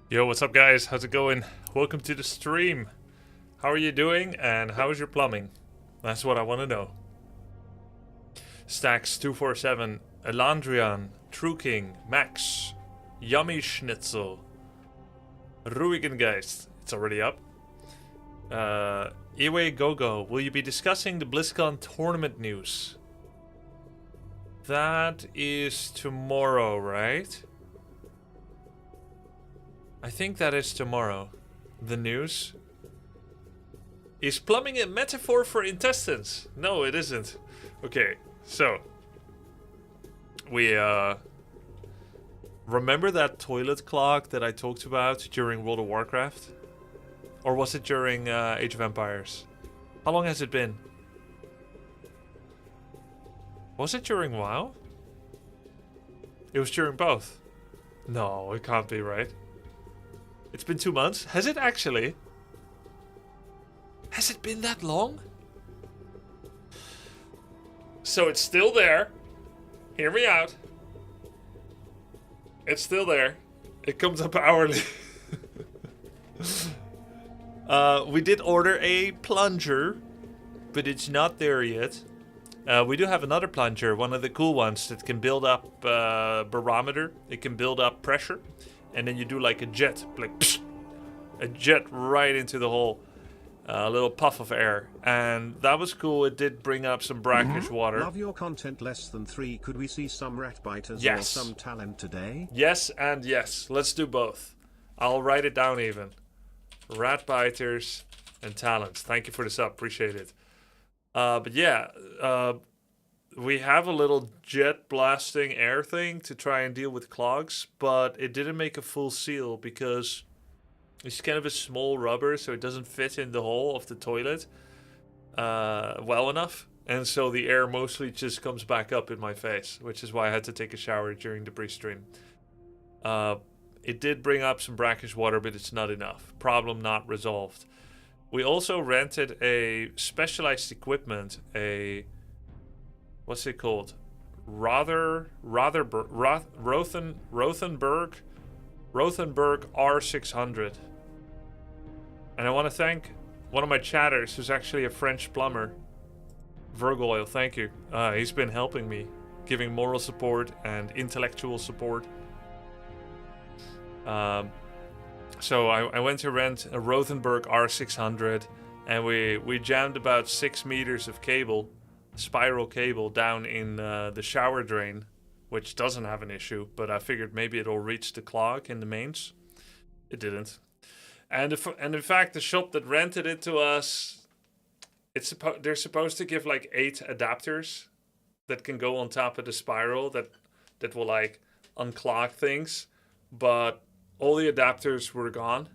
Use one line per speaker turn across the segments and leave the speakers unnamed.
Yo, what's up guys? How's it going? Welcome to the stream. How are you doing and how is your plumbing? That's what I want to know. Stacks247, Elandrian, True King, Max, Yummy Schnitzel, Ruigengeist, it's already up. Iwe Gogo, will you be discussing the BlizzCon tournament news? That is tomorrow, right? I think that is tomorrow. The news. Is plumbing a metaphor for intestines? No, it isn't. Okay, so we remember that toilet clog that I talked about during World of Warcraft? Or was it during Age of Empires? How long has it been? Was it during WoW? It was during both. No, it can't be, right? It's been 2 months. Has it actually? Has it been that long? So it's still there. Hear me out. It's still there. It comes up hourly. We did order a plunger, but it's not there yet. We do have another plunger, one of the cool ones that can build up barometer. It can build up pressure. And then you do like a jet, like psh, a jet right into the hole, a little puff of air, and that was cool. It did bring up some brackish water.
Love your content less than 3. Could we see some rat biters or some talent today?
Yes and yes. Let's do both. I'll write it down even. Rat biters and talents. Thank you for the sub. Appreciate it. But yeah, we have a little jet blasting air thing to try and deal with clogs, but it didn't make a full seal because it's kind of a small rubber, so it doesn't fit in the hole of the toilet well enough. And so the air mostly just comes back up in my face, which is why I had to take a shower during the pre-stream. It did bring up some brackish water, but it's not enough. Problem not resolved. We also rented a specialized equipment, what's it called? Rothenberg R600. And I want to thank one of my chatters who's actually a French plumber. Virgoil, thank you. He's been helping me, giving moral support and intellectual support. So I went to rent a Rothenberg R600 and we jammed about 6 meters of cable, spiral cable, down in the shower drain, which doesn't have an issue, but I figured maybe it'll reach the clog in the mains. It didn't. And in fact, the shop that rented it to us, they're supposed to give like 8 adapters that can go on top of the spiral that will like unclog things, but all the adapters were gone.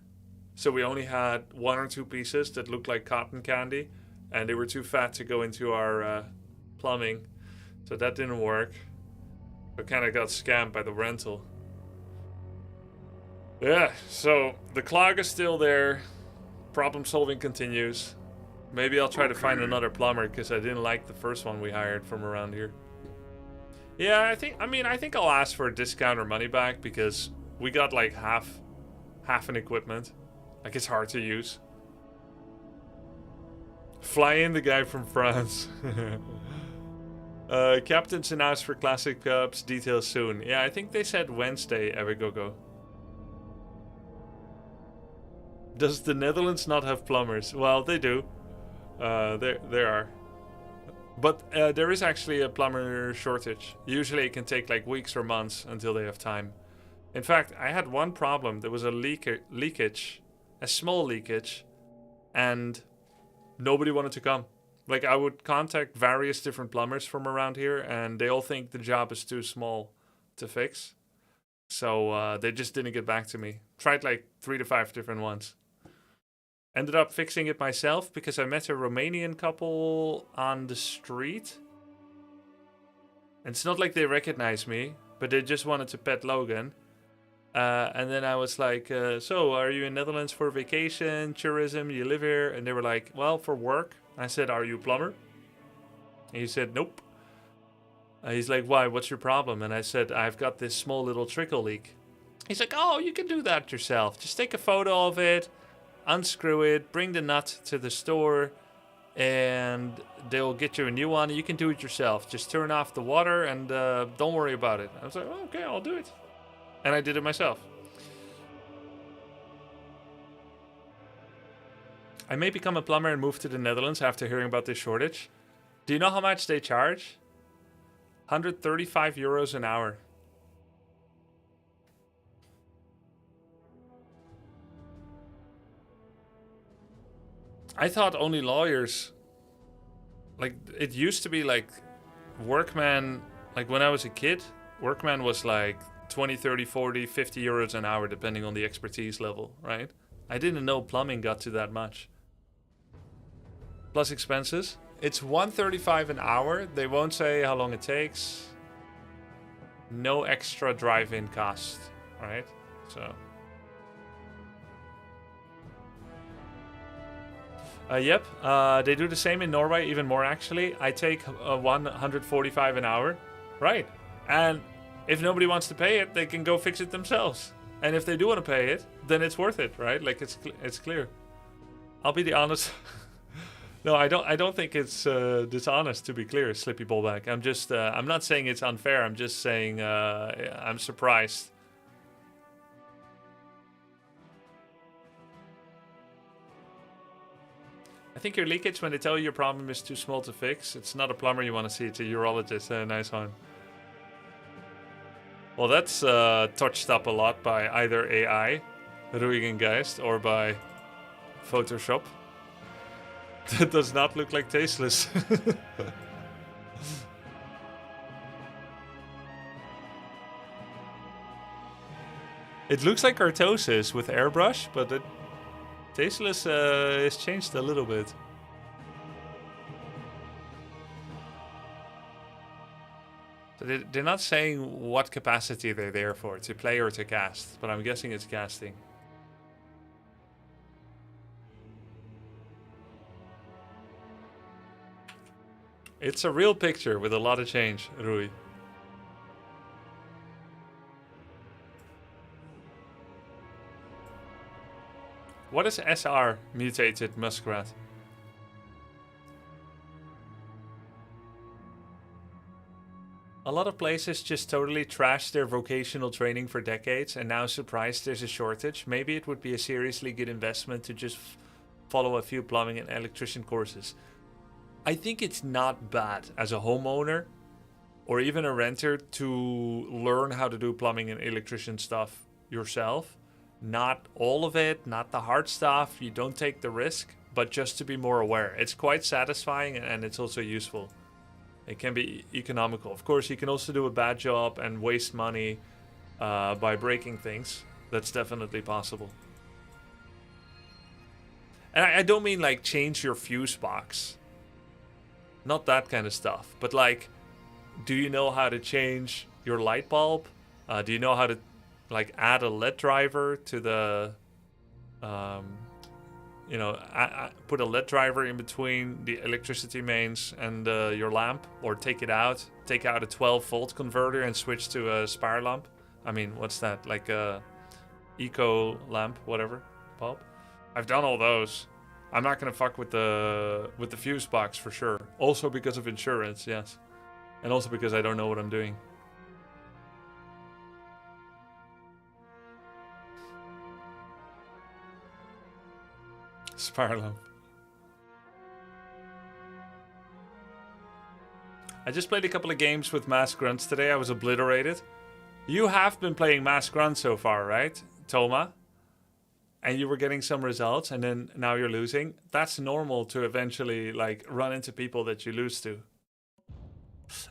So we only had 1 or 2 pieces that looked like cotton candy, and they were too fat to go into our plumbing. So that didn't work. I kind of got scammed by the rental. Yeah, so the clog is still there. Problem solving continues. Maybe I'll try to find another plumber because I didn't like the first one we hired from around here. Yeah, I think I'll ask for a discount or money back because we got like half an equipment. Like, it's hard to use. Fly in the guy from France. Captains announced for Classic Cups, details soon. Yeah, I think they said Wednesday, Evigogo. Does the Netherlands not have plumbers? Well, they do. There are. But there is actually a plumber shortage. Usually it can take like weeks or months until they have time. In fact, I had one problem. There was a leakage, a small leakage, and nobody wanted to come. Like, I would contact various different plumbers from around here, and they all think the job is too small to fix. So they just didn't get back to me. Tried like 3 to 5 different ones. Ended up fixing it myself because I met a Romanian couple on the street. And it's not like they recognized me, but they just wanted to pet Logan. And then I was like, so are you in Netherlands for vacation, tourism, you live here? And they were like, well, for work. I said, are you a plumber? And he said, nope. He's like, why, what's your problem? And I said, I've got this small little trickle leak. He's like, oh, you can do that yourself. Just take a photo of it, unscrew it, bring the nut to the store, and they'll get you a new one. You can do it yourself. Just turn off the water and don't worry about it. I was like, oh, okay, I'll do it. And I did it myself. I may become a plumber and move to the Netherlands after hearing about this shortage. Do you know how much they charge? 135 euros an hour. I thought only lawyers, like, it used to be like workman, like when I was a kid, workman was like 20, 30, 40, 50 euros an hour, depending on the expertise level, right? I didn't know plumbing got to that much. Plus expenses. It's 135 an hour. They won't say how long it takes. No extra drive-in cost, right? So. Yep, they do the same in Norway, even more actually. I take 145 an hour, right? And if nobody wants to pay it, they can go fix it themselves. And if they do want to pay it, then it's worth it, right? Like it's clear. I'll be the honest. No, I don't think it's dishonest, to be clear, Slippy Ballback. I'm just I'm not saying it's unfair. I'm just saying I'm surprised. I think your leakage, when they tell you your problem is too small to fix, it's not a plumber you want to see, it's a urologist. Nice one. Well, that's touched up a lot by either AI, Ruigengeist, or by Photoshop. That does not look like tasteless. It looks like Artosis with airbrush, but it tasteless is changed a little bit. So they're not saying what capacity they're there for, to play or to cast, but I'm guessing it's casting. It's a real picture with a lot of change, Rui. What is SR, mutated muskrat? A lot of places just totally trashed their vocational training for decades and now surprised there's a shortage. Maybe it would be a seriously good investment to just follow a few plumbing and electrician courses. I think it's not bad as a homeowner or even a renter to learn how to do plumbing and electrician stuff yourself. Not all of it, not the hard stuff, you don't take the risk, but just to be more aware. It's quite satisfying and it's also useful. It can be economical. Of course, you can also do a bad job and waste money by breaking things. That's definitely possible. And I don't mean like change your fuse box. Not that kind of stuff. But like, do you know how to change your light bulb? Do you know how to like add a LED driver to the, you know, put a LED driver in between the electricity mains and your lamp, or take it out, take out a 12-volt converter and switch to a Spire lamp. I mean, what's that? Like a eco lamp, whatever, bulb. I've done all those. I'm not gonna fuck with the fuse box for sure. Also because of insurance, yes, and also because I don't know what I'm doing. Spire lamp. I just played a couple of games with Mass Grunts today. I was obliterated. You have been playing Mass Grunt so far, right, Toma? And you were getting some results, and then now you're losing. That's normal to eventually like run into people that you lose to.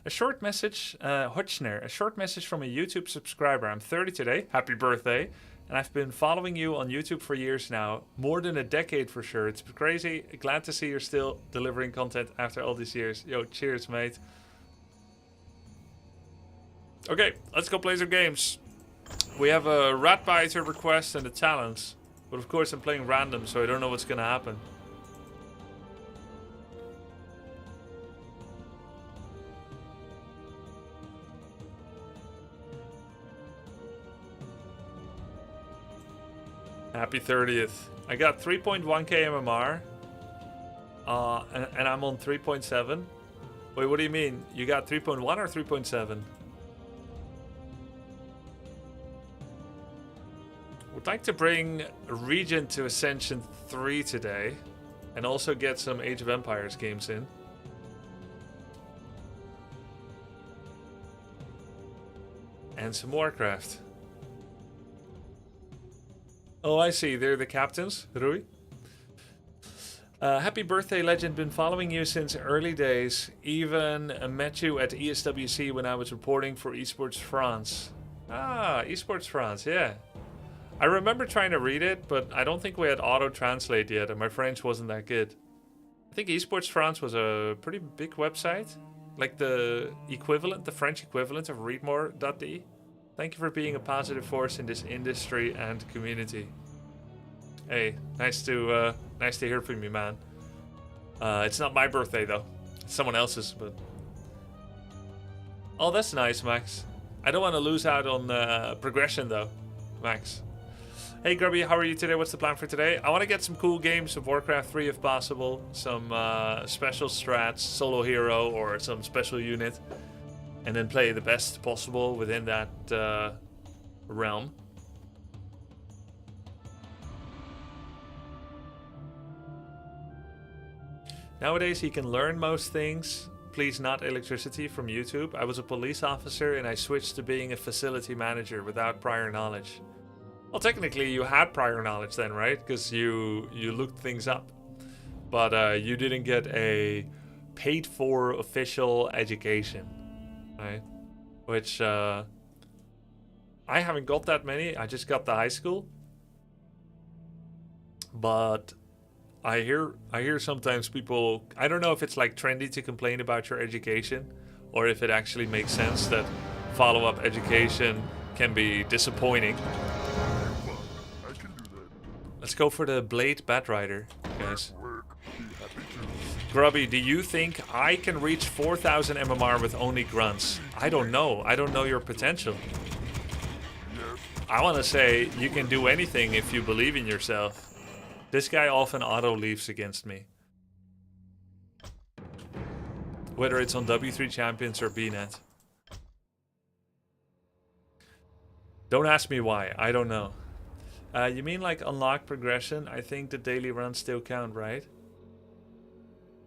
A short message, Hutchner, a short message from a YouTube subscriber. I'm 30 today. Happy birthday. And I've been following you on YouTube for years now. More than a decade for sure. It's crazy. Glad to see you're still delivering content after all these years. Yo, cheers, mate. Okay, let's go play some games. We have a rat biter request and a challenge. But of course I'm playing random, so I don't know what's gonna happen. Happy 30th. I got 3.1k MMR. And I'm on 3.7. Wait, what do you mean? You got 3.1 or 3.7? Would like to bring Regent to Ascension 3 today. And also get some Age of Empires games in. And some Warcraft. Oh, I see. They're the captains, Rui. Happy birthday, Legend. Been following you since early days. Even met you at ESWC when I was reporting for Esports France. Ah, Esports France, yeah. I remember trying to read it, but I don't think we had auto-translate yet, and my French wasn't that good. I think Esports France was a pretty big website. Like the equivalent, the French equivalent of readmore.de. Thank you for being a positive force in this industry and community. Hey, nice to hear from you, man. It's not my birthday though; it's someone else's. But oh, that's nice, Max. I don't want to lose out on progression though, Max. Hey, Grubby, how are you today? What's the plan for today? I want to get some cool games of Warcraft 3 if possible. Some special strats, solo hero, or some special unit, and then play the best possible within that realm. Nowadays, he can learn most things. Please, not electricity from YouTube. I was a police officer and I switched to being a facility manager without prior knowledge. Well, technically, you had prior knowledge then, right? Because you looked things up. But you didn't get a paid-for official education, right? Which I haven't got that many. I just got the high school. But I hear sometimes people, I don't know if it's like trendy to complain about your education or if it actually makes sense that follow-up education can be disappointing. Let's go for the Blade Batrider, guys. Grubby, do you think I can reach 4,000 MMR with only grunts? I don't know. I don't know your potential. I want to say you can do anything if you believe in yourself. This guy often auto-leaves against me. Whether it's on W3 Champions or BNet. Don't ask me why. I don't know. You mean like unlock progression? I think the daily runs still count, right?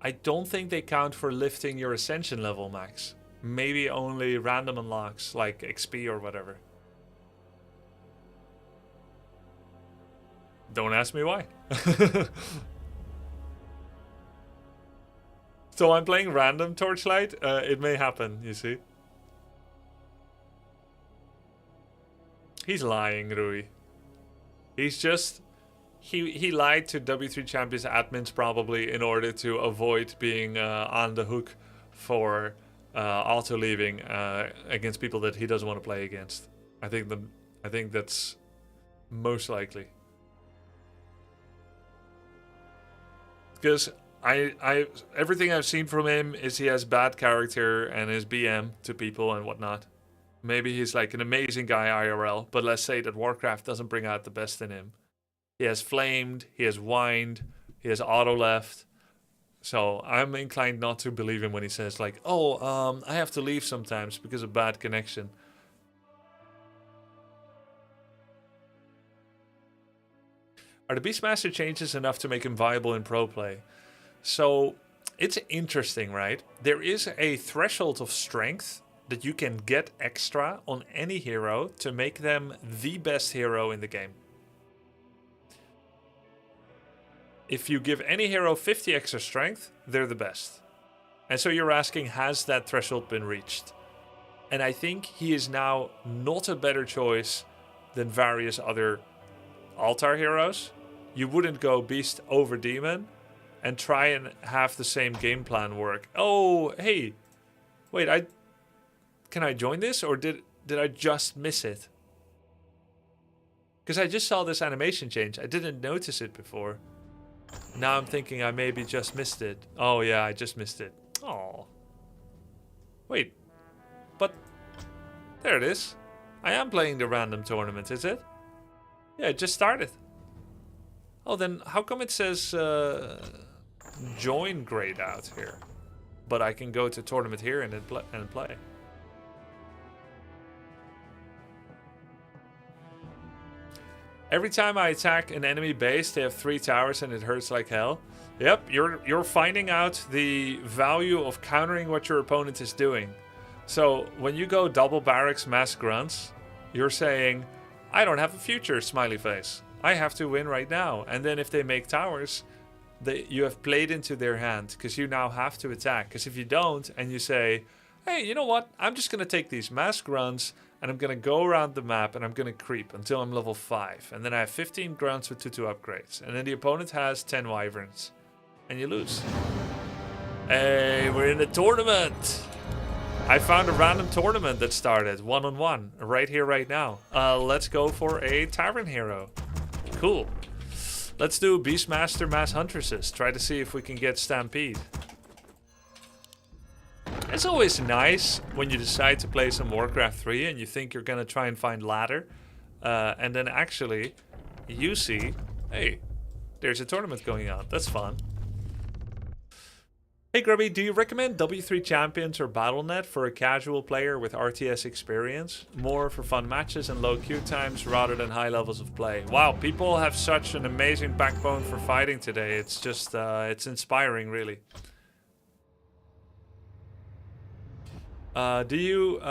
I don't think they count for lifting your ascension level, Max. Maybe only random unlocks, like XP or whatever. Don't ask me why. So I'm playing random Torchlight. It may happen, you see. He's lying, Rui. He's just... He lied to W3 Champions admins probably in order to avoid being on the hook for auto-leaving against people that he doesn't want to play against. I think that's most likely. Because everything I've seen from him is he has bad character and is BM to people and whatnot. Maybe he's like an amazing guy IRL, but let's say that Warcraft doesn't bring out the best in him. He has flamed, he has whined, he has auto left. So I'm inclined not to believe him when he says like, oh, I have to leave sometimes because of bad connection. Are the Beastmaster changes enough to make him viable in pro play? So it's interesting, right? There is a threshold of strength that you can get extra on any hero to make them the best hero in the game. If you give any hero 50 extra strength, they're the best. And so you're asking, has that threshold been reached? And I think he is now not a better choice than various other altar heroes. You wouldn't go beast over demon and try and have the same game plan work. Oh, hey, wait, can I join this or did I just miss it? Because I just saw this animation change. I didn't notice it before. Now I'm thinking I maybe just missed it. Oh yeah, I just missed it. Oh. Wait, but there it is. I am playing the random tournament, is it? Yeah, it just started. Oh, then how come it says join grayed out here? But I can go to tournament here and then play. Every time I attack an enemy base, they have 3 towers and it hurts like hell. Yep, you're finding out the value of countering what your opponent is doing. So when you go double barracks mass grunts, you're saying, I don't have a future, smiley face. I have to win right now. And then if they make towers, you have played into their hand because you now have to attack. Because if you don't and you say, hey, you know what? I'm just going to take these mass grunts and I'm going to go around the map and I'm going to creep until I'm level 5. And then I have 15 grunts with 2 upgrades. And then the opponent has 10 wyverns. And you lose. Hey, we're in a tournament. I found a random tournament that started 1-on-1 right here, right now. Let's go for a Tavern Hero. Cool. Let's do Beastmaster Mass Huntresses. Try to see if we can get Stampede. It's always nice when you decide to play some Warcraft 3 and you think you're going to try and find ladder. And then actually you see, hey, there's a tournament going on. That's fun. Hey Grubby, do you recommend W3 Champions or Battle.net for a casual player with RTS experience? More for fun matches and low queue times rather than high levels of play. Wow, people have such an amazing backbone for fighting today. It's just, it's inspiring, really. Do you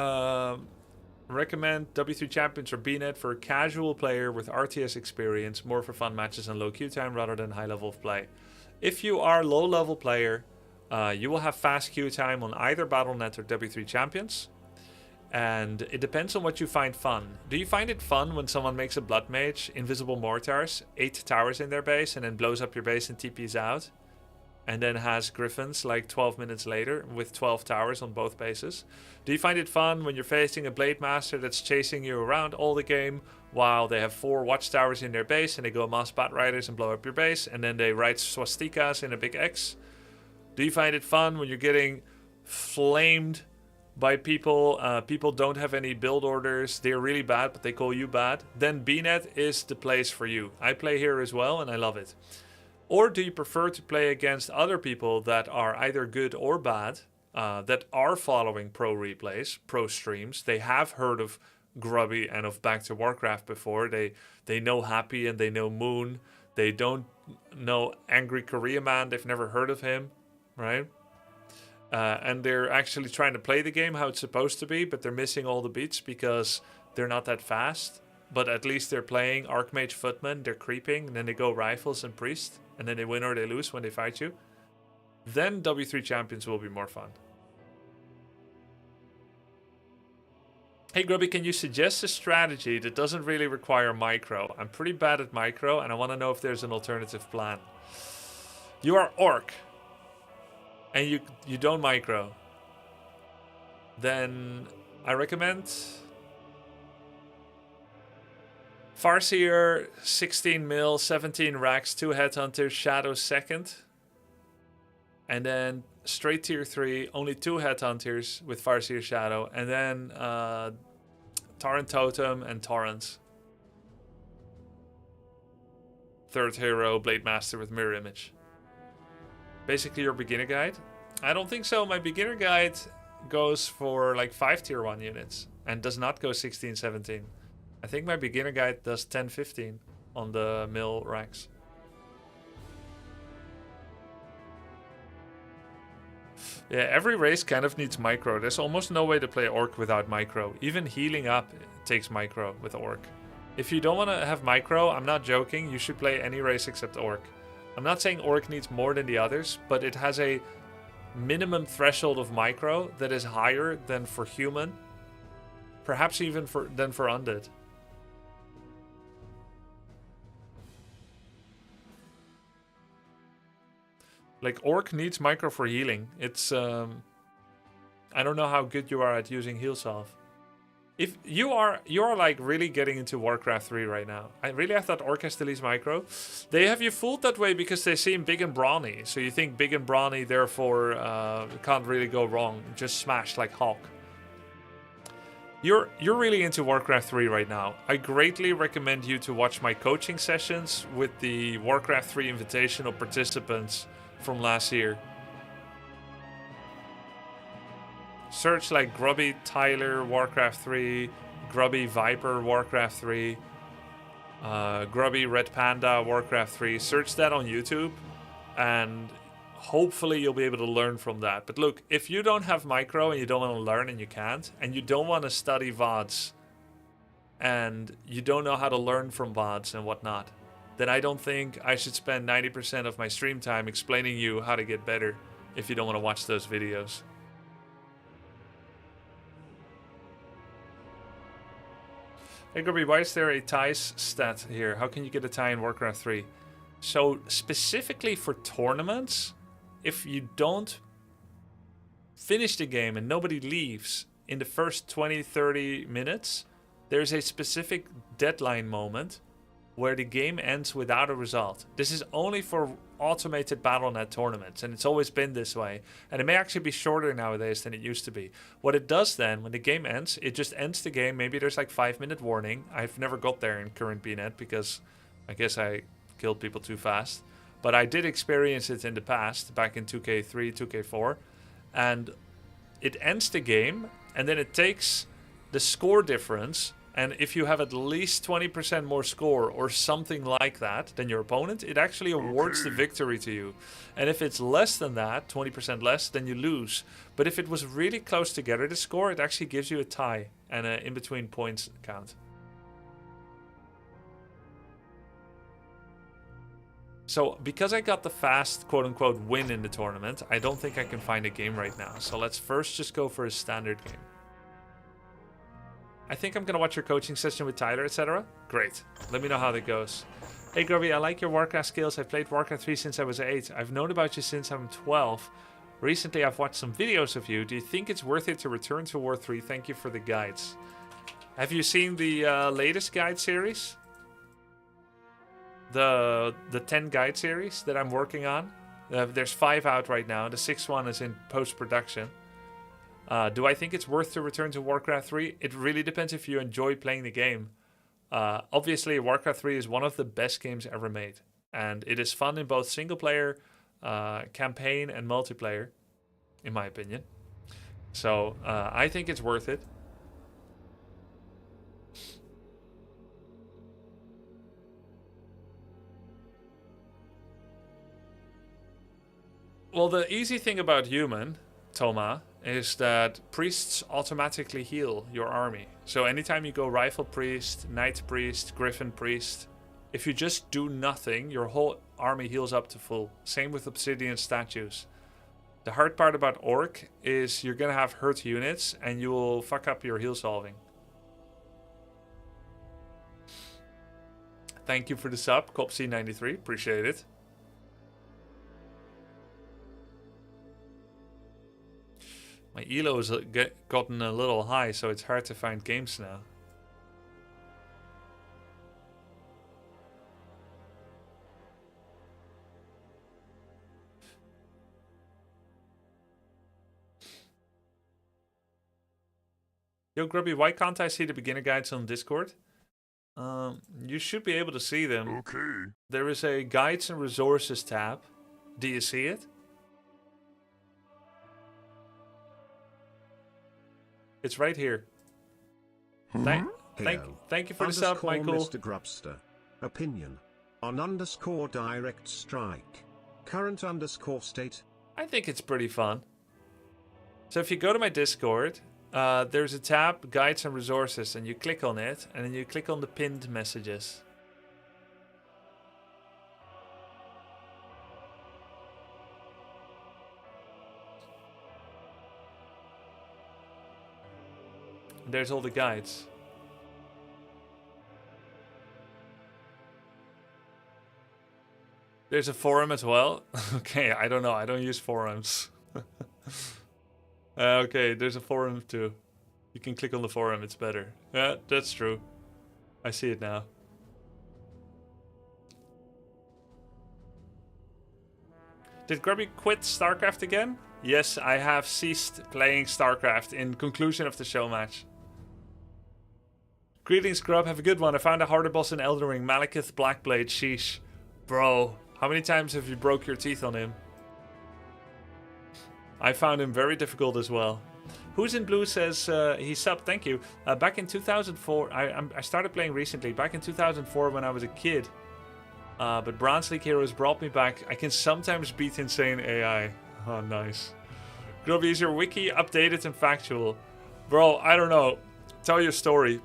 recommend W3 Champions or BNet for a casual player with RTS experience? More for fun matches and low queue time rather than high level of play. If you are a low level player, you will have fast queue time on either Battle.net or W3 Champions. And it depends on what you find fun. Do you find it fun when someone makes a Blood Mage, Invisible Mortars, 8 towers in their base, and then blows up your base and TPs out? And then has Griffins like 12 minutes later with 12 towers on both bases? Do you find it fun when you're facing a Blade Master that's chasing you around all the game while they have 4 watchtowers in their base and they go Mass Bat Riders and blow up your base and then they write swastikas in a big X? Do you find it fun when you're getting flamed by people? People don't have any build orders. They're really bad, but they call you bad. Then BNet is the place for you. I play here as well, and I love it. Or do you prefer to play against other people that are either good or bad, that are following pro replays, pro streams? They have heard of Grubby and of Back to Warcraft before. They know Happy and they know Moon. They don't know Angry Korea Man. They've never heard of him. Right? And they're actually trying to play the game how it's supposed to be, but they're missing all the beats because they're not that fast. But at least they're playing Archmage Footman, they're creeping, and then they go Rifles and Priest, and then they win or they lose when they fight you. Then W3 Champions will be more fun. Hey Grubby, can you suggest a strategy that doesn't really require micro? I'm pretty bad at micro, and I want to know if there's an alternative plan. You are Orc. And you don't micro, then I recommend Farseer, 16 mil, 17 racks, 2 headhunters, Shadow second. And then straight tier 3, only 2 headhunters with Farseer Shadow. And then Torrent Totem and Torrents. Third hero, Blade Master with Mirror Image. Basically your beginner guide? I don't think so. My beginner guide goes for like 5 tier 1 units and does not go 16, 17. I think my beginner guide does 10, 15 on the mill racks. Yeah, every race kind of needs micro. There's almost no way to play Orc without micro. Even healing up takes micro with Orc. If you don't want to have micro, I'm not joking, you should play any race except Orc. I'm not saying Orc needs more than the others, but it has a minimum threshold of micro that is higher than for human. Perhaps even than for undead. Like, Orc needs micro for healing. It's, I don't know how good you are at using Heal Salve. If you are like really getting into Warcraft 3 right now. I thought Orc has the least micro. They have you fooled that way because they seem big and brawny. So you think big and brawny, therefore can't really go wrong. Just smash like Hawk. You're really into Warcraft 3 right now. I greatly recommend you to watch my coaching sessions with the Warcraft 3 Invitational participants from last year. Search like Grubby Tyler Warcraft 3, Grubby Viper Warcraft 3, Grubby Red Panda Warcraft 3. Search that on YouTube and hopefully you'll be able to learn from that. But look, if you don't have micro and you don't want to learn and you can't, and you don't want to study VODs and you don't know how to learn from VODs and whatnot, then I don't think I should spend 90% of my stream time explaining you how to get better if you don't want to watch those videos. Hey Grubby, why is there a ties stat here? How can you get a tie in Warcraft 3? So specifically for tournaments, if you don't finish the game and nobody leaves in the first 20-30 minutes, there's a specific deadline moment where the game ends without a result. This is only for automated Battle.net tournaments, and it's always been this way. And it may actually be shorter nowadays than it used to be. What it does then, when the game ends, it just ends the game. Maybe there's like 5-minute warning. I've never got there in current BNet because I guess I killed people too fast. But I did experience it in the past, back in 2K3, 2K4. And it ends the game, and then it takes the score difference, and if you have at least 20% more score or something like that than your opponent, it actually awards the victory to you. And if it's less than that, 20% less, then you lose. But if it was really close together, the score, it actually gives you a tie and an in-between points count. So, because I got the fast, quote-unquote, win in the tournament, I don't think I can find a game right now. So let's first just go for a standard game. I think I'm going to watch your coaching session with Tyler, etc. Great. Let me know how that goes. Hey Grubby, I like your Warcraft skills. I've played Warcraft 3 since I was 8. I've known about you since I'm 12. Recently I've watched some videos of you. Do you think it's worth it to return to War 3? Thank you for the guides. Have you seen the latest guide series? The 10 guide series that I'm working on? There's 5 out right now. The 6th one is in post-production. Do I think it's worth to return to Warcraft 3? It really depends if you enjoy playing the game. Obviously, Warcraft 3 is one of the best games ever made. And it is fun in both single-player, campaign, and multiplayer, in my opinion. So, I think it's worth it. Well, the easy thing about human, Toma, is that priests automatically heal your army. So anytime you go Rifle Priest, Knight Priest, Griffin Priest, if you just do nothing, your whole army heals up to full. Same with Obsidian statues. The hard part about Orc is you're gonna have hurt units and you will fuck up your heal solving. Thank you for the sub, Copsy93, appreciate it. My elo has gotten a little high, so it's hard to find games now. Yo, Grubby, why can't I see the beginner guides on Discord? You should be able to see them.
Okay.
There is a guides and resources tab. Do you see it? It's right here. Thank you for the sub, Michael.
Mr. Grubster. Opinion on _ direct strike. Current _ state.
I think it's pretty fun. So if you go to my Discord, there's a tab, Guides and Resources, and you click on it, and then you click on the pinned messages. There's all the guides. There's a forum as well. Okay, I don't know. I don't use forums. Okay, there's a forum too. You can click on the forum. It's better. Yeah, that's true. I see it now. Did Grubby quit StarCraft again? Yes, I have ceased playing StarCraft in conclusion of the show match. Greetings, Grub. Have a good one. I found a harder boss in Elden Ring. Malekith Blackblade. Sheesh. Bro, how many times have you broke your teeth on him? I found him very difficult as well. Who's in Blue says he subbed. Thank you. Back in 2004, I started playing recently. Back in 2004 when I was a kid. But Bronze League Heroes brought me back. I can sometimes beat insane AI. Oh, nice. Grubby, is your wiki updated and factual? Bro, I don't know. Tell your story.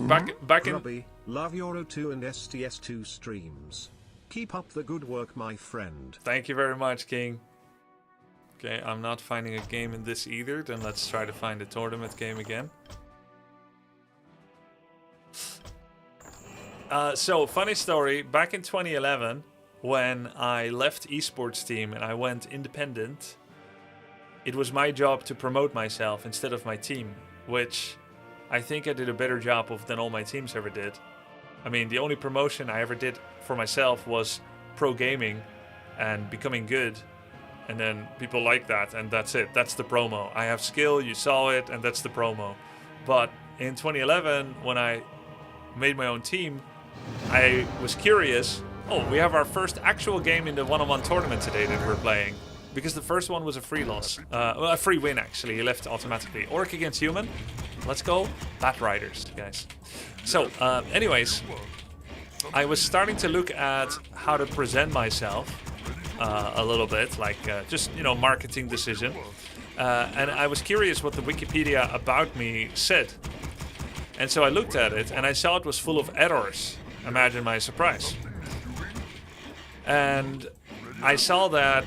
Back in...
Grubby, love your O2 and STS2 streams. Keep up the good work, my friend.
Thank you very much, King. Okay, I'm not finding a game in this either. Then let's try to find a tournament game again. So, funny story. Back in 2011, when I left esports team and I went independent, it was my job to promote myself instead of my team, which I think I did a better job of than all my teams ever did. I mean, the only promotion I ever did for myself was pro gaming and becoming good. And then people like that, and that's it. That's the promo. I have skill, you saw it, and that's the promo. But in 2011, when I made my own team, I was curious. Oh, we have our first actual game in the one-on-one tournament today that we're playing. Because the first one was a free loss. Well, a free win, actually. He left automatically. Orc against human. Let's go. Bat Riders, guys. So, anyways, I was starting to look at how to present myself a little bit, like just, you know, marketing decision. And I was curious what the Wikipedia about me said. And so I looked at it, and I saw it was full of errors. Imagine my surprise. And I saw that,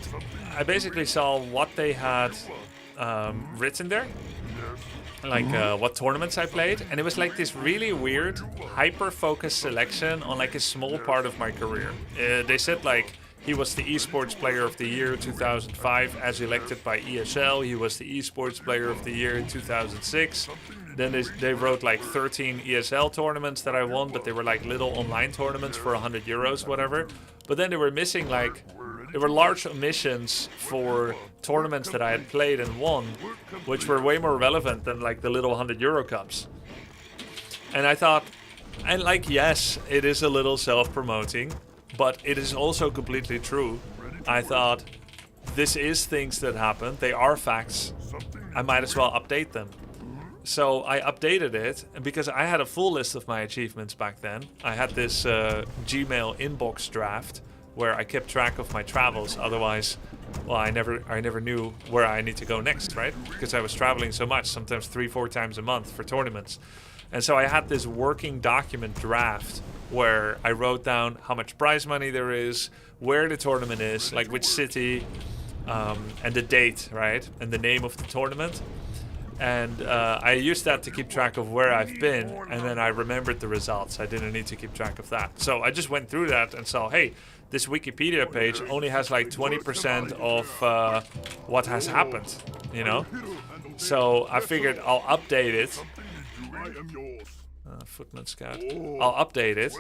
I basically saw what they had written there. Like what tournaments I played. And it was like this really weird, hyper-focused selection on like a small part of my career. They said like, he was the esports player of the year 2005 as elected by ESL. He was the esports player of the year in 2006. Then they wrote like 13 ESL tournaments that I won, but they were like little online tournaments for 100 euros, whatever. But then they were missing like, there were large omissions for tournaments that I had played and won, which were way more relevant than like the little 100 euro cups. And I thought, and like, yes, it is a little self-promoting, but it is also completely true. I thought, this is things that happen. They are facts. I might as well update them. So I updated it, and because I had a full list of my achievements back then. I had this Gmail inbox draft where I kept track of my travels. Otherwise, well, I never knew where I need to go next, right? Because I was traveling so much, sometimes 3-4 times a month for tournaments. And so I had this working document draft where I wrote down how much prize money there is, where the tournament is, like which city, and the date, right? And the name of the tournament. And I used that to keep track of where I've been, and then I remembered the results. I didn't need to keep track of that. So I just went through that and saw, hey, this Wikipedia page only has like 20% of what has happened, you know? So I figured I'll update it. Footman Scout. I'll update it.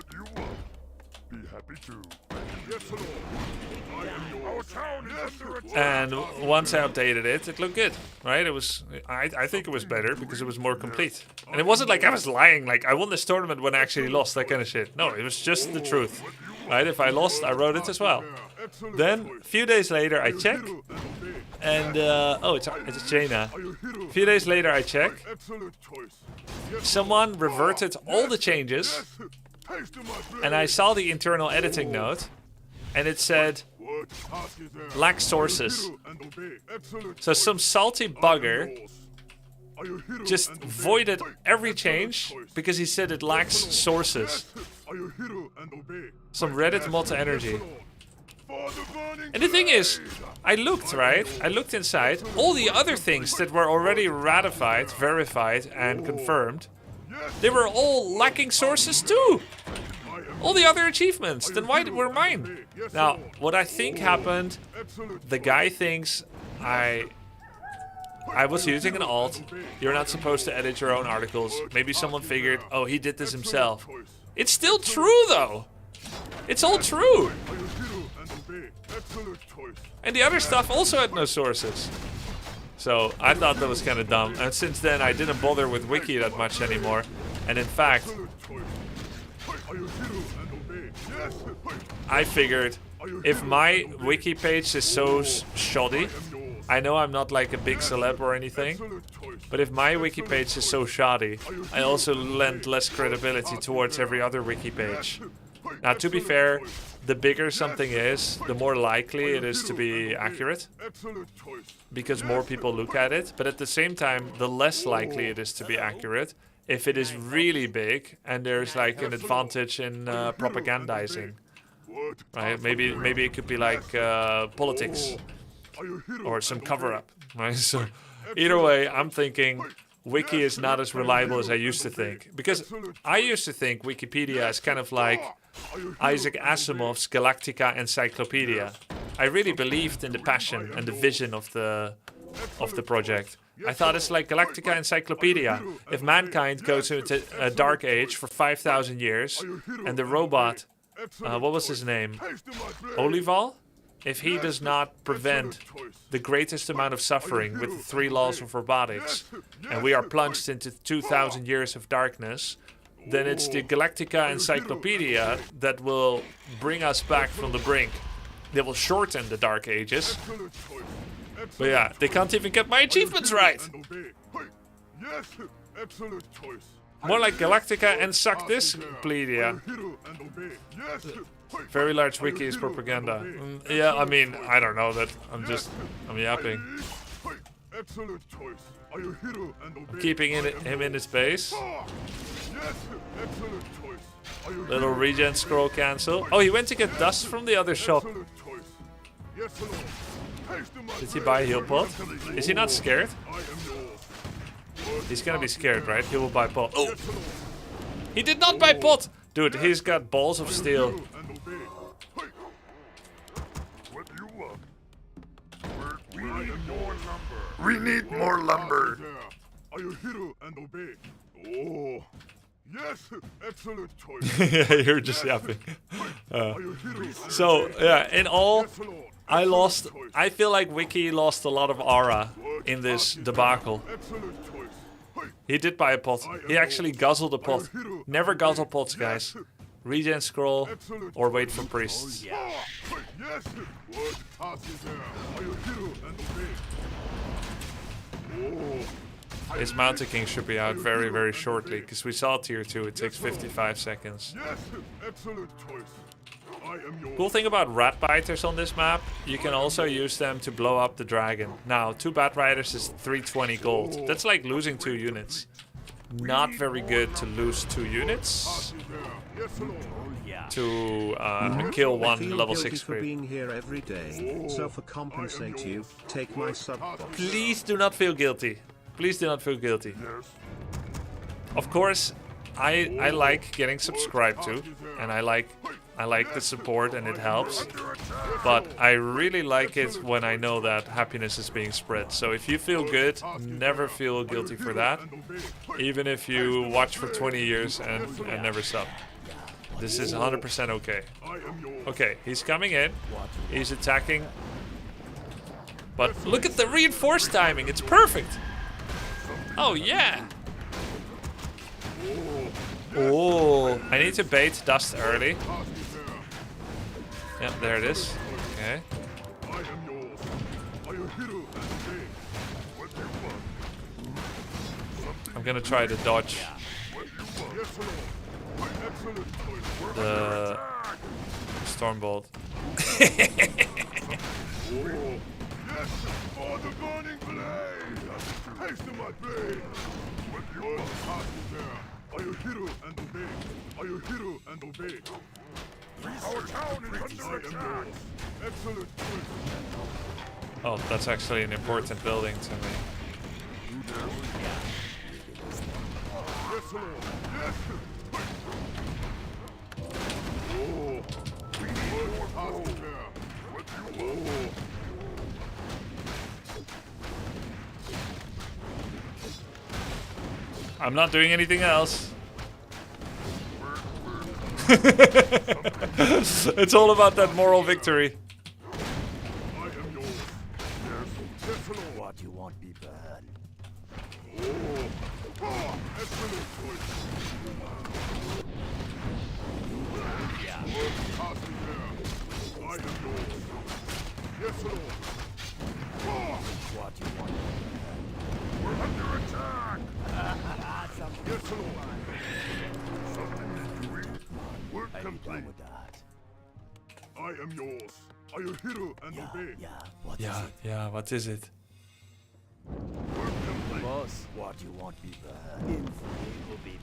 And once I updated it, it looked good, right? It was, I think it was better because it was more complete. And it wasn't like I was lying, like I won this tournament when I actually lost, that kind of shit. No, it was just the truth, right? If I lost, I wrote it as well. Then, a few days later, I check, and, oh, it's Jaina. A few days later, I check. Someone reverted all the changes, and I saw the internal editing note, and it said, lack sources. So some salty bugger just voided every change because he said it lacks sources. Some Reddit mod energy. And the thing is, I looked, right? I looked inside. All the other things that were already ratified, verified, and confirmed, they were all lacking sources too. All the other achievements. Then why were mine? Now, what I think happened, the guy thinks I was using an alt. You're not supposed to edit your own articles. Maybe someone figured, oh, he did this himself. It's still true, though. It's all true. And the other stuff also had no sources. So I thought that was kind of dumb. And since then, I didn't bother with Wiki that much anymore. And in fact, I figred if my wiki page is so shoddy, I know I'm not like a big celeb or anything, but if my wiki page is so shoddy, I also lend less credibility towards every other wiki page. Now, to be fair, the bigger something is, the more likely it is to be accurate, because more people look at it. But at the same time, the less likely it is to be accurate if it is really big and there's like an advantage in propagandizing. Right? Maybe it could be like politics or some cover-up. Right? So either way, I'm thinking Wiki is not as reliable as I used to think, because I used to think Wikipedia is kind of like Isaac Asimov's Galactica Encyclopedia. I really believed in the passion and the vision of the project. I thought it's like Galactica Encyclopedia. If mankind goes into a dark age for 5,000 years, and the robot, what was his name? Olival? If he does not prevent the greatest amount of suffering with the 3 laws of robotics, and we are plunged into 2,000 years of darkness, then it's the Galactica Encyclopedia that will bring us back from the brink. They will shorten the Dark Ages. But yeah, they can't even get my achievements right. More like Galactica Encyclopedia. Very large wiki is propaganda. Yeah, I mean, I don't know that. I'm yapping. I'm keeping him in his base. Little regen scroll cancel. Oh, he went to get dust from the other shop. Did he buy a heal pot? Is he not scared? He's gonna be scared, right? He will buy pot. Oh! He did not buy pot! Dude, he's got balls of steel.
We need more lumber.
Oh, yes, excellent choice.
Yeah, you're just yapping. So, yeah, in all, I feel like Wiki lost a lot of aura in this debacle. He did buy a pot. He actually guzzled a pot. Never guzzle pots, guys. Regen scroll or wait for priests. His Mountain King should be out very, very shortly, because we saw tier 2, it takes 55 seconds. Cool thing about rat biters on this map, you can also use them to blow up the dragon. Now, 2 bat riders is 320 gold. That's like losing 2 units. Not very good to lose 2 units to kill 1 level 6
for
creep.
being here every day, so for compensate you, take my sub box.
Please do not feel guilty. Please do not feel guilty. Of course, I like getting subscribed to, and I like the support and it helps. But I really like it when I know that happiness is being spread. So if you feel good, never feel guilty for that. Even if you watch for 20 years and never sub. This is 100% okay. Okay, he's coming in. He's attacking. But look at the reinforced timing. It's perfect. Oh, yeah. Oh, I need to bait dust early. Yeah, there it is. Okay. I'm gonna try to dodge the Stormbolt. Oh, that's actually an important building to me. I'm not doing anything else. It's all about that moral victory.
What you want, people?
complete. I am yours. Are you hero and obey?
Yeah, what is it?
Work complete.
Boss, what you want me for? In fuego, baby.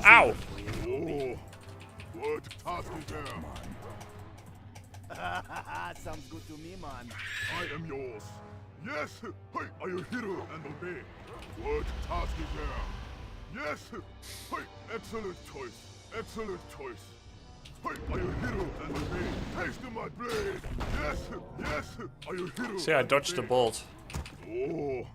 Ow!
Oh, what task is there?
Sounds good to me, man.
I am yours. Yes. Hey, are you hero and obey? What task is there? Yes. Hey, excellent choice. Excellent choice. Hey, are you hero and obey? Taste my blade. Yes. Yes. Are you hero?
See, I
and
dodged the
obey?
bolt.
Oh. Hey,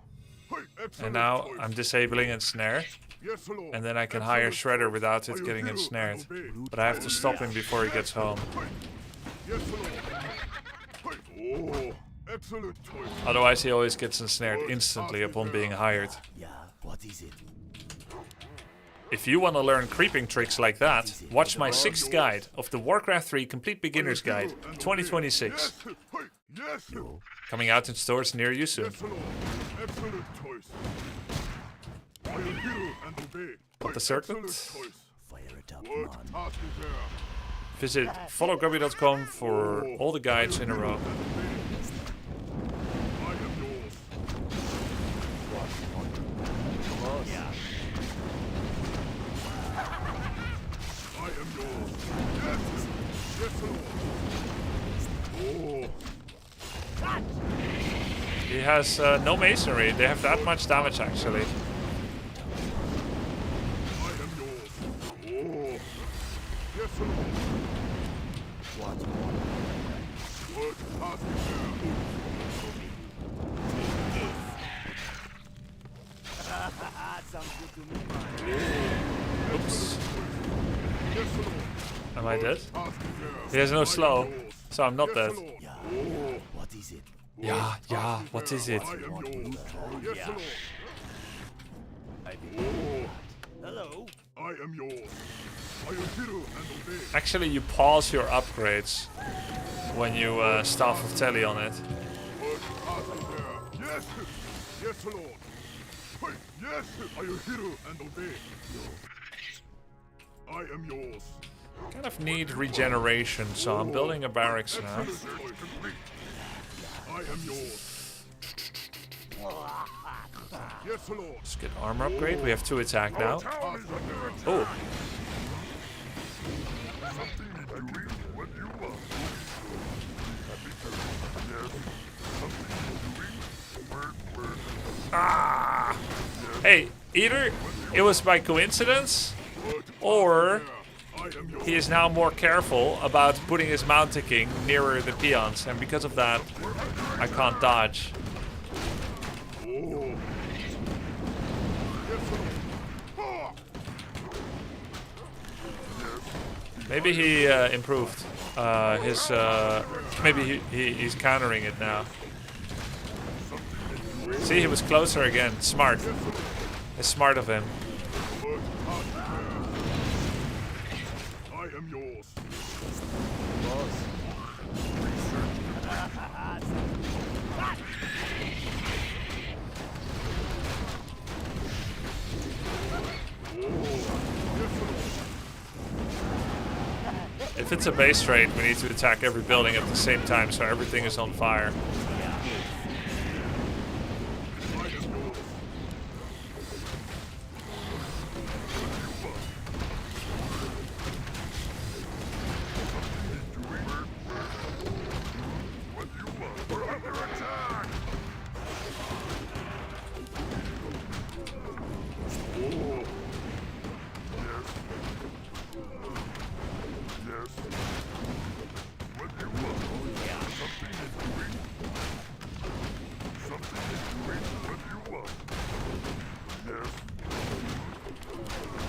excellent
And now
choice.
I'm disabling ensnare.
Yes, Lord.
And then I can hire
Excellent
Shredder
choice.
without
Are
it
you
getting
hero and
ensnared.
obey?
But I have to stop him before he gets home.
Yes, Lord. Hey. Oh, excellent choice.
Otherwise he always gets ensnared instantly upon being hired.
Yeah, what is it?
If you want to learn creeping tricks like that, watch my 6th guide of the Warcraft 3 Complete Beginner's Guide 2026.
Yes. Hey. Yes.
Coming out in stores near you soon.
Yes, Lord. Excellent choice. Are you hero and obey?
Got the
Hey,
circuit?
excellent choice.
Fire it up,
What
man.
task is there?
Visit followgrubby.com for all the guides in a row.
I am yours.
Boss.
I am yours. Yes. Yes, Lord. Oh.
He has no masonry. They have that much damage actually.
I am yours. Oh. Yes, Lord.
What you want?
What task is
Sounds good to me, man.
Oops.
there? Yes, Lord.
Am I dead?
Task is there?
He has no
I am
slow,
yours.
so I'm not
Yes,
dead.
Lord.
Yeah.
Oh.
What is it?
Yeah, what is it?
I am yours. Yes,
Yeah.
Lord.
I be.
Oh.
Hello.
I am yours. Are you hero and obey?
Actually, you pause your upgrades when you Staff of Telly on it.
What task is there? Yes. Yes, Lord. Hey, yes. Are you hero and obey? I am yours.
Kind of need regeneration, so I'm building a barracks now.
Excellent choice complete. I am yours. Yes, Lord.
Let's get armor upgrade. We have 2 attack now.
Task is there?
Oh,
Something need doing. What you want? Happy to. Yes. Something need doing. Word.
hey, either it was by coincidence, or
I am yours.
he is now more careful about putting his mounticking nearer the peons, and because of that, I can't dodge.
Oh. Yes, Lord. Ah.
Maybe he improved his. Maybe he's countering it now. See, he was closer again. Smart. It's smart of him.
What task is there? I am yours.
Boss.
If it's a base raid, we need to attack every building at the same time, so everything is on fire.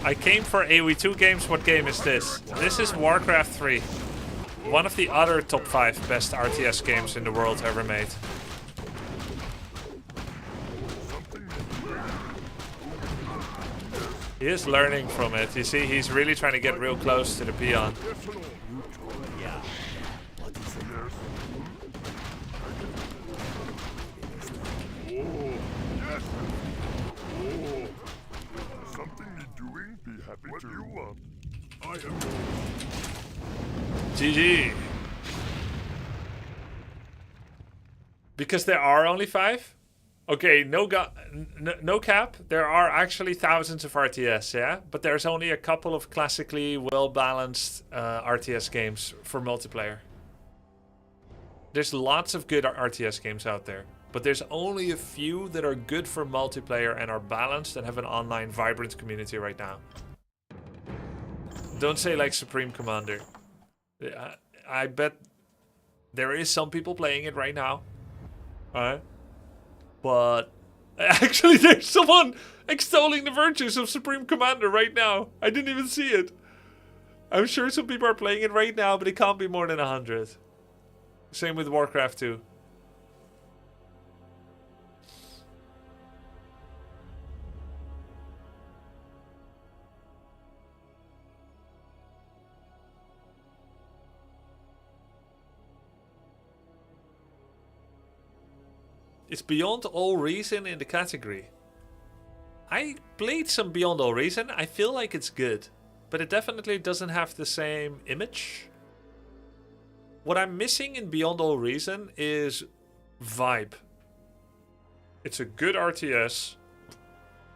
I came for AoE2 games. What game is this? This is Warcraft 3. One of the other top 5 best RTS games in the world ever made. He is learning from it. You see, he's really trying to get real close to the peon.
Yes, Lord.
Yeah. What is it?
Oh. Yes.
Happy what to. You want?
I am
GG. Because there are only 5? Okay, no cap. There are actually thousands of RTS, yeah? But there's only a couple of classically well-balanced RTS games for multiplayer. There's lots of good RTS games out there. But there's only a few that are good for multiplayer and are balanced and have an online vibrant community right now. Don't say like Supreme Commander. I bet there is some people playing it right now. Alright? But actually there's someone extolling the virtues of Supreme Commander right now. I didn't even see it. I'm sure some people are playing it right now, but it can't be more than 100. Same with Warcraft 2. It's beyond all reason in the category. I played some Beyond All Reason. I feel like it's good. But it definitely doesn't have the same image. What I'm missing in Beyond All Reason is vibe. It's a good RTS.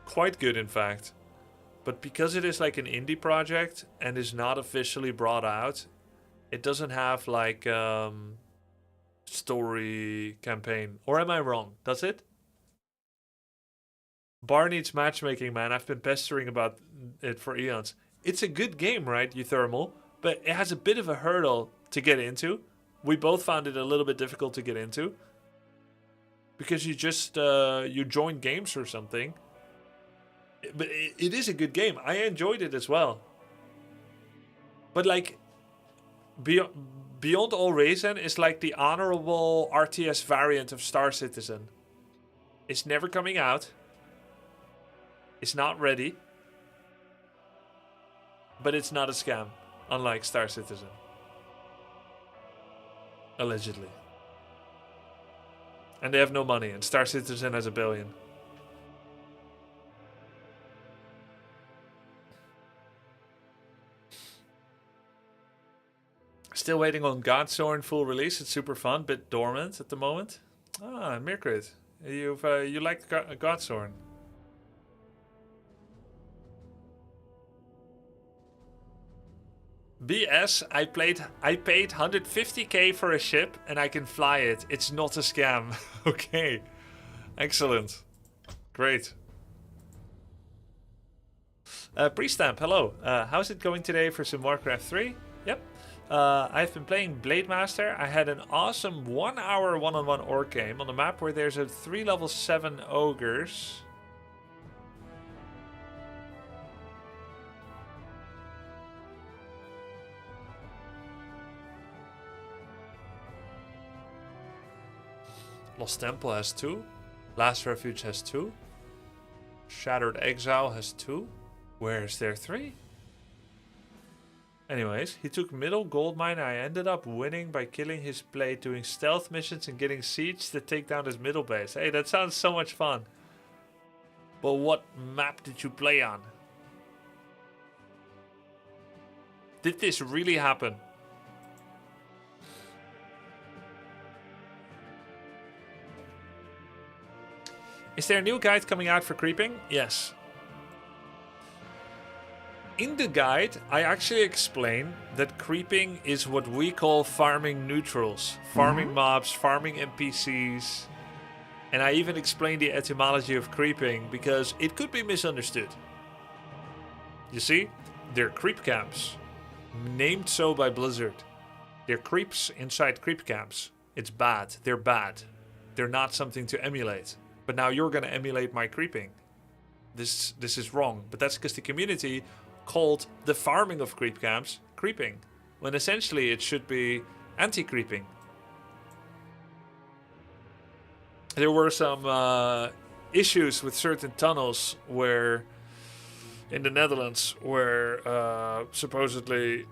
Quite good, in fact. But because it is like an indie project and is not officially brought out, it doesn't have like... story campaign. Or am I wrong? Does it? Bar needs matchmaking, man. I've been pestering about it for eons. It's a good game, right, Euthermal? But it has a bit of a hurdle to get into. We both found it a little bit difficult to get into. Because you just, you join games or something. But it is a good game. I enjoyed it as well. But like, Beyond All Reason is like the honorable RTS variant of Star Citizen. It's never coming out. It's not ready. But it's not a scam, unlike Star Citizen. Allegedly. And they have no money, and Star Citizen has $1 billion. Still waiting on Godsworn full release. It's super fun, bit dormant at the moment. Ah, Mirkrit, you liked Godsworn. BS, I paid 150k for a ship and I can fly it. It's not a scam. Okay. Excellent. Great. Prestamp, hello. How's it going today for some Warcraft 3? Yep. I've been playing Blade Master. I had an awesome 1 hour one-on-one orc game on the map where there's a 3 level 7 ogres. Lost Temple has 2. Last Refuge has 2. Shattered Exile has 2. Where is there 3? Anyways, he took middle gold mine. I ended up winning by killing his blade, doing stealth missions and getting siege to take down his middle base. Hey, that sounds so much fun. But what map did you play on? Did this really happen? Is there a new guide coming out for creeping? Yes. In the guide, I actually explain that creeping is what we call farming neutrals. Farming mobs, farming NPCs. And I even explain the etymology of creeping because it could be misunderstood. You see, they're creep camps. Named so by Blizzard. They're creeps inside creep camps. It's bad. They're bad. They're not something to emulate. But now you're going to emulate my creeping. This is wrong. But that's because the community called the farming of creep camps creeping, when essentially it should be anti-creeping. There were some issues with certain tunnels where in the Netherlands where supposedly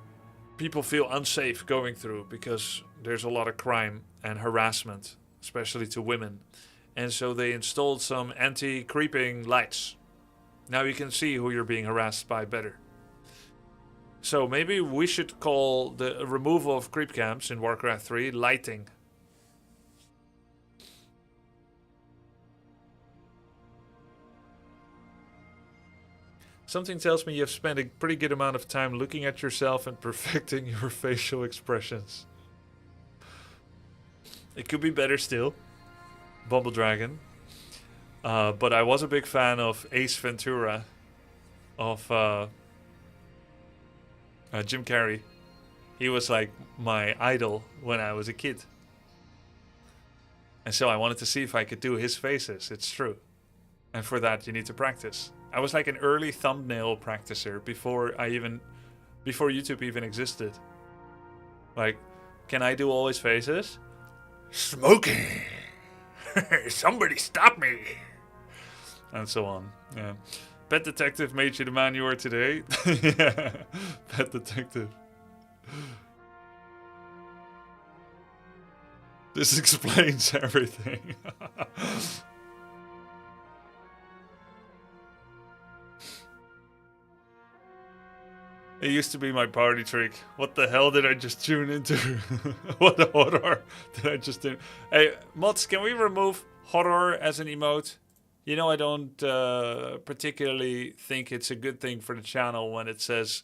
people feel unsafe going through because there's a lot of crime and harassment, especially to women. And so they installed some anti-creeping lights. Now you can see who you're being harassed by better. So maybe we should call the removal of creep camps in Warcraft 3 lighting. Something tells me you've spent a pretty good amount of time looking at yourself and perfecting your facial expressions. It could be better still. Bubble Dragon. But I was a big fan of Ace Ventura. Of Jim Carrey. He was like my idol when I was a kid. And so I wanted to see if I could do his faces. It's true. And for that you need to practice. I was like an early thumbnail practicer before YouTube even existed. Like, can I do all his faces?
Smoking! Somebody stop me!
And so on. Yeah. Pet Detective made you the man you are today. Yeah. Pet Detective. This explains everything. It used to be my party trick. What the hell did I just tune into? What the horror did I just do? Hey, mods, can we remove horror as an emote? You know, I don't particularly think it's a good thing for the channel when it says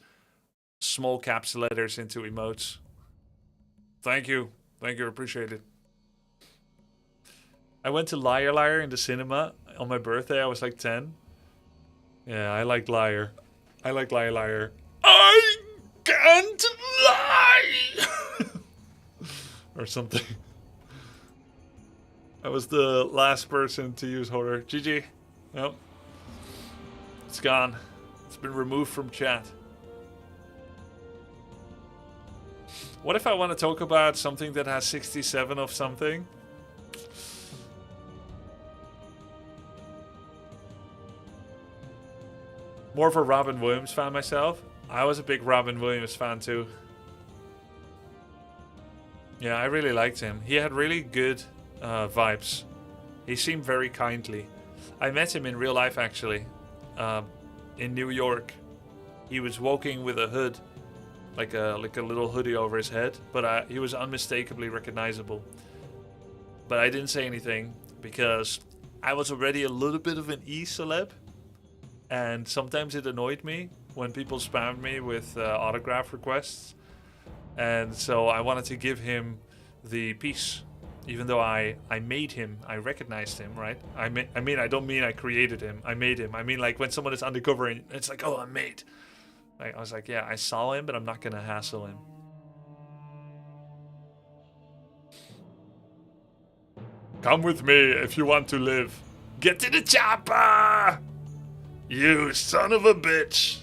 small caps letters into emotes. Thank you. Thank you. Appreciate it. I went to Liar Liar in the cinema on my birthday. I was like 10. Yeah, I like Liar. I like Liar Liar. I can't lie! Or something. I was the last person to use horror. GG. Yep. It's gone. It's been removed from chat. What if I want to talk about something that has 67 of something? More of a Robin Williams fan myself. I was a big Robin Williams fan too. Yeah, I really liked him. He had really good vibes. He seemed very kindly. I met him in real life actually. In New York. He was walking with a hood. Like a little hoodie over his head. But he was unmistakably recognizable. But I didn't say anything because I was already a little bit of an e-celeb. And sometimes it annoyed me when people spammed me with autograph requests. And so I wanted to give him the piece. Even though I made him, I recognized him, right? I mean, I don't mean I created him. I made him. I mean, like when someone is undercover and it's like, oh, I'm made. Like, I was like, yeah, I saw him, but I'm not going to hassle him. Come with me if you want to live. Get to the chopper! You son of a bitch.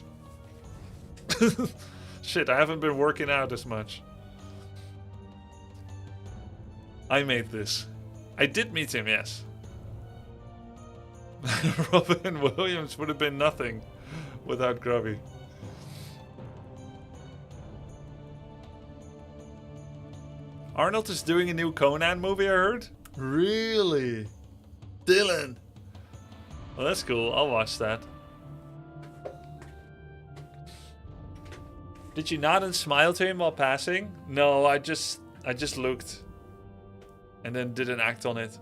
Shit, I haven't been working out as much. I made this. I did meet him, yes. Robin Williams would have been nothing without Grubby. Arnold is doing a new Conan movie, I heard. Really? Dylan. Well, that's cool. I'll watch that. Did you nod and smile to him while passing? No, I just looked. And then didn't act on it.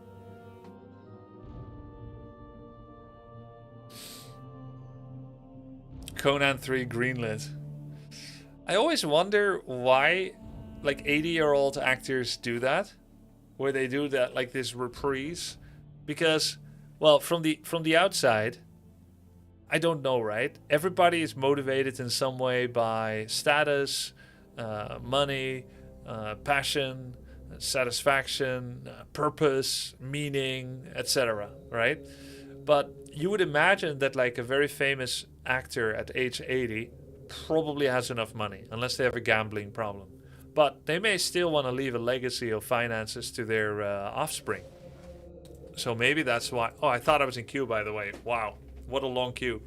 Conan 3 greenlit. I always wonder why like 80-year-old actors do that. Where they do that like this reprise. Because, well, from the outside, I don't know, right? Everybody is motivated in some way by status, money, passion, satisfaction, purpose, meaning, etc., right? But you would imagine that like a very famous actor at age 80 probably has enough money, unless they have a gambling problem. But they may still want to leave a legacy of finances to their offspring. So maybe that's why... Oh, I thought I was in queue, by the way. Wow. What a long queue.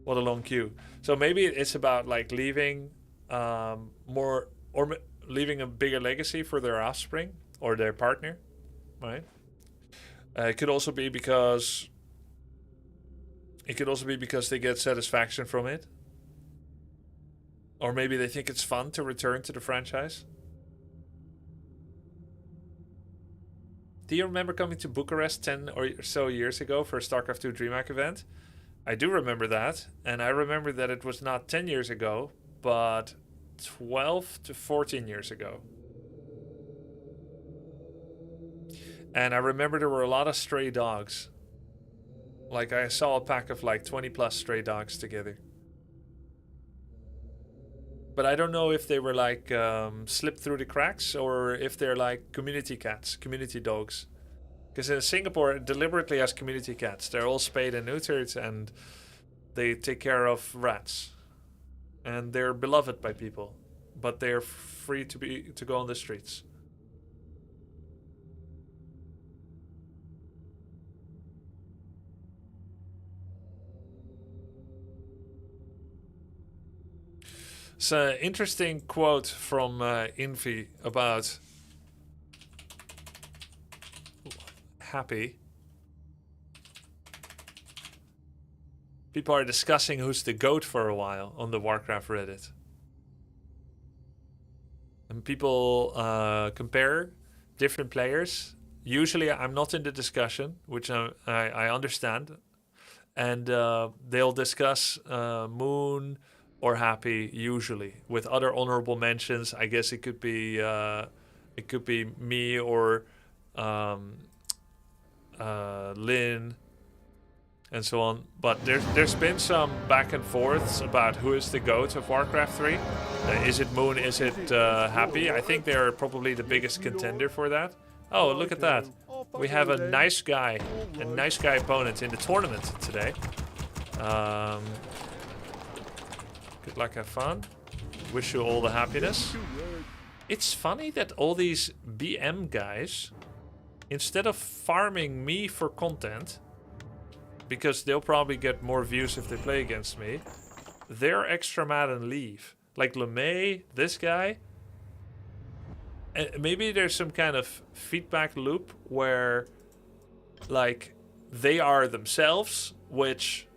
What a long queue. So maybe it's about like leaving more... or leaving a bigger legacy for their offspring or their partner, right? It could also be because they get satisfaction from it. Or maybe they think it's fun to return to the franchise. Do you remember coming to Bucharest 10 or so years ago for a StarCraft 2 DreamHack event? I do remember that, and I remember that it was not 10 years ago, but 12 to 14 years ago. And I remember there were a lot of stray dogs. Like, I saw a pack of like 20 plus stray dogs together. But I don't know if they were like slipped through the cracks or if they're like community cats, community dogs. Because in Singapore, it deliberately has community cats. They're all spayed and neutered and they take care of rats. And they're beloved by people. But they're free to go on the streets. It's an interesting quote from Invi about Happy. People are discussing who's the GOAT for a while on the Warcraft Reddit. And people compare different players. Usually I'm not in the discussion, which I understand. And they'll discuss Moon or Happy usually with other honorable mentions. I guess it could be me or Lynn and so on. But there's been some back and forths about who is the GOAT of Warcraft 3. Is it Moon? Is it Happy? I think they're probably the biggest contender for that. Oh, look at that. We have a nice guy opponent in the tournament today. Good luck, have fun. Wish you all the happiness. It's funny that all these BM guys, instead of farming me for content, because they'll probably get more views if they play against me, they're extra mad and leave. Like LeMay, this guy. And maybe there's some kind of feedback loop where, like, they are themselves, which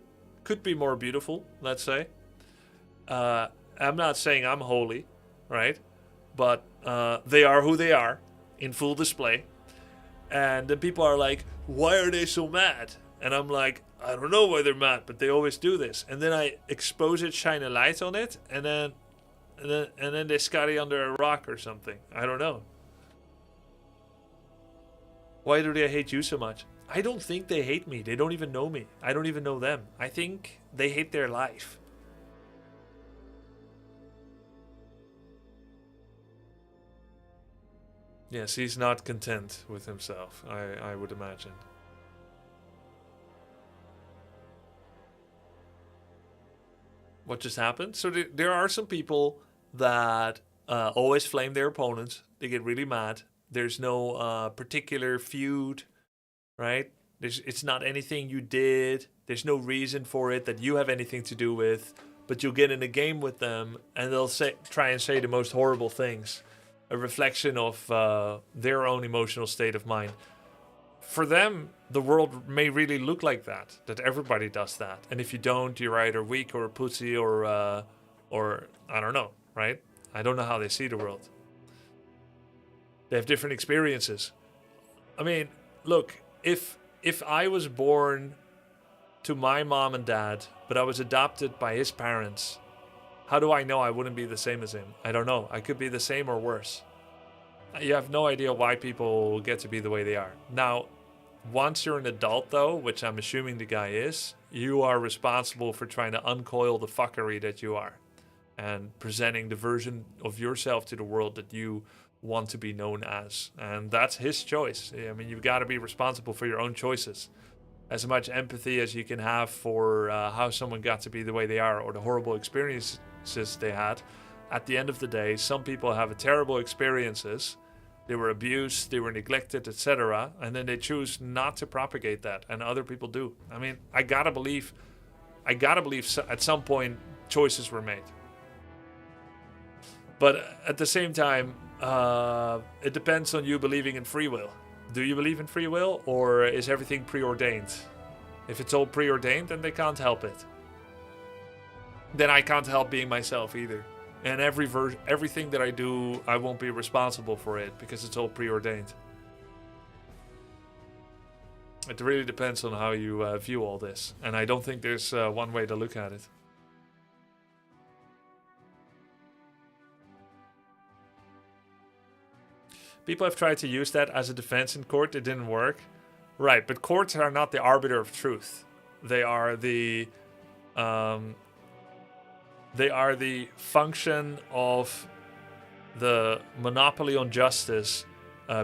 could be more beautiful, let's say. I'm not saying I'm holy, right? But they are who they are in full display. And then people are like, why are they so mad? And I'm like, I don't know why they're mad, but they always do this. And then I expose it, shine a light on it, and then they scurry under a rock or something. I don't know. Why do they hate you so much? I don't think they hate me. They don't even know me. I don't even know them. I think they hate their life. Yes, he's not content with himself, I would imagine. What just happened? So there are some people that always flame their opponents. They get really mad. There's no particular feud, right? It's not anything you did. There's no reason for it that you have anything to do with. But you'll get in a game with them and they'll try and say the most horrible things. A reflection of their own emotional state of mind. For them, the world may really look like that everybody does that. And if you don't, you're either weak or a pussy or I don't know, right? I don't know how they see the world. They have different experiences. I mean, look, if I was born to my mom and dad, but I was adopted by his parents, how do I know I wouldn't be the same as him? I don't know. I could be the same or worse. You have no idea why people get to be the way they are. Now, once you're an adult, though, which I'm assuming the guy is, you are responsible for trying to uncoil the fuckery that you are and presenting the version of yourself to the world that you want to be known as. And that's his choice. I mean, you've got to be responsible for your own choices. As much empathy as you can have for how someone got to be the way they are or the horrible experiences they had. At the end of the day, some people have terrible experiences. They were abused, they were neglected, etc. And then they choose not to propagate that, and other people do. I mean, I gotta believe at some point choices were made. But at the same time, it depends on you believing in free will. Do you believe in free will, or is everything preordained? If it's all preordained, then they can't help it. Then I can't help being myself either. And everything that I do, I won't be responsible for it because it's all preordained. It really depends on how you view all this. And I don't think there's one way to look at it. People have tried to use that as a defense in court. It didn't work. Right, but courts are not the arbiter of truth. They are the function of the monopoly on justice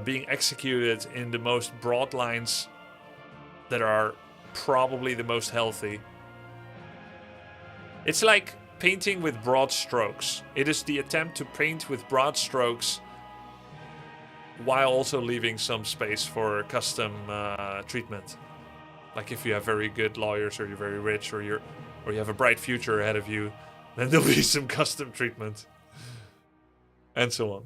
being executed in the most broad lines that are probably the most healthy. It's like painting with broad strokes. It is the attempt to paint with broad strokes while also leaving some space for custom treatment. Like if you have very good lawyers, or you're very rich, or you have a bright future ahead of you, then there'll be some custom treatment. And so on.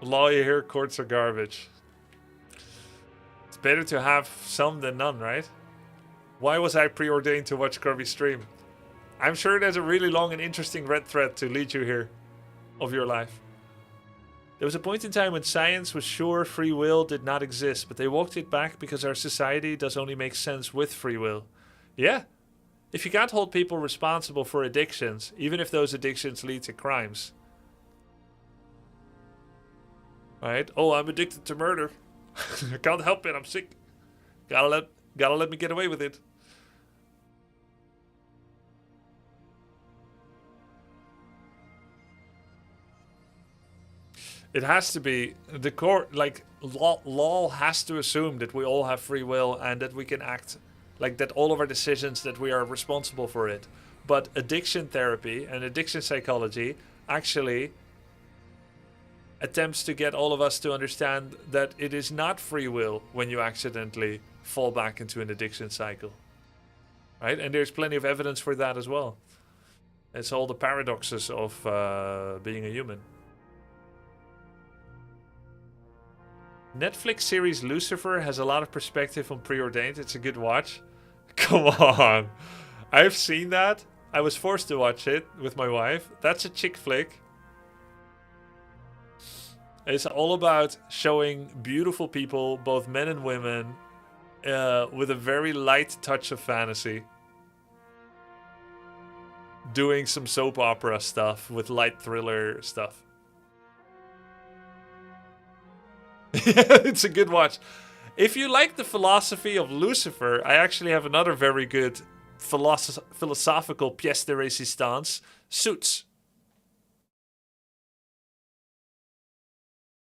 Law you hear, courts are garbage. It's better to have some than none, right? Why was I preordained to watch Grubby stream? I'm sure there's a really long and interesting red thread to lead you here of your life. There was a point in time when science was sure free will did not exist, but they walked it back because our society does only make sense with free will. Yeah. If you can't hold people responsible for addictions, even if those addictions lead to crimes. Right? Oh, I'm addicted to murder. I can't help it, I'm sick. Gotta let me get away with it. It has to be the court, like law has to assume that we all have free will and that we can act, like that all of our decisions, that we are responsible for it. But addiction therapy and addiction psychology actually attempts to get all of us to understand that it is not free will when you accidentally fall back into an addiction cycle. Right? And there's plenty of evidence for that as well. It's all the paradoxes of being a human. Netflix series Lucifer has a lot of perspective on preordained. It's a good watch. Come on. I've seen that. I was forced to watch it with my wife. That's a chick flick. It's all about showing beautiful people, both men and women, with a very light touch of fantasy. Doing some soap opera stuff with light thriller stuff. It's a good watch. If you like the philosophy of Lucifer, I actually have another very good philosophical pièce de résistance, Suits.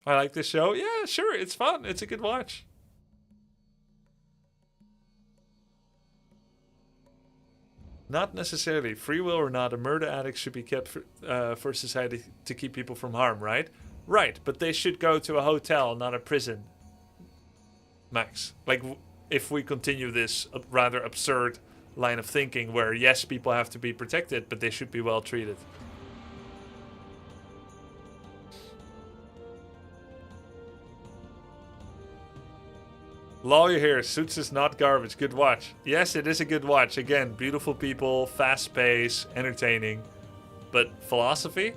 I like this show. Yeah, sure, it's fun. It's a good watch. Not necessarily. Free will or not, a murder addict should be kept for society to keep people from harm, right? Right, but they should go to a hotel, not a prison. Max. Like, if we continue this rather absurd line of thinking where, yes, people have to be protected, but they should be well treated. Lawyer here, Suits is not garbage. Good watch. Yes, it is a good watch. Again, beautiful people, fast pace, entertaining. But philosophy?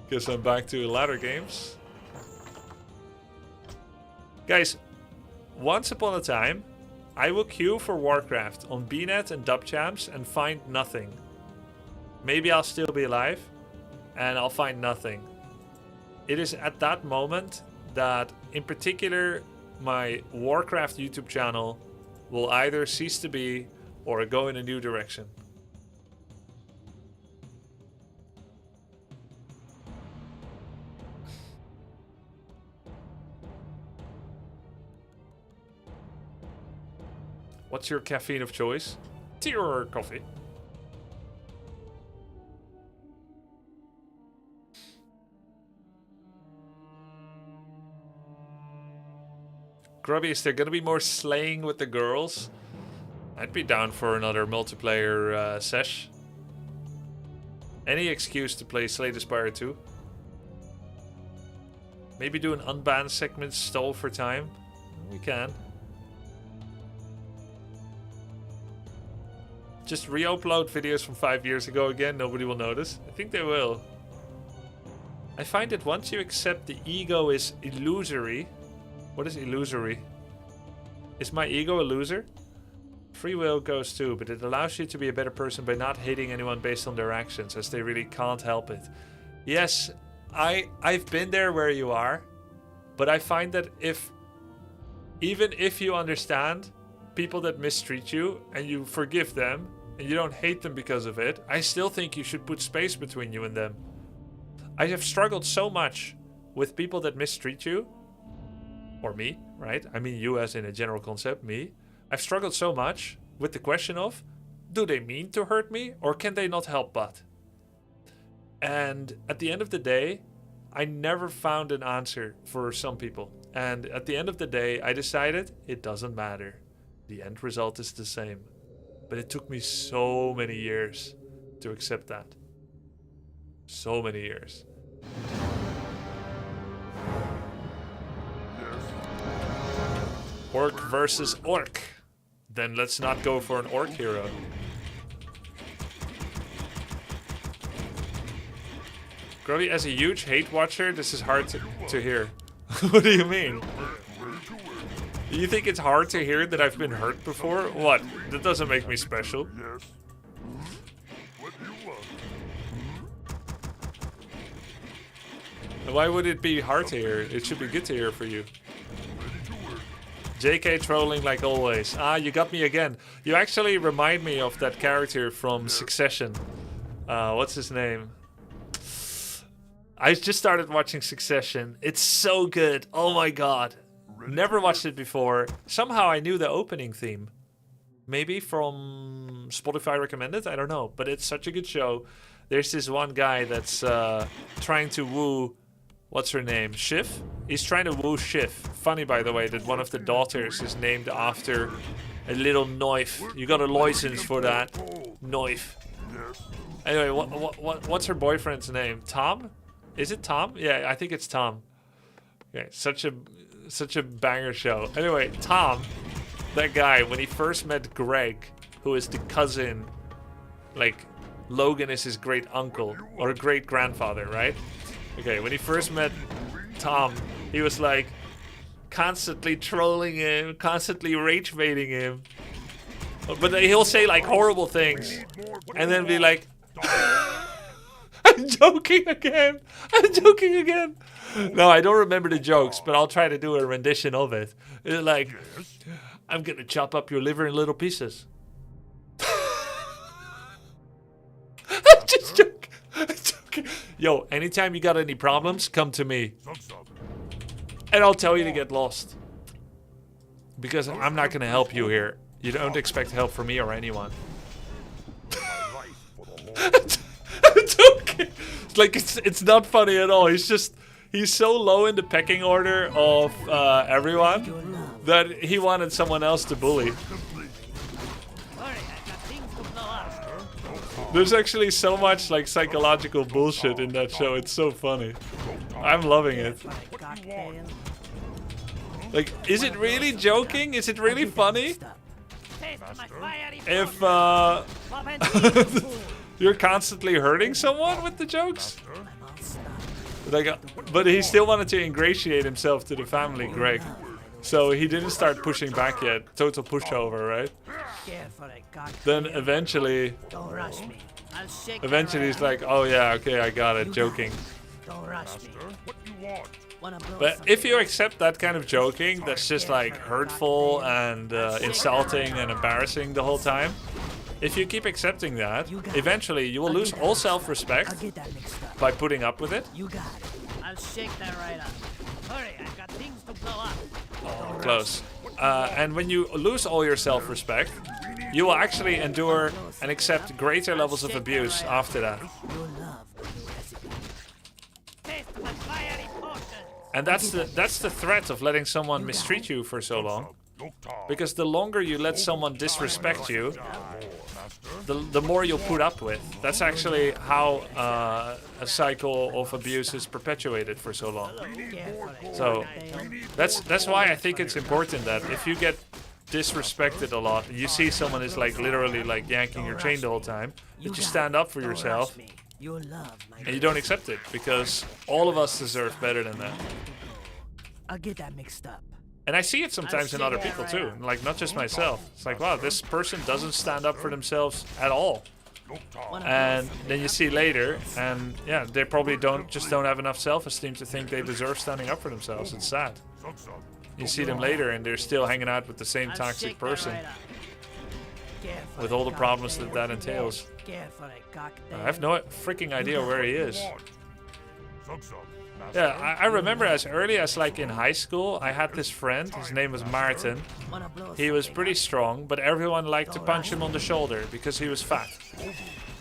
Guess I'm back to ladder games. Guys, once upon a time, I will queue for Warcraft on BNet and DubChamps and find nothing. Maybe I'll still be alive, and I'll find nothing. It is at that moment that, in particular, my Warcraft YouTube channel will either cease to be or go in a new direction. What's your caffeine of choice? Tea or coffee? Grubby, is there gonna be more slaying with the girls? I'd be down for another multiplayer sesh. Any excuse to play Slay the Spire 2. Maybe do an unbanned segment stall for time. we can. Just re-upload videos from 5 years ago again, nobody will notice. I think they will. I find that once you accept the ego is illusory... What is illusory? Is my ego a loser? Free will goes too, but it allows you to be a better person by not hating anyone based on their actions, as they really can't help it. Yes, I've been there where you are, but I find that even if you understand people that mistreat you and you forgive them and you don't hate them because of it, I still think you should put space between you and them. I have struggled so much with people that mistreat you, or me, right? I mean you as in a general concept, me. I've struggled so much with the question of, do they mean to hurt me or can they not help but? And at the end of the day, I never found an answer for some people. And at the end of the day, I decided it doesn't matter. The end result is the same. But it took me so many years to accept that. So many years. Orc versus orc. Then let's not go for an orc hero. Grubby, as a huge hate watcher, this is hard to hear. What do you mean? Do you think it's hard to hear that I've been hurt before? What? That doesn't make me special.
Yes. What do you want?
Why would it be hard to hear? It should be good to hear for you. JK trolling like always. Ah, you got me again. You actually remind me of that character from Succession. What's his name? I just started watching Succession. It's so good. Oh my god. Never watched it before. Somehow I knew the opening theme. Maybe from Spotify recommended? I don't know. But it's such a good show. There's this one guy that's trying to woo... What's her name? Shiv? He's trying to woo Shiv. Funny, by the way, that one of the daughters is named after a little knife. You got a license for that. Knife. Anyway, what's her boyfriend's name? Tom? Is it Tom? Yeah, I think it's Tom. Okay, such a banger show. Anyway, Tom, that guy, when he first met Greg, who is the cousin, like, Logan is his great uncle, or great grandfather, right? Okay, when he first met Tom, he was like constantly trolling him, constantly rage baiting him. But he'll say like horrible things and then be like, I'm joking again. I'm joking again. No, I don't remember the jokes, but I'll try to do a rendition of it. It's like, I'm gonna chop up your liver in little pieces. I'm just joking. Yo, anytime you got any problems, come to me. And I'll tell you to get lost. Because I'm not gonna help you here. You don't expect help from me or anyone. It's okay. Like, it's not funny at all. He's so low in the pecking order of everyone that he wanted someone else to bully. There's actually so much like psychological bullshit in that show. It's so funny. I'm loving it. Like, is it really joking? Is it really funny? If you're constantly hurting someone with the jokes? Like, but he still wanted to ingratiate himself to the family, Greg. So he didn't start pushing back yet. Total pushover, right? Then eventually he's like, oh yeah, okay, I got it, joking. But if you accept that kind of joking, that's just like hurtful and insulting and embarrassing the whole time. If you keep accepting that, eventually you will lose all self-respect by putting up with it.
I'll shake that right up. Hurry, I've got things to blow up.
Oh, close. And when you lose all your self-respect, you will actually endure and accept greater levels of abuse after that. And that's the threat of letting someone mistreat you for so long. Because the longer you let someone disrespect you, the more you'll put up with. That's actually how a cycle of abuse is perpetuated for so long. So that's why I think it's important that if you get disrespected a lot, you see someone is like literally like yanking your chain the whole time, that you stand up for yourself and you don't accept it, because all of us deserve better than that.
I'll get that mixed up.
And I see it sometimes in other people too, like not just myself. It's like, wow, this person doesn't stand up for themselves at all. And then you see later, and yeah, they probably don't have enough self-esteem to think they deserve standing up for themselves. It's sad. You see them later and they're still hanging out with the same toxic person, with all the problems that that entails. I have no freaking idea where he is. Yeah, I remember as early as like in high school, I had this friend, his name was Maarten. He was pretty strong, but everyone liked to punch him on the shoulder because he was fat.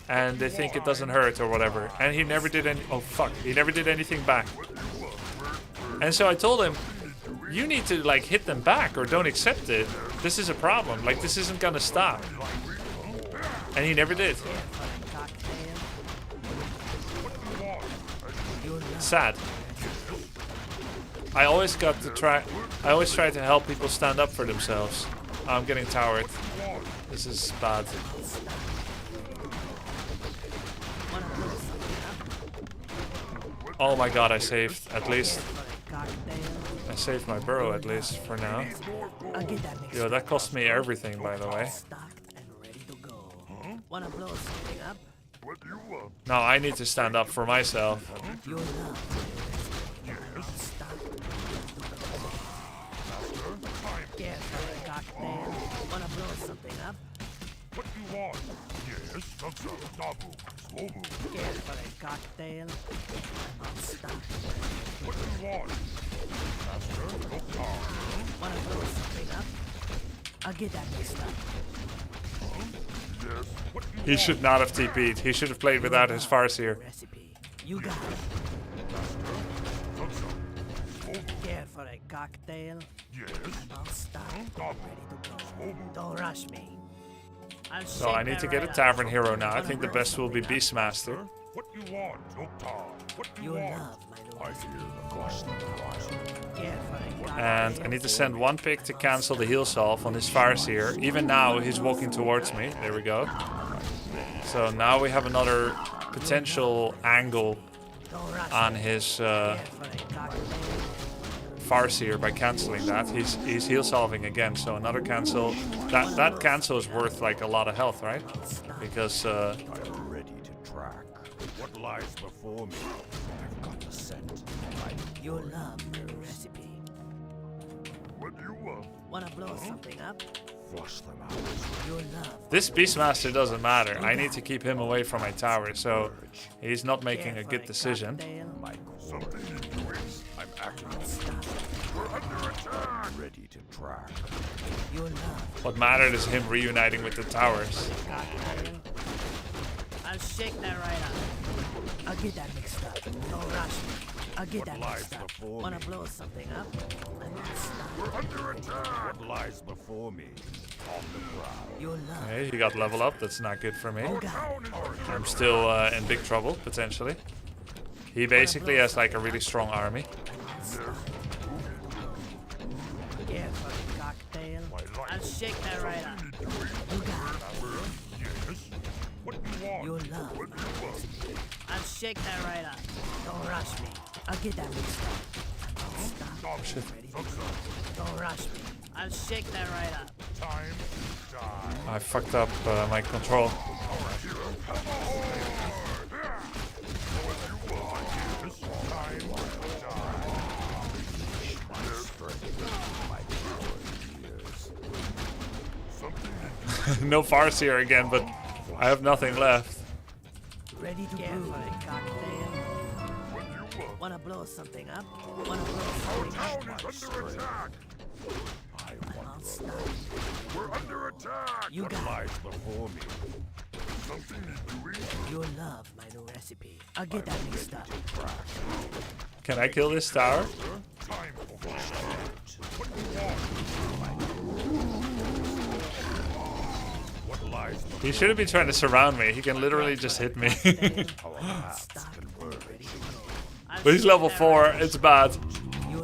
And they think it doesn't hurt or whatever. And he never did he never did anything back. And so I told him, you need to like hit them back or don't accept it. This is a problem, like this isn't gonna stop. And he never did. Sad. I always try to help people stand up for themselves. I'm getting towered. This is bad. Oh my god, I saved at least. I saved my burrow at least for now. Yo, that cost me everything, by the way. Now I need to stand up for myself.
What do you want? Yes, that's a double. Slow move.
Get for a cocktail. I'll stop.
What do you want? Master, no car.
Wanna blow something up? I'll get that mixed up.
Yes. What do you
He should not have TP'd. He should have played without his Farseer.
Recipe. You got it. Care for a cocktail?
Yes.
I'll stop.
Double.
Ready to go. Don't rush me.
So I need to get a Tavern Hero now. I think the best will be Beastmaster.
What do you want? No tar. What do you
You
want?
love my new
I
recipe.
hear the cost of the wild.
Care for a cocktail?
And I need to send one pick to cancel the heal salve on his Farseer. Even now, he's walking towards me. There we go. So now we have another potential angle
Don't rush
on
me.
his
Care for a cocktail?
Farseer by canceling that. He's heal salving again, so another cancel. That cancel is worth like a lot of health, right? Because
I'm ready to track. What lies before me? I've got a scent.
You love my new recipe.
What do you want?
Wanna blow something up?
Flush them out.
You love
this Beastmaster doesn't matter. I need to keep him away from my tower, so he's not making a good decision.
My
Something
core.
in doing.
I'm acting.
We're under attack.
Ready to track.
You love
What mattered is him reuniting with the towers.
cocktail. I'll shake that right up. I'll get that mixed up. Don't rush me. I'll get that
lies
mixed up.
before
Wanna
me?
blow something up? I'll stop.
We're under attack.
What lies before me? On the ground.
You love
Okay, he got level up. That's not good for me.
got it.
Town is under
I'm still in big trouble, potentially. He basically has like a really strong army.
Care for a cocktail? I'll shake that right up. You got it.
Yes. What do you want?
You love
What do you want?
I'll shake that right up. Don't rush me. I'll get that mixed up. I'll stop.
Shit.
Ready to go. Don't rush me. I'll shake that right up.
Time to die.
I fucked up my control. No Farseer again, but I have nothing left.
Ready to brew. For a cocktail? Wanna blow something up? Wanna blow something up?
Town is under attack.
I'll stop.
We're under attack.
You got
Lies before me.
Something in doing.
it. You love my new recipe. I'll get that mixed up.
Can I kill this tower?
Time for what do you want?
What lies before
He shouldn't be trying to surround me. He can literally just hit me.
our paths converge?
But he's level 4. It's bad.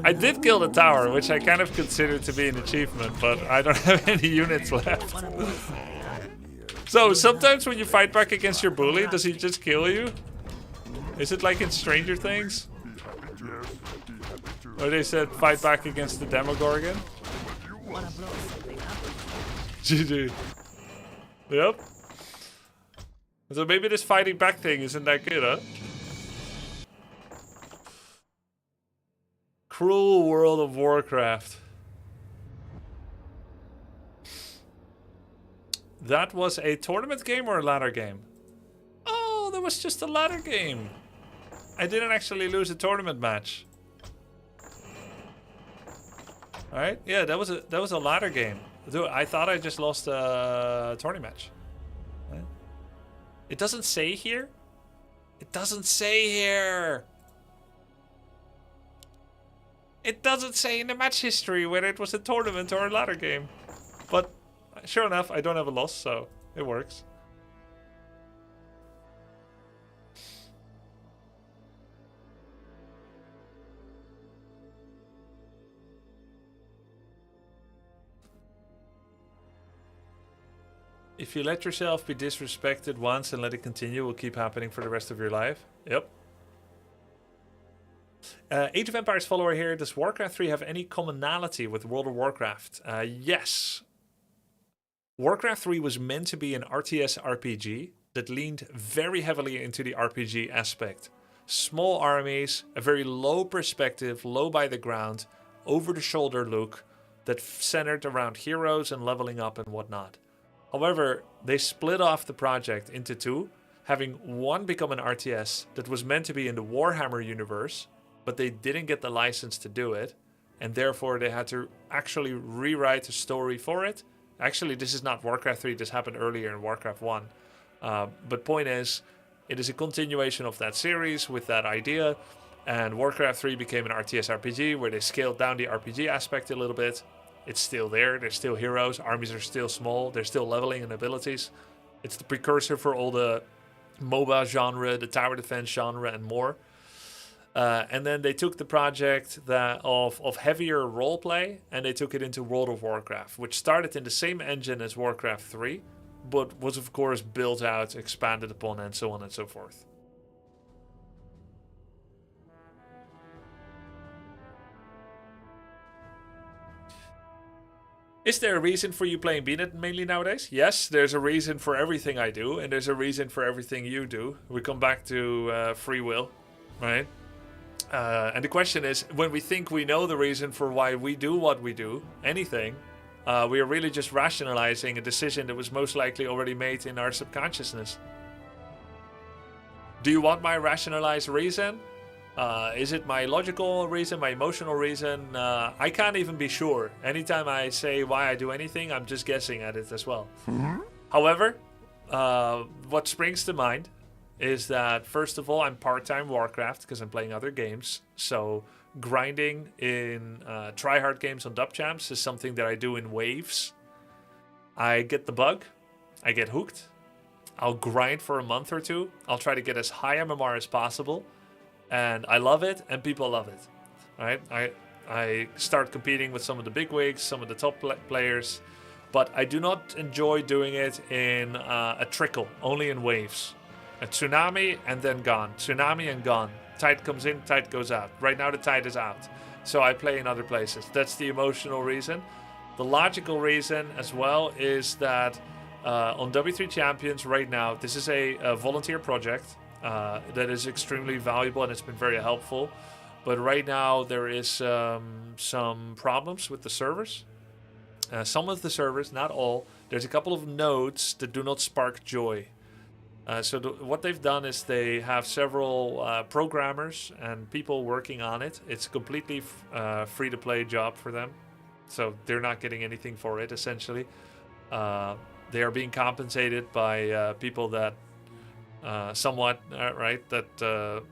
I did kill the tower, which I kind of consider to be an achievement, but I don't have any units left. So sometimes when you fight back against your bully, does he just kill you? Is it like in Stranger Things? Or they said fight back against the Demogorgon? GG. Yep. So maybe this fighting back thing isn't that good, huh? Cruel World of Warcraft. That was a tournament game or a ladder game? Oh, that was just a ladder game. I didn't actually lose a tournament match. Alright, yeah, that was a ladder game. Dude, I thought I just lost a tournament match. Right? It doesn't say here? It doesn't say here! It doesn't say in the match history whether it was a tournament or a ladder game. But sure enough, I don't have a loss, so it works. If you let yourself be disrespected once and let it continue, it will keep happening for the rest of your life. Yep. Age of Empires follower here. Does Warcraft 3 have any commonality with World of Warcraft? Yes. Warcraft 3 was meant to be an RTS RPG that leaned very heavily into the RPG aspect. Small armies, a very low perspective, low by the ground, over-the-shoulder look that centered around heroes and leveling up and whatnot. However, they split off the project into two, having one become an RTS that was meant to be in the Warhammer universe, but they didn't get the license to do it, and therefore they had to actually rewrite a story for it. Actually, this is not Warcraft 3, this happened earlier in Warcraft 1. But point is, it is a continuation of that series with that idea, and Warcraft 3 became an RTS RPG where they scaled down the RPG aspect a little bit. It's still there, there's still heroes, armies are still small, they're still leveling and abilities. It's the precursor for all the MOBA genre, the tower defense genre, and more. And then they took the project of heavier roleplay and they took it into World of Warcraft, which started in the same engine as Warcraft 3, but was of course built out, expanded upon, and so on and so forth. Is there a reason for you playing BNet mainly nowadays? Yes, there's a reason for everything I do, and there's a reason for everything you do. We come back to free will, right? And the question is, when we think we know the reason for why we do what we do, anything, we are really just rationalizing a decision that was most likely already made in our subconsciousness. Do you want my rationalized reason? Is it my logical reason, my emotional reason? I can't even be sure. Anytime I say why I do anything, I'm just guessing at it as well. However, what springs to mind is that, first of all, I'm part-time Warcraft because I'm playing other games. So grinding in tryhard games on dub champs is something that I do in waves. I get the bug, I get hooked, I'll grind for a month or two, I'll try to get as high MMR as possible, and I love it and people love it. Right? I start competing with some of the big wigs, some of the top players, but I do not enjoy doing it in a trickle, only in waves. A tsunami and then gone. Tsunami and gone. Tide comes in, tide goes out. Right now the tide is out. So I play in other places. That's the emotional reason. The logical reason as well is that on W3 Champions right now, this is a volunteer project that is extremely valuable and it's been very helpful. But right now there is some problems with the servers. Some of the servers, not all, there's a couple of nodes that do not spark joy. So what they've done is they have several programmers and people working on it. It's a completely free-to-play job for them. So they're not getting anything for it, essentially. They are being compensated by people that somewhat, right, that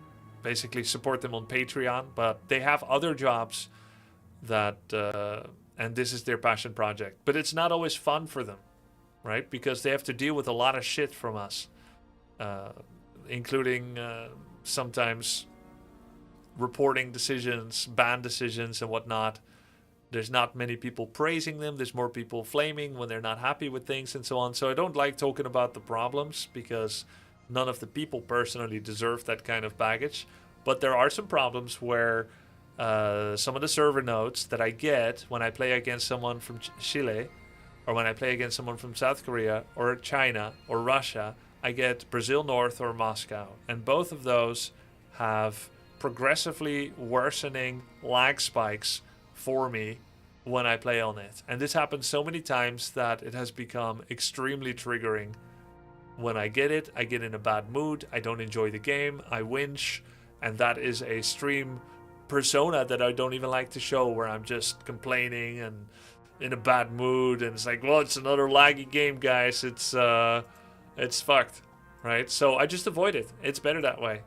basically support them on Patreon. But they have other jobs that, and this is their passion project. But it's not always fun for them, right? Because they have to deal with a lot of shit from us. Including sometimes reporting decisions, ban decisions, and whatnot. There's not many people praising them. There's more people flaming when they're not happy with things and so on. So I don't like talking about the problems because none of the people personally deserve that kind of baggage. But there are some problems where some of the server nodes that I get when I play against someone from Chile, or when I play against someone from South Korea or China or Russia, I get Brazil North or Moscow. And both of those have progressively worsening lag spikes for me when I play on it. And this happens so many times that it has become extremely triggering. When I get it, I get in a bad mood, I don't enjoy the game, I whinge, and that is a stream persona that I don't even like to show, where I'm just complaining and in a bad mood, and it's like, well, it's another laggy game, guys, it's fucked, right? So I just avoid it. It's better that way.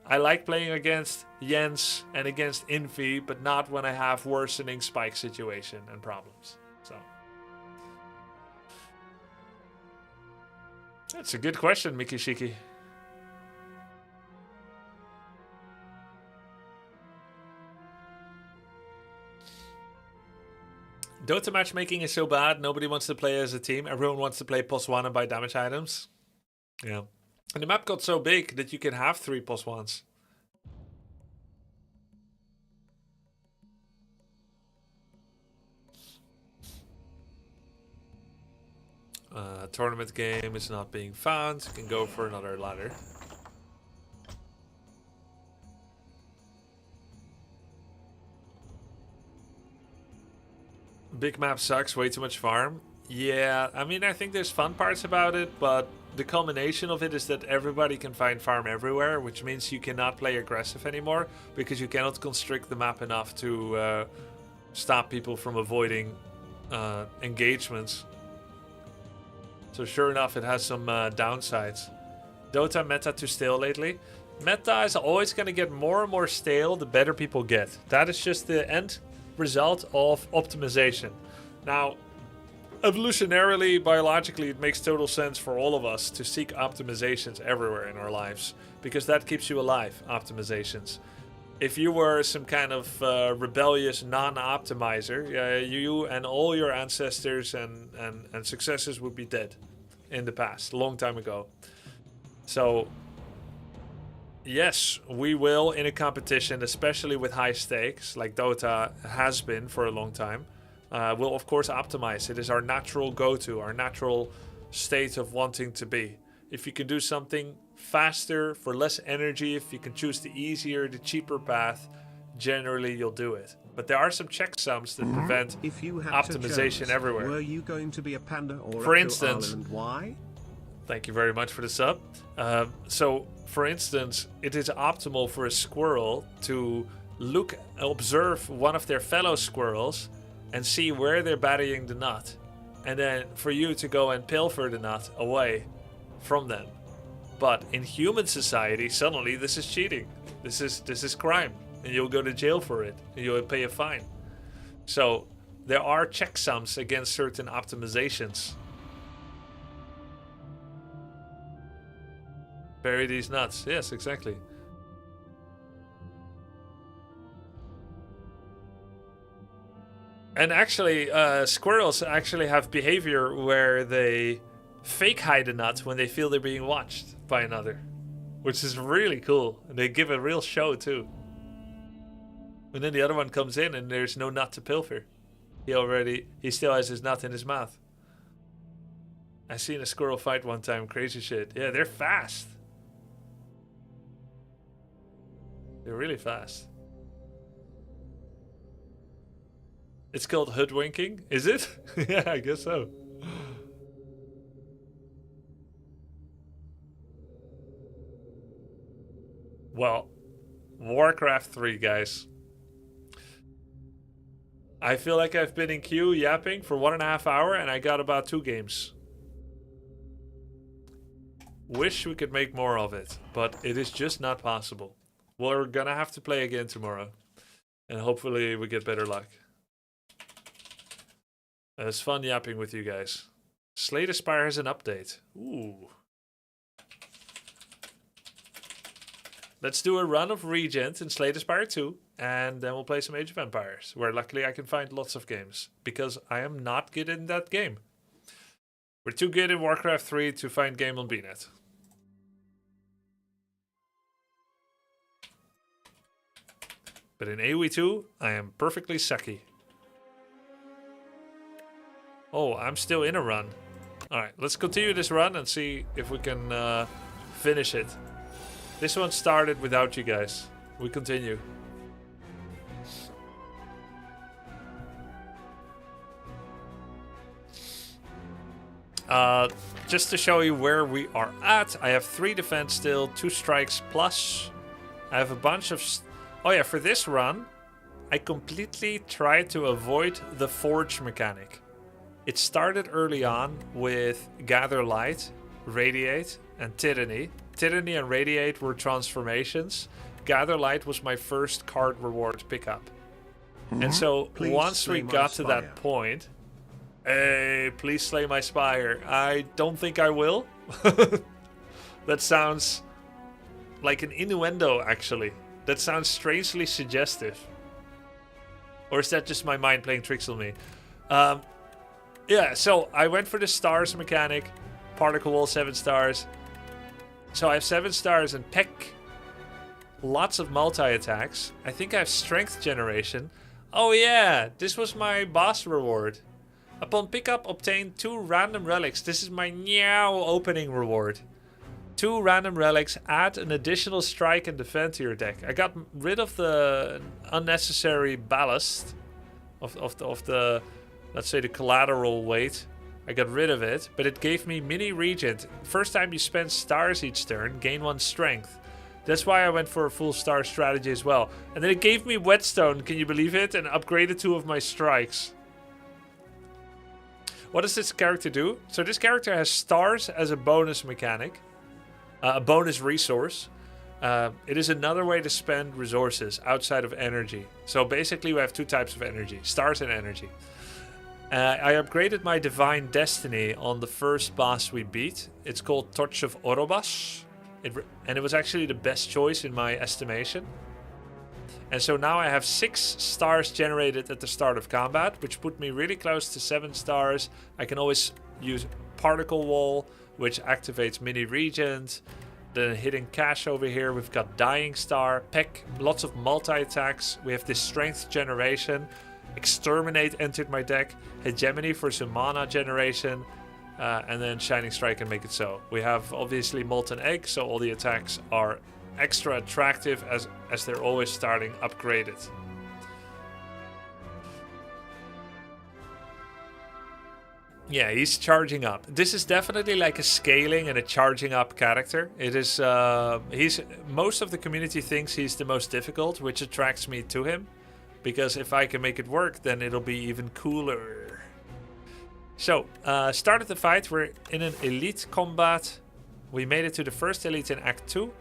I like playing against Jens and against Infi, but not when I have worsening spike situation and problems. So that's a good question, Mikishiki. Dota matchmaking is so bad, nobody wants to play as a team. Everyone wants to play +1 and buy damage items. Yeah. And the map got so big that you can have 3 +1s. Tournament game is not being found. You can go for another ladder. Big map sucks, way too much farm. Yeah, I mean, I think there's fun parts about it, but the culmination of it is that everybody can find farm everywhere, which means you cannot play aggressive anymore because you cannot constrict the map enough to stop people from avoiding engagements. So sure enough, it has some downsides. Dota meta too stale lately. Meta is always going to get more and more stale the better people get. That is just the end result of optimization. Now, evolutionarily, biologically, it makes total sense for all of us to seek optimizations everywhere in our lives, because that keeps you alive, optimizations. If you were some kind of rebellious non-optimizer, you and all your ancestors and successors would be dead in the past, a long time ago. So yes, we will, in a competition, especially with high stakes, like Dota has been for a long time, we'll of course optimize. It is our natural go-to, our natural state of wanting to be. If you can do something faster, for less energy, if you can choose the easier, the cheaper path, generally you'll do it. But there are some checksums that prevent
if you had
optimization
to choose,
everywhere.
Were you going to be a panda or
for
a
instance,
and why?
Thank you very much for the sub. So, for instance, it is optimal for a squirrel to observe one of their fellow squirrels and see where they're batting the nut, and then for you to go and pilfer the nut away from them. But in human society, suddenly this is cheating. This is crime, and you'll go to jail for it, and you'll pay a fine. So there are checksums against certain optimizations. Bury these nuts. Yes, exactly. And actually, squirrels actually have behavior where they fake hide a nut when they feel they're being watched by another, which is really cool. And they give a real show too. And then the other one comes in and there's no nut to pilfer. He still has his nut in his mouth. I seen a squirrel fight one time, crazy shit. Yeah, they're fast. They're really fast. It's called hoodwinking, is it? Yeah, I guess so. Well, Warcraft 3, guys. I feel like I've been in queue yapping for 1.5 hours and I got about 2 games. Wish we could make more of it, but it is just not possible. We're gonna have to play again tomorrow. And hopefully we get better luck. It's fun yapping with you guys. Slay the Spire has an update. Ooh. let's do a run of Regent in Slay the Spire 2, and then we'll play some Age of Empires, where luckily I can find lots of games, because I am not good in that game. We're too good in Warcraft 3 to find game on BNet. But in AoE2, I am perfectly sucky. Oh, I'm still in a run. Alright, let's continue this run and see if we can finish it. This one started without you guys. We continue. Just to show you where we are at, I have 3 defense still, 2 strikes plus. I have a bunch of... Oh yeah, for this run, I completely tried to avoid the forge mechanic. It started early on with Gather Light, Radiate, and Tyranny. Tyranny and Radiate were transformations. Gather Light was my first card reward pickup. And so once we got to that point... Hey, please slay my spire. I don't think I will. That sounds like an innuendo, actually. That sounds strangely suggestive. Or is that just my mind playing tricks on me? Yeah, so I went for the stars mechanic. Particle wall, 7 stars. So I have 7 stars and peck. Lots of multi-attacks. I think I have strength generation. Oh yeah, this was my boss reward. Upon pickup, obtain 2 random relics. This is my meow opening reward. 2 random relics, add an additional strike and defend to your deck. I got rid of the unnecessary ballast of the let's say the collateral weight. I got rid of it, but it gave me mini regent. First time you spend stars each turn, gain 1 strength. That's why I went for a full star strategy as well. And then it gave me whetstone, can you believe it? And upgraded 2 of my strikes. What does this character do? So this character has stars as a bonus mechanic. A bonus resource. It is another way to spend resources outside of energy. So basically we have 2 types of energy. Stars and energy. I upgraded my Divine Destiny on the first boss we beat. It's called Torch of Orobas. And it was actually the best choice in my estimation. And so now I have 6 stars generated at the start of combat, which put me really close to 7 stars. I can always use Particle Wall, which activates Mini Regent. The hidden cache over here, we've got Dying Star, Peck, lots of multi-attacks. We have this Strength generation. Exterminate entered my deck. Hegemony for some mana generation. And then Shining Strike and Make It So. We have obviously Molten Egg, so all the attacks are extra attractive as they're always starting upgraded. Yeah, he's charging up. This is definitely like a scaling and a charging up character. It is most of the community thinks he's the most difficult, which attracts me to him, because if I can make it work, then it'll be even cooler. So, started the fight. We're in an elite combat. We made it to the first elite in Act 2.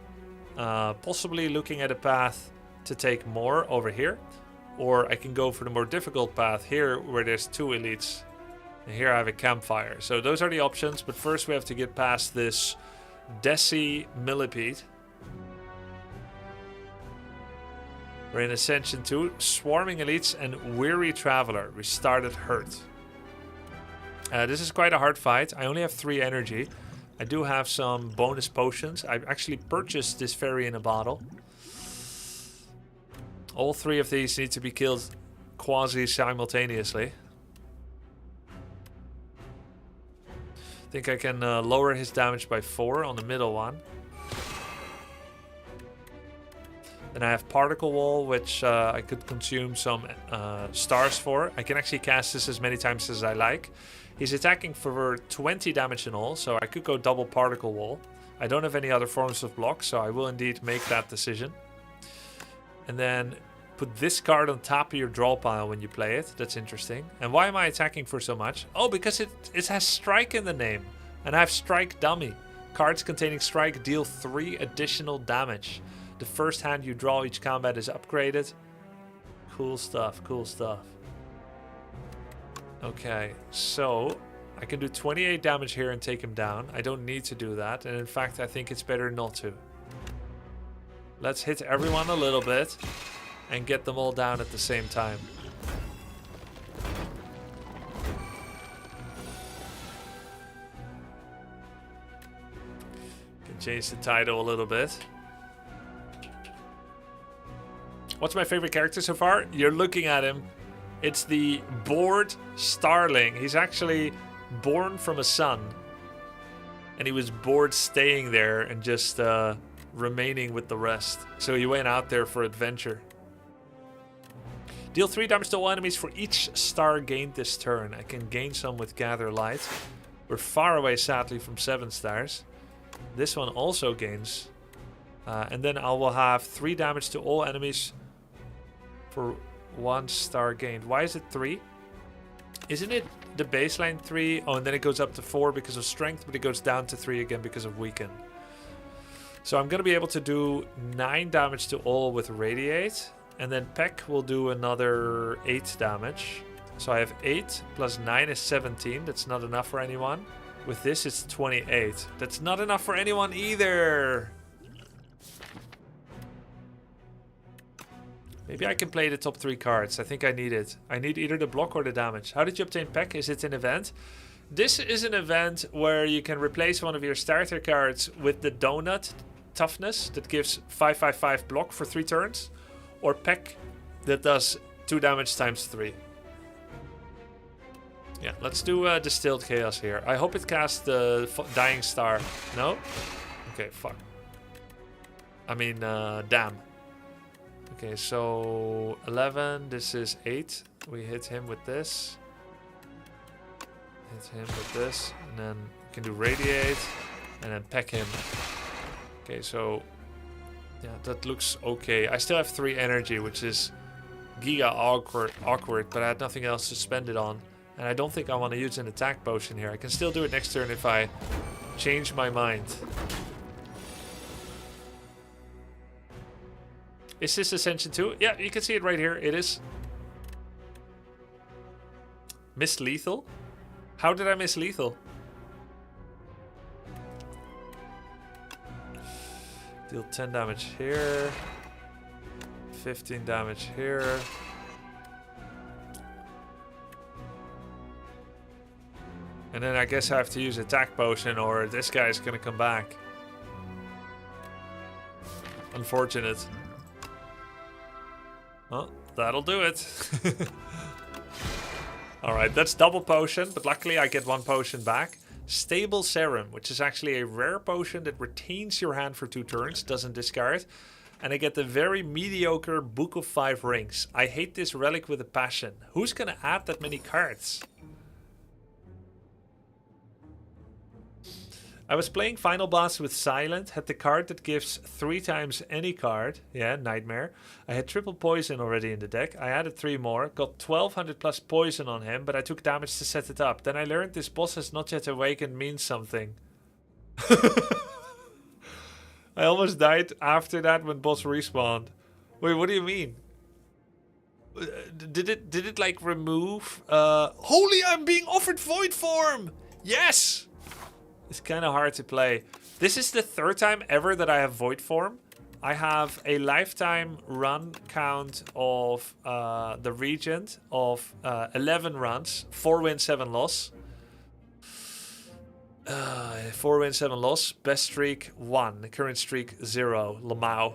Possibly looking at a path to take more over here. Or I can go for the more difficult path here where there's 2 elites. And here I have a campfire. So those are the options, but first we have to get past this Desi Millipede. We're in Ascension 2, Swarming Elites and Weary Traveler. We started hurt. This is quite a hard fight. I only have 3 energy. I do have some bonus potions. I've actually purchased this fairy in a bottle. All 3 of these need to be killed quasi-simultaneously. I think I can lower his damage by 4 on the middle one. Then I have Particle Wall, which I could consume some stars for. I can actually cast this as many times as I like. He's attacking for 20 damage in all, so I could go double Particle Wall. I don't have any other forms of block, so I will indeed make that decision. And then put this card on top of your draw pile when you play it. That's interesting. And why am I attacking for so much? Oh, because it has Strike in the name. And I have Strike Dummy. Cards containing Strike deal 3 additional damage. The first hand you draw each combat is upgraded. Cool stuff, cool stuff. Okay, so I can do 28 damage here and take him down. I don't need to do that, and in fact I think it's better not to. Let's hit everyone a little bit and get them all down at the same time. Can change the title a little bit. What's my favorite character so far? You're looking at him. It's the bored starling. He's actually born from a sun. And he was bored staying there and just remaining with the rest. So he went out there for adventure. Deal 3 damage to all enemies for each star gained this turn. I can gain some with Gather Light. We're far away, sadly, from 7 stars. This one also gains. And then I will have 3 damage to all enemies for 1 star gained. Why is it 3? Isn't it the baseline 3? Oh, and then it goes up to 4 because of strength, but it goes down to 3 again because of weaken. So I'm going to be able to do 9 damage to all with Radiate. And then Peck will do another 8 damage. So I have 8 plus 9 is 17. That's not enough for anyone. With this, it's 28. That's not enough for anyone either. Maybe I can play the top 3 cards. I think I need it. I need either the block or the damage. How did you obtain Peck? Is it an event? This is an event where you can replace one of your starter cards with the Donut Toughness that gives 5/5/5 block for 3 turns. Or Peck that does 2 damage times 3. Yeah, let's do Distilled Chaos here. I hope it casts the Dying Star. No? Okay, fuck. I mean, damn. Okay, so 11, this is 8. We hit him with this. Hit him with this. And then we can do Radiate. And then Peck him. Okay, so... yeah, that looks okay. I still have 3 energy, which is giga awkward, but I had nothing else to spend it on. And I don't think I want to use an attack potion here. I can still do it next turn if I change my mind. Is this Ascension 2? Yeah, you can see it right here. It is. Miss Lethal? How did I miss Lethal? Deal 10 damage here. 15 damage here. And then I guess I have to use attack potion or this guy is going to come back. Unfortunate. Well, that'll do it. Alright, that's double potion, but luckily I get 1 potion back. Stable Serum, which is actually a rare potion that retains your hand for 2 turns, doesn't discard. And I get the very mediocre Book of 5 Rings. I hate this relic with a passion. Who's gonna add that many cards? I was playing Final Boss with Silent, had the card that gives 3 times any card. Yeah, Nightmare. I had triple poison already in the deck. I added 3 more, got 1200 plus poison on him, but I took damage to set it up. Then I learned this boss has not yet awakened means something. I almost died after that when boss respawned. Wait, what do you mean? Did it like remove... Holy, I'm being offered Void Form! Yes! It's kind of hard to play. This is the 3rd time ever that I have Void Form. I have a lifetime run count of the Regent of 11 runs. 4 win, 7 loss. 4 win, 7 loss. Best streak 1. Current streak 0. Lamau.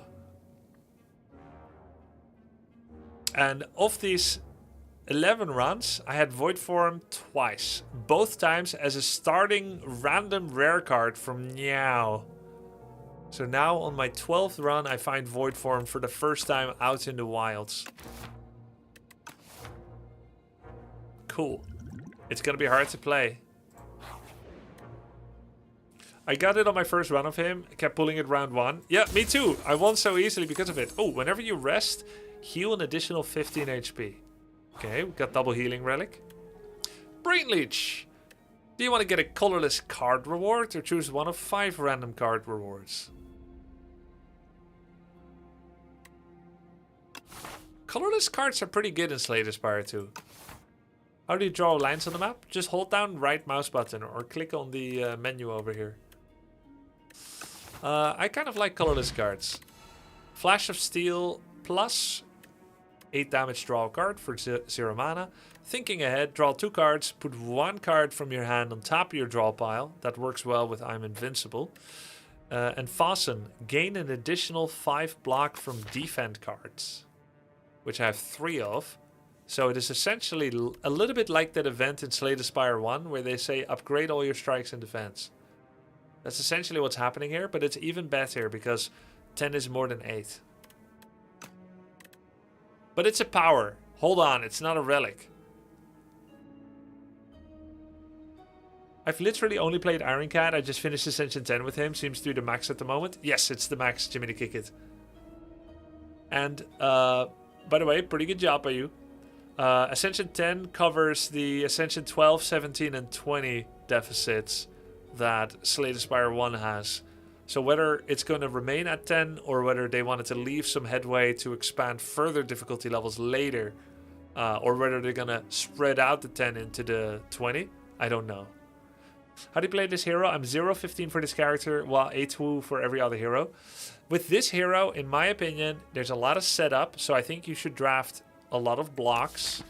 And of these 11 runs, I had Void Form twice. Both times as a starting random rare card from Meow. So now on my 12th run, I find Void Form for the first time out in the wilds. Cool. It's gonna be hard to play. I got it on my first run of him. I kept pulling it round 1. Yeah, me too. I won so easily because of it. Oh, whenever you rest, heal an additional 15 HP. Okay, we got double healing relic. Brain Leech. Do you want to get a colorless card reward or choose one of 5 random card rewards? Colorless cards are pretty good in Slay the Spire too. How do you draw lines on the map? Just hold down right mouse button or click on the menu over here. I kind of like colorless cards. Flash of Steel plus 8 damage, draw a card for 0 mana. Thinking ahead, draw 2 cards, put 1 card from your hand on top of your draw pile. That works well with I'm Invincible. And Fasten, gain an additional 5 block from defend cards, which I have 3 of. So it is essentially a little bit like that event in Slay the Spire 1, where they say upgrade all your strikes in defense. That's essentially what's happening here, but it's even better because 10 is more than 8. But it's a power. Hold on, it's not a relic. I've literally only played Iron Cat. I just finished Ascension 10 with him. Seems to be the max at the moment. Yes, it's the max, Jimmy the Kick It. And, by the way, pretty good job by you. Ascension 10 covers the Ascension 12, 17, and 20 deficits that Slay the Spire 1 has. So whether it's going to remain at 10 or whether they wanted to leave some headway to expand further difficulty levels later, or whether they're going to spread out the 10 into the 20, I don't know. How do you play this hero? I'm 0-15 for this character, while 8-2 for every other hero. With this hero, in my opinion, there's a lot of setup, so I think you should draft a lot of blocks.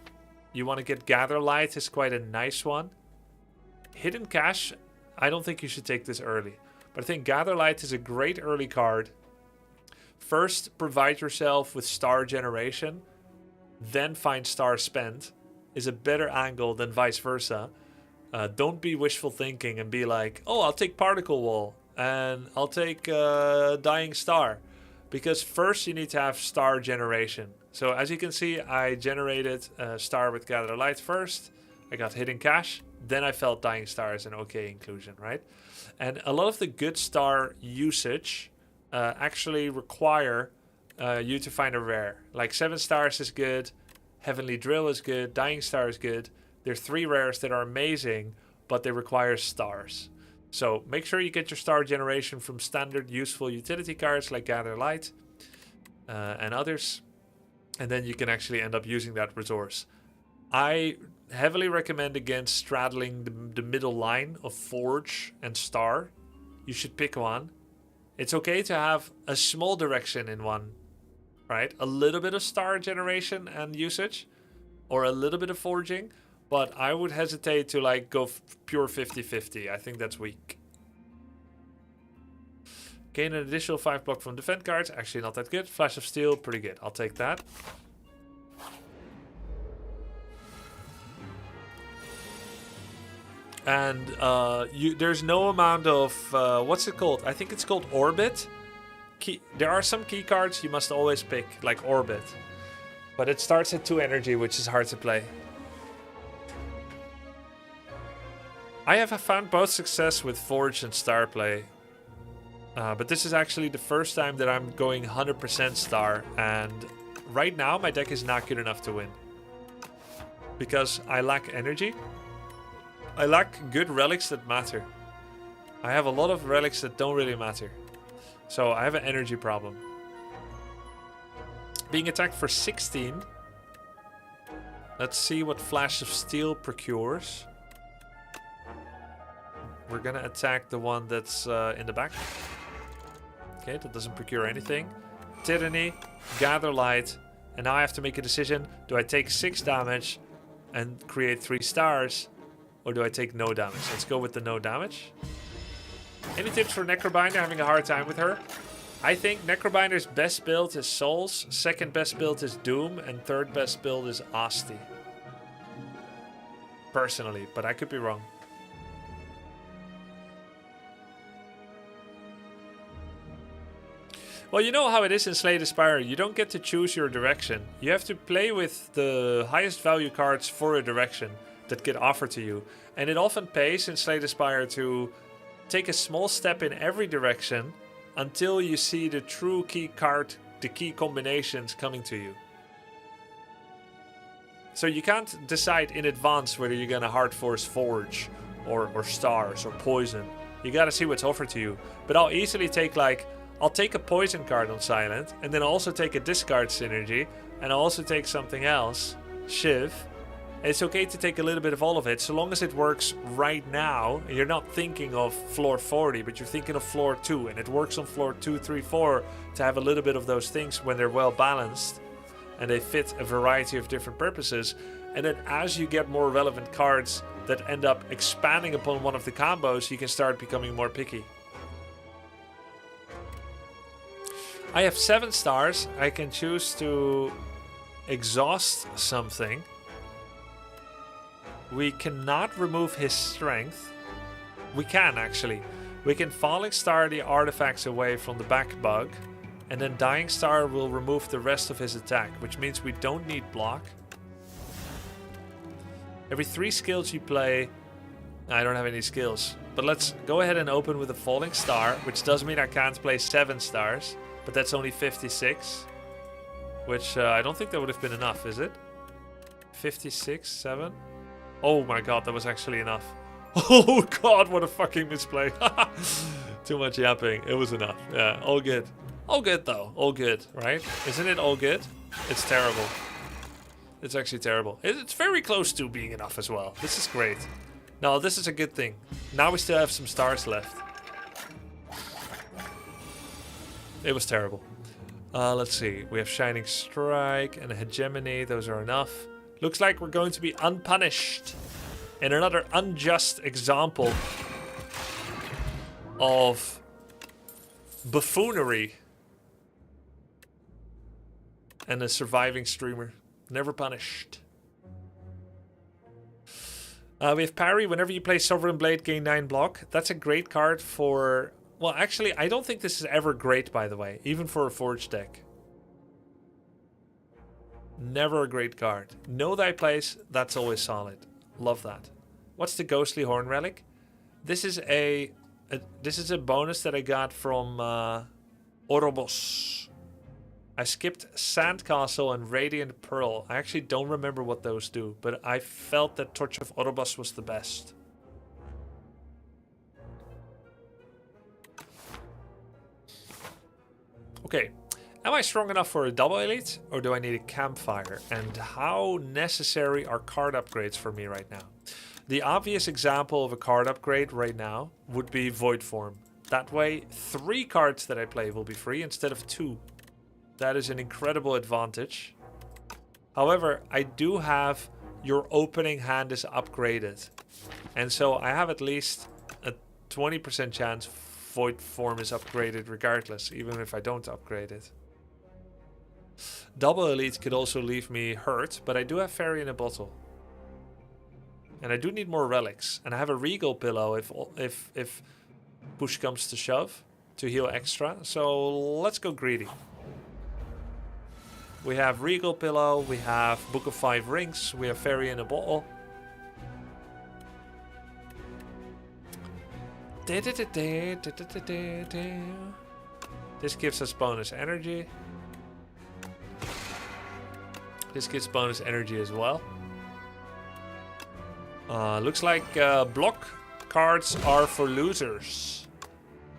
You want to get Gather Light is quite a nice one. Hidden Cache, I don't think you should take this early. But I think Gather Light is a great early card. First, provide yourself with star generation. Then find star spent is a better angle than vice versa. Don't be wishful thinking and be like, oh, I'll take Particle Wall and I'll take Dying Star. Because first you need to have star generation. So as you can see, I generated star with Gather Light first. I got Hidden Cache. Then I felt Dying Star as an okay inclusion, right? And a lot of the good star usage actually require you to find a rare. Like 7 stars is good. Heavenly Drill is good. Dying Star is good. There's 3 rares that are amazing, but they require stars. So make sure you get your star generation from standard useful utility cards like Gather Light and others. And then you can actually end up using that resource. I heavily recommend against straddling the middle line of Forge and Star. You should pick one. It's okay to have a small direction in one, right? A little bit of star generation and usage, or a little bit of forging. But I would hesitate to like go pure 50-50. I think that's weak. Gain an additional 5 block from defend cards. Actually not that good. Flash of Steel, pretty good. I'll take that. And there's no amount of... what's it called? I think it's called Orbit. There are some key cards you must always pick, like Orbit. But it starts at 2 energy, which is hard to play. I have found both success with Forge and Star play. But this is actually the first time that I'm going 100% Star. And right now, my deck is not good enough to win. Because I lack energy. I lack good relics that matter. I have a lot of relics that don't really matter. So I have an energy problem. Being attacked for 16. Let's see what Flash of Steel procures. We're gonna attack the one that's in the back. Okay, that doesn't procure anything. Tyranny, Gather Light, and now I have to make a decision. Do I take 6 damage and create 3 stars? Or do I take no damage? Let's go with the no damage. Any tips for Necrobinder? Having a hard time with her. I think Necrobinder's best build is Souls, second best build is Doom, and third best build is Asti. Personally, but I could be wrong. Well, you know how it is in Slay the Spire. You don't get to choose your direction. You have to play with the highest value cards for a direction that get offered to you. And it often pays in Slay the Spire to take a small step in every direction until you see the true key card, the key combinations coming to you. So you can't decide in advance whether you're gonna hard force Forge or Stars or Poison. You gotta see what's offered to you. But I'll easily take I'll take a Poison card on Silent, and then I'll also take a discard synergy, and I'll also take something else, Shiv, It's okay to take a little bit of all of it, so long as it works right now. You're not thinking of floor 40, but you're thinking of floor 2, and it works on floor 2, 3, 4 to have a little bit of those things when they're well balanced, and they fit a variety of different purposes. And then as you get more relevant cards that end up expanding upon one of the combos, you can start becoming more picky. I have 7 stars. I can choose to exhaust something. We cannot remove his strength. We can, actually. We can Falling Star the artifacts away from the back bug, and then Dying Star will remove the rest of his attack, which means we don't need block. Every 3 skills you play... I don't have any skills. But let's go ahead and open with a Falling Star, which does mean I can't play 7 stars. But that's only 56. Which I don't think that would have been enough, is it? 56, 7? Oh my god, that was actually enough. Oh god, what a fucking misplay. Too much yapping. It was enough. Yeah, all good. All good though. All good, right? Isn't it all good? It's terrible. It's actually terrible. It's very close to being enough as well. This is great. No, this is a good thing. Now we still have some stars left. It was terrible. Let's see. We have Shining Strike and a Hegemony. Those are enough. Looks like we're going to be unpunished. In another unjust example of buffoonery. And a surviving streamer. Never punished. We have Parry. Whenever you play Sovereign Blade, gain 9 block. That's a great card for... Well, actually, I don't think this is ever great, by the way. Even for a Forge deck. Never a great card. Know thy place. That's always solid. Love that. What's the Ghostly Horn Relic? This is a bonus that I got from Orobos. I skipped Sandcastle and Radiant Pearl. I actually don't remember what those do, but I felt that Torch of Orobos was the best. Okay, am I strong enough for a double elite, or do I need a campfire? And how necessary are card upgrades for me right now? The obvious example of a card upgrade right now would be Void Form. That way, 3 cards that I play will be free instead of 2. That is an incredible advantage. However, I do have your opening hand is upgraded. And so I have at least a 20% chance Void Form is upgraded regardless, even if I don't upgrade it. Double Elite could also leave me hurt, but I do have Fairy in a Bottle. And I do need more relics. And I have a Regal Pillow if push comes to shove to heal extra. So let's go greedy. We have Regal Pillow, we have Book of 5 Rings, we have Fairy in a Bottle. This gives us bonus energy. This gives bonus energy as well. Looks like block cards are for losers.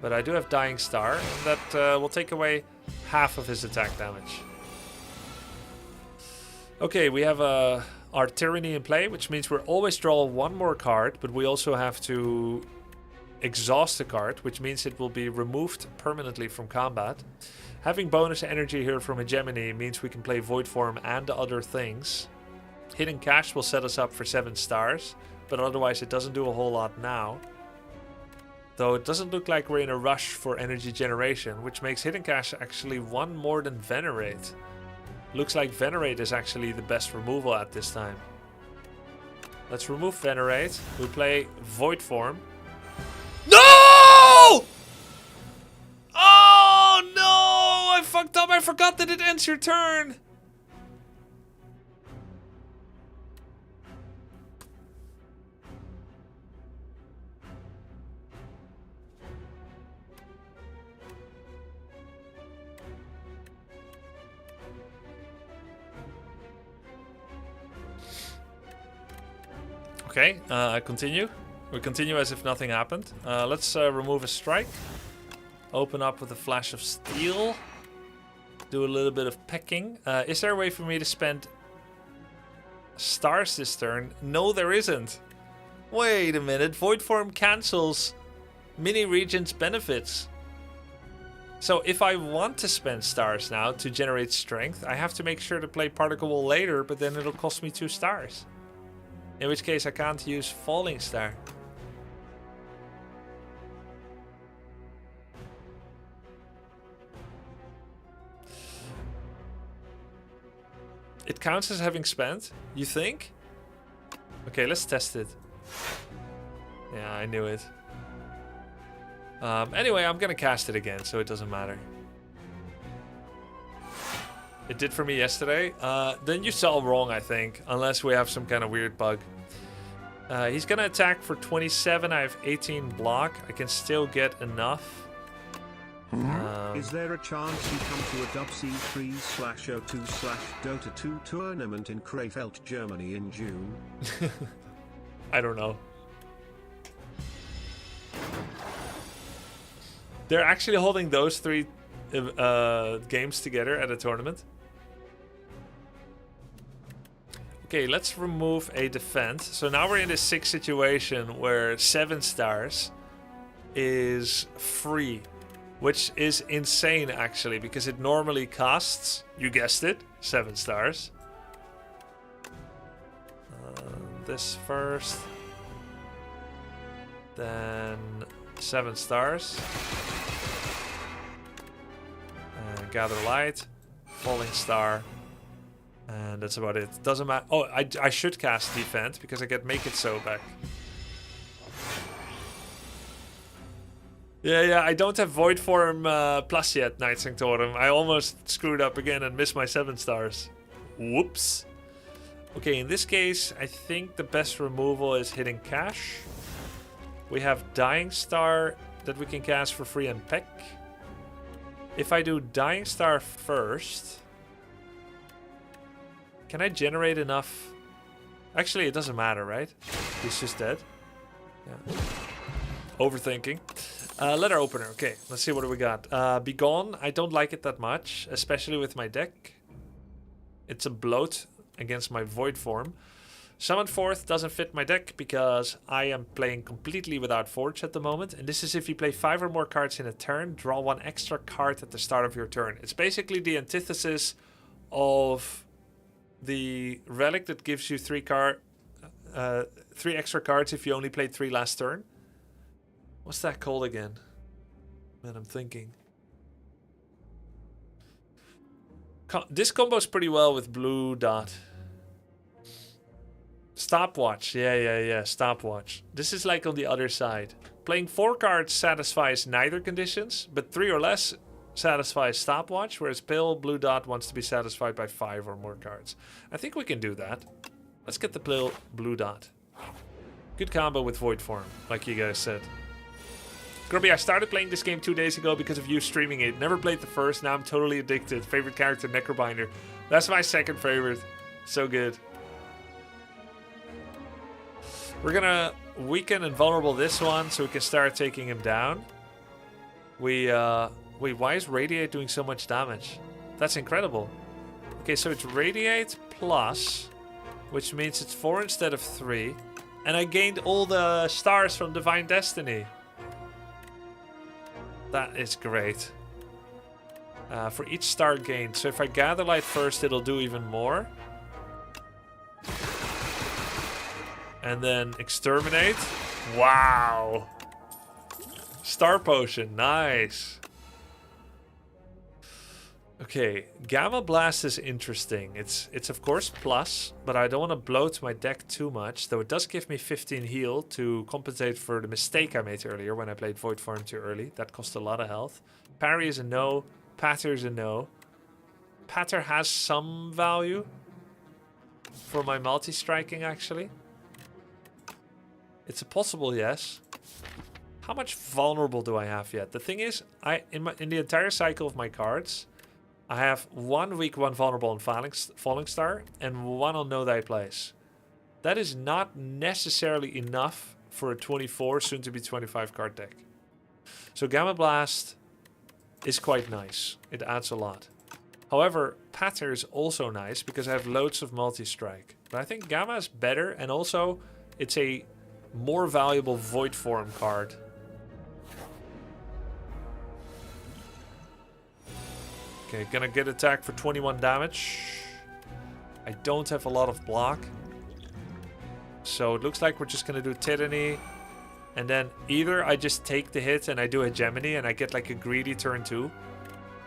But I do have Dying Star, and that will take away half of his attack damage. Okay, we have our Tyranny in play, which means we'll always draw 1 more card, but we also have to exhaust the card, which means it will be removed permanently from combat. Having bonus energy here from Hegemony means we can play Void Form and other things. Hidden Cache will set us up for 7 stars, but otherwise it doesn't do a whole lot now. Though it doesn't look like we're in a rush for energy generation, which makes Hidden Cache actually 1 more than Venerate. Looks like Venerate is actually the best removal at this time. Let's remove Venerate. We play Void Form. No! Oh no! I fucked up. I forgot that it ends your turn. Okay, I continue. We continue as if nothing happened. Let's remove a strike. Open up with a Flash of Steel. Do a little bit of pecking. Is there a way for me to spend stars this turn. No, there isn't. Wait a minute. Void Form cancels mini regions benefits. So if I want to spend stars now to generate strength, I have to make sure to play Particle Wall later, but then it'll cost me 2 stars. In which case I can't use Falling Star. It counts as having spent, you think? Okay, let's test it. Yeah, I knew it. Anyway, I'm gonna cast it again, so it doesn't matter. It did for me yesterday. Then you saw wrong, I think. Unless we have some kind of weird bug. He's gonna attack for 27. I have 18 block. I can still get enough.
Is there a chance you come to a WC3/02/Dota 2 tournament in Krefeld, Germany in June?
I don't know. They're actually holding those 3 games together at a tournament. Okay, let's remove a defense. So now we're in this 6 situation where 7 stars is free. Which is insane, actually, because it normally costs, you guessed it, 7 stars. This first. Then 7 stars. Gather Light. Falling Star. And that's about it. Doesn't matter. Oh, I should cast Defend, because I get Make It So back. Yeah, I don't have Void Form Plus yet, Night Sanctorum. I almost screwed up again and missed my 7 stars. Whoops. Okay, in this case, I think the best removal is hitting Cash. We have Dying Star that we can cast for free and Peck. If I do Dying Star first... Can I generate enough? Actually, it doesn't matter, right? He's just dead. Yeah. Overthinking. Letter opener. Okay, let's see what we got. Be Gone. I don't like it that much, especially with my deck. It's a bloat against my Void Form. Summon Forth doesn't fit my deck because I am playing completely without Forge at the moment. And this is if you play 5 or more cards in a turn, draw 1 extra card at the start of your turn. It's basically the antithesis of the relic that gives you 3 extra cards if you only played 3 last turn. What's that called again? Man, I'm thinking. This combos pretty well with Blue Dot. Stopwatch. Yeah. Stopwatch. This is like on the other side. Playing 4 cards satisfies neither conditions, but 3 or less satisfies Stopwatch, whereas Pale Blue Dot wants to be satisfied by 5 or more cards. I think we can do that. Let's get the Pale Blue Dot. Good combo with Void Form, like you guys said. Grubby, I started playing this game 2 days ago because of you streaming it. Never played the first, now I'm totally addicted. Favorite character, Necrobinder. That's my second favorite. So good. We're gonna weaken and vulnerable this one so we can start taking him down. Wait, why is Radiate doing so much damage? That's incredible. Okay, so it's Radiate plus, which means it's 4 instead of 3. And I gained all the stars from Divine Destiny. That is great. For each star gained. So if I Gather Light first, it'll do even more. And then Exterminate. Wow. Star Potion. Nice. Okay. Gamma Blast is interesting. It's of course plus, but I don't want to bloat my deck too much. Though it does give me 15 heal to compensate for the mistake I made earlier when I played Void Form too early. That cost a lot of health. Parry is a no. Patter is a no. Patter has some value for my multi-striking, actually. It's a possible yes. How much vulnerable do I have yet? The thing is, in the entire cycle of my cards, I have 1 weak, 1 vulnerable on Falling Star, and 1 on No Die Place. That is not necessarily enough for a 24, soon to be 25 card deck. So Gamma Blast is quite nice. It adds a lot. However, Patter is also nice because I have loads of multi-strike. But I think Gamma is better, and also it's a more valuable Void Form card. Okay, gonna get attack for 21 damage. I don't have a lot of block. So it looks like we're just gonna do Tyranny. And then either I just take the hit and I do a Hegemony and I get like a greedy turn 2.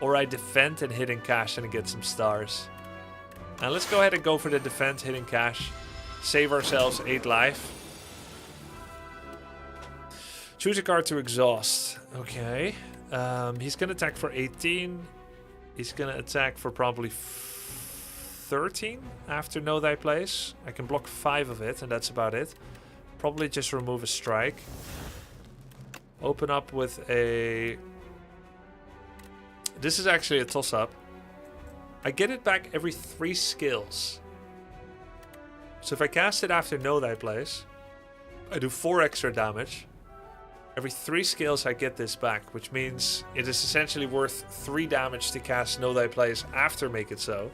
Or I defend and hit in cash and get some stars. Now let's go ahead and go for the defend, hit in cash. Save ourselves 8 life. Choose a card to exhaust. Okay. He's going to attack for 18. He's going to attack for probably 13 after Know Thy Place. I can block 5 of it and that's about it. Probably just remove a strike. Open up with a... This is actually a toss-up. I get it back every 3 skills. So if I cast it after Know Thy Place, I do 4 extra damage. Every 3 skills I get this back, which means it is essentially worth 3 damage to cast Know Thy Place after Make It So,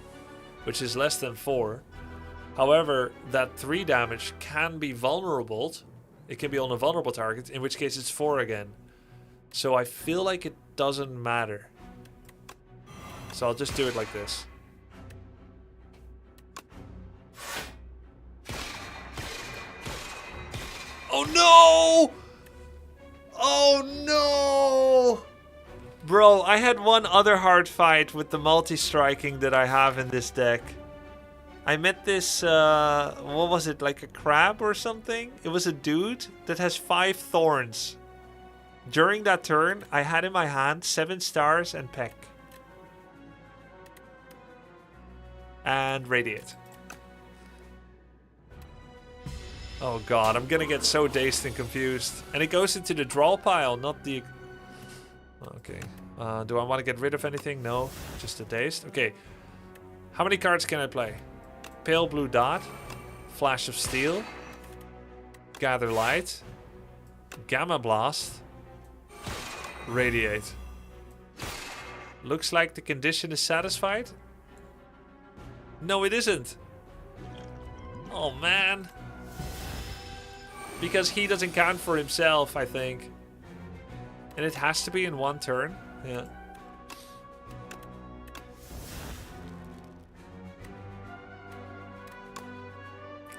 which is less than 4. However, that 3 damage can be vulnerable. It can be on a vulnerable target, in which case it's 4 again. So I feel like it doesn't matter. So I'll just do it like this. Oh no! Oh no! Bro, I had one other hard fight with the multi-striking that I have in this deck. I met this, what was it, like a crab or something? It was a dude that has 5 thorns. During that turn, I had in my hand 7 stars and Peck. And Radiate. Oh god, I'm gonna get so dazed and confused. And it goes into the draw pile, not the... Okay. Do I want to get rid of anything? No. Just a dazed. Okay. How many cards can I play? Pale Blue Dot. Flash of Steel. Gather Light. Gamma Blast. Radiate. Looks like the condition is satisfied. No, it isn't. Oh, man. Because he doesn't count for himself, I think. And it has to be in 1 turn. Yeah.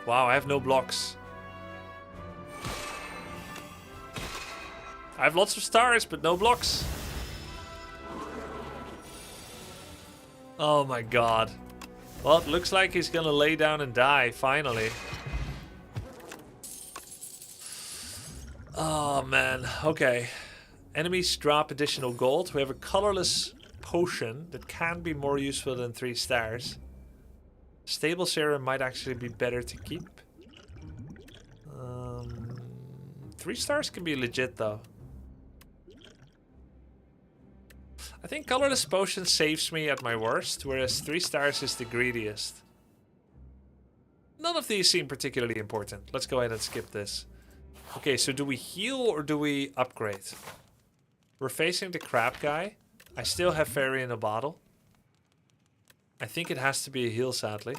Wow, I have no blocks. I have lots of stars, but no blocks. Oh my god. Well, it looks like he's gonna lay down and die, finally. Oh man, okay. Enemies drop additional gold. We have a colorless potion that can be more useful than 3 stars. Stable Serum might actually be better to keep. 3 stars can be legit though. I think colorless potion saves me at my worst, whereas 3 stars is the greediest. None of these seem particularly important. Let's go ahead and skip this. Okay, so do we heal or do we upgrade? We're facing the crab guy. I still have Fairy in a bottle. I think it has to be a heal, sadly.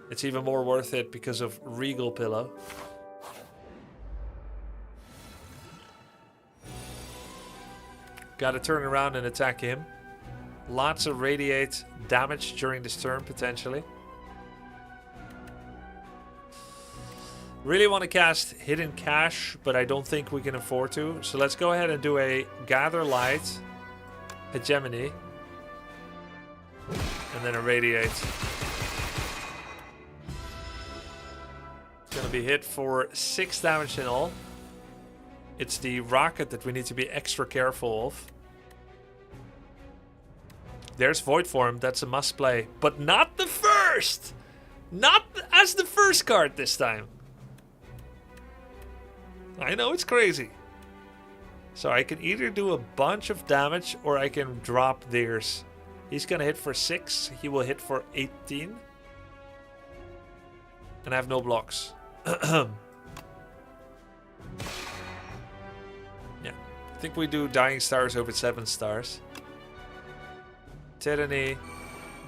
It's even more worth it because of Regal Pillow. Gotta turn around and attack him. Lots of Radiate damage during this turn, potentially. Really want to cast Hidden Cash, but I don't think we can afford to. So let's go ahead and do a Gather Light, Hegemony, and then a Radiate. It's gonna be hit for 6 damage in all. It's the rocket that we need to be extra careful of. There's Void Form, that's a must play. But not the first! Not as the first card this time. I know, it's crazy. So I can either do a bunch of damage or I can drop theirs. He's gonna hit for 6, he will hit for 18. And I have no blocks. Yeah, I think we do Dying Stars over 7 stars. Tyranny,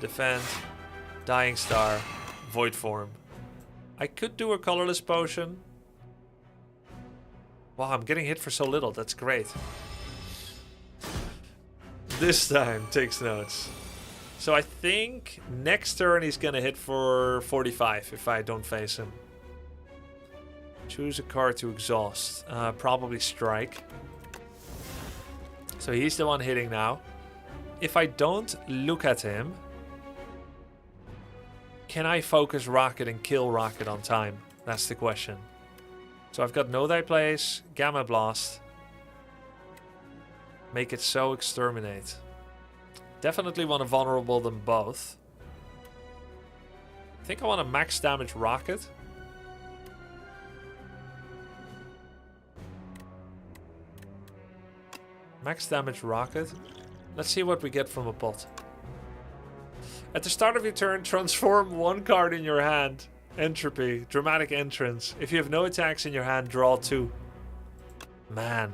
Defend, Dying Star, Void Form. I could do a colorless potion. Wow, I'm getting hit for so little. That's great. This time, takes notes. So I think next turn he's gonna hit for 45 if I don't face him. Choose a card to exhaust. Probably Strike. So he's the one hitting now. If I don't look at him, can I focus Rocket and kill Rocket on time? That's the question. So I've got Know Thy Place, Gamma Blast. Make it so, Exterminate. Definitely want to vulnerable them both. I think I want to max damage Rocket. Max damage Rocket. Let's see what we get from a pot. At the start of your turn, transform one card in your hand. Entropy. Dramatic Entrance. If you have no attacks in your hand, draw 2. Man.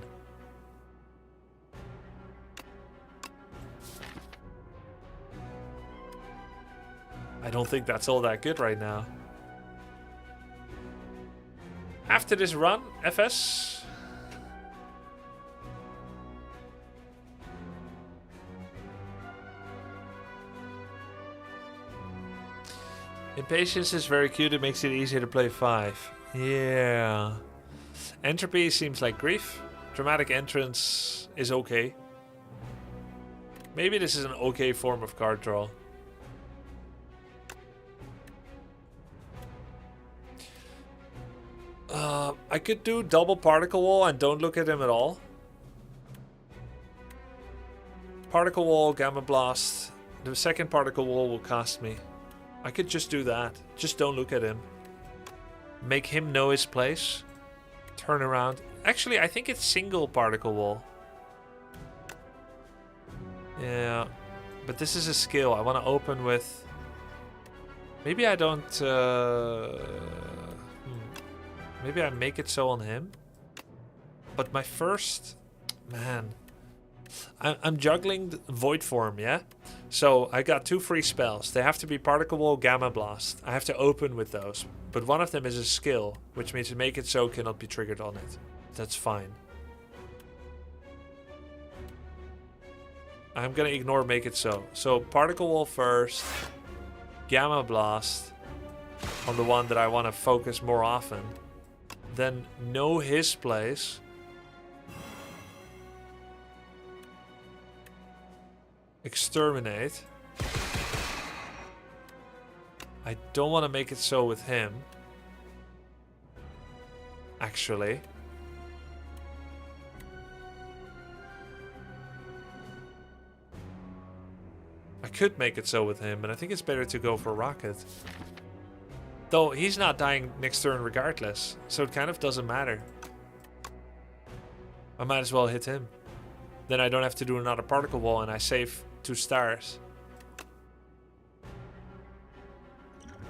I don't think that's all that good right now. After this run, FS. Impatience is very cute, it makes it easier to play 5. Yeah. Entropy seems like grief. Dramatic Entrance is okay. Maybe this is an okay form of card draw. I could do double Particle Wall and don't look at him at all. Particle Wall, Gamma Blast. The second Particle Wall will cost me. I could just do that. Just don't look at him. Make him know his place. Turn around. Actually, I think it's single Particle Wall. Yeah. But this is a skill. I want to open with... Maybe I don't... Maybe I make it so on him. But my first... Man. I'm juggling the Void Form, yeah? So I got 2 free spells. They have to be Particle Wall, Gamma Blast. I have to open with those. But one of them is a skill, which means make it so cannot be triggered on it. That's fine. I'm gonna ignore make it so. So Particle Wall first. Gamma Blast on the one that I want to focus more often. Then know his place. Exterminate. I don't want to make it so with him. Actually. I could make it so with him, but I think it's better to go for Rocket. Though he's not dying next turn regardless, so it kind of doesn't matter. I might as well hit him. Then I don't have to do another Particle Wall and I save 2 stars.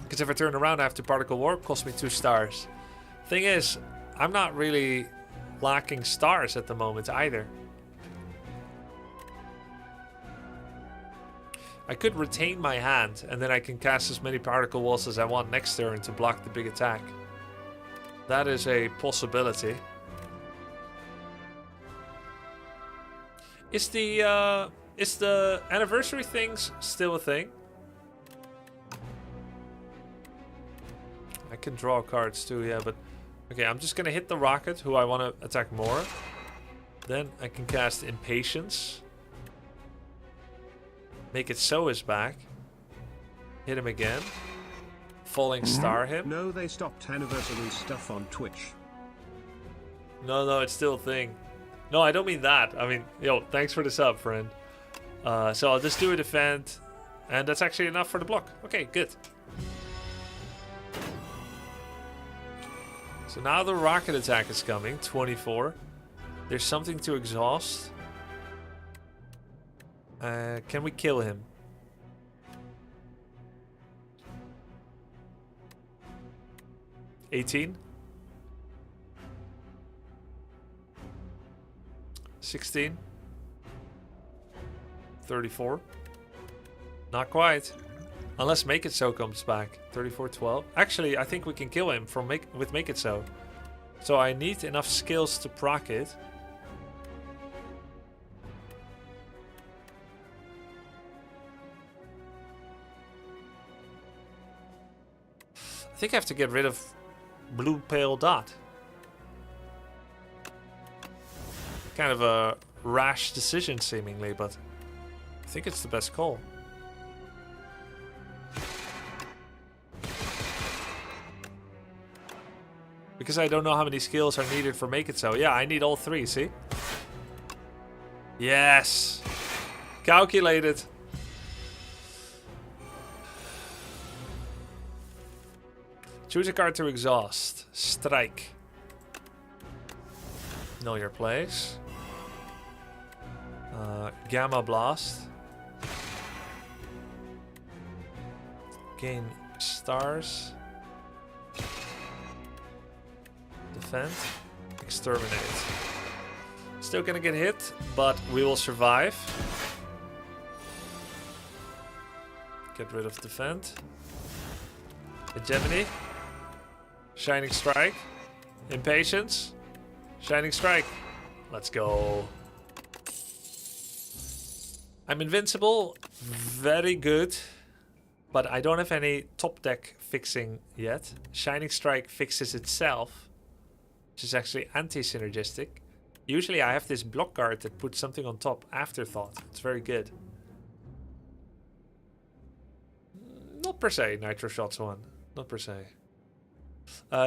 Because if I turn around after Particle Warp, costs me 2 stars. Thing is, I'm not really lacking stars at the moment either. I could retain my hand and then I can cast as many Particle Walls as I want next turn to block the big attack. That is a possibility. Is the anniversary things still a thing? I can draw cards too, yeah, but... Okay, I'm just gonna hit the Rocket, who I want to attack more. Then I can cast Impatience. Make it so is back. Hit him again. Falling Star him.
No, they stopped anniversary stuff on Twitch.
No, it's still a thing. No, I don't mean that. I mean, yo, thanks for the sub, friend. So I'll just do a defend. And that's actually enough for the block. Okay, good. So now the rocket attack is coming. 24. There's something to exhaust. Can we kill him? $18. 16. 34. Not quite. Unless Make It So comes back. 3412. Actually, I think we can kill him from with Make It So. So I need enough skills to proc it. I think I have to get rid of Blue Pale Dot. Kind of a rash decision seemingly, but I think it's the best call. Because I don't know how many skills are needed for Make It So. Yeah, I need all 3, see? Yes! Calculated. Choose a card to exhaust. Strike. Know your place. Gamma Blast. Gain stars. Defend. Exterminate. Still gonna get hit, but we will survive. Get rid of defend. Hegemony. Shining Strike. Impatience. Shining Strike. Let's go. I'm invincible. Very good. But I don't have any top deck fixing yet. Shining Strike fixes itself, which is actually anti-synergistic. Usually I have this block card that puts something on top. Afterthought. It's very good. Not per se, Nitro Shots 1. Not per se.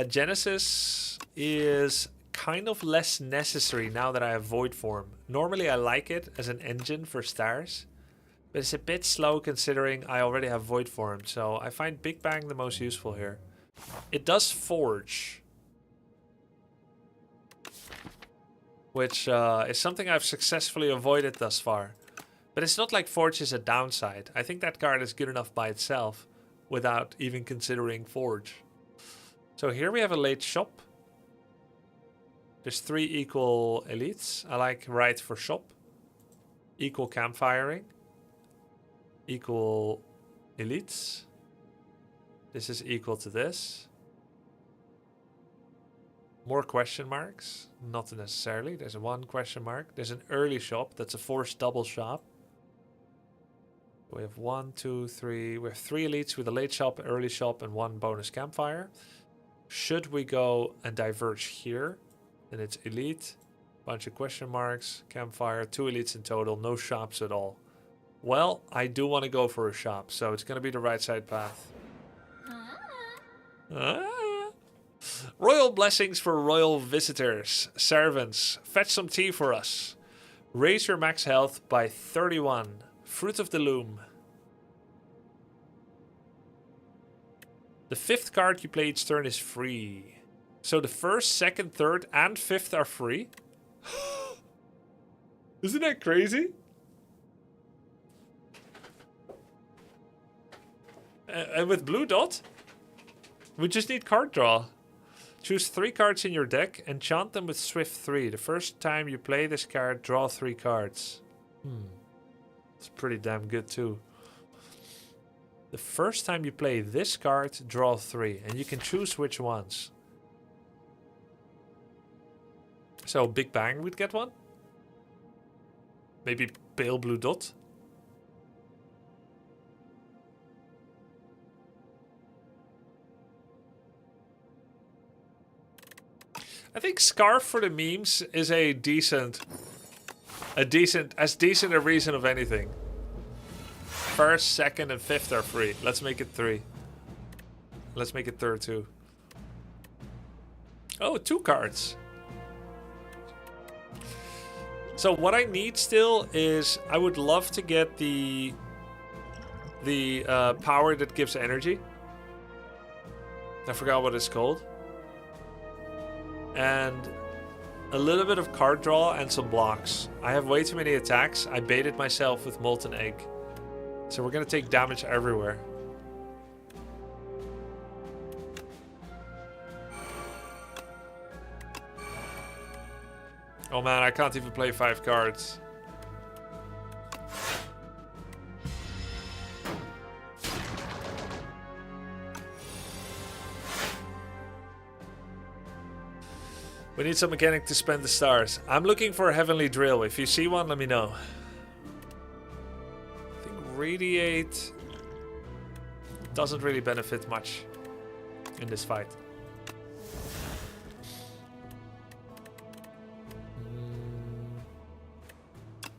Genesis is kind of less necessary now that I have Void Form. Normally I like it as an engine for stars, but it's a bit slow considering I already have Void Form, so I find Big Bang the most useful here. It does Forge, which is something I've successfully avoided thus far. But it's not like Forge is a downside. I think that card is good enough by itself without even considering Forge. So here we have a late shop. There's 3 equal elites. I like right for shop. Equal campfiring. Equal elites. This is equal to this. More question marks. Not necessarily. There's 1 question mark. There's an early shop. That's a forced double shop. We have 1, 2, 3. We have 3 elites with a late shop, early shop, and 1 bonus campfire. Should we go and diverge here? Then it's elite, bunch of question marks, campfire, 2 elites in total, no shops at all. Well, I do want to go for a shop, so it's going to be the right side path. Royal blessings for royal visitors. Servants, fetch some tea for us. Raise your max health by 31. Fruit of the Loom. The 5th card you play each turn is free. So the 1st, 2nd, 3rd, and 5th are free? Isn't that crazy? And with Blue Dot, we just need card draw. Choose 3 cards in your deck, enchant them with Swift 3. The first time you play this card, draw 3 cards. It's pretty damn good too. The first time you play this card, draw 3. And you can choose which ones. So Big Bang would get 1. Maybe Pale Blue Dot. I think Scarf for the memes is a decent a reason of anything. 1st, 2nd, and 5th are free. Let's make it 3. Let's make it 3rd too. Oh, 2 cards. So what I need still is I would love to get the power that gives energy. I forgot what it's called. And a little bit of card draw and some blocks. I have way too many attacks. I baited myself with Molten Egg. So we're gonna take damage everywhere. Oh man, I can't even play 5 cards. We need some mechanic to spend the stars. I'm looking for a heavenly drill. If you see one, let me know. I think radiate doesn't really benefit much in this fight.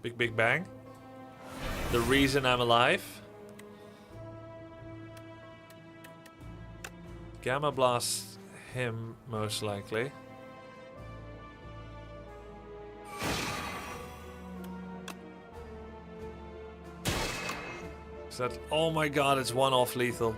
Big bang. The reason I'm alive. Gamma blast him most likely. Is that, oh my god, it's one off lethal.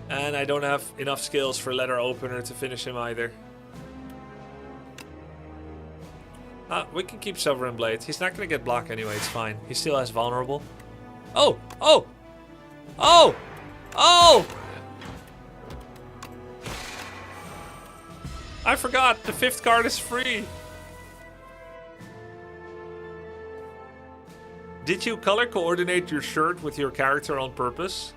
And I don't have enough skills for letter opener to finish him either. We can keep Sovereign Blade. He's not going to get block anyway, it's fine. He still has vulnerable. Oh! Oh! Oh! Oh! I forgot, the 5th card is free. Did you color coordinate your shirt with your character on purpose?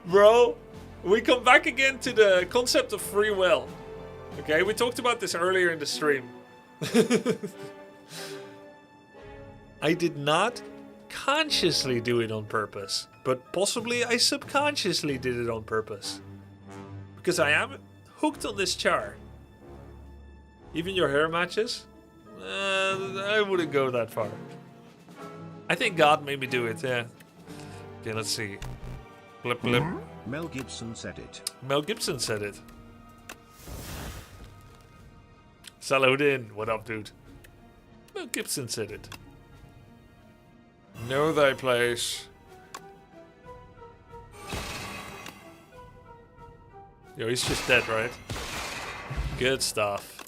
Bro, we come back again to the concept of free will. Okay, we talked about this earlier in the stream. I did not consciously do it on purpose, but possibly I subconsciously did it on purpose. Because I am hooked on this char. Even your hair matches? I wouldn't go that far. I think God made me do it, yeah. Okay, let's see. Blip blip.
Mel Gibson said it.
Mel Gibson said it. Saladin, what up, dude? Mel Gibson said it. Know thy place. Yo, he's just dead, right? Good stuff.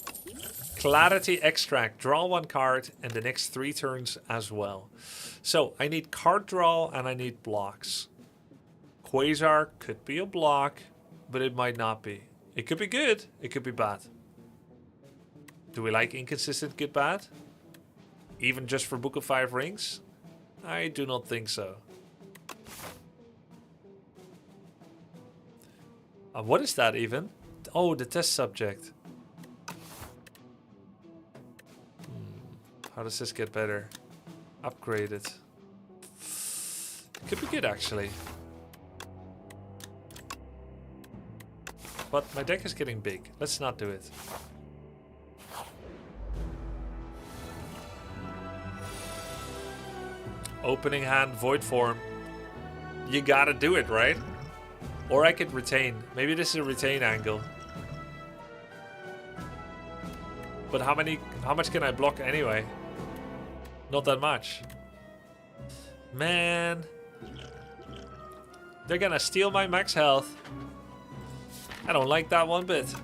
Clarity Extract. Draw 1 card and the next 3 turns as well. So, I need card draw and I need blocks. Quasar could be a block, but it might not be. It could be good, it could be bad. Do we like inconsistent good bad? Even just for Book of 5 Rings? I do not think so. What is that even? Oh, the test subject. How does this get better? Upgrade it. Could be good actually. But my deck is getting big. Let's not do it. Opening hand, void form. You gotta do it, right? Or I could retain. Maybe this is a retain angle. But how much can I block anyway? Not that much. Man. They're gonna steal my max health. I don't like that one bit.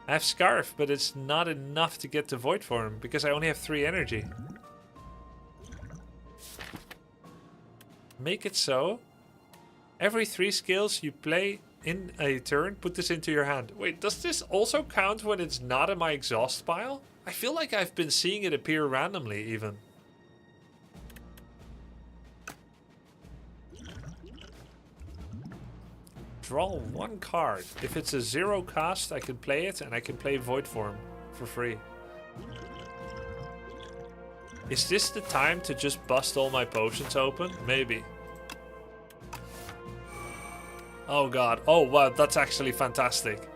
I have Scarf, but it's not enough to get to Void Form because I only have 3 energy. Make it so. Every 3 skills you play in a turn, put this into your hand. Wait, does this also count when it's not in my exhaust pile? I feel like I've been seeing it appear randomly even. Draw 1 card. If it's a 0 cost, I can play it and I can play Void Form for free. Is this the time to just bust all my potions open? Maybe. Oh god. Oh wow, that's actually fantastic.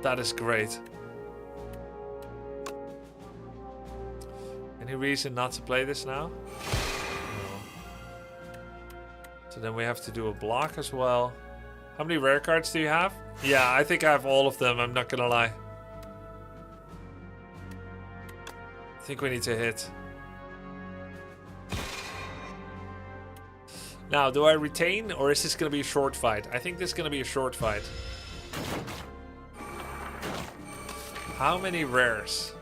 That is great. Any reason not to play this now? No. So then we have to do a block as well. How many rare cards do you have? Yeah, I think I have all of them, I'm not gonna lie. I think we need to hit. Now, do I retain or is this gonna be a short fight? I think this is gonna be a short fight. How many rares?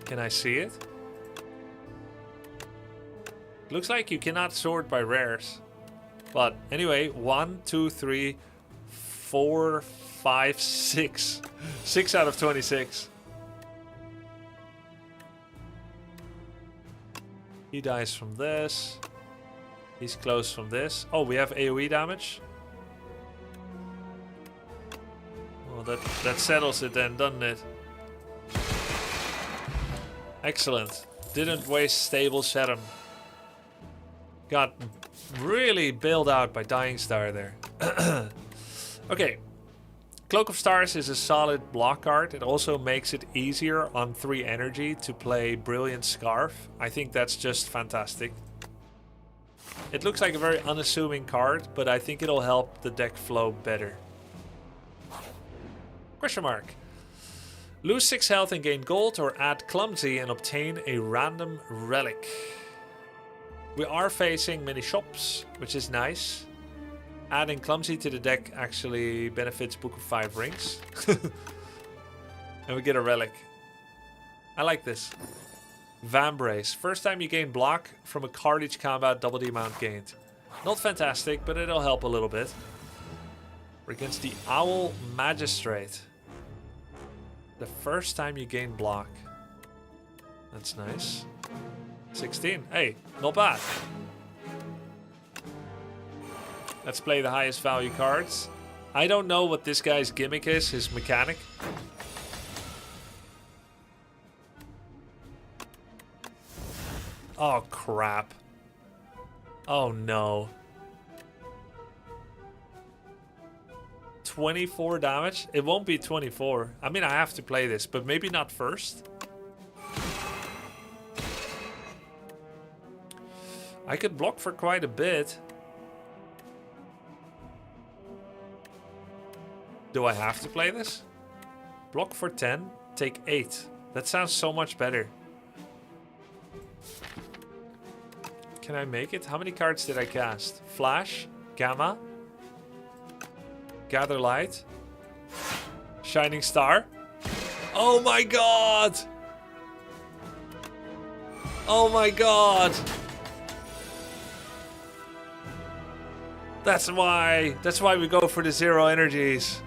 Can I see it? Looks like you cannot sort by rares. But anyway, 1, 2, 3, 4, 5, 6. 6 out of 26. He dies from this. He's close from this. Oh, we have AoE damage. Well, that settles it then, doesn't it? Excellent. Didn't waste stable Shadow. Got really bailed out by Dying Star there. Okay. Cloak of Stars is a solid block card. It also makes it easier on 3 energy to play Brilliant Scarf. I think that's just fantastic. It looks like a very unassuming card, but I think it'll help the deck flow better. Question mark. Lose 6 health and gain gold, or add Clumsy and obtain a random relic. We are facing many shops, which is nice. Adding Clumsy to the deck actually benefits Book of 5 Rings. And we get a relic. I like this. Vambrace. First time you gain block from a card each combat, double the amount gained. Not fantastic, but it'll help a little bit. We're against the Owl Magistrate. The first time you gain block. That's nice. 16. Hey, not bad. Let's play the highest value cards. I don't know what this guy's gimmick is, his mechanic. Oh, crap. Oh, no. 24 damage? It won't be 24. I mean, I have to play this, but maybe not first. I could block for quite a bit. Do I have to play this? Block for 10, take 8. That sounds so much better. Can I make it? How many cards did I cast? Flash, Gamma, Gather Light, Shining Star. Oh my god! Oh my god! That's why we go for the 0 energies.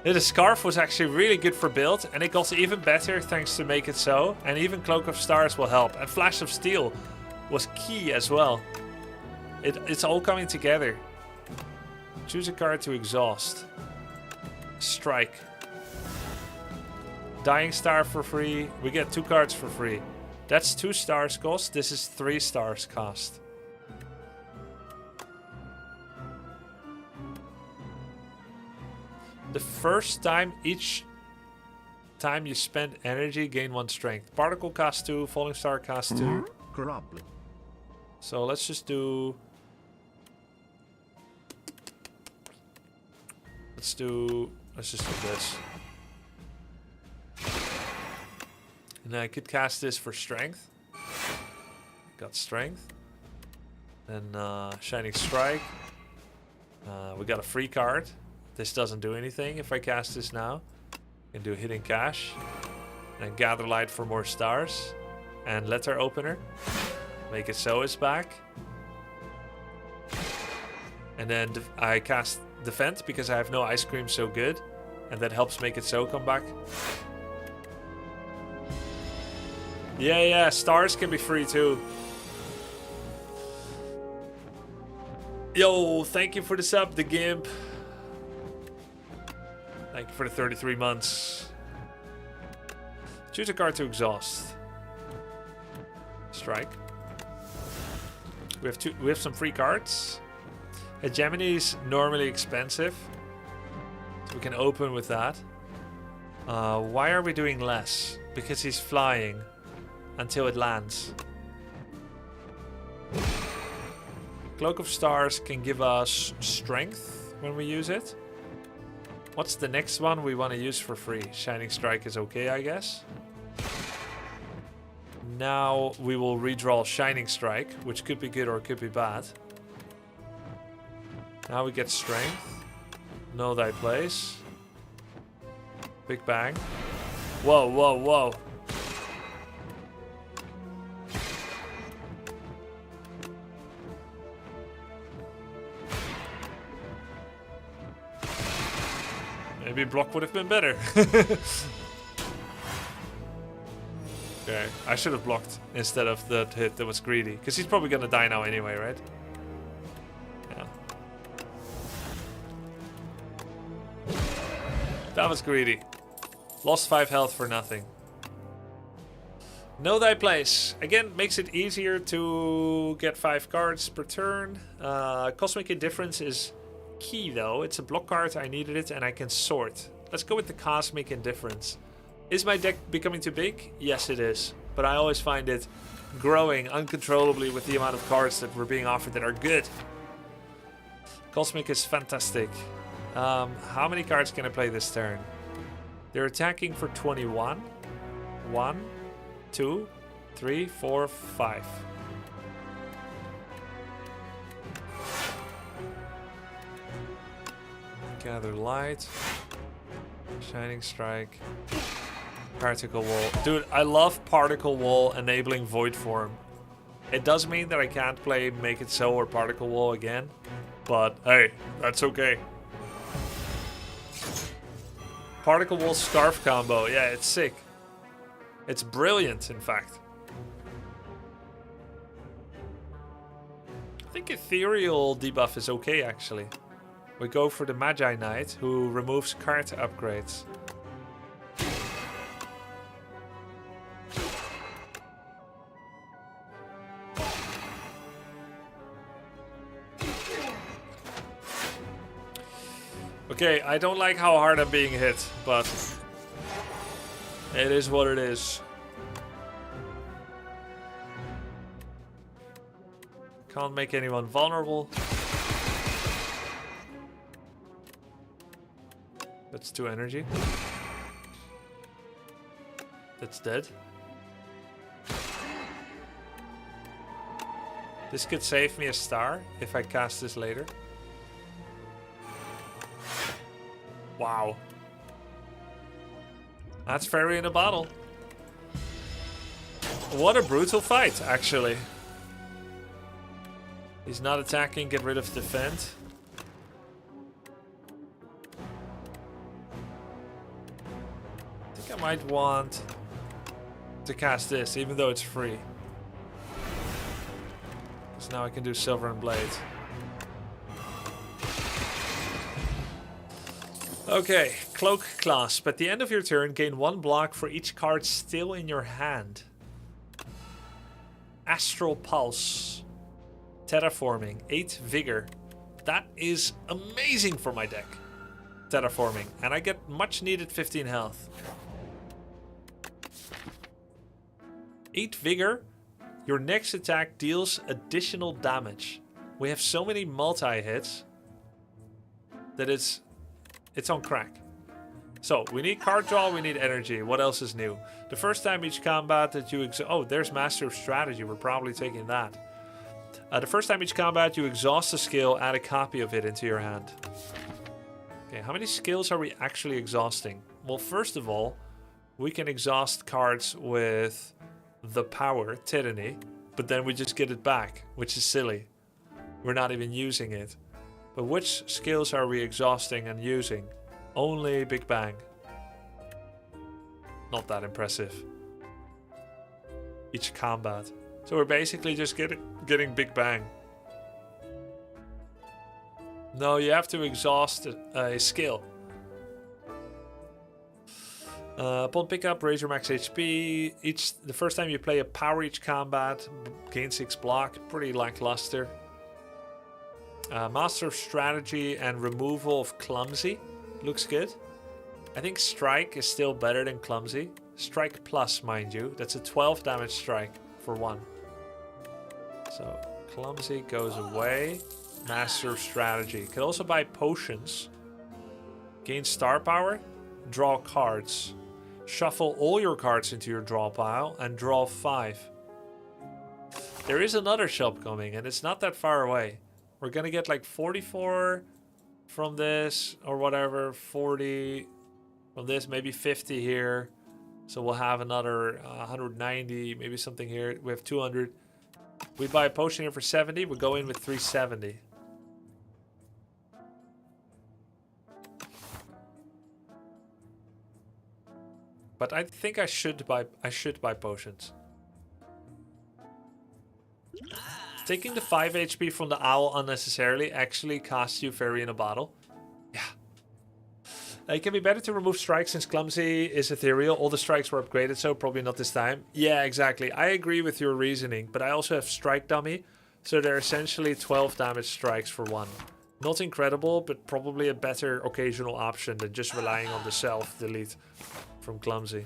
The Scarf was actually really good for build, and it got even better thanks to Make It So, and even Cloak of Stars will help, and Flash of Steel was key as well. It's all coming together. Choose a card to exhaust. Strike. Dying Star for free. We get 2 cards for free. That's 2 stars cost. This is 3 stars cost. The first time, each time you spend energy, gain 1 strength. Particle cost 2, Falling Star cost 2.
Grubby.
So let's just do... Let's just do this. And I could cast this for strength. Got strength. Then Shining Strike. We got a free card. This doesn't do anything if I cast this now. I can do Hidden Cache. And Gather Light for more stars. And Letter Opener. Make It So is back. And then I cast Defend because I have no Ice Cream So Good. And that helps Make It So come back. Yeah, stars can be free too. Yo, thank you for the sub, the Gimp. Thank you for the 33 months. Choose a card to exhaust. Strike. We have some free cards. Hegemony's normally expensive, so we can open with that. Why are we doing less? Because he's flying until it lands. Cloak of Stars can give us strength when we use it. What's the next one we want to use for free? Shining Strike is okay, I guess. Now we will redraw Shining Strike, which could be good or could be bad. Now we get Strength. Know Thy Place. Big Bang. Whoa, whoa, whoa. Maybe block would have been better. Okay, I should have blocked instead of that hit that was greedy. Because he's probably gonna die now anyway, right? Yeah. That was greedy. Lost 5 health for nothing. Know thy place. Again, makes it easier to get 5 cards per turn. Cosmic Indifference is key though. It's a block card, I needed it, and I can sort. Let's go with the Cosmic Indifference. Is my deck becoming too big? Yes, it is. But I always find it growing uncontrollably with the amount of cards that were being offered that are good. Cosmic is fantastic. How many cards can I play this turn? They're attacking for 21. 1, 2, 3, 4, 5. Gather Light. Shining Strike. Particle Wall. Dude, I love Particle Wall enabling Void Form. It does mean that I can't play Make It So or Particle Wall again. But hey, that's okay. Particle Wall Scarf combo. Yeah, it's sick. It's brilliant, in fact. I think Ethereal debuff is okay, actually. We go for the Magi Knight, who removes card upgrades. Okay, I don't like how hard I'm being hit, but it is what it is. Can't make anyone vulnerable. That's 2 energy. That's dead. This could save me a star if I cast this later. Wow. That's fairy in a bottle. What a brutal fight, actually. He's not attacking, get rid of defend. I think I might want to cast this, even though it's free. Because now I can do Silver and Blade. Okay, Cloak Clasp. At the end of your turn, gain 1 block for each card still in your hand. Astral Pulse. Terraforming. 8 Vigor. That is amazing for my deck. Terraforming. And I get much needed 15 health. 8 Vigor. Your next attack deals additional damage. We have so many multi-hits that it's on crack. So, we need card draw, we need energy. What else is new? The first time each combat that you... Oh, there's Master of Strategy. We're probably taking that. The first time each combat you exhaust a skill, add a copy of it into your hand. Okay, how many skills are we actually exhausting? Well, first of all, we can exhaust cards with the power, Tyranny, but then we just get it back, which is silly. We're not even using it. But which skills are we exhausting and using? Only Big Bang. Not that impressive. Each combat. So we're basically just getting Big Bang. No, you have to exhaust a skill. Upon pickup, raise your max HP. The first time you play a power each combat, gain 6 block. Pretty lackluster. Master of Strategy and removal of Clumsy. Looks good. I think Strike is still better than Clumsy. Strike plus, mind you. That's a 12 damage strike for 1. So, Clumsy goes away. Master of Strategy. Could also buy potions. Gain star power. Draw cards. Shuffle all your cards into your draw pile and draw 5. There is another shop coming and it's not that far away. We're gonna get like 44 from this or whatever. 40 from this, maybe 50 here. So we'll have another 190, maybe something here. We have 200. We buy a potion here for 70. We go in with 370. But I think I should buy potions. Taking the 5 HP from the owl unnecessarily actually costs you fairy in a bottle. Yeah. It can be better to remove strikes since clumsy is ethereal. All the strikes were upgraded, so probably not this time. Yeah, exactly. I agree with your reasoning, but I also have strike dummy, so they're essentially 12 damage strikes for 1. Not incredible, but probably a better occasional option than just relying on the self-delete from clumsy.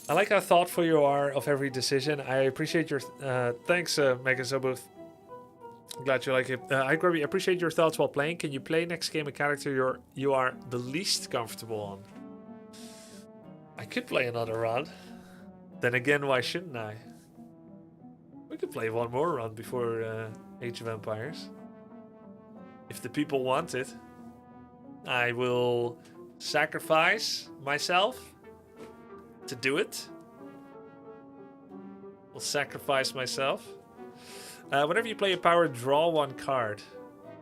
I like how thoughtful you are of every decision. I appreciate your... thanks, Megasobooth. Glad you like it. Hi, Grubby. Appreciate your thoughts while playing. Can you play next game a character you are the least comfortable on? I could play another run. Then again, why shouldn't I? We could play one more run before Age of Empires. If the people want it. I will sacrifice myself to do it. I'll sacrifice myself. Whenever you play a power, draw 1 card.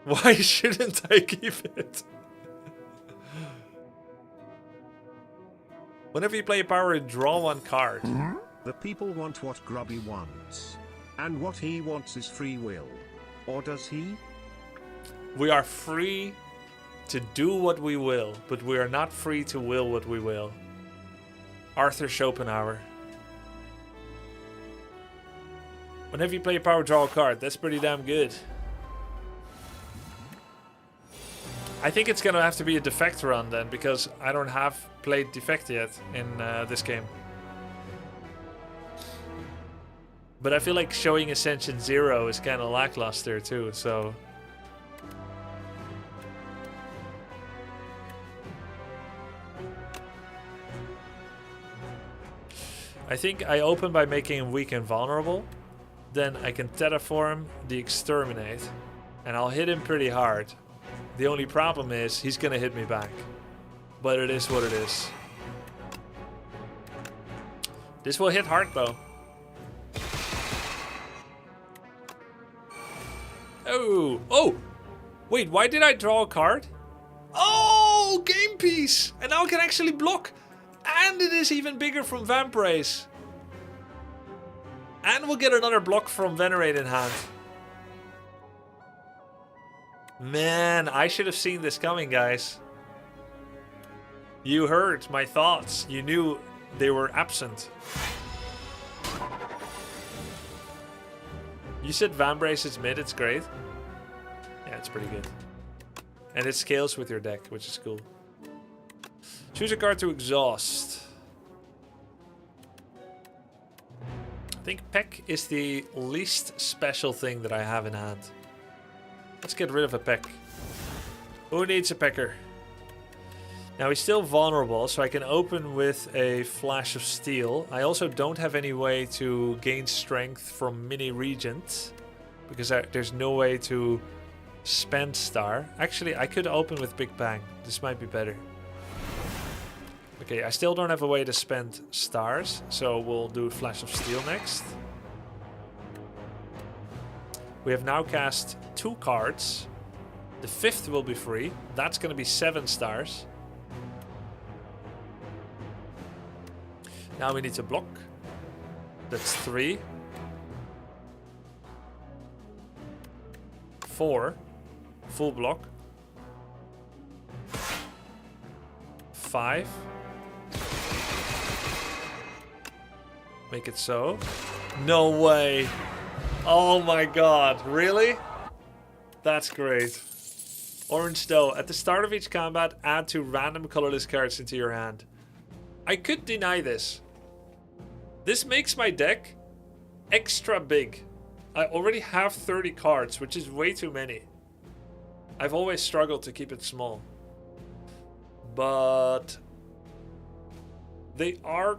Why shouldn't I keep it? Whenever you play a power, draw 1 card.
The people want what Grubby wants. And what he wants is free will. Or does he?
We are free to do what we will, but we are not free to will what we will. Arthur Schopenhauer. Whenever you play a power, draw a card. That's pretty damn good. I think it's gonna have to be a defect run then, because I don't have played defect yet in this game. But I feel like showing Ascension 0 is kind of lackluster too, so... I think I open by making him weak and vulnerable. Then I can terraform the exterminate. And I'll hit him pretty hard. The only problem is he's gonna hit me back. But it is what it is. This will hit hard though. Oh! Oh! Wait, why did I draw a card? Oh! Game piece! And now I can actually block. And it is even bigger from Vampraise. And we'll get another block from Venerate in hand. Man, I should have seen this coming, guys. You heard my thoughts. You knew they were absent. You said Vambrace is mid, it's great. Yeah, it's pretty good. And it scales with your deck, which is cool. Choose a card to exhaust. I think Peck is the least special thing that I have in hand. Let's get rid of a Peck. Who needs a Pecker? Now he's still vulnerable, so I can open with a Flash of Steel. I also don't have any way to gain strength from Mini Regent, because there's no way to spend star. Actually, I could open with Big Bang. This might be better. Okay, I still don't have a way to spend stars, so we'll do Flash of Steel next. We have now cast 2 cards. The 5th will be free. That's going to be 7 stars. Now we need to block. That's 3. 4. Full block. 5. Make it so. No way. Oh my god. Really? That's great. Orange Doe. At the start of each combat, add 2 random colorless cards into your hand. I could deny this. This makes my deck extra big. I already have 30 cards, which is way too many. I've always struggled to keep it small. But they are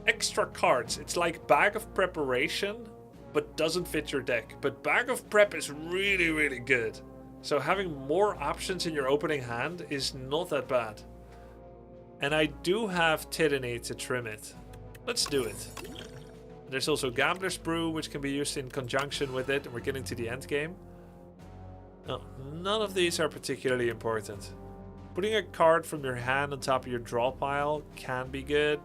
extra cards. It's like Bag of Preparation, but doesn't fit your deck. But Bag of Prep is really, really good. So having more options in your opening hand is not that bad. And I do have Tyranny to trim it. Let's do it. There's also Gambler's Brew, which can be used in conjunction with it. And we're getting to the end game. No, none of these are particularly important. Putting a card from your hand on top of your draw pile can be good.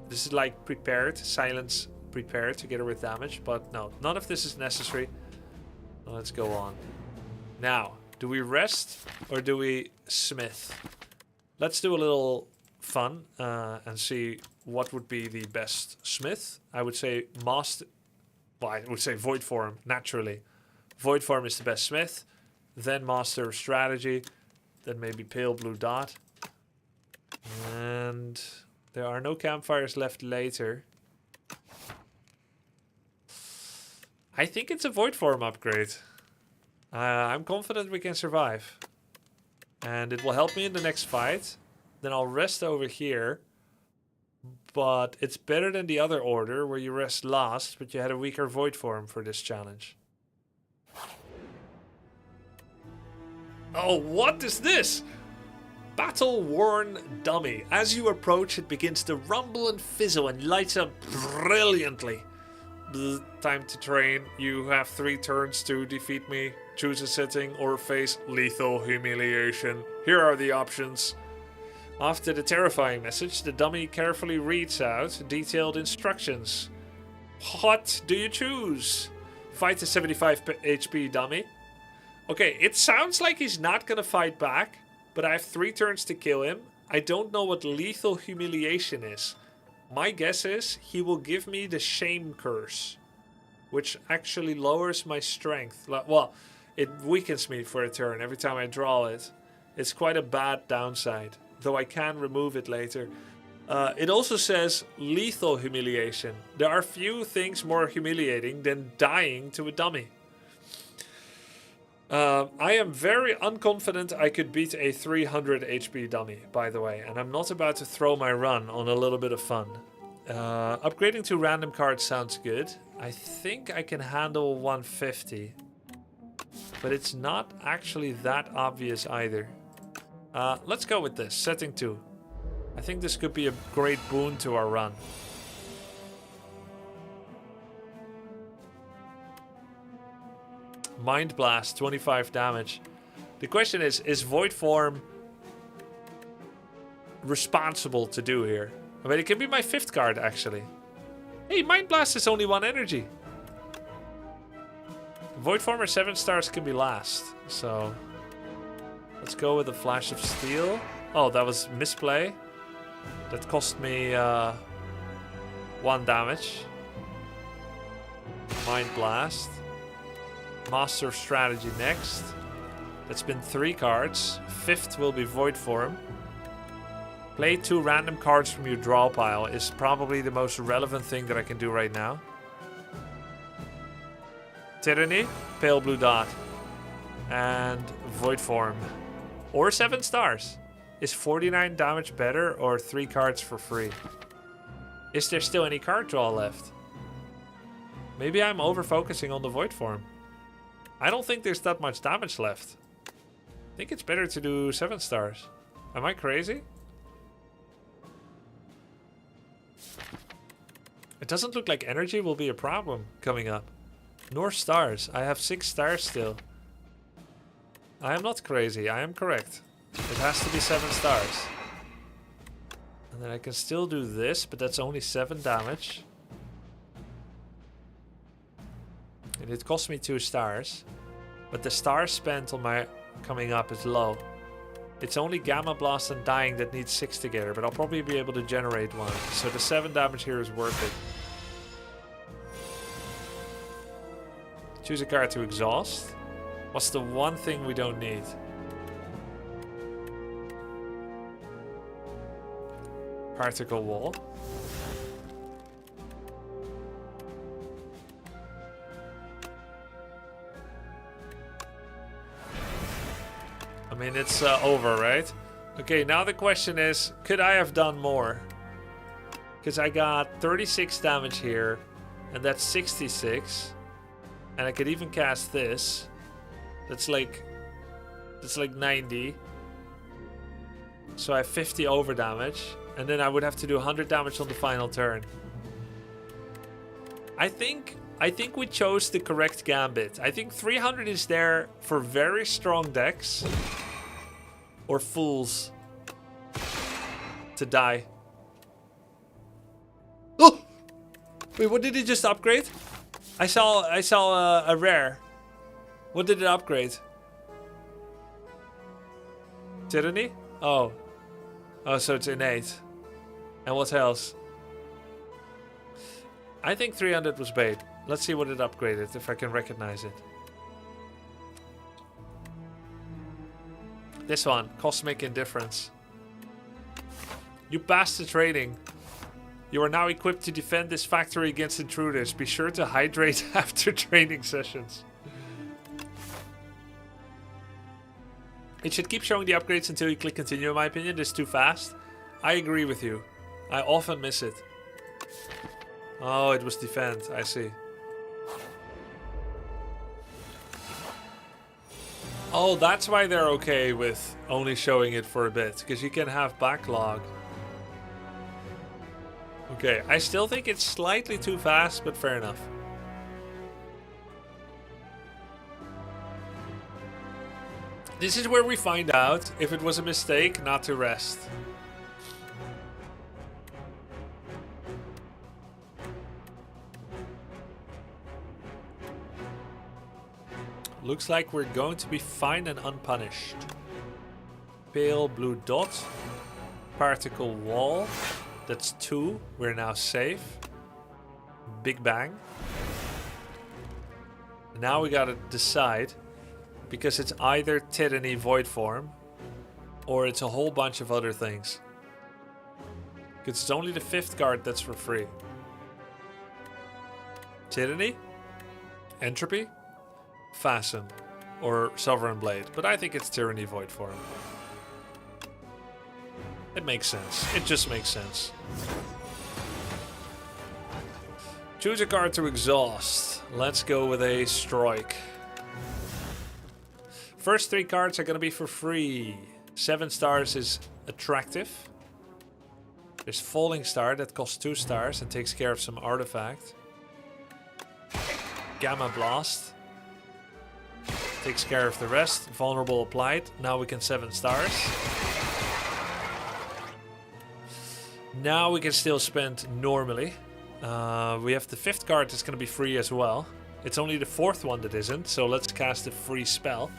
This is like prepared, silence prepared together with damage, but no, none of this is necessary. Let's go on. Now, do we rest or do we smith? Let's do a little fun and see what would be the best smith. I would say master. Well, I would say void form naturally. Void form is the best smith. Then master of strategy. Then maybe pale blue dot. And there are no campfires left later. I think it's a void form upgrade. I'm confident we can survive. And it will help me in the next fight. Then I'll rest over here. But it's better than the other order where you rest last, but you had a weaker void form for this challenge. Oh, what is this? Battle-worn dummy. As you approach, it begins to rumble and fizzle and lights up brilliantly. Time to train. You have 3 turns to defeat me. Choose a setting or face lethal humiliation. Here are the options. After the terrifying message, the dummy carefully reads out detailed instructions. What do you choose? Fight a 75 HP dummy. Okay, it sounds like he's not gonna fight back, but I have 3 turns to kill him. I don't know what lethal humiliation is. My guess is he will give me the shame curse, which actually lowers my strength. Well, it weakens me for a turn every time I draw it. It's quite a bad downside, though I can remove it later. It also says lethal humiliation. There are few things more humiliating than dying to a dummy. I am very unconfident I could beat a 300 HP dummy, by the way, and I'm not about to throw my run on a little bit of fun. Upgrading to random cards sounds good. I think I can handle 150, but it's not actually that obvious either. Let's go with this, setting 2. I think this could be a great boon to our run. Mind Blast, 25 damage. The question is Void Form responsible to do here? I mean, it can be my 5th card, actually. Hey, Mind Blast is only 1 energy. Void Form or 7 stars can be last, so... Let's go with a Flash of Steel. Oh, that was misplay. That cost me 1 damage. Mind Blast. Master of Strategy next. That's been 3 cards. 5th will be Void Form. Play 2 random cards from your draw pile is probably the most relevant thing that I can do right now. Tyranny, Pale Blue Dot, and Void Form. Or 7 stars. Is 49 damage better or 3 cards for free? Is there still any card draw left? Maybe I'm over-focusing on the Void Form. I don't think there's that much damage left. I think it's better to do 7 stars. Am I crazy? It doesn't look like energy will be a problem coming up. Nor stars. I have 6 stars still. I am not crazy. I am correct. It has to be 7 stars. And then I can still do this, but that's only 7 damage. And it cost me 2 stars. But the stars spent on my coming up is low. It's only Gamma Blast and Dying that needs 6 together, but I'll probably be able to generate 1. So the 7 damage here is worth it. Choose a card to exhaust. What's the one thing we don't need? Particle Wall. I mean, it's over, right? Okay, now the question is, could I have done more? Because I got 36 damage here, and that's 66. And I could even cast this. That's like 90. So I have 50 over damage. And then I would have to do 100 damage on the final turn. I think we chose the correct gambit. I think 300 is there for very strong decks. or fools to die. Oh! Wait, what did it just upgrade? I saw a rare. What did it upgrade? Tyranny? Oh. Oh, so it's innate. And what else? I think 300 was bait. Let's see what it upgraded, if I can recognize it. This one, Cosmic Indifference. You passed the training. You are now equipped to defend this factory against intruders. Be sure to hydrate after training sessions. It should keep showing the upgrades until you click continue, in my opinion. This is too fast. I agree with you. I often miss it. Oh, it was defend. I see. Oh, that's why they're okay with only showing it for a bit. Because you can have backlog. Okay, I still think it's slightly too fast, but fair enough. This is where we find out if it was a mistake not to rest. Looks like we're going to be fine and unpunished. Pale blue dot. Particle wall. That's 2. We're now safe. Big bang. Now we gotta decide. Because it's either Tyranny Void Form. Or it's a whole bunch of other things. Because it's only the 5th card that's for free. Tyranny. Entropy. Fasten. Or Sovereign Blade. But I think it's Tyranny Void Form. It makes sense. It just makes sense. Choose a card to exhaust. Let's go with a strike. First 3 cards are going to be for free. 7 stars is attractive. There's Falling Star that costs 2 stars and takes care of some artifact. Gamma Blast. Takes care of the rest. Vulnerable applied. Now we can 7 stars. Now we can still spend normally. We have the 5th card that's going to be free as well. It's only the 4th one that isn't, so let's cast a free spell.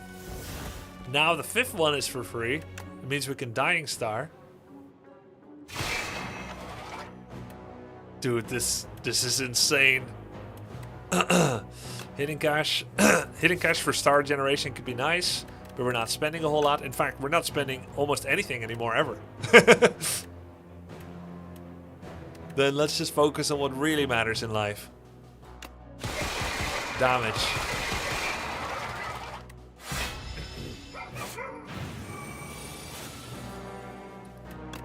Now the 5th one is for free. It means we can Dying Star. Dude, this is insane. Hidden cash. Hidden cash for star generation could be nice, but we're not spending a whole lot. In fact, we're not spending almost anything anymore ever. Then let's just focus on what really matters in life. Damage.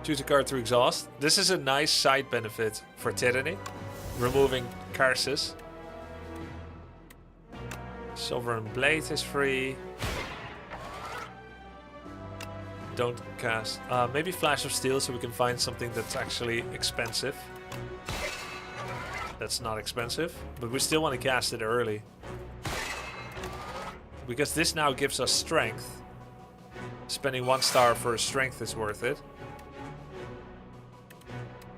Choose a card to exhaust. This is a nice side benefit for Tyranny. Removing curses. Sovereign Blade is free. Don't cast. Maybe Flash of Steel so we can find something that's actually expensive. That's not expensive, but we still want to cast it early. Because this now gives us strength. Spending 1 star for a strength is worth it.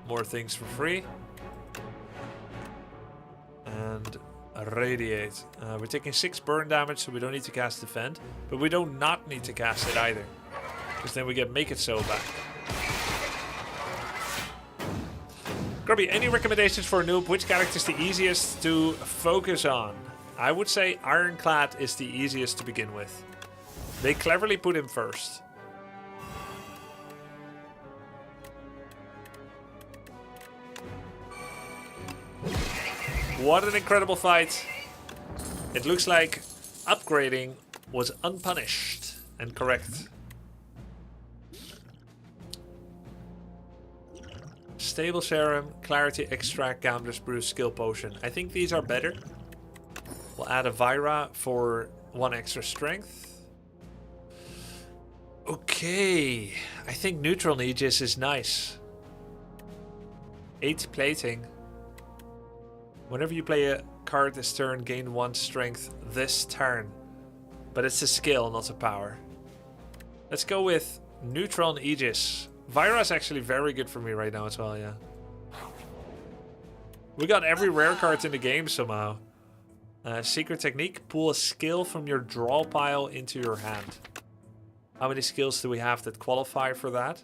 More things for free. And Radiate. We're taking 6 burn damage, so we don't need to cast Defend. But we do not need to cast it either. Because then we get Make It So back. Grubby, any recommendations for a noob? Which character is the easiest to focus on? I would say Ironclad is the easiest to begin with. They cleverly put him first. What an incredible fight. It looks like upgrading was unpunished and correct. Stable Serum, Clarity Extract, Gambler's Brew, Skill Potion. I think these are better. We'll add a Vira for 1 extra strength. Okay. I think Neutral Aegis is nice. 8 Plating. Whenever you play a card this turn, gain 1 strength this turn. But it's a skill, not a power. Let's go with Neutron Aegis. Vira is actually very good for me right now as well, yeah. We got every rare card in the game somehow. Secret technique. Pull a skill from your draw pile into your hand. How many skills do we have that qualify for that?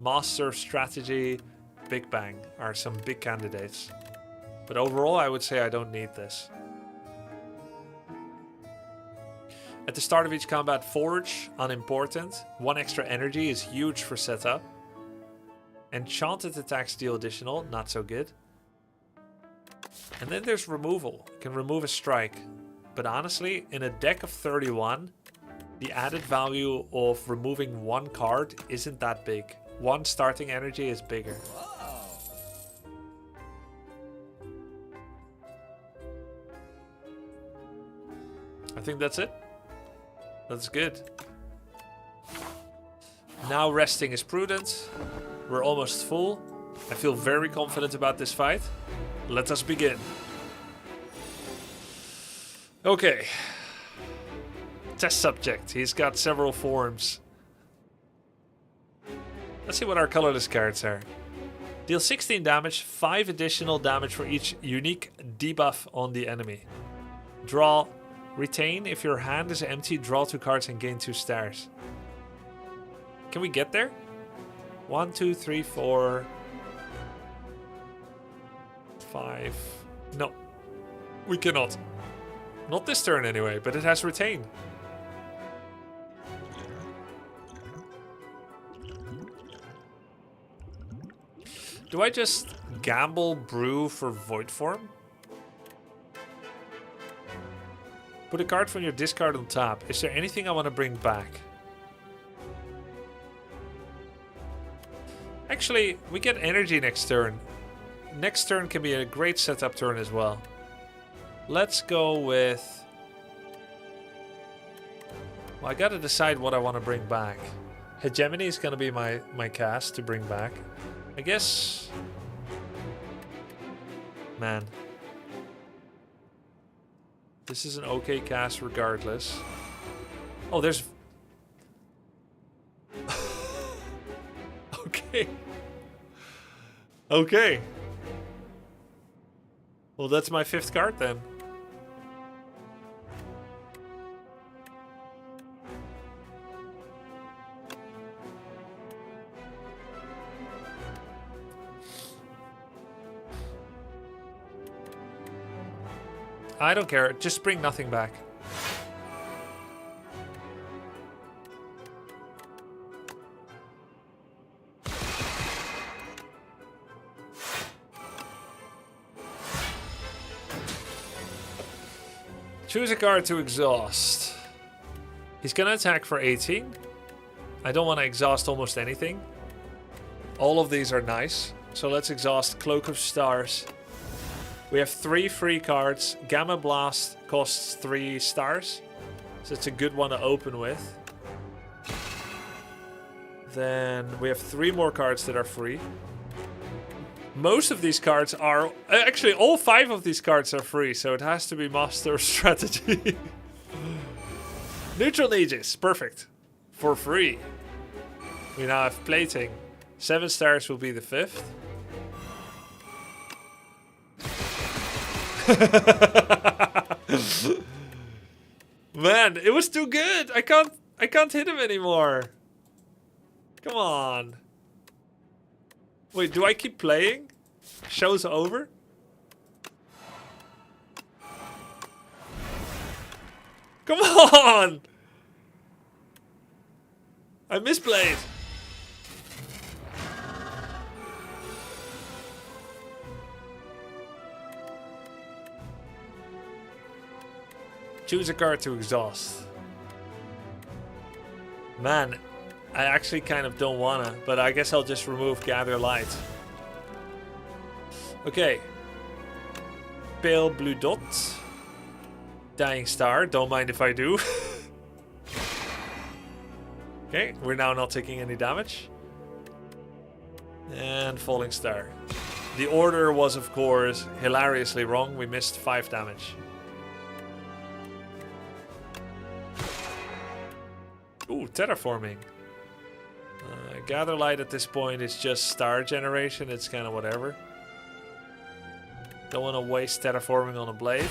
Master, Strategy, Big Bang are some big candidates. But overall, I would say I don't need this. At the start of each combat, Forge, unimportant. 1 extra energy is huge for setup. Enchanted attacks deal additional, not so good. And then there's removal. You can remove a strike. But honestly, in a deck of 31, the added value of removing 1 card isn't that big. 1 starting energy is bigger. I think that's it. That's good. Now resting is prudent. We're almost full. I feel very confident about this fight. Let us begin. Okay. Test subject. He's got several forms. Let's see what our colorless cards are. Deal 16 damage, 5 additional damage for each unique debuff on the enemy. Draw. Retain. If your hand is empty, draw 2 cards and gain 2 stars. Can we get there? 1, 2, 3, 4, 5. No. We cannot. Not this turn anyway, but it has retain. Do I just gamble brew for void form? Put a card from your discard on top. Is there anything I want to bring back? Actually, we get energy next turn. Next turn can be a great setup turn as well. Let's go with... Well, I gotta decide what I want to bring back. Hegemony is gonna be my cast to bring back. I guess... Man. This is an okay cast regardless. Oh, there's... Okay. Okay. Well, that's my 5th card then. I don't care. Just bring nothing back. Choose a card to exhaust. He's gonna attack for 18. I don't want to exhaust almost anything. All of these are nice. So let's exhaust Cloak of Stars. We have 3 free cards. Gamma Blast costs 3 stars. So it's a good one to open with. Then we have 3 more cards that are free. Most of these cards are... Actually, all 5 of these cards are free. So it has to be Master of Strategy. Neutral Aegis. Perfect. For free. We now have Plating. 7 stars will be the 5th. Man, it was too good. I can't hit him anymore. Come on. Wait, do I keep playing? Show's over? Come on. I misplayed. Choose a card to exhaust. Man, I actually kind of don't wanna, but I guess I'll just remove Gather Light. Okay. Pale Blue Dot. Dying Star, don't mind if I do. Okay, we're now not taking any damage. And Falling Star. The order was, of course, hilariously wrong. We missed 5 damage. Ooh, terraforming. Gather Light at this point is just star generation. It's kind of whatever. Don't want to waste terraforming on a blade.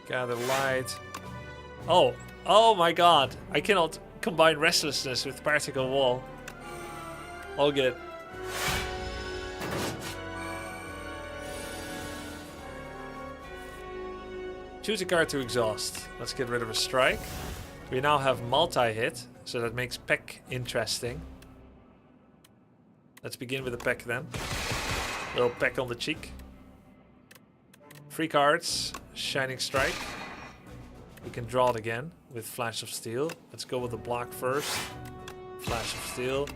Gather Light. Oh. Oh my god. I cannot combine Restlessness with Particle Wall. All good. Choose a card to exhaust. Let's get rid of a strike. We now have multi-hit, so that makes Peck interesting. Let's begin with a Peck then. Little peck on the cheek. 3 cards. Shining Strike. We can draw it again with Flash of Steel. Let's go with the block first. Flash of Steel.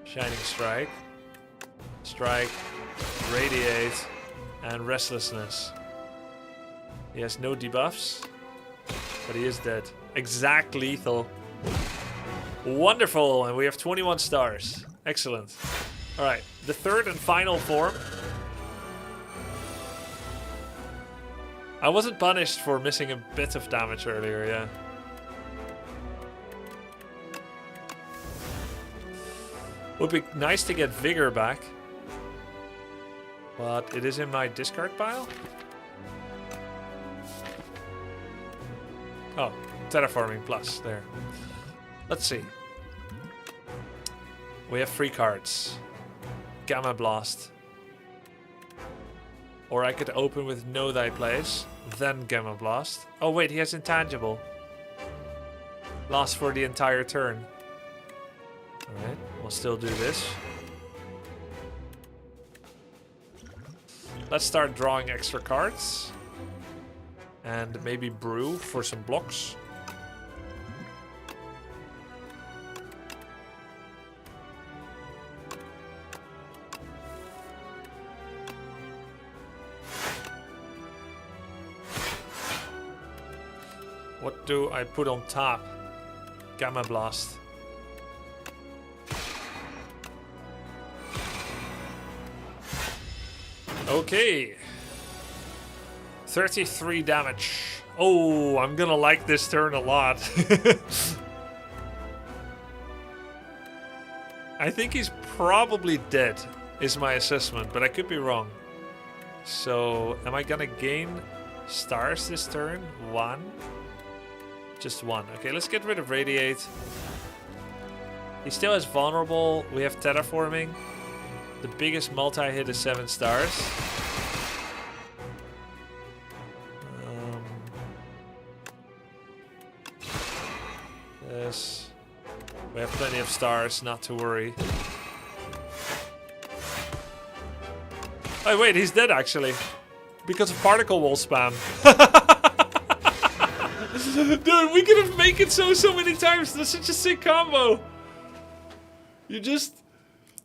Shining Strike. Strike. Radiate. And Restlessness. He has no debuffs. But he is dead. Exact lethal. Wonderful. And we have 21 stars. Excellent. Alright. The third and final form. I wasn't punished for missing a bit of damage earlier, yeah. Would be nice to get Vigor back. But it is in my discard pile? Oh, Terraforming Plus, there. Let's see. We have 3 cards. Gamma Blast. Or I could open with Know Thy Place, then Gamma Blast. Oh wait, he has Intangible. Lasts for the entire turn. Alright, we'll still do this. Let's start drawing extra cards. And maybe Brew for some blocks. What do I put on top? Gamma Blast. Okay. 33 damage. Oh, I'm gonna like this turn a lot. I think he's probably dead, is my assessment, but I could be wrong. So, am I gonna gain stars this turn? 1? Just 1. Okay, let's get rid of Radiate. He still has Vulnerable. We have Terraforming. The biggest multi-hit is 7 stars. This. We have plenty of stars, not to worry. Oh wait, he's dead actually. Because of Particle Wall spam. Dude, we could have made it so many times. That's such a sick combo. You just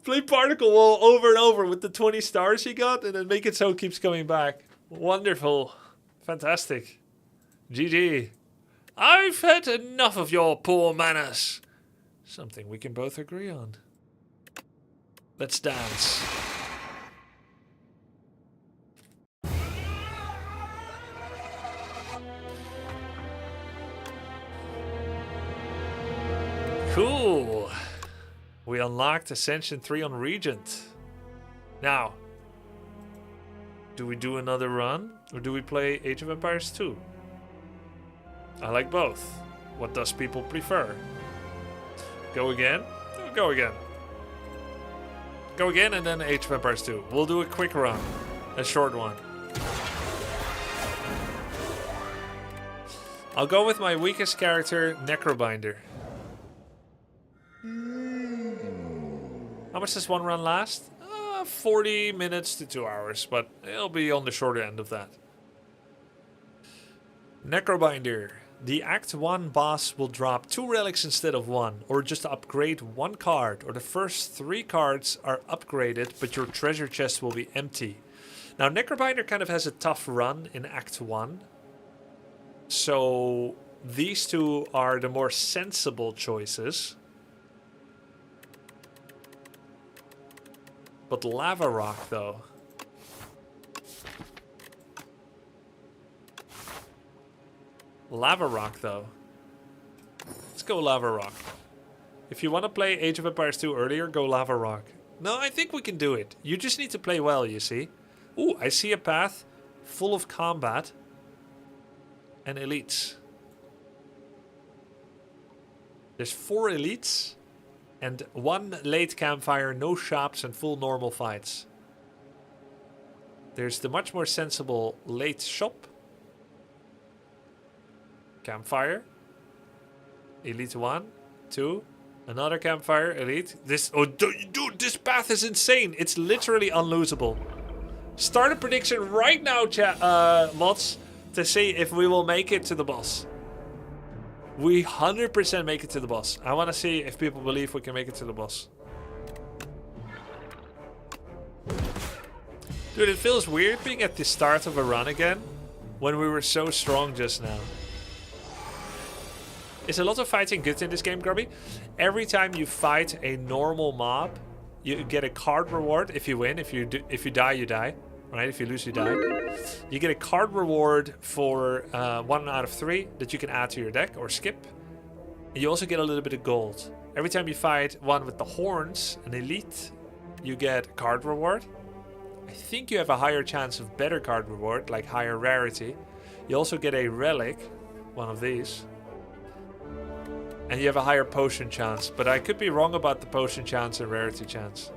play Particle Wall over and over with the 20 stars he got, and then make it so it keeps coming back. Wonderful. Fantastic. GG. I've had enough of your poor manners. Something we can both agree on. Let's dance. Cool. We unlocked Ascension 3 on Regent. Now, do we do another run or do we play Age of Empires 2? I like both. What does people prefer? Go again? Go again. Go again and then Age of Empires 2. We'll do a quick run. A short one. I'll go with my weakest character, Necrobinder. How much does one run last? 40 minutes to 2 hours, but it'll be on the shorter end of that. Necrobinder. The Act 1 boss will drop 2 relics instead of 1, or just upgrade 1 card, or the first 3 cards are upgraded, but your treasure chest will be empty. Now, Necrobinder kind of has a tough run in Act 1, so these 2 are the more sensible choices. But Lava Rock, though. Lava Rock, though. Let's go Lava Rock. If you want to play Age of Empires 2 earlier, go Lava Rock. No, I think we can do it. You just need to play well, you see. Ooh, I see a path full of combat and elites. There's 4 elites and 1 late campfire, no shops and full normal fights. There's the much more sensible late shop. Campfire. Elite 1, 2, another campfire, elite. This, oh, dude, this path is insane. It's literally unlosable. Start a prediction right now, mods, to see if we will make it to the boss. We 100% make it to the boss. I want to see if people believe we can make it to the boss. Dude, it feels weird being at the start of a run again when we were so strong just now. Is a lot of fighting good in this game, Grubby? Every time you fight a normal mob, you get a card reward if you win. If you die, you die. Right? If you lose, you die. You get a card reward for 1 out of 3 that you can add to your deck or skip. And you also get a little bit of gold. Every time you fight one with the horns, an elite, you get a card reward. I think you have a higher chance of better card reward, like higher rarity. You also get a relic, one of these. And you have a higher potion chance, but I could be wrong about the potion chance and rarity chance.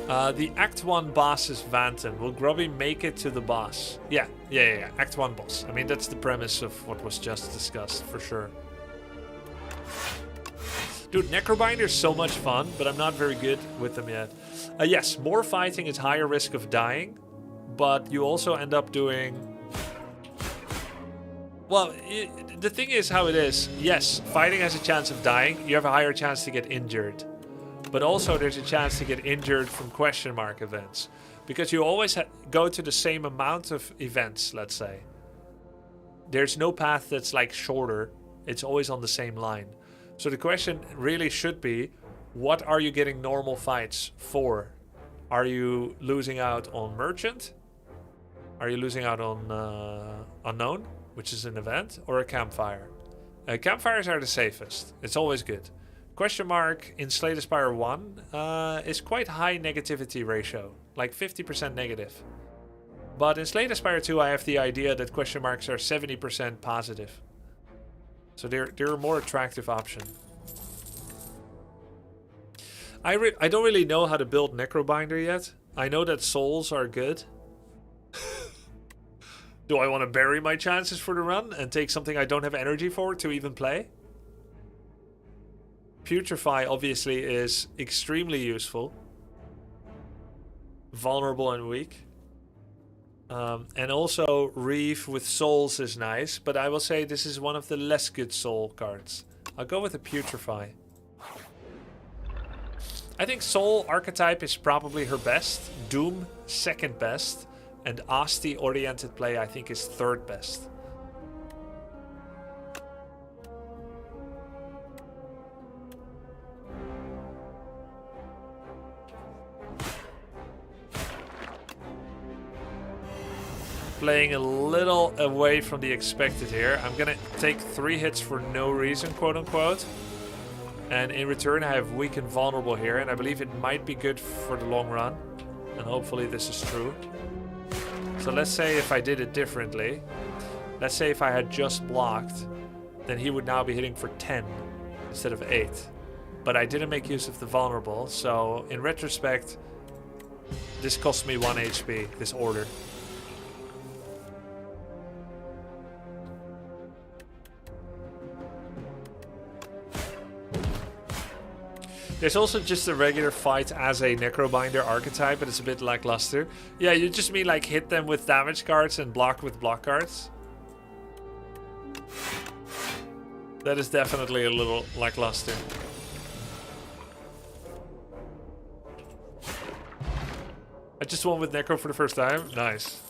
The Act 1 boss is Vanton. Will Grubby make it to the boss? Yeah. Act 1 boss. I mean, that's the premise of what was just discussed, for sure. Dude, Necrobinder is so much fun, but I'm not very good with them yet. Yes, more fighting is higher risk of dying, but you also end up doing... Well, the thing is how it is. Yes, fighting has a chance of dying. You have a higher chance to get injured. But also there's a chance to get injured from question mark events. Because you always go to the same amount of events, let's say. There's no path that's like shorter. It's always on the same line. So the question really should be, what are you getting normal fights for? Are you losing out on Merchant? Are you losing out on Unknown, which is an event, or a Campfire? Campfires are the safest. It's always good. Question mark in Slay the Spire 1 is quite high negativity ratio, like 50% negative. But in Slay the Spire 2 I have the idea that question marks are 70% positive. So they're a more attractive option. I don't really know how to build Necrobinder yet. I know that souls are good. Do I want to bury my chances for the run and take something I don't have energy for to even play? Putrefy obviously is extremely useful. Vulnerable and weak. And also Reef with souls is nice, but I will say this is one of the less good soul cards. I'll go with a Putrefy. I think soul archetype is probably her best. Doom second best. And Asti oriented play I think is third best. Playing a little away from the expected here. I'm gonna take 3 hits for no reason, quote unquote. And in return I have weak and vulnerable here, and I believe it might be good for the long run. And hopefully this is true. So let's say if I did it differently. Let's say if I had just blocked, then he would now be hitting for 10 instead of 8. But I didn't make use of the vulnerable, so in retrospect, this cost me 1 HP, this order. There's also just a regular fight as a Necrobinder archetype, but it's a bit lackluster. Yeah, you just mean like hit them with damage cards and block with block cards? That is definitely a little lackluster. I just won with Necro for the first time. Nice.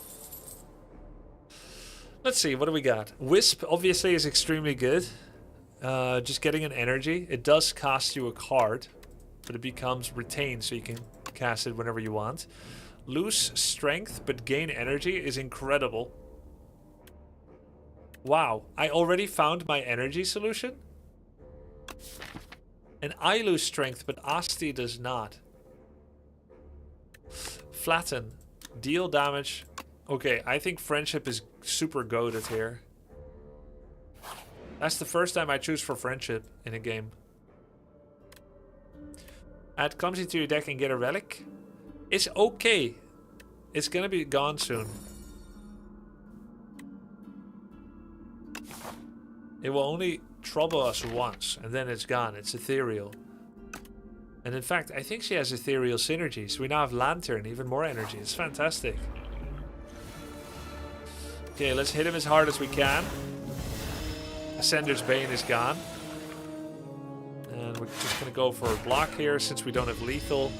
Let's see, what do we got? Wisp obviously is extremely good. Just getting an energy. It does cost you a card, but it becomes retained, so you can cast it whenever you want. Lose strength, but gain energy is incredible. Wow, I already found my energy solution? And I lose strength, but Asti does not. Flatten. Deal damage. Okay, I think friendship is super goated here. That's the first time I choose for friendship in a game. Add clumsy to your deck and get a relic. It's okay. It's gonna be gone soon. It will only trouble us once, and then it's gone. It's ethereal. And in fact, I think she has ethereal synergies. We now have Lantern, even more energy. It's fantastic. Okay, let's hit him as hard as we can. Ascender's Bane is gone. And we're just going to go for a block here, since we don't have lethal.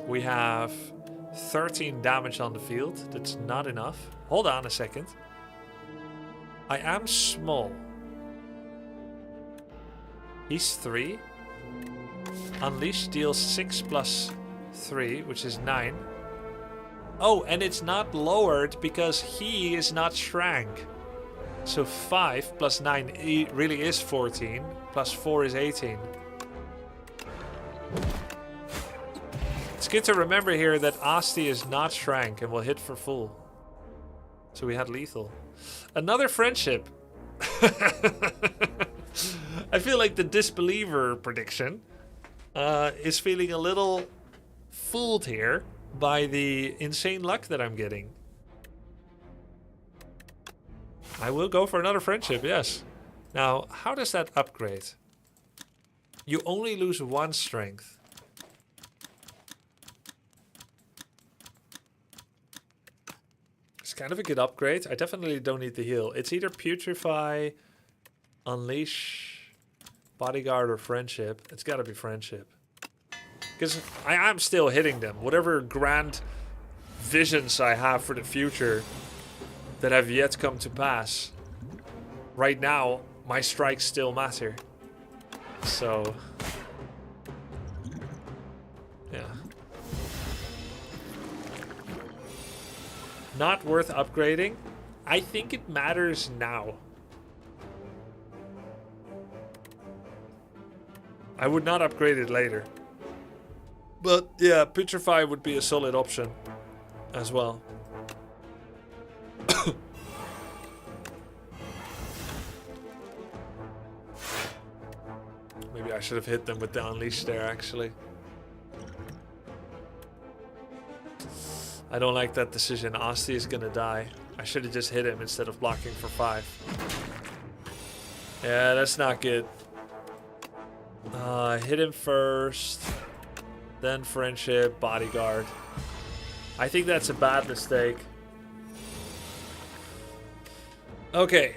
We have 13 damage on the field. That's not enough. Hold on a second. I am small. He's 3. Unleash deals 6 plus 3, which is 9. Oh, and it's not lowered because he is not shrank. So 5 plus 9 really is 14. Plus 4 is 18. It's good to remember here that Asti is not shrank and will hit for full. So we had lethal. Another friendship. I feel like the disbeliever prediction is feeling a little fooled here by the insane luck that I'm getting. I will go for another friendship, yes. Now, how does that upgrade? You only lose 1 strength. It's kind of a good upgrade. I definitely don't need the heal. It's either Putrefy, Unleash, Bodyguard, or Friendship. It's gotta be Friendship. Because I am still hitting them. Whatever grand visions I have for the future that have yet come to pass, right now, my strikes still matter. So, yeah. Not worth upgrading. I think it matters now. I would not upgrade it later. But yeah, Putrefy would be a solid option as well. Maybe I should have hit them with the Unleash there, actually. I don't like that decision. Asti is gonna die. I should have just hit him instead of blocking for 5. Yeah, that's not good. Hit him first. Then Friendship, Bodyguard. I think that's a bad mistake. Okay.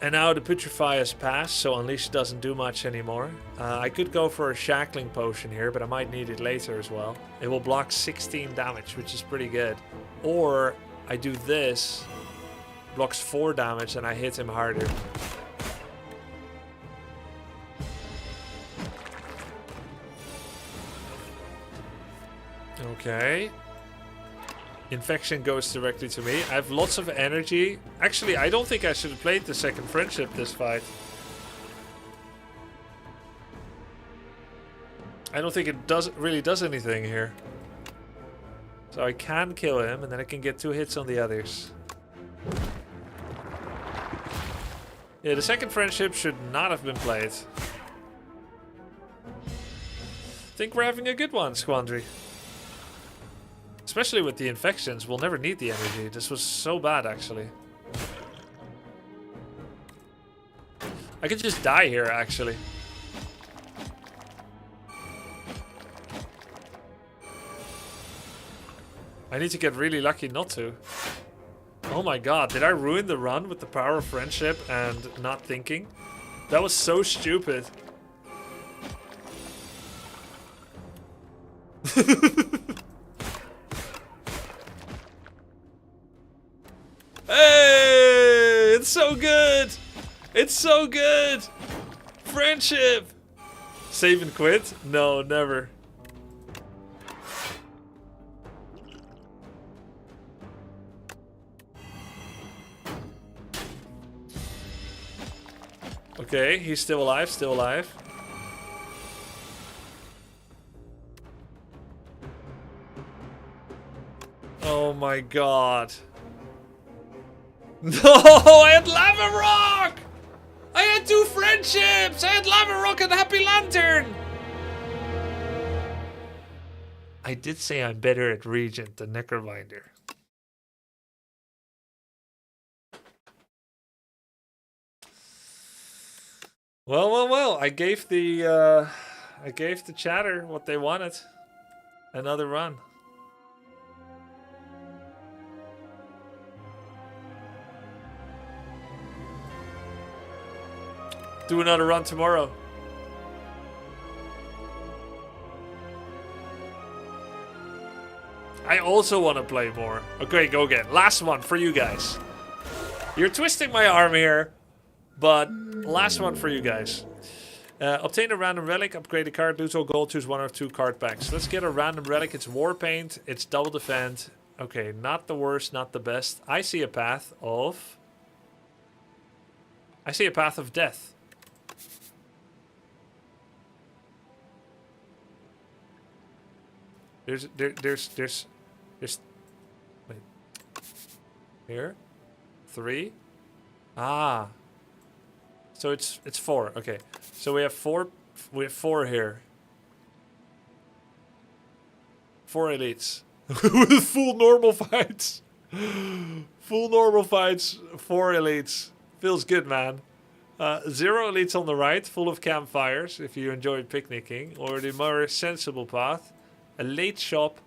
And now the Putrefy has passed, so Unleash doesn't do much anymore. I could go for a Shackling Potion here, but I might need it later as well. It will block 16 damage, which is pretty good. Or I do this, blocks 4 damage, and I hit him harder. Okay. Infection goes directly to me. I have lots of energy. Actually, I don't think I should have played the second Friendship this fight. I don't think it really does anything here. So I can kill him, and then I can get 2 hits on the others. Yeah, the second Friendship should not have been played. I think we're having a good one, Squandry. Especially with the infections, we'll never need the energy. This was so bad, actually. I could just die here, actually. I need to get really lucky not to. Oh my god, did I ruin the run with the power of Friendship and not thinking? That was so stupid. Hey! It's so good! It's so good! Friendship! Save and quit? No, never. Okay, he's still alive, still alive. Oh my god. No, I had Lava Rock! I had 2 friendships! I had Lava Rock and Happy Lantern! I did say I'm better at Regent than Necrobinder. Well. I gave the chatter what they wanted. Another run. Do another run tomorrow. I also want to play more. Okay, go again. Last one for you guys. You're twisting my arm here, but last one for you guys. Obtain a random relic, upgrade a card, lose all gold, choose 1 or 2 card packs. Let's get a random relic. It's Warpaint, it's double defend. Okay, not the worst, not the best. I see a path of death. There's wait. Here? 3? Ah. So it's 4. Okay. So we have 4 here. 4 elites. With full normal fights. Full normal fights, 4 elites. Feels good, man. 0 elites on the right, full of campfires if you enjoy picnicking, or the more sensible path. A late shop,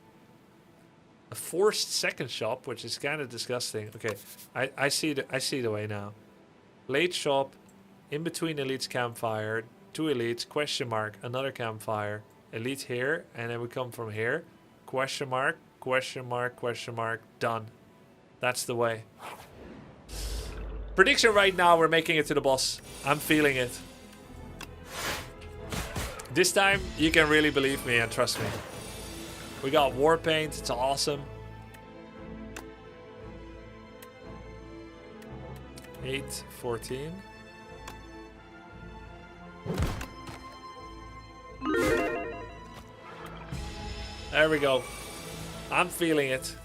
a forced second shop, which is kind of disgusting. Okay, I see the way now. Late shop, in between elites campfire, 2 elites, question mark, another campfire, elite here, and then we come from here. Question mark, question mark, question mark, done. That's the way. Prediction right now, we're making it to the boss. I'm feeling it. This time, you can really believe me and trust me. We got Warpaint, it's awesome. 8, 14. There we go. I'm feeling it.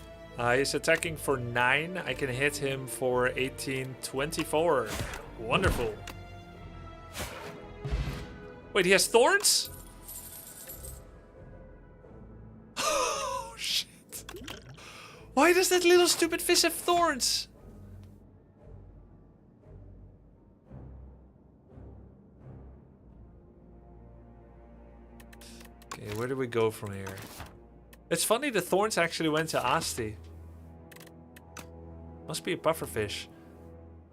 He's attacking for 9. I can hit him for 18, 24. Wonderful. Wait, he has thorns? Oh, shit. Why does that little stupid fish have thorns? Okay, where do we go from here? It's funny the thorns actually went to Asti. Must be a pufferfish.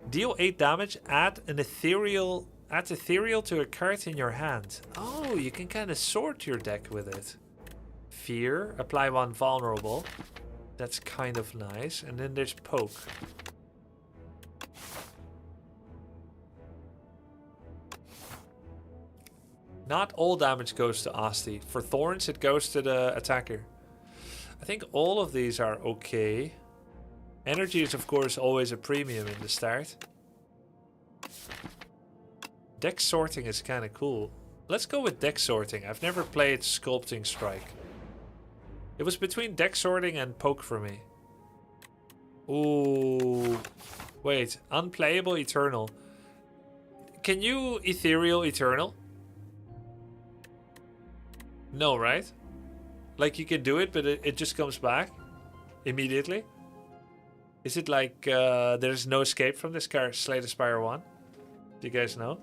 Deal 8 damage, add ethereal to a card in your hand. Oh, you can kind of sort your deck with it. Fear, apply 1 vulnerable. That's kind of nice. And then there's poke. Not all damage goes to Asti. For thorns, it goes to the attacker. I think all of these are okay. Energy is, of course, always a premium in the start. Deck sorting is kind of cool. Let's go with deck sorting. I've never played Sculpting Strike. It was between deck sorting and poke for me. Ooh. Wait, unplayable Eternal. Can you Ethereal Eternal? No, right? Like you can do it, but it just comes back immediately. Is it like there's no escape from this card, Slay the Spire 1? Do you guys know?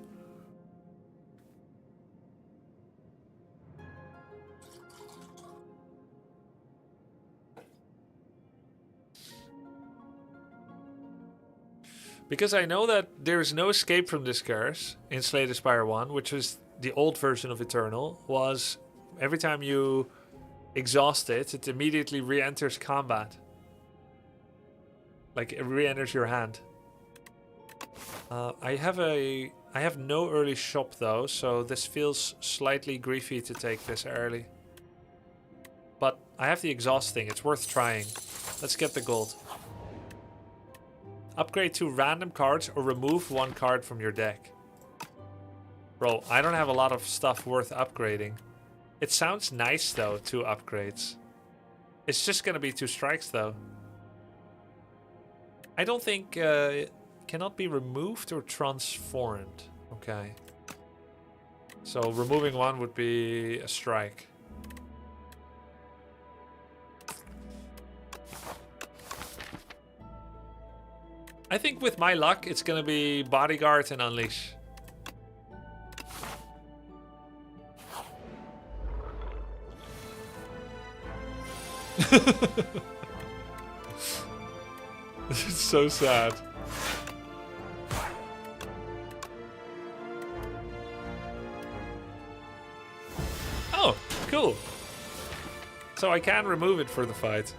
Because I know that there's no escape from this curse in Slay the Spire 1, which was the old version of Eternal, was every time you exhaust it, it immediately re-enters combat. Like it re-enters your hand. I have no early shop though, so this feels slightly griefy to take this early. But I have the exhaust thing, it's worth trying. Let's get the gold. Upgrade 2 random cards or remove 1 card from your deck. Bro, I don't have a lot of stuff worth upgrading. It sounds nice, though, 2 upgrades. It's just gonna be 2 strikes, though. I don't think... cannot be removed or transformed. Okay. So removing 1 would be a strike. I think with my luck, it's gonna be Bodyguard and Unleash. This is so sad. Oh, cool. So I can remove it for the fight.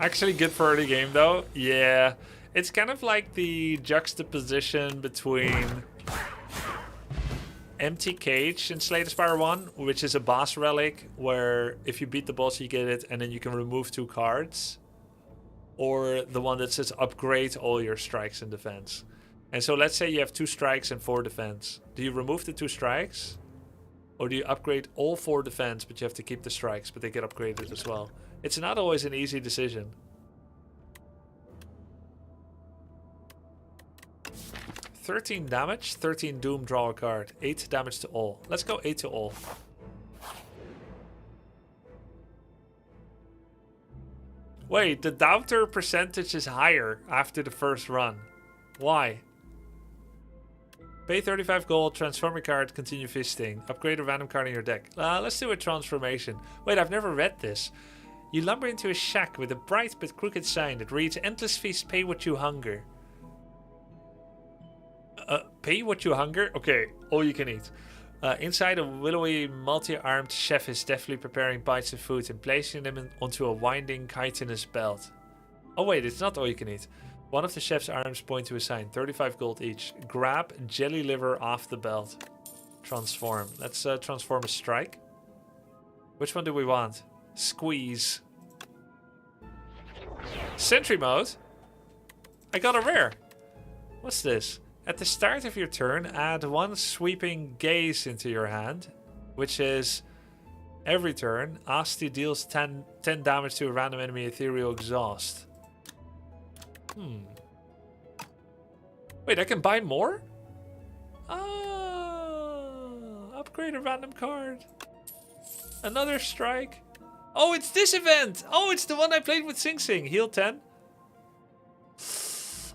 Actually good for early game though. Yeah. It's kind of like the juxtaposition between Empty Cage in Slay the Spire 1, which is a boss relic where if you beat the boss you get it and then you can remove 2 cards. Or the one that says upgrade all your strikes and defense. And so let's say you have 2 strikes and 4 defense. Do you remove the 2 strikes? Or do you upgrade all 4 defense but you have to keep the strikes but they get upgraded as well? It's not always an easy decision. 13 damage, 13 doom, draw a card. 8 damage to all. Let's go 8 to all. Wait, the doubter percentage is higher after the first run. Why? Pay 35 gold, transform a card, continue feasting. Upgrade a random card in your deck. Let's do a transformation. Wait, I've never read this. You lumber into a shack with a bright but crooked sign that reads, Endless Feast, pay what you hunger. Pay what you hunger? Okay, all you can eat. Inside, a willowy, multi-armed chef is deftly preparing bites of food and placing them onto a winding chitinous belt. Oh wait, it's not all you can eat. One of the chef's arms point to a sign, 35 gold each. Grab jelly liver off the belt. Transform. Let's transform a strike. Which one do we want? Squeeze. Sentry mode? I got a rare. What's this? At the start of your turn, add 1 sweeping gaze into your hand, which is every turn. Asti deals 10 damage to a random enemy ethereal exhaust. Wait, I can buy more? Upgrade a random card. Another strike. Oh, it's this event! Oh, it's the one I played with Sing Sing. Heal 10.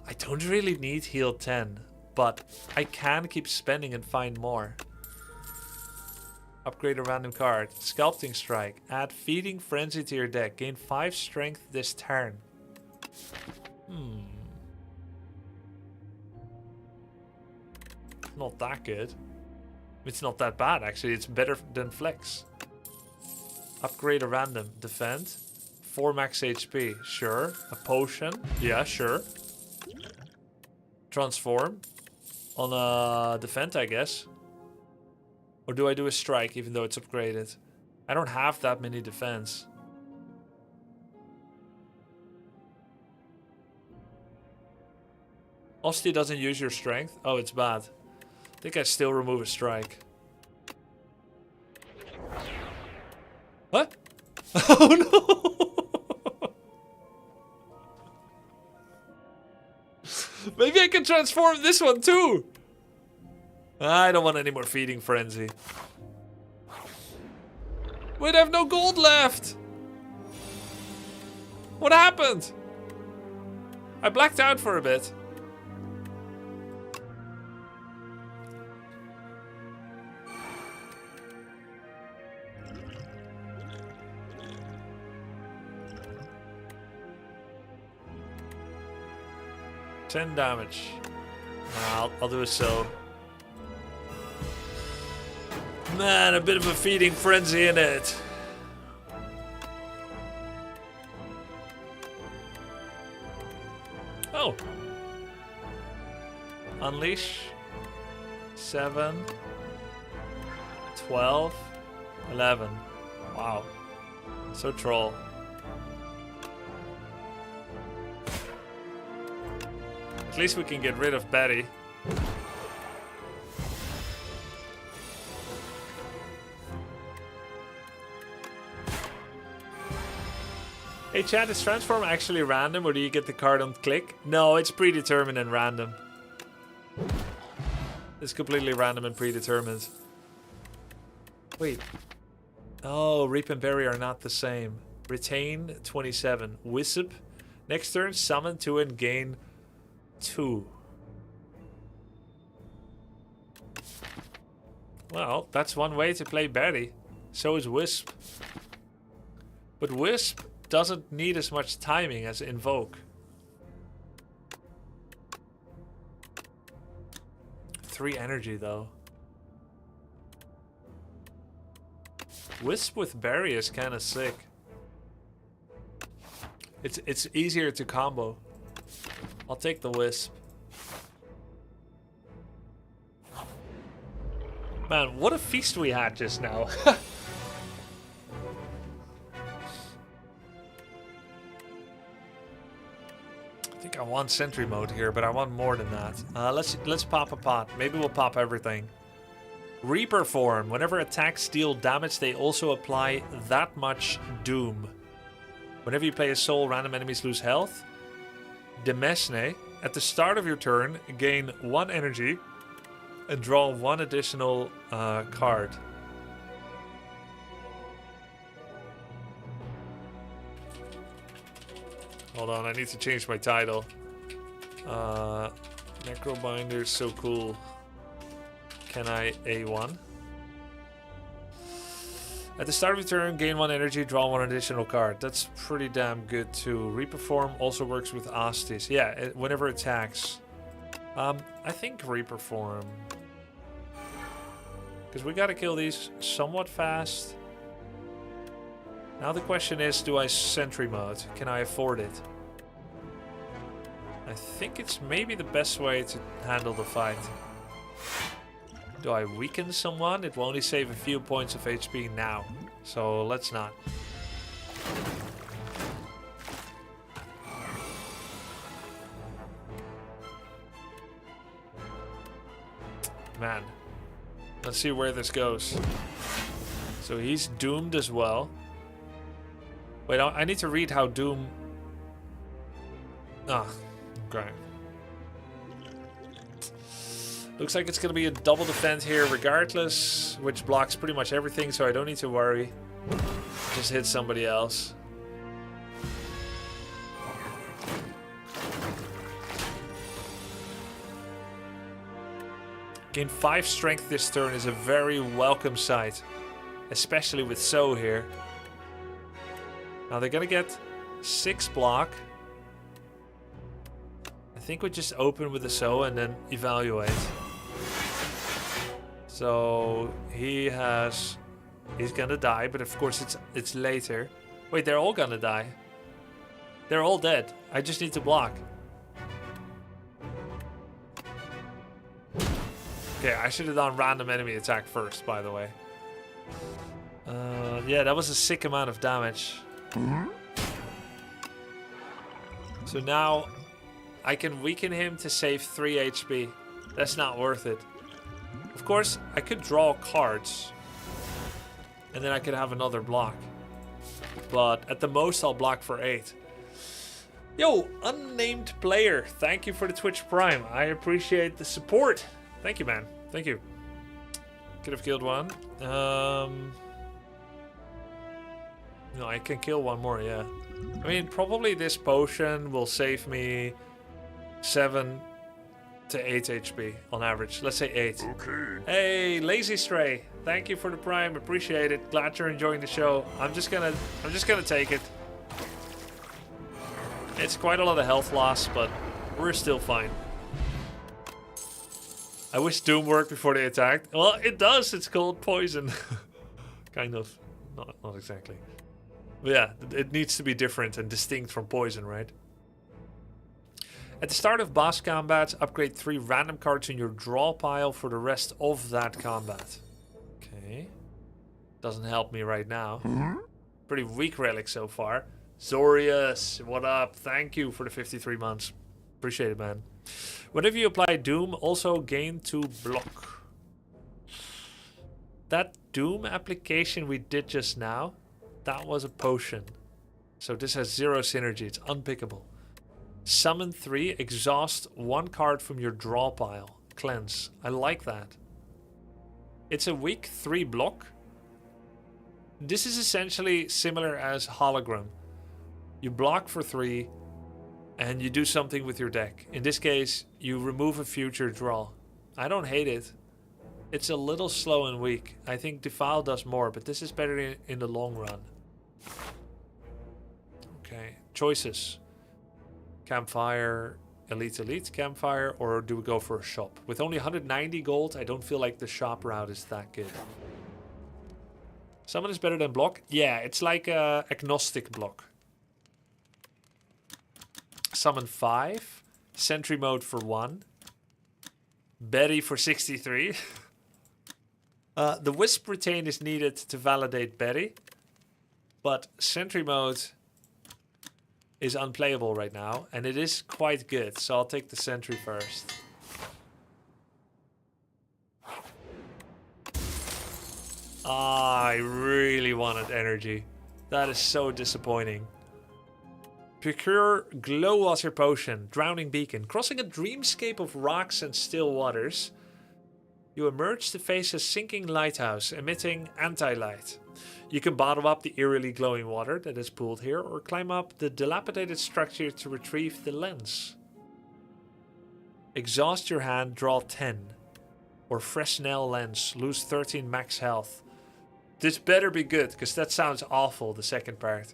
I don't really need heal 10. But I can keep spending and find more. Upgrade a random card. Sculpting Strike. Add Feeding Frenzy to your deck. Gain 5 strength this turn. Not that good. It's not that bad actually. It's better than Flex. Upgrade a random. Defend. 4 max HP. Sure. A potion. Yeah, sure. Transform. On a defend, I guess. Or do I do a strike even though it's upgraded? I don't have that many defense. Osti doesn't use your strength. Oh, it's bad. I think I still remove a strike. What? Oh no! Maybe I can transform this one too. I don't want any more Feeding Frenzy. Wait, I have no gold left. What happened? I blacked out for a bit. $10 damage. I'll do a so. Man, a bit of a Feeding Frenzy in it. Oh. Unleash. 7. 12. 11. Wow. So troll. At least we can get rid of Betty. Hey chat, is transform actually random or do you get the card on click? No, it's predetermined and random. It's completely random and predetermined. Wait. Oh, Reap and Bury are not the same. Retain 27. Wisp. Next turn, summon 2 and gain 2. Well, that's one way to play Betty. So is Wisp. But Wisp doesn't need as much timing as Invoke. 3 energy though. Wisp with Berry is kind of sick. It's easier to combo. I'll take the Wisp. Man, what a feast we had just now. I think I want sentry mode here, but I want more than that. Let's pop a pot. Maybe we'll pop everything. Reaper form. Whenever attacks deal damage, they also apply that much doom. Whenever you play a soul, random enemies lose health. Demesne. At the start of your turn, gain 1 energy and draw 1 additional card. Hold on, I need to change my title. Necrobinder is so cool. Can I A1? At the start of your turn, gain 1 energy, draw 1 additional card. That's pretty damn good too. Reaper form also works with Astis. Yeah, whenever it attacks. I think Reaper form. Because we gotta kill these somewhat fast. Now the question is, do I sentry mode? Can I afford it? I think it's maybe the best way to handle the fight. Do I weaken someone? It will only save a few points of HP now. So let's not. Man. Let's see where this goes. So he's doomed as well. Wait, I need to read how Doom... Ah, okay. Looks like it's going to be a double defend here regardless, which blocks pretty much everything, so I don't need to worry. Just hit somebody else. Gain 5 strength this turn is a very welcome sight, especially with So here. Now they're gonna get 6 block. I think we just open with the So and then evaluate. So he's gonna die, but of course it's later. Wait, they're all gonna die. They're all dead. I just need to block. Okay, I should have done random enemy attack first, by the way. Yeah, that was a sick amount of damage. So now I can weaken him to save 3 HP. That's not worth it. Of course, I could draw cards. And then I could have another block. But at the most, I'll block for 8. Yo, unnamed player. Thank you for the Twitch Prime. I appreciate the support. Thank you, man. Thank you. Could have killed one. No, I can kill one more, yeah. I mean, probably this potion will save me 7 to 8 HP on average. Let's say 8.
Okay.
Hey, Lazy Stray. Thank you for the Prime. Appreciate it. Glad you're enjoying the show. I'm just gonna take it. It's quite a lot of health loss, but we're still fine. I wish Doom worked before they attacked. Well, it does. It's called poison. Kind of. Not exactly. But yeah, it needs to be different and distinct from poison, right? At the start of boss combat, upgrade 3 random cards in your draw pile for the rest of that combat. Okay. Doesn't help me right now. Pretty weak relic so far. Zorius, what up? Thank you for the 53 months. Appreciate it, man. Whenever you apply Doom, also gain 2 block. That Doom application we did just now, that was a potion. So this has 0 synergy. It's unpickable. Summon 3, exhaust 1 card from your draw pile. Cleanse. I like that. It's a weak 3 block. This is essentially similar as Hologram. You block for 3 and you do something with your deck. In this case, you remove a future draw. I don't hate it. It's a little slow and weak. I think Defile does more, but this is better in the long run. Okay, choices. Campfire, Elite, Campfire, or do we go for a shop? With only 190 gold, I don't feel like the shop route is that good. Summon is better than block? Yeah, it's like a agnostic block. Summon 5. Sentry mode for 1. Betty for 63. The Wisp Retain is needed to validate Betty. But Sentry mode is unplayable right now. And it is quite good. So I'll take the Sentry first. I really wanted energy. That is so disappointing. Procure Glowwater Potion, Drowning Beacon. Crossing a dreamscape of rocks and still waters, you emerge to face a sinking lighthouse, emitting anti-light. You can bottle up the eerily glowing water that is pooled here, or climb up the dilapidated structure to retrieve the lens. Exhaust your hand, draw 10. Or Fresnel Lens, lose 13 max health. This better be good, because that sounds awful, the second part.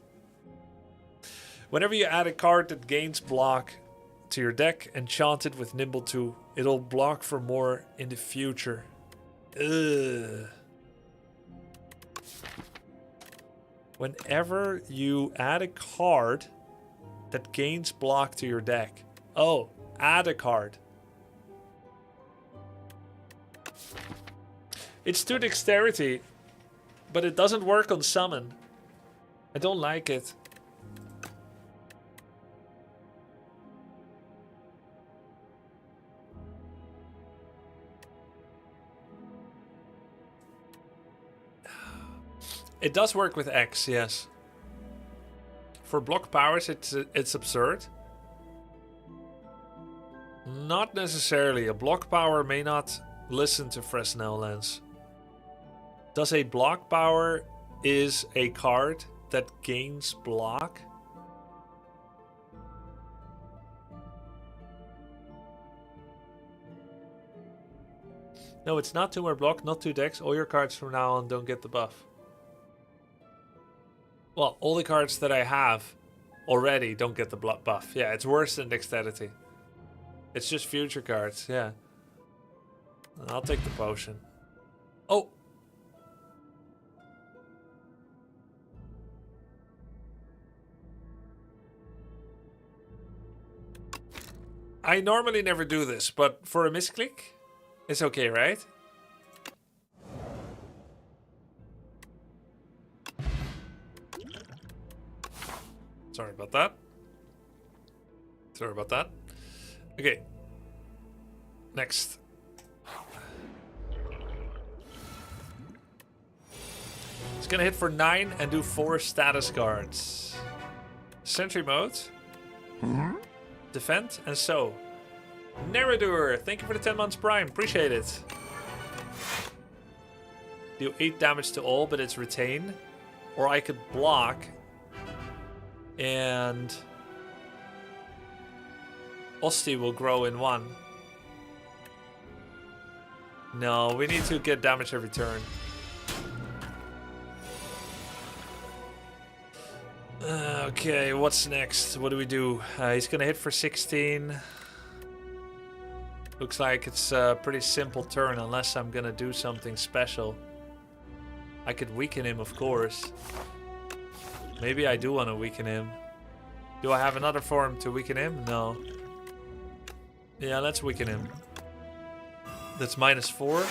Whenever you add a card that gains block to your deck, enchant it with Nimble 2. It'll block for more in the future. Ugh. Whenever you add a card that gains block to your deck. Oh, add a card. It's 2 dexterity, but it doesn't work on summon. I don't like it. It does work with X, yes. For block powers, it's absurd. Not necessarily. A block power may not listen to Fresnel Lens. Does a block power is a card that gains block? No, it's not 2 more block, not 2 decks. All your cards from now on don't get the buff. Well, all the cards that I have already don't get the buff. Yeah, it's worse than Dexterity. It's just future cards, yeah. I'll take the potion. Oh! I normally never do this, but for a misclick, it's okay, right? Sorry about that. Sorry about that. Okay. Next. It's gonna hit for 9 and do 4 status cards. Sentry mode. Defend and so. Neredur, thank you for the 10 months prime. Appreciate it. Deal 8 damage to all, but it's retain. Or I could block. And Osti will grow in 1. No, we need to get damage every turn. Okay, what's next? What do we do? He's gonna hit for 16. Looks like it's a pretty simple turn unless I'm gonna do something special. I could weaken him, of course. Maybe I do want to weaken him. Do I have another form to weaken him? No. Yeah, let's weaken him. That's -4.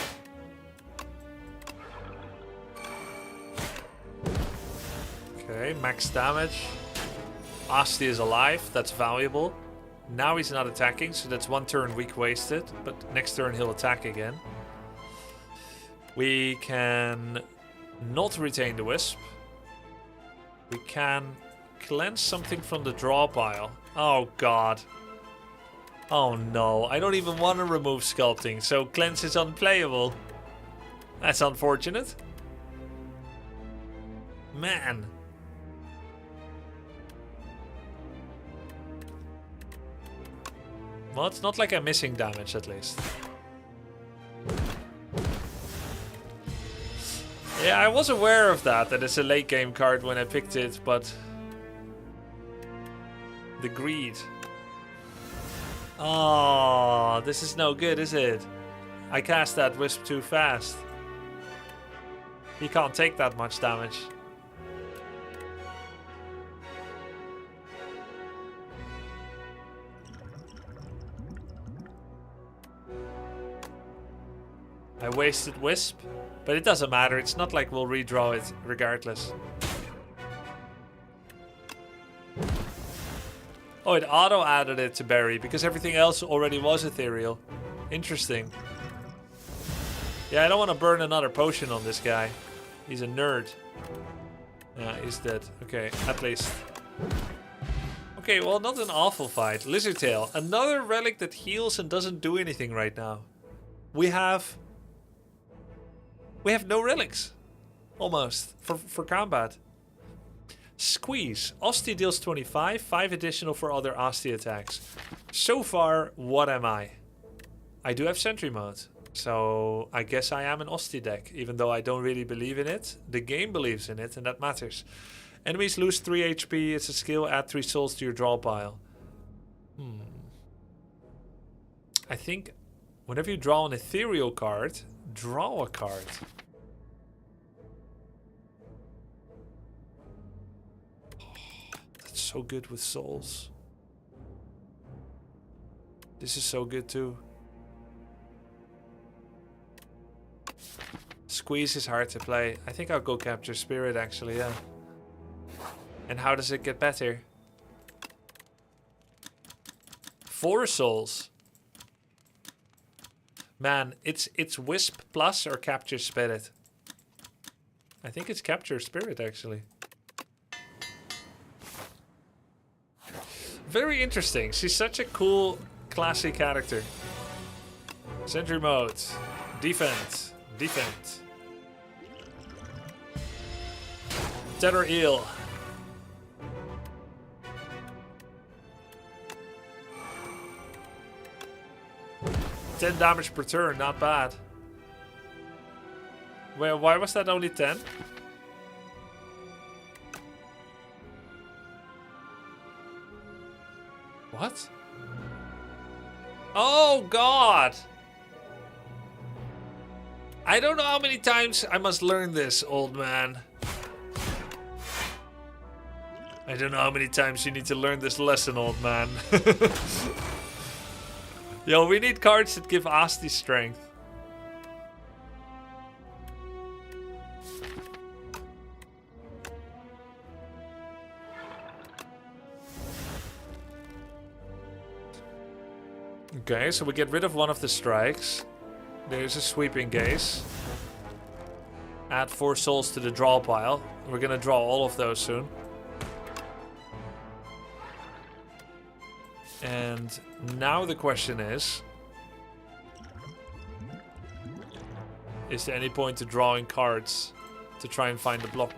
Okay, max damage. Asti is alive, that's valuable. Now he's not attacking, so that's 1 turn weak wasted. But next turn he'll attack again. We can not retain the Wisp. We can cleanse something from the draw pile. Oh god. Oh no, I don't even want to remove sculpting, so cleanse is unplayable. That's unfortunate. Man. Well, it's not like I'm missing damage at least. Yeah, I was aware of that it's a late game card when I picked it, but... The greed. Oh, this is no good, is it? I cast that Wisp too fast. He can't take that much damage. I wasted Wisp, but it doesn't matter. It's not like we'll redraw it regardless. Oh, it auto-added it to Berry because everything else already was ethereal. Interesting. Yeah, I don't want to burn another potion on this guy. He's a nerd. Yeah, he's dead. Okay, at least. Okay, well, not an awful fight. Lizard Tail. Another relic that heals and doesn't do anything right now. We have no relics. Almost. For combat. Squeeze. Asti deals 25. 5 additional for other Asti attacks. So far, what am I? I do have Sentry Mode. So I guess I am an Asti deck. Even though I don't really believe in it. The game believes in it and that matters. Enemies lose 3 HP. It's a skill. Add 3 souls to your draw pile. I think whenever you draw an ethereal card, draw a card. That's so good with souls. This is so good too. Squeeze is hard to play. I think I'll go Capture Spirit actually, yeah. And how does it get better? 4 souls. Man, it's Wisp plus or Capture Spirit. I think it's Capture Spirit actually. Very interesting. She's such a cool, classy character. Sentry mode. Defense. Defense. Tether Eel. $10 damage per turn, not bad. Well, why was that only 10? What? Oh god! I don't know how many times I must learn this, old man. I don't know how many times you need to learn this lesson, old man. Yo, we need cards that give Asti strength. Okay, so we get rid of one of the strikes. There's a sweeping gaze. Add 4 souls to the draw pile. We're gonna draw all of those soon. And now the question is there any point to drawing cards to try and find the block?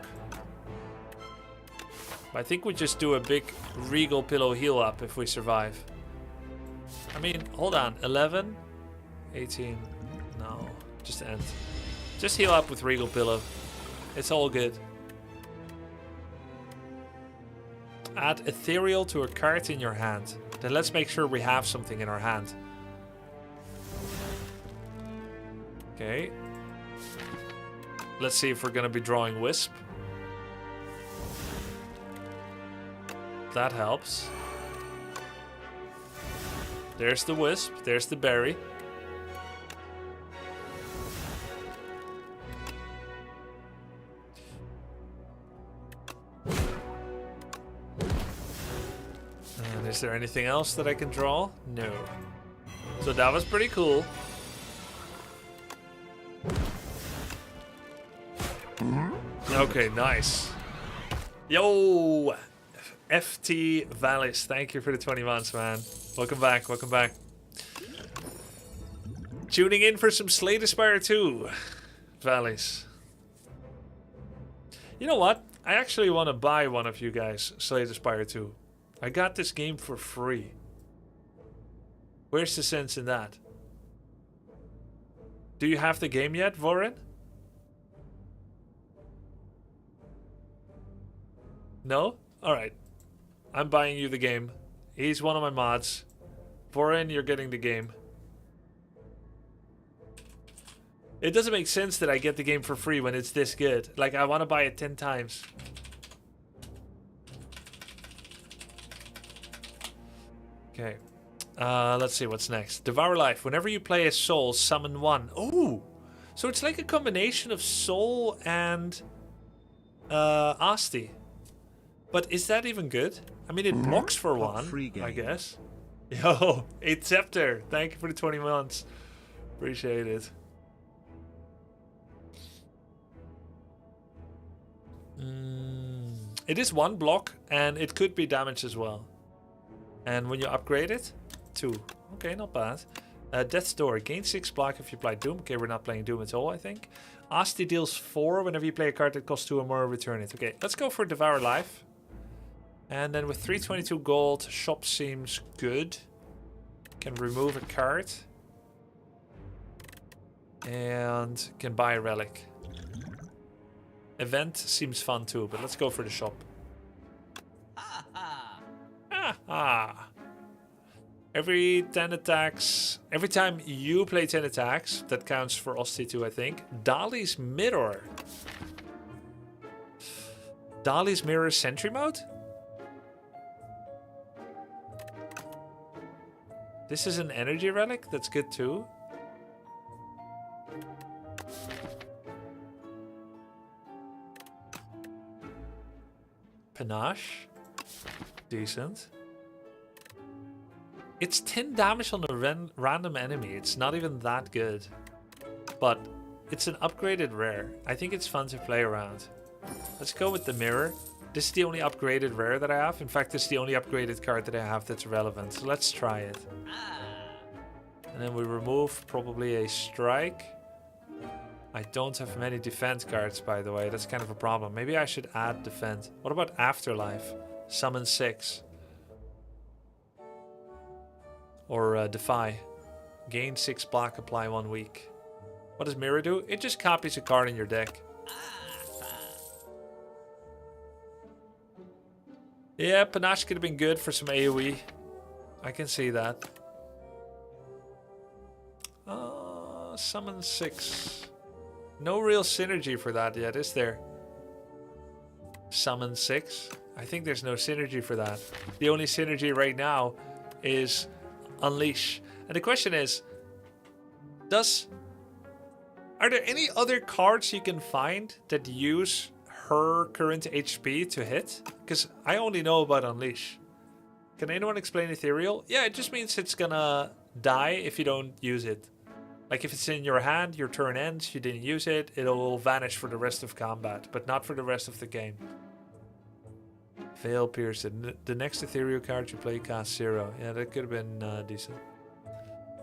I think we just do a big Regal Pillow heal up if we survive. I mean, hold on. 11? 18? No. Just end. Just heal up with Regal Pillow. It's all good. Add Ethereal to a card in your hand. Then let's make sure we have something in our hand. Okay. Let's see if we're gonna be drawing Wisp. That helps. There's the Wisp. There's the Berry. is there anything else that I can draw? No. So that was pretty cool. Okay, nice. Yo! FT Valis, thank you for the 20 months, man. Welcome back, welcome back. Tuning in for some Slay the Spire 2. Valis. You know what? I actually want to buy one of you guys Slay the Spire 2. I got this game for free. Where's the sense in that? Do you have the game yet, Vorin? No? Alright. I'm buying you the game. He's one of my mods. Vorin, you're getting the game. It doesn't make sense that I get the game for free when it's this good. Like, I want to buy it 10 times. Okay. Let's see what's next. Devour Life. Whenever you play a soul, summon one. Oh! So it's like a combination of soul and Asti. But is that even good? I mean, it blocks for one, I guess. Yo, a Scepter. Thank you for the 20 months. Appreciate it. It is one block, and it could be damage as well. And when you upgrade it, 2. Okay, not bad. Death's Door. Gain 6 block if you apply Doom. Okay, we're not playing Doom at all, I think. Asti deals 4 whenever you play a card that costs 2 or more, return it. Okay, let's go for Devour Life. And then with 322 gold, shop seems good. Can remove a card. And can buy a relic. Event seems fun too, but let's go for the shop. Ah. Every 10 attacks, every time you play 10 attacks, that counts for Asti too, I think. Dali's Mirror. Dali's Mirror Sentry Mode? This is an energy relic, that's good too. Panache. Decent. It's 10 damage on a random enemy. It's not even that good. But it's an upgraded rare. I think it's fun to play around. Let's go with the mirror. This is the only upgraded rare that I have. In fact, it's the only upgraded card that I have that's relevant. So let's try it. And then we remove probably a strike. I don't have many defense cards, by the way. That's kind of a problem. Maybe I should add defense. What about Afterlife? Summon 6. Or Defy. Gain 6 block, apply 1 week. What does Mirror do? It just copies a card in your deck. Yeah, Panache could have been good for some AoE. I can see that. Summon 6. No real synergy for that yet, is there? Summon 6? I think there's no synergy for that. The only synergy right now is Unleash. And the question is, are there any other cards you can find that use her current HP to hit? Because I only know about Unleash. Can anyone explain Ethereal? Yeah, it just means it's gonna die if you don't use it. Like if it's in your hand, your turn ends, you didn't use it, it'll vanish for the rest of combat, but not for the rest of the game. Veil Piercer. The next Ethereal card you play costs 0. Yeah, that could have been decent.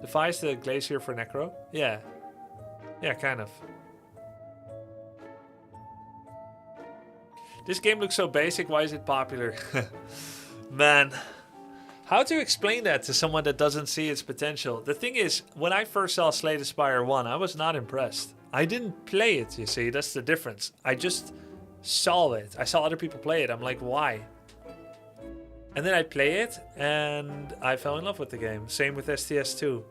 Defies the Glacier for Necro? Yeah. Yeah, kind of. This game looks so basic, why is it popular? Man. How to explain that to someone that doesn't see its potential? The thing is, when I first saw Slay the Spire 1, I was not impressed. I didn't play it, you see, that's the difference. I just saw it. I saw other people play it. I'm like, why? And then I play it, and I fell in love with the game. Same with STS 2.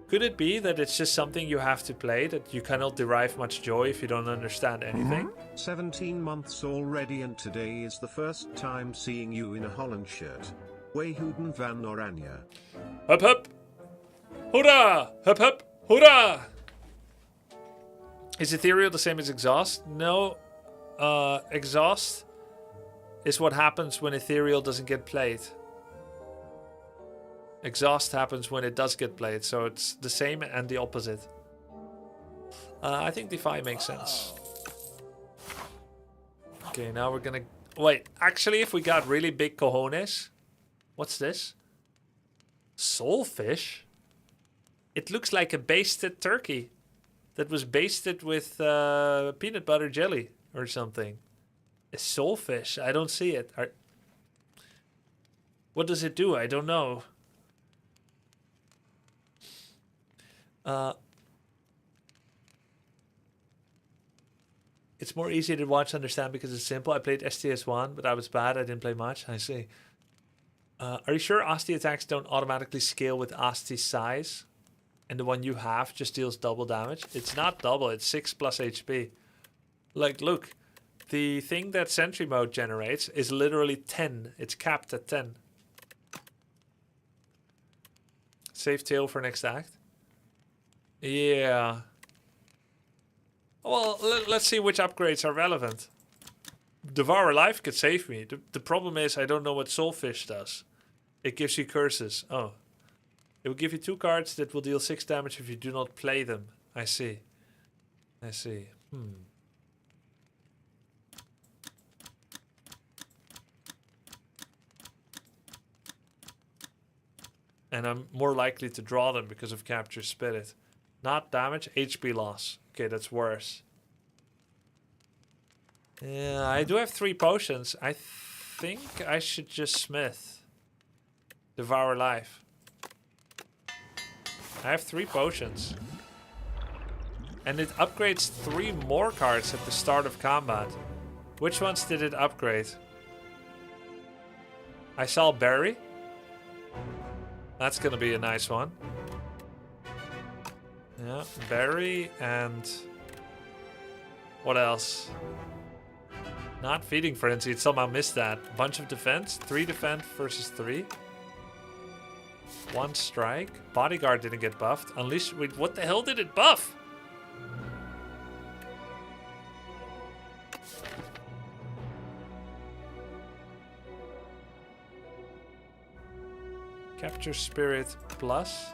Could it be that it's just something you have to play, that you cannot derive much joy if you don't understand anything?
17 months already, and today is the first time seeing you in a Holland shirt. Wehuden van Oranje.
Hup hup! Hoera! Hup hup! Hoera! Is Ethereal the same as Exhaust? No. Exhaust is what happens when Ethereal doesn't get played. Exhaust happens when it does get played, so it's the same and the opposite. I think Defy makes sense. Okay, now we're gonna... Wait, actually, if we got really big cojones... What's this? Soulfish? It looks like a basted turkey that was basted with peanut butter jelly or something. A soulfish? I don't see it. What does it do? I don't know. It's more easy to watch and understand because it's simple. I played STS 1, but I was bad. I didn't play much. I see. Are you sure Asti attacks don't automatically scale with Asti's size? And the one you have just deals double damage? It's not double, it's 6 plus HP. Like, look. The thing that Sentry Mode generates is literally 10. It's capped at 10. Save tail for next act. Yeah. Well, let's see which upgrades are relevant. Devour Life could save me. The problem is I don't know what Soulfish does. It gives you curses. Oh. It will give you 2 cards that will deal 6 damage if you do not play them. I see. I see. And I'm more likely to draw them because of Capture Spirit. Not damage, HP loss. Okay, that's worse. Yeah, I do have 3 potions. I think I should just Smith. Devour Life. I have 3 potions. And it upgrades 3 more cards at the start of combat. Which ones did it upgrade? I saw Berry. That's gonna be a nice one. Yeah, Berry and... What else? Not Feeding Frenzy, it somehow missed that. Bunch of defense, 3 defense versus 3. 1 strike. Bodyguard didn't get buffed. Unleash... Wait, what the hell did it buff? Capture Spirit plus?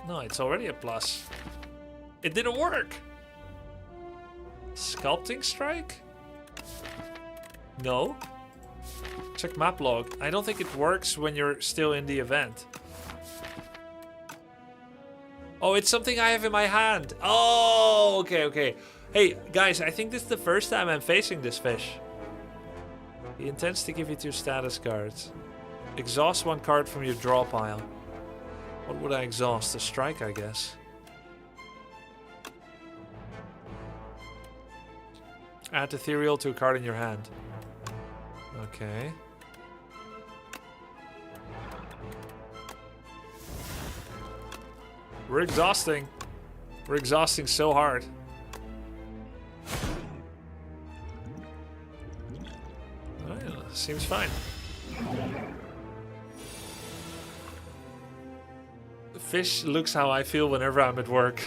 No, it's already a plus. It didn't work! Sculpting Strike? No. Check map log. I don't think it works when you're still in the event. Oh, it's something I have in my hand. Oh, okay, okay. Hey, guys, I think this is the first time I'm facing this fish. He intends to give you 2 status cards. Exhaust 1 card from your draw pile. What would I exhaust? A strike, I guess. Add Ethereal to a card in your hand. Okay. We're exhausting. We're exhausting so hard. Well, seems fine. The fish looks how I feel whenever I'm at work.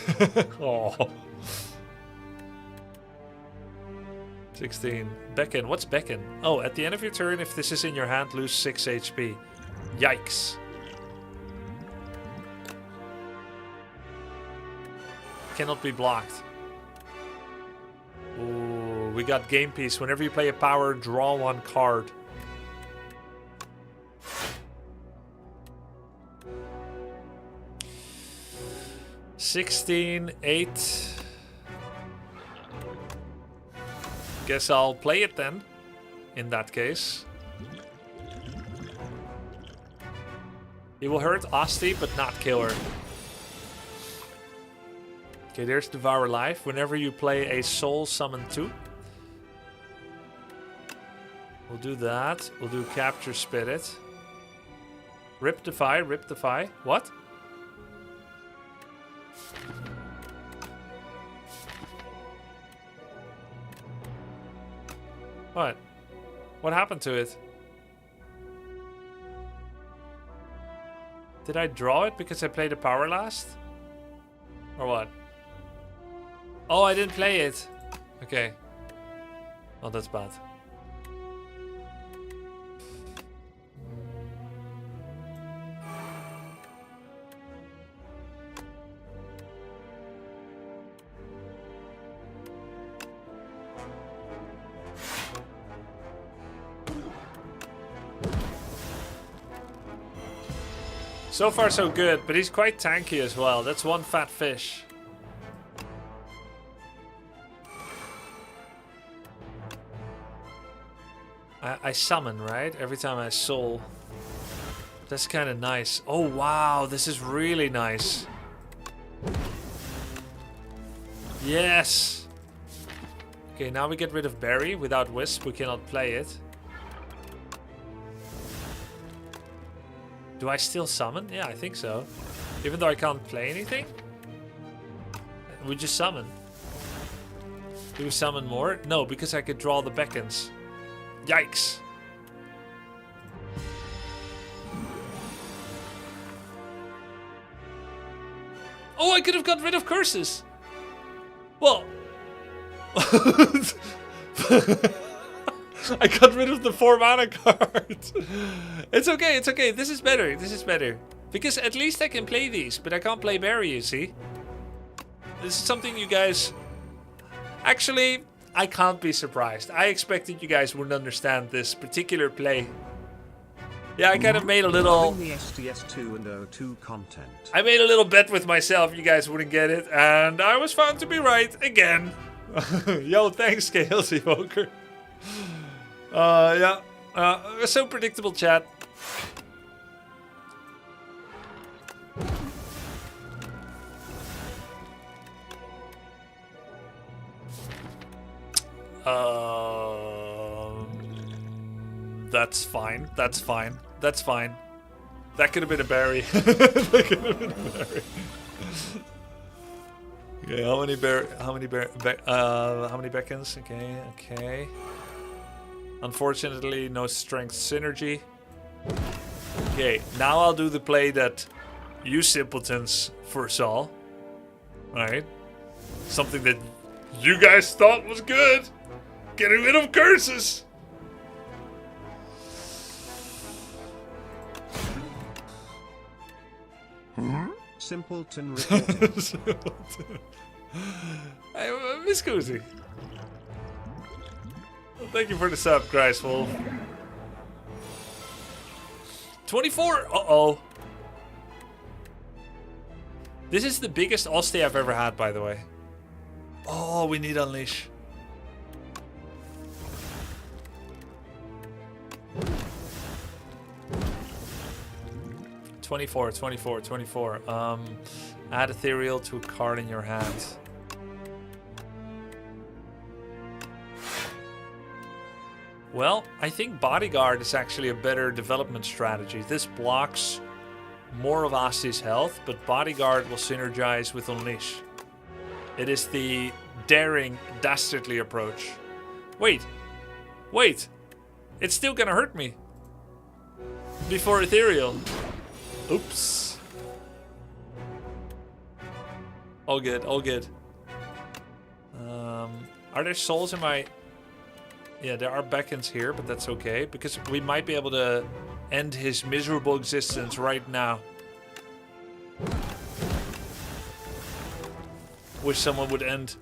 Oh. 16. Beckon. What's Beckon? Oh, at the end of your turn, if this is in your hand, lose 6 HP. Yikes. Cannot be blocked. Ooh, we got game piece. Whenever you play a power, draw 1 card. $16.8. Guess I'll play it then. In that case. He will hurt Asti, but not kill her. Okay, there's Devour Life. Whenever you play a Soul Summon 2. We'll do that. We'll do Capture Spirit. Rip Defy, Rip Defy. What? What? What happened to it? Did I draw it because I played a power last? Or what? Oh, I didn't play it. Okay. Oh, that's bad. So far so good, but he's quite tanky as well. That's one fat fish. I summon, right? Every time I soul. That's kind of nice. Oh, wow. This is really nice. Yes. Okay, now we get rid of Berry. Without Wisp, we cannot play it. Do I still summon? Yeah, I think so. Even though I can't play anything? We just summon. Do we summon more? No, because I could draw the beacons. Yikes. Oh, I could have got rid of curses. Well. I got rid of the 4 mana card. It's okay, it's okay. This is better, this is better. Because at least I can play these, but I can't play Barry, you see. This is something you guys... Actually, I can't be surprised. I expected you guys wouldn't understand this particular play. Yeah, I kind of made a little...
The STS 2 and O2 content.
I made a little bet with myself you guys wouldn't get it, and I was found to be right again. Yo, thanks, Chaos Evoker. Yeah. So predictable, chat. That's fine. That's fine. That's fine. That could have been a berry. That could have been a berry. Okay, how many beacons? Okay, okay. Unfortunately, no strength synergy. Okay, now I'll do the play that you simpletons foresaw. Right? Something that you guys thought was good. Getting rid of curses.
Simpleton reporting.
Hey, Miss Cozy. Well, thank you for the sub, Christwolf. 24. Uh-oh. This is the biggest Osti I've ever had, by the way. Oh, we need Unleash. $24, $24, $24. Add Ethereal to a card in your hand. Well, I think Bodyguard is actually a better development strategy. This blocks more of Asti's health, but Bodyguard will synergize with Unleash. It is the daring, dastardly approach. Wait. Wait. It's still gonna hurt me. Before Ethereal. Oops. All good, all good. Are there souls in my... Yeah, there are beacons here, but that's okay. Because we might be able to end his miserable existence right now. Wish someone would end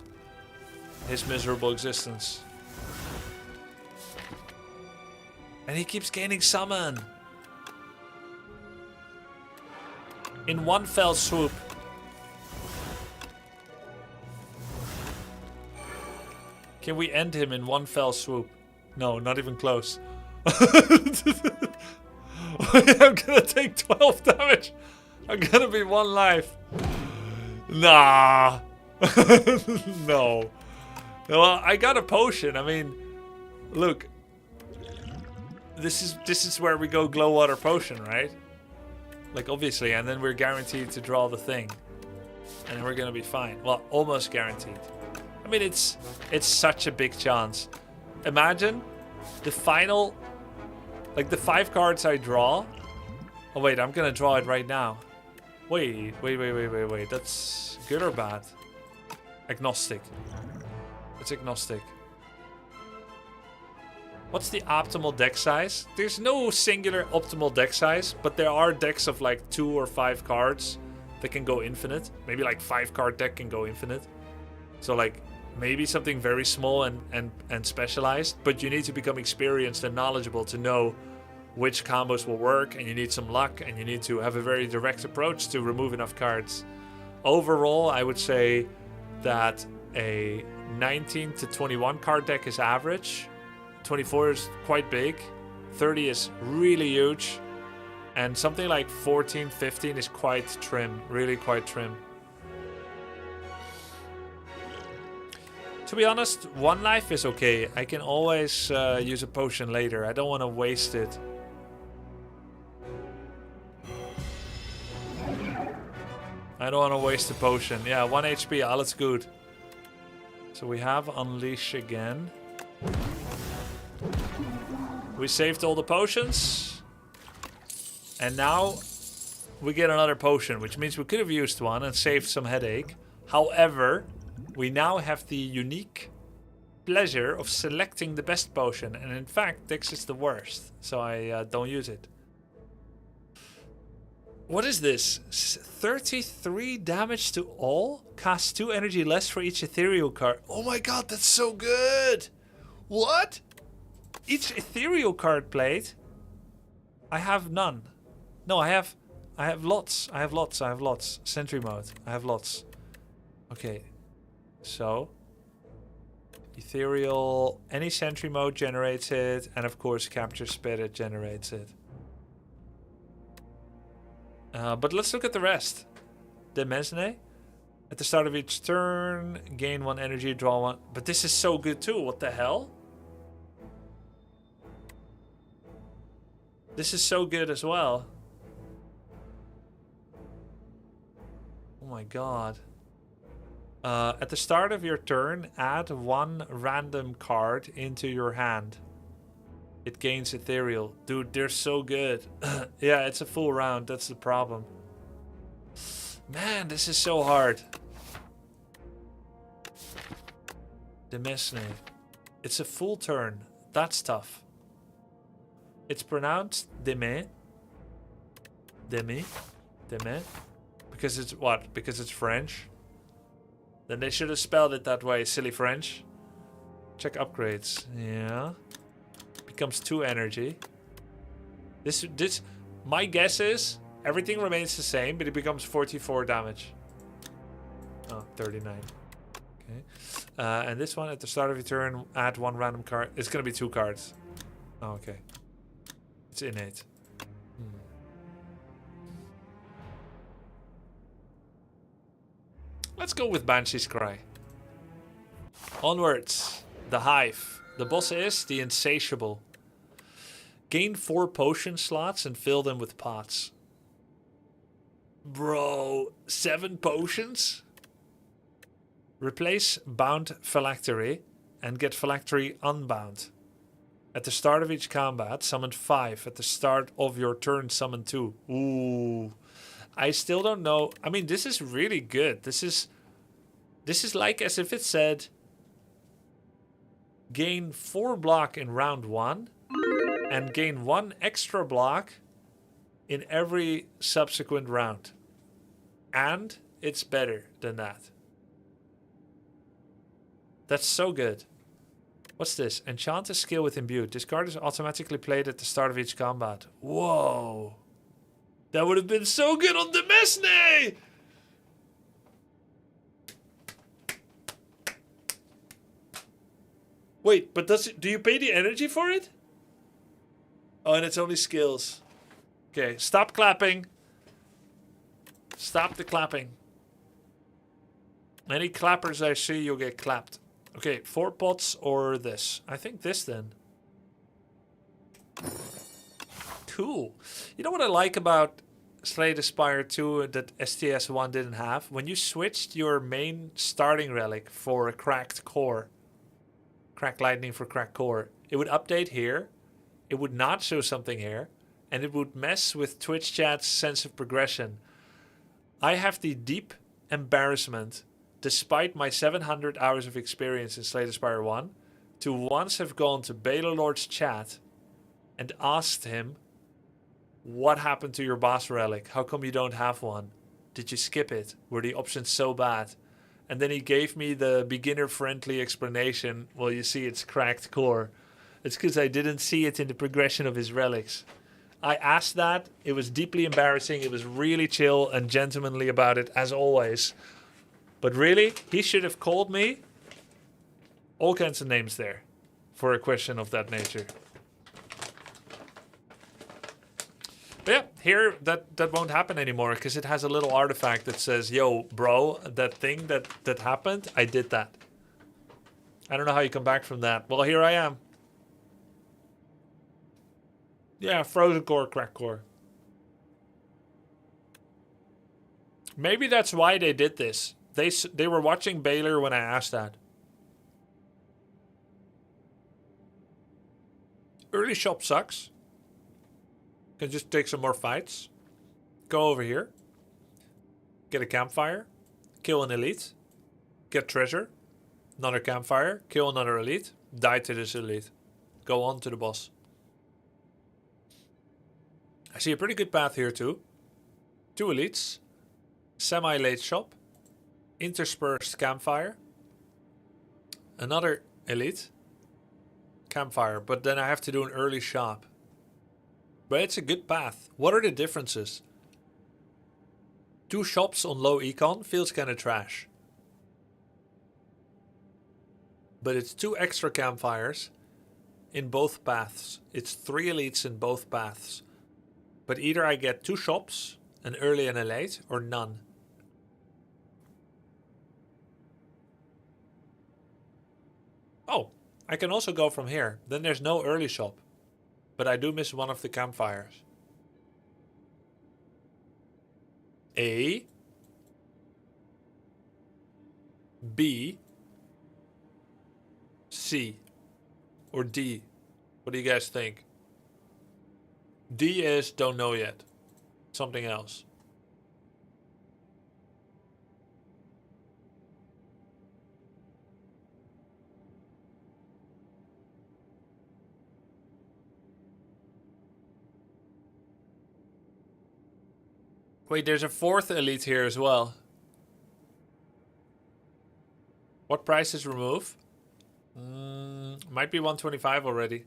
his miserable existence. And he keeps gaining summon. In one fell swoop. Can we end him in one fell swoop? No, not even close. I'm gonna take 12 damage. I'm gonna be 1 life. Nah. No. Well, I got a potion. I mean, look. This is where we go glow water potion, right? Like, obviously, and then we're guaranteed to draw the thing. And then we're gonna be fine. Well, almost guaranteed. I mean, it's such a big chance. Imagine the final, like the 5 cards I draw. Oh wait, I'm gonna draw it right now. Wait. That's good or bad? Agnostic. It's agnostic. What's the optimal deck size? There's no singular optimal deck size, but there are decks of like 2 or 5 cards that can go infinite. Maybe like 5-card deck can go infinite. So like maybe something very small and specialized, but you need to become experienced and knowledgeable to know which combos will work, and you need some luck, and you need to have a very direct approach to remove enough cards. Overall, I would say that a 19 to 21 card deck is average. 24 is quite big. 30 is really huge. And something like 14, 15 is quite trim. Really quite trim. To be honest, 1 life is okay. I can always use a potion later. I don't want to waste it. I don't want to waste a potion. Yeah, 1 HP, all is good. So we have Unleash again. We saved all the potions. And now we get another potion, which means we could have used one and saved some headache. However, we now have the unique pleasure of selecting the best potion. And in fact, this is the worst. So I don't use it. What is this? 33 damage to all? Costs 2 energy less for each ethereal card. Oh my god, that's so good! What? Each ethereal card played? I have none. No, I have lots. I have lots. Sentry mode. I have lots. Okay. So. Ethereal. Any sentry mode generates it. And of course, Capture Spirit generates it. But let's look at the rest. Demesne. At the start of each turn, gain 1 energy, draw 1. But this is so good too. What the hell? This is so good as well. Oh my god. At the start of your turn, add 1 random card into your hand. It gains ethereal. Dude, they're so good. Yeah, it's a full round. That's the problem. Man, this is so hard. Demesne. It's a full turn. That's tough. It's pronounced Deme. Deme. Deme. Because it's what? Because it's French? Then they should have spelled it that way, silly French. Check upgrades. Yeah. Becomes 2 energy. This my guess is everything remains the same, but it becomes 44 damage. Oh, 39. Okay. And this one, at the start of your turn, add 1 random card. It's gonna be 2 cards. Oh, okay. It's innate. Let's go with Banshee's Cry. Onwards. The Hive. The boss is the Insatiable. Gain 4 potion slots and fill them with pots. Bro, 7 potions? Replace Bound Phylactery and get Phylactery unbound. At the start of each combat, summon 5. At the start of your turn, summon 2. Ooh. I still don't know. I mean, this is really good. This is like as if it said gain 4 block in round 1 and gain 1 extra block in every subsequent round. And it's better than that. That's so good. What's this? Enchant a skill with imbued. This card is automatically played at the start of each combat. Whoa. That would have been so good on Demesne! Wait, but do you pay the energy for it? Oh, and it's only skills. Okay, stop clapping. Stop the clapping. Any clappers I see, you'll get clapped. Okay, 4 pots or this. I think this then. Cool. You know what I like about Slay the Spire 2 that STS 1 didn't have? When you switched your main starting relic for a cracked core, cracked lightning for cracked core, it would update here, it would not show something here, and it would mess with Twitch chat's sense of progression. I have the deep embarrassment, despite my 700 hours of experience in Slay the Spire 1, to once have gone to Balorlord's chat and asked him, what happened to your boss relic? How come you don't have one? Did you skip it? Were the options so bad? And then he gave me the beginner-friendly explanation. Well, you see, it's cracked core. It's because I didn't see it in the progression of his relics. I asked that. It was deeply embarrassing. It was really chill and gentlemanly about it, as always. But really, he should have called me. All kinds of names there for a question of that nature. But yeah, here that won't happen anymore because it has a little artifact that says, yo, bro, that thing that happened, I did that. I don't know how you come back from that. Well, here I am. Yeah, frozen core, crack core. Maybe that's why they did this. They were watching Baylor when I asked that. Early shop sucks. Can just take some more fights. Go over here. Get a campfire. Kill an elite. Get treasure. Another campfire. Kill another elite. Die to this elite. Go on to the boss. I see a pretty good path here too. 2 elites. Semi-late shop. Interspersed campfire. Another elite. Campfire. But then I have to do an early shop. But it's a good path. What are the differences? 2 shops on low econ feels kind of trash. But it's 2 extra campfires in both paths. It's 3 elites in both paths. But either I get 2 shops, an early and a late, or none. Oh, I can also go from here. Then there's no early shop. But I do miss one of the campfires. A. B. C. Or D. What do you guys think? D is don't know yet. Something else. Wait, there's a 4th elite here as well. What price is remove? Might be 125 already.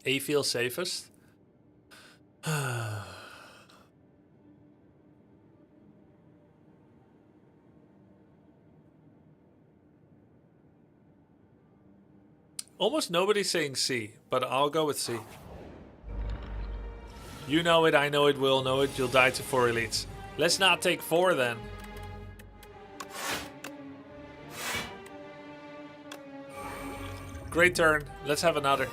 A feels safest. Almost nobody's saying C, but I'll go with C. You know it, I know it, we'll know it. You'll die to 4 elites. Let's not take 4 then. Great turn. Let's have another.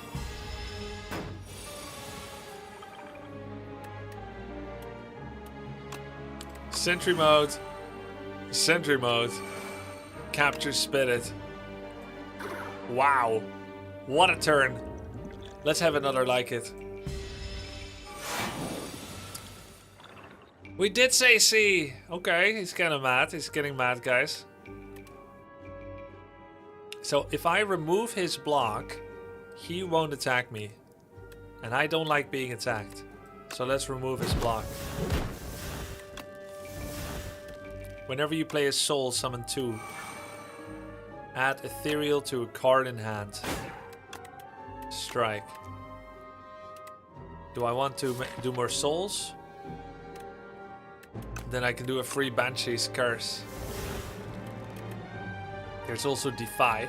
Sentry mode. Sentry mode. Capture spirit. Wow. What a turn. Let's have another like it. We did say C. Okay, he's kind of mad. He's getting mad, guys. So if I remove his block, he won't attack me. And I don't like being attacked. So let's remove his block. Whenever you play a soul, summon 2. Add ethereal to a card in hand. Strike. Do I want to do more souls? Then I can do a free Banshee's Curse. There's also Defy,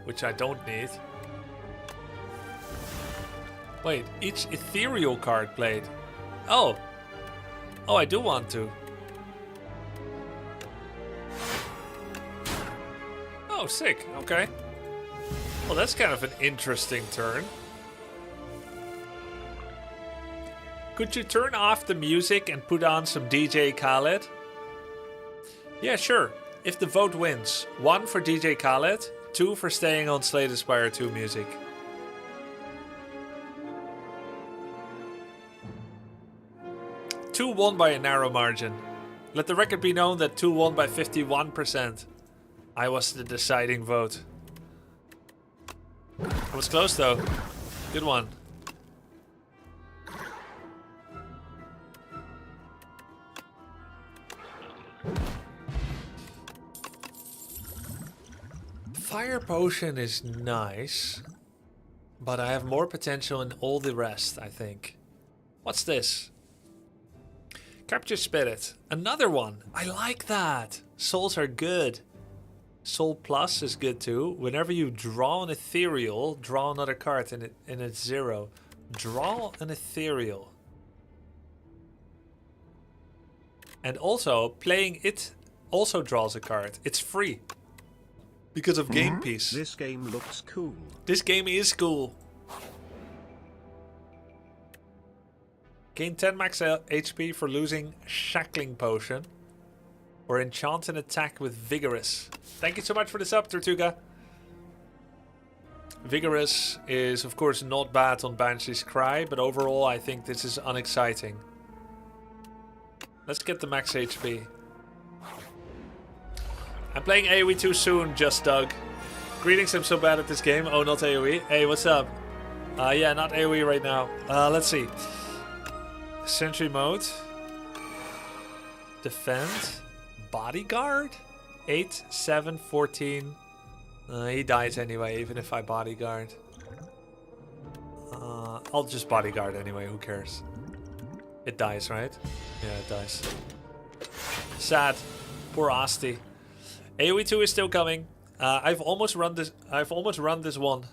which I don't need. Wait, each ethereal card played. Oh! Oh, I do want to. Oh, sick. Okay. Well, that's kind of an interesting turn. Could you turn off the music and put on some DJ Khaled? Yeah, sure. If the vote wins, 1 for DJ Khaled, 2 for staying on Slay the Spire 2 music. Two won by a narrow margin. Let the record be known that 2 won by 51%. I was the deciding vote. It was close though. Good one. Fire potion is nice. But I have more potential in all the rest, I think. What's this? Capture Spirit. Another one. I like that. Souls are good. Soul Plus is good too. Whenever you draw an ethereal, draw another card and it's 0. Draw an ethereal. And also, playing it also draws a card. It's free. Because of game piece.
This game looks cool.
This game is cool. Gain 10 max HP for losing Shackling Potion. Or enchant an attack with Vigorous. Thank you so much for the sub, Tortuga. Vigorous is of course not bad on Banshee's Cry, but overall I think this is unexciting. Let's get the max HP. I'm playing AoE2 soon, Just Doug. Greetings, I'm so bad at this game. Oh, not AoE. Hey, what's up? Yeah, not AoE right now. Let's see. Sentry mode. Defend. Bodyguard? 8, 7, 14. He dies anyway, even if I bodyguard. I'll just bodyguard anyway, who cares? It dies, right? Yeah, it dies. Sad. Poor Asti. AoE2 is still coming. I've almost run this one.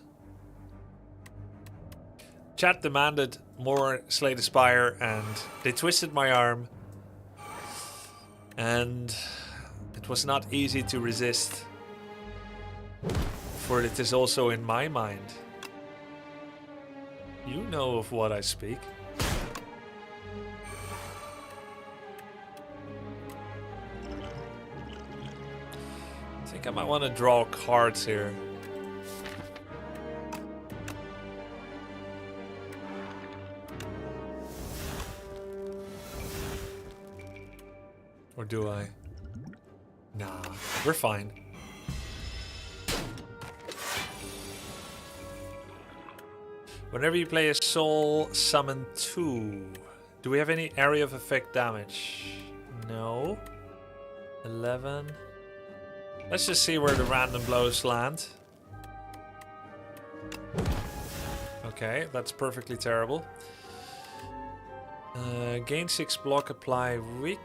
Chat demanded more Slay the Spire and they twisted my arm. And it was not easy to resist. For it is also in my mind. You know of what I speak. I think I might want to draw cards here. Or do I? Nah, we're fine. Whenever you play a soul, summon 2. Do we have any area of effect damage? No. 11. Let's just see where the random blows land. Okay, that's perfectly terrible. Gain 6 block, apply weak.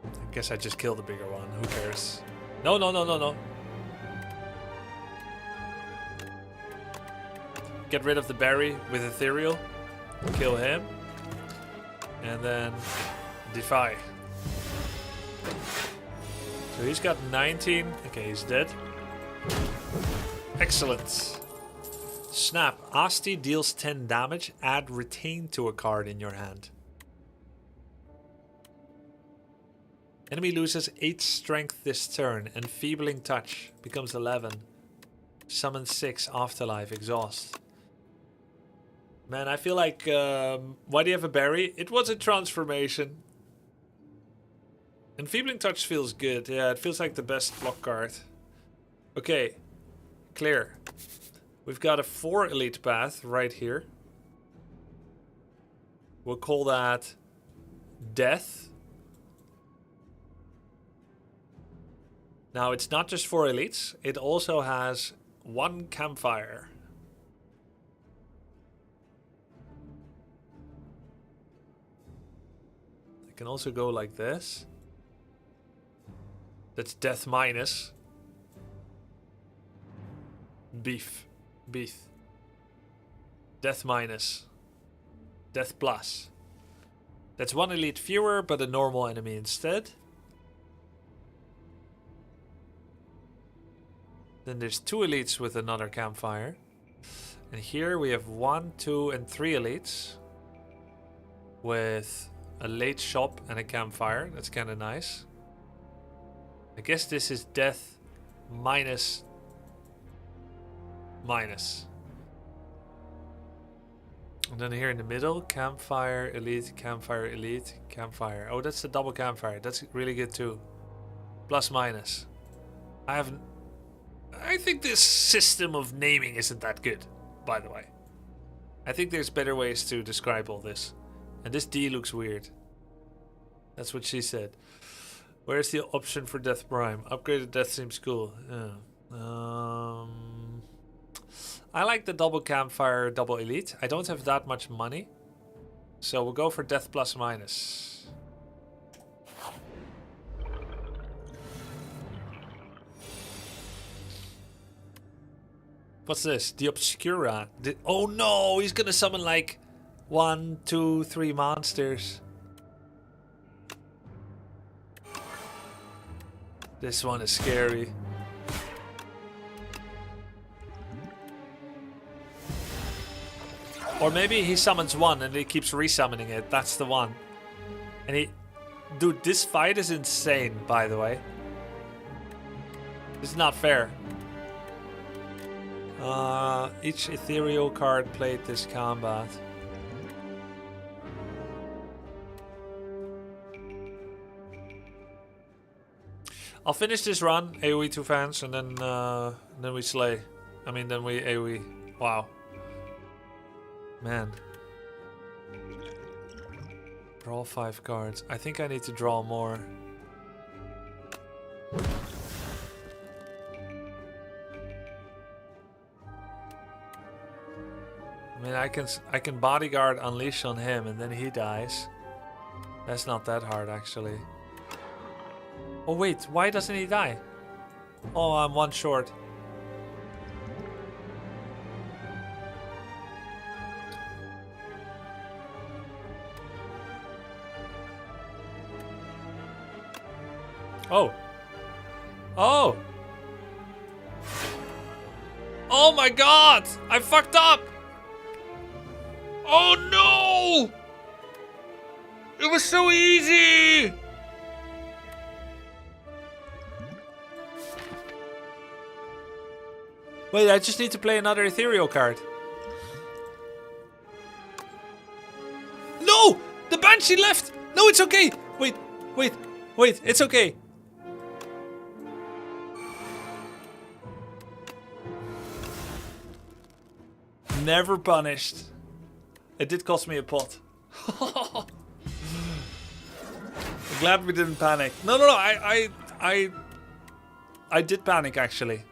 I guess I just killed the bigger one. Who cares? No, no, no, no, no. Get rid of the berry with ethereal. Kill him. And then defy. So he's got 19. Okay, he's dead. Excellent. Snap. Asti deals 10 damage. Add retain to a card in your hand. Enemy loses 8 strength this turn. Enfeebling touch becomes 11. Summon 6 afterlife. Exhaust. Man, I feel like... why do you have a berry? It was a transformation. Enfeebling touch feels good. Yeah, it feels like the best block card. Okay. Clear. We've got a 4 elite path right here. We'll call that Death. Now, it's not just 4 elites. It also has 1 campfire. It can also go like this. That's death minus. Beef. Death minus. Death plus. That's 1 elite fewer, but a normal enemy instead. Then there's 2 elites with another campfire. And here we have 1, 2, and 3 elites. With a late shop and a campfire. That's kind of nice. I guess this is death minus. And then here in the middle, campfire, elite, campfire, elite, campfire. Oh, that's the double campfire. That's really good too. Plus minus. I think this system of naming isn't that good, by the way. I think there's better ways to describe all this. And this D looks weird. That's what she said. Where's the option for Death Prime? Upgraded Death seems cool. Yeah. I like the double campfire, double elite. I don't have that much money. So we'll go for death plus minus. What's this? The Obscura. Oh no, he's gonna summon like 1, 2, 3 monsters. This one is scary. Or maybe he summons one and he keeps resummoning it. That's the one. And he... Dude, this fight is insane, by the way. This is not fair. Each ethereal card played this combat. I'll finish this run, AoE2 fans, and then we slay. I mean, then we AoE. Wow. Man. Draw 5 cards. I think I need to draw more. I mean, I can bodyguard unleash on him and then he dies. That's not that hard, actually. Oh wait, why doesn't he die? Oh, I'm 1 short. Oh. Oh! Oh my god! I fucked up! Oh no! It was so easy! Wait, I just need to play another ethereal card. No! The Banshee left! No, it's okay! Wait, wait, wait, it's okay. Never punished. It did cost me a pot. I'm glad we didn't panic. No, I did panic actually.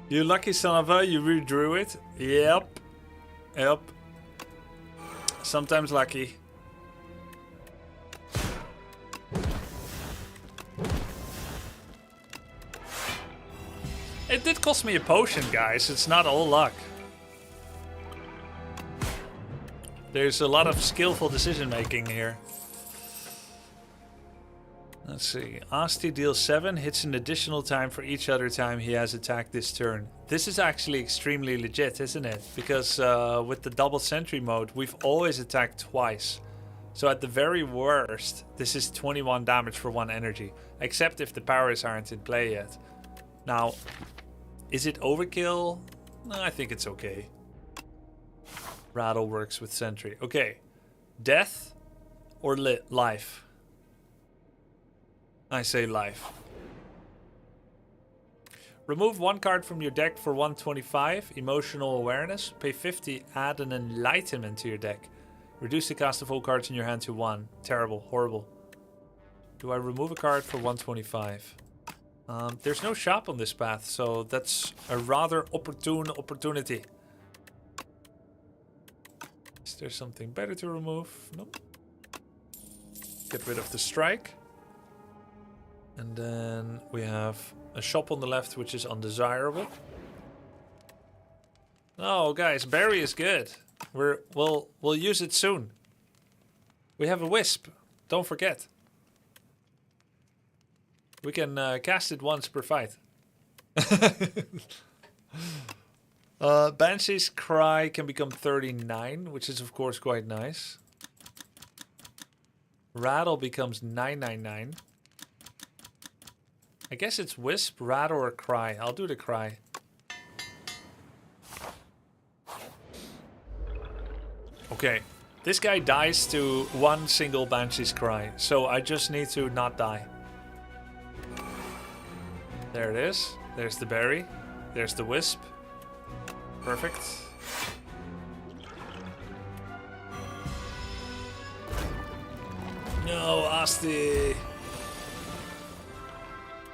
You lucky son of a, you redrew it? Yep. Yep. Sometimes lucky. It did cost me a potion, guys. It's not all luck. There's a lot of skillful decision making here. Let's see. Asti deals 7, hits an additional time for each other time he has attacked this turn. This is actually extremely legit, isn't it? Because with the double sentry mode, we've always attacked twice. So at the very worst, this is 21 damage for 1 energy. Except if the powers aren't in play yet. Now, is it overkill? No, I think it's okay. Rattle works with sentry. Okay. Death or life? I say life. Remove 1 card from your deck for 125. Emotional awareness. Pay 50. Add an enlightenment to your deck. Reduce the cost of all cards in your hand to 1. Terrible. Horrible. Do I remove a card for 125? There's no shop on this path, so that's a rather opportune opportunity. Is there something better to remove? Nope. Get rid of the strike. And then we have a shop on the left, which is undesirable. Oh, guys, berry is good. We'll use it soon. We have a wisp. Don't forget. We can cast it once per fight. Banshee's Cry can become 39, which is of course quite nice. Rattle becomes 999. I guess it's Wisp, Rattle, or Cry. I'll do the Cry. Okay. This guy dies to one single Banshee's Cry, so I just need to not die. There it is. There's the berry. There's the wisp. Perfect. No, Asti.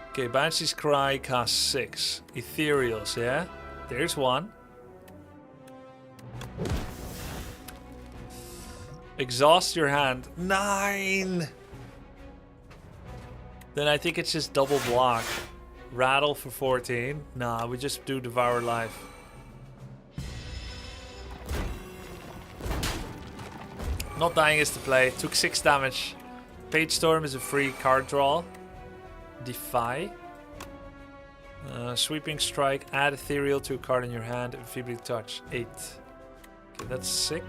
Okay, Banshee's Cry costs 6. Ethereals, yeah? There's one. Exhaust your hand. 9! Then I think it's just double block. Rattle for 14. Nah, we just do Devour Life. Not dying is the play. Took 6 damage. Page Storm is a free card draw. Defy. Sweeping Strike. Add Ethereal to a card in your hand. Feebly Touch. 8. Okay, that's sick.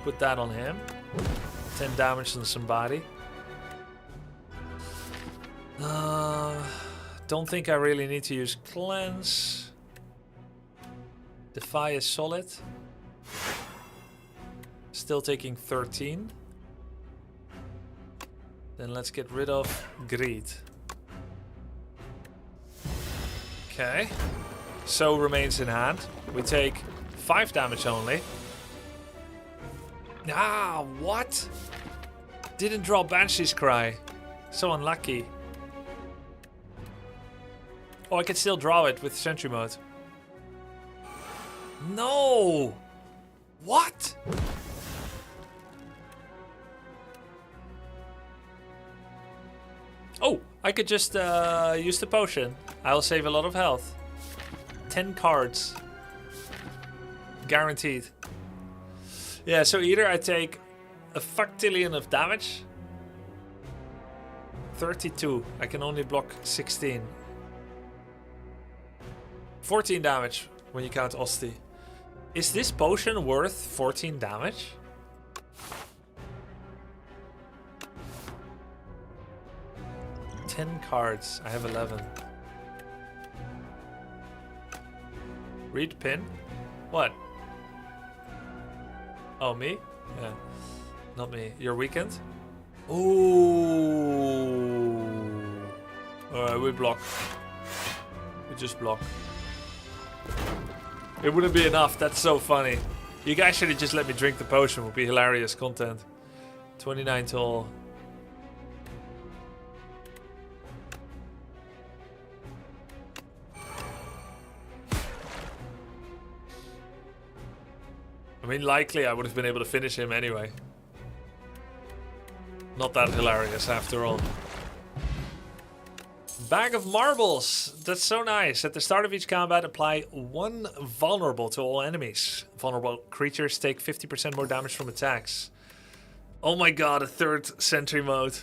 Put that on him. 10 damage on somebody. Don't think I really need to use Cleanse. Defy is solid. Still taking 13. Then let's get rid of Greed. Okay. So remains in hand. We take 5 damage only. Ah, what? Didn't draw Banshee's Cry. So unlucky. Oh, I can still draw it with Sentry Mode. No! What? Oh, I could just use the potion. I'll save a lot of health. 10 cards. Guaranteed. Yeah, so either I take a fucktillion of damage. 32. I can only block 16. 14 damage when you count Osti. Is this potion worth 14 damage? Ten cards. I have 11. Read pin? What? Oh, me? Yeah. Not me. Your weekend? Ooh. Alright, we block. We just block. It wouldn't be enough. That's so funny. You guys should have just let me drink the potion. It would be hilarious content. 29 toll. I mean, likely I would have been able to finish him anyway. Not that hilarious after all. Bag of Marbles. That's so nice. At the start of each combat, apply 1 vulnerable to all enemies. Vulnerable creatures take 50% more damage from attacks. Oh my god, a 3rd sentry mode.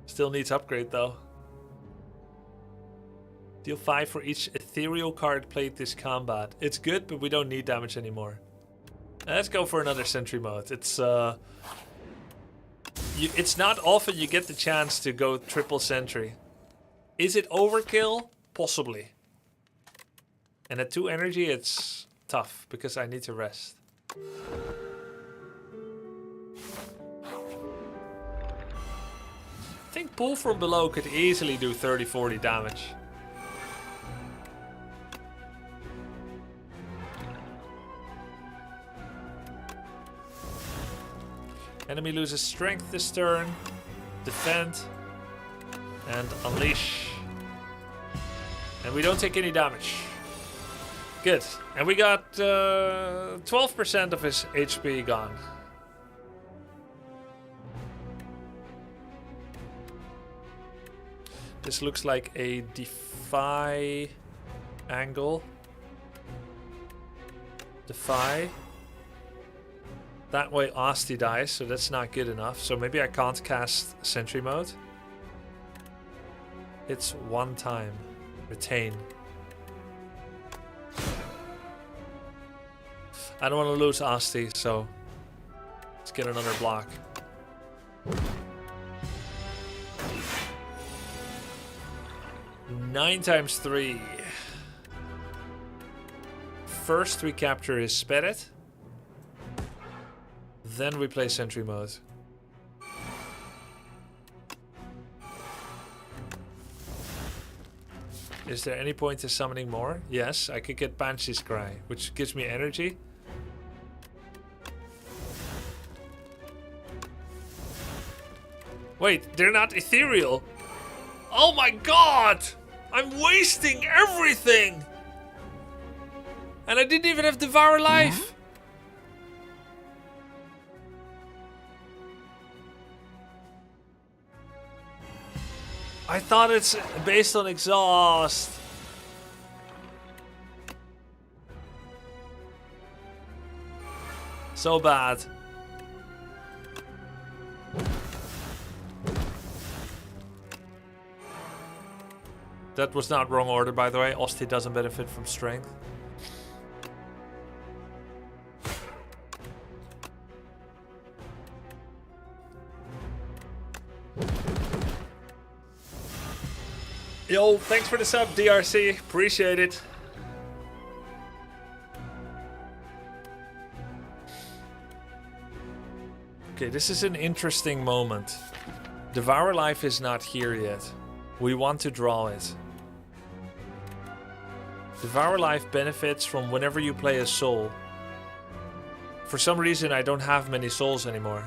Still needs upgrade though. Deal 5 for each ethereal card played this combat. It's good, but we don't need damage anymore. Let's go for another sentry mode. It's not often you get the chance to go triple sentry. Is it overkill? Possibly. And at 2 energy, it's tough because I need to rest. I think pull from below could easily do 30-40 damage. Enemy loses strength this turn. Defend. And unleash. And we don't take any damage. Good. And we got 12% of his HP gone. This looks like a defy angle. Defy. That way Asti dies, so that's not good enough. So maybe I can't cast Sentry Mode. It's 1 time. Retain. I don't want to lose Asti, so let's get another block. first we capture his spirit. Then we play sentry mode. Is there any point to summoning more? Yes, I could get Banshee's Cry, which gives me energy. Wait, they're not ethereal. Oh my god! I'm wasting everything! And I didn't even have Devour Life. I thought it's based on exhaust. So bad. That was not wrong order, by the way. Osti doesn't benefit from strength. Yo, thanks for the sub, DRC. Appreciate it. Okay, this is an interesting moment. Devour Life is not here yet. We want to draw it. Devour Life benefits from whenever you play a soul. For some reason, I don't have many souls anymore.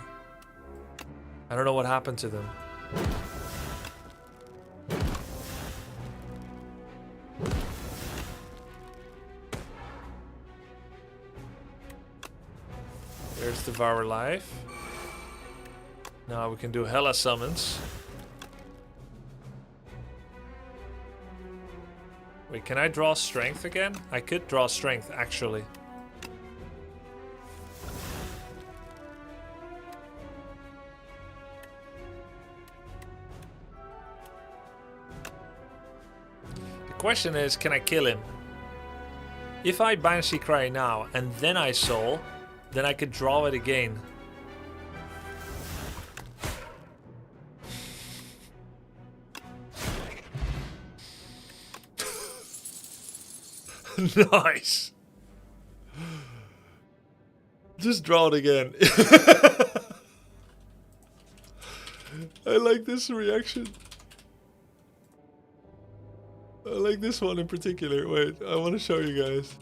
I don't know what happened to them. There's Devour Life. Now we can do Hella summons. Wait, can I draw strength again? I could draw strength, actually. The question is, can I kill him? If I Banshee Cry now and then I soul, then I could draw it again. Nice. Just draw it again. I like this reaction. I like this one in particular. Wait, I want to show you guys.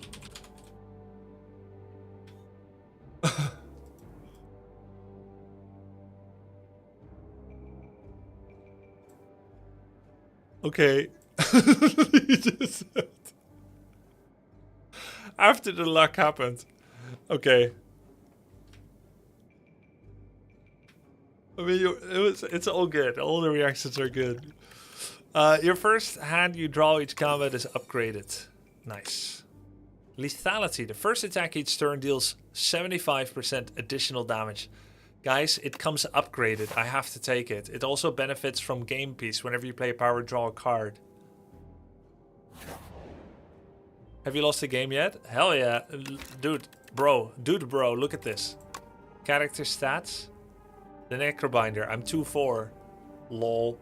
Okay. You just said. After the luck happened. Okay. I mean, it's all good. All the reactions are good. Your first hand you draw each combat is upgraded. Nice. Lethality. The first attack each turn deals 75% additional damage. Guys, it comes upgraded. I have to take it. It also benefits from game piece. Whenever you play a power, draw a card. Have you lost the game yet? Hell yeah. Dude, bro, look at this. Character stats. The Necrobinder. I'm 2-4. Lol.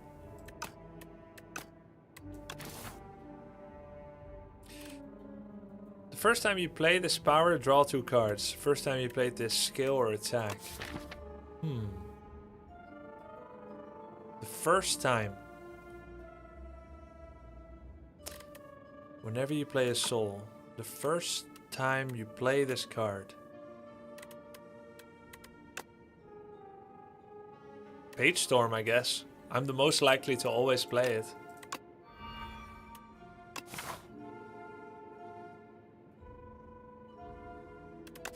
The first time you play this power, draw 2 cards. First time you played this skill or attack. The first time. Whenever you play a soul, the first time you play this card. Page Storm, I guess. I'm the most likely to always play it.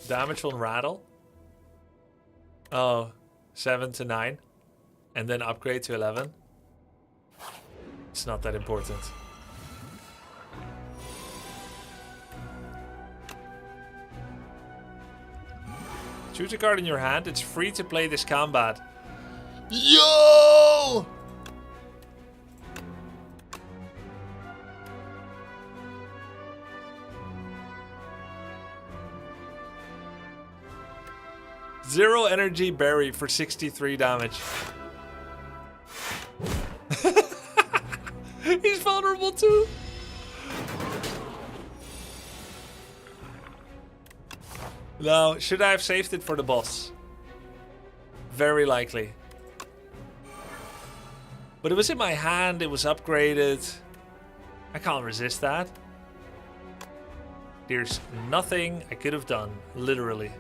Damage on Rattle. Oh, 7 to 9. And then upgrade to 11. It's not that important. Choose a card in your hand. It's free to play this combat. Yo! Zero energy berry for 63 damage. He's vulnerable too. Now, should I have saved it for the boss? Very likely. But it was in my hand, it was upgraded. I can't resist that. There's nothing I could have done, literally.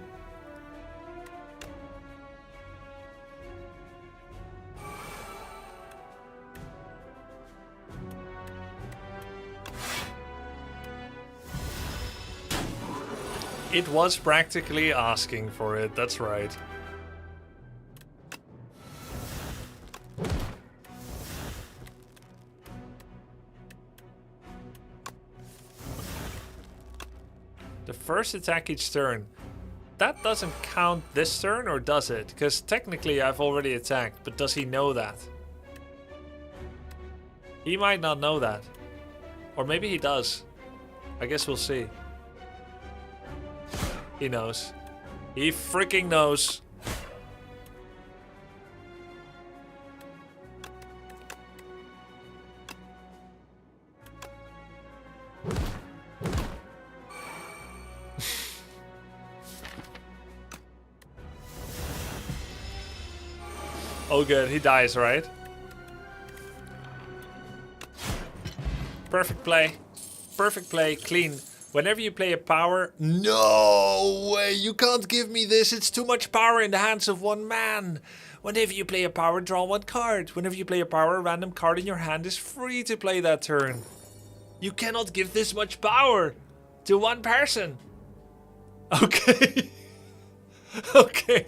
It was practically asking for it, that's right. The first attack each turn. That doesn't count this turn, or does it? Because technically I've already attacked, but does he know that? He might not know that. Or maybe he does. I guess we'll see. He knows. He freaking knows. Oh good, he dies, right? Perfect play. Perfect play, clean. Whenever you play a power... No way, you can't give me this. It's too much power in the hands of one man. Whenever you play a power, draw one card. Whenever you play a power, a random card in your hand is free to play that turn. You cannot give this much power to one person. Okay. Okay.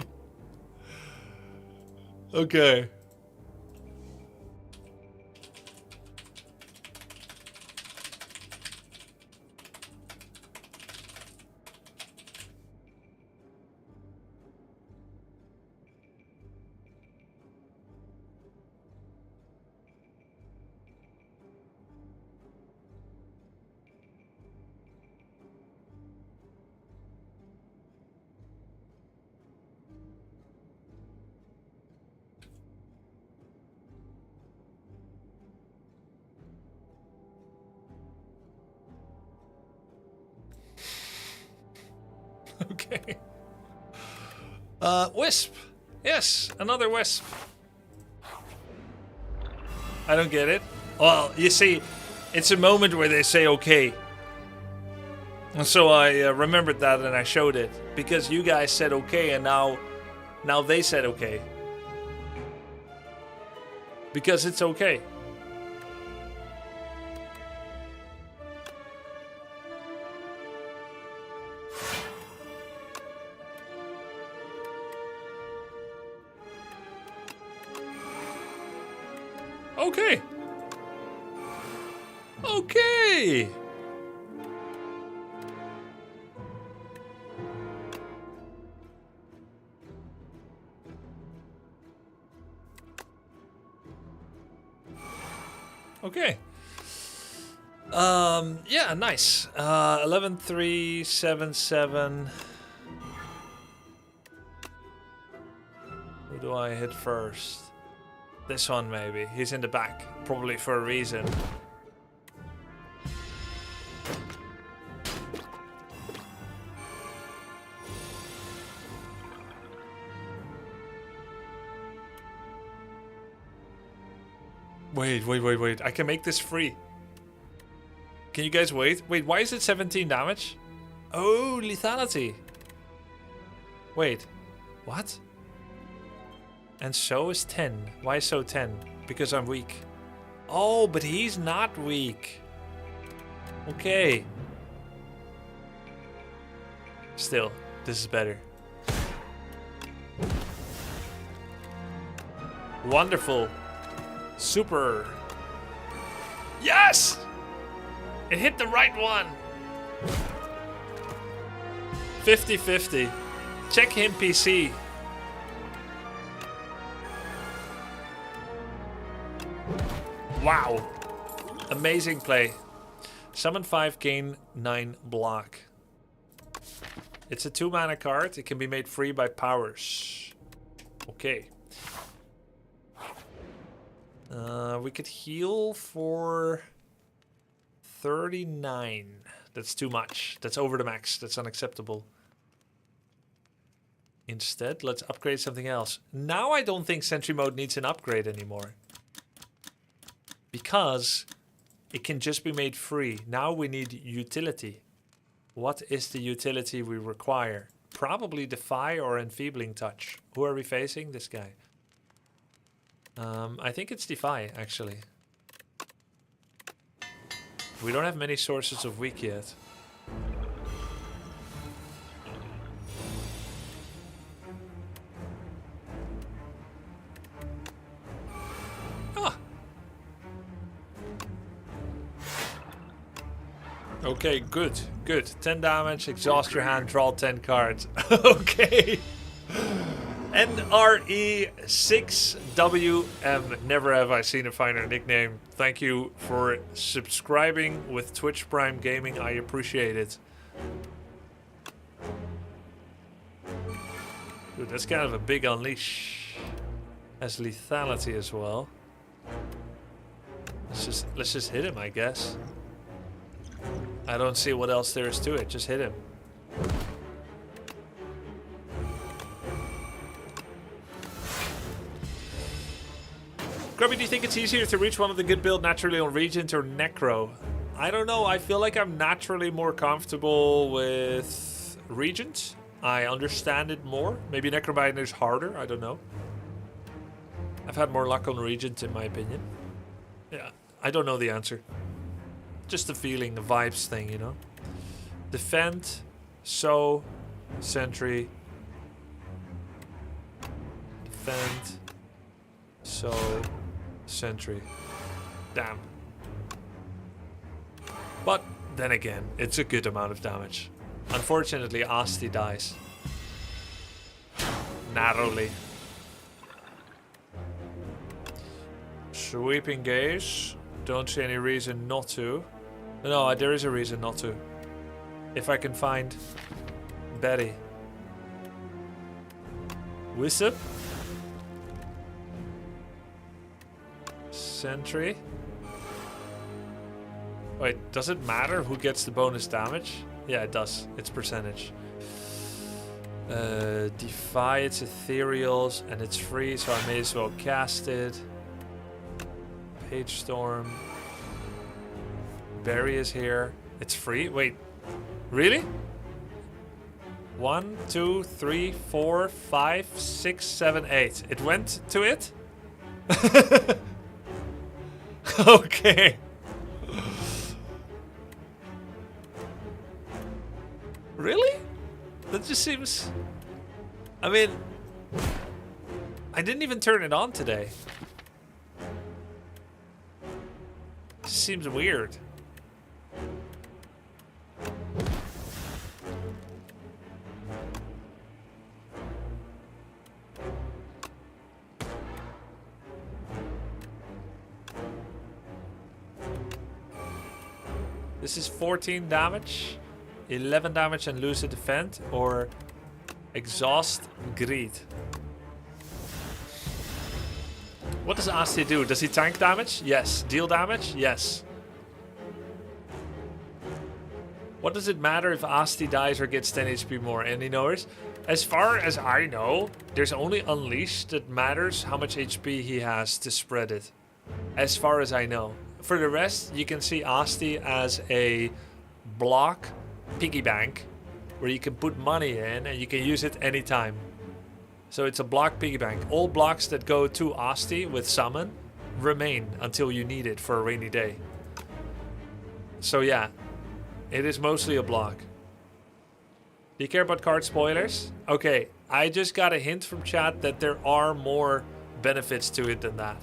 Okay. Okay. Wisp. Yes, another wisp. I don't get it. Well, you see, it's a moment where they say okay. And so I remembered that and I showed it. Because you guys said okay and now they said okay. Because it's okay. Okay. Okay. Okay. Yeah, nice. 11-3-7-7. Who do I hit first? This one maybe. He's in the back, probably for a reason. Wait. I can make this free. Can you guys wait? Wait, why is it 17 damage? Oh, lethality. Wait, what? And so is 10. Why so 10? Because I'm weak. Oh, but he's not weak. Okay. Still, this is better. Wonderful. Super. Yes! It hit the right one. 50-50. Check him PC. Wow. Amazing play. Summon 5, gain 9 block. It's a 2-mana card. It can be made free by powers. Okay. We could heal for 39. That's too much. That's over the max. That's unacceptable. Instead, let's upgrade something else. Now I don't think Sentry Mode needs an upgrade anymore. Because it can just be made free. Now we need utility. What is the utility we require? Probably Defy or Enfeebling Touch. Who are we facing? This guy. I think it's Defy, actually. We don't have many sources of weak yet. Ah! Okay, good, good. 10 damage, exhaust your hand, draw 10 cards. Okay. NRE6WM. Never have I seen a finer nickname. Thank you for subscribing with Twitch Prime Gaming. I appreciate it. Dude, that's kind of a big unleash. Has lethality as well. Let's just hit him, I guess. I don't see what else there is to it. Just hit him. Grubby, do you think it's easier to reach one of the good build naturally on Regent or Necro? I don't know. I feel like I'm naturally more comfortable with Regent. I understand it more. Maybe Necromite is harder. I don't know. I've had more luck on Regent in my opinion. Yeah, I don't know the answer. Just the feeling, the vibes thing, you know. Defend, so, Sentry. Defend, so, Sentry. Damn. But then again, it's a good amount of damage. Unfortunately, Asti dies. Narrowly. Sweeping Gaze. Don't see any reason not to. No, there is a reason not to. If I can find Betty. Wisp. Sentry. Wait, does it matter who gets the bonus damage? Yeah, it does. It's percentage. Defy, it's ethereals, and it's free, so I may as well cast it. Page Storm. Barry is here. It's free? Wait. Really? 1, 2, 3, 4, 5, 6, 7, 8. It went to it? Okay. Really? That just seems... I mean... I didn't even turn it on today. Seems weird. This is 14 damage, 11 damage and lose a defend, or exhaust greed. What does Asti do? Does he tank damage? Yes. Deal damage? Yes. What does it matter if Asti dies or gets 10 HP more? Any knowers? As far as I know, there's only Unleash that matters how much HP he has to spread it. As far as I know. For the rest, you can see Asti as a block piggy bank where you can put money in and you can use it anytime. So it's a block piggy bank. All blocks that go to Asti with summon remain until you need it for a rainy day. So yeah, it is mostly a block. Do you care about card spoilers? Okay, I just got a hint from chat that there are more benefits to it than that.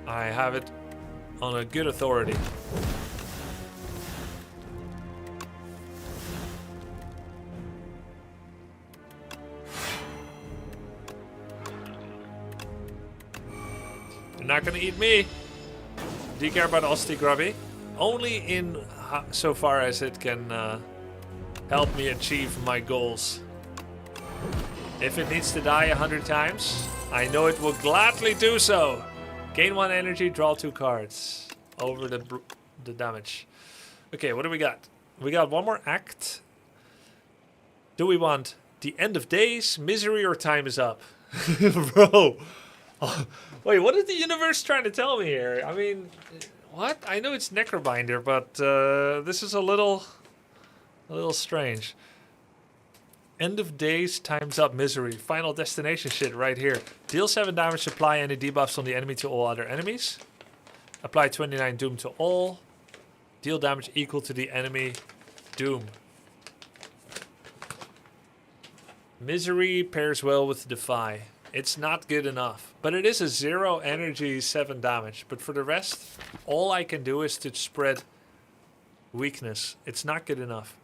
I have it on a good authority. You're not gonna eat me. Do you care about Osti Grubby? Only in so far as it can help me achieve my goals. If it needs to die 100 times, I know it will gladly do so. Gain 1 energy, draw 2 cards. Over the damage. Okay, what do we got? We got one more act. Do we want the end of days, misery, or time is up? Bro. Oh, wait, what is the universe trying to tell me here? I mean, what? I know it's Necrobinder, but this is a little strange. End of days, time's up, misery. Final destination shit right here. Deal 7 damage, apply any debuffs on the enemy to all other enemies. Apply 29 doom to all. Deal damage equal to the enemy doom. Misery pairs well with Defy. It's not good enough. But it is a 0 energy, 7 damage. But for the rest, all I can do is to spread weakness. It's not good enough.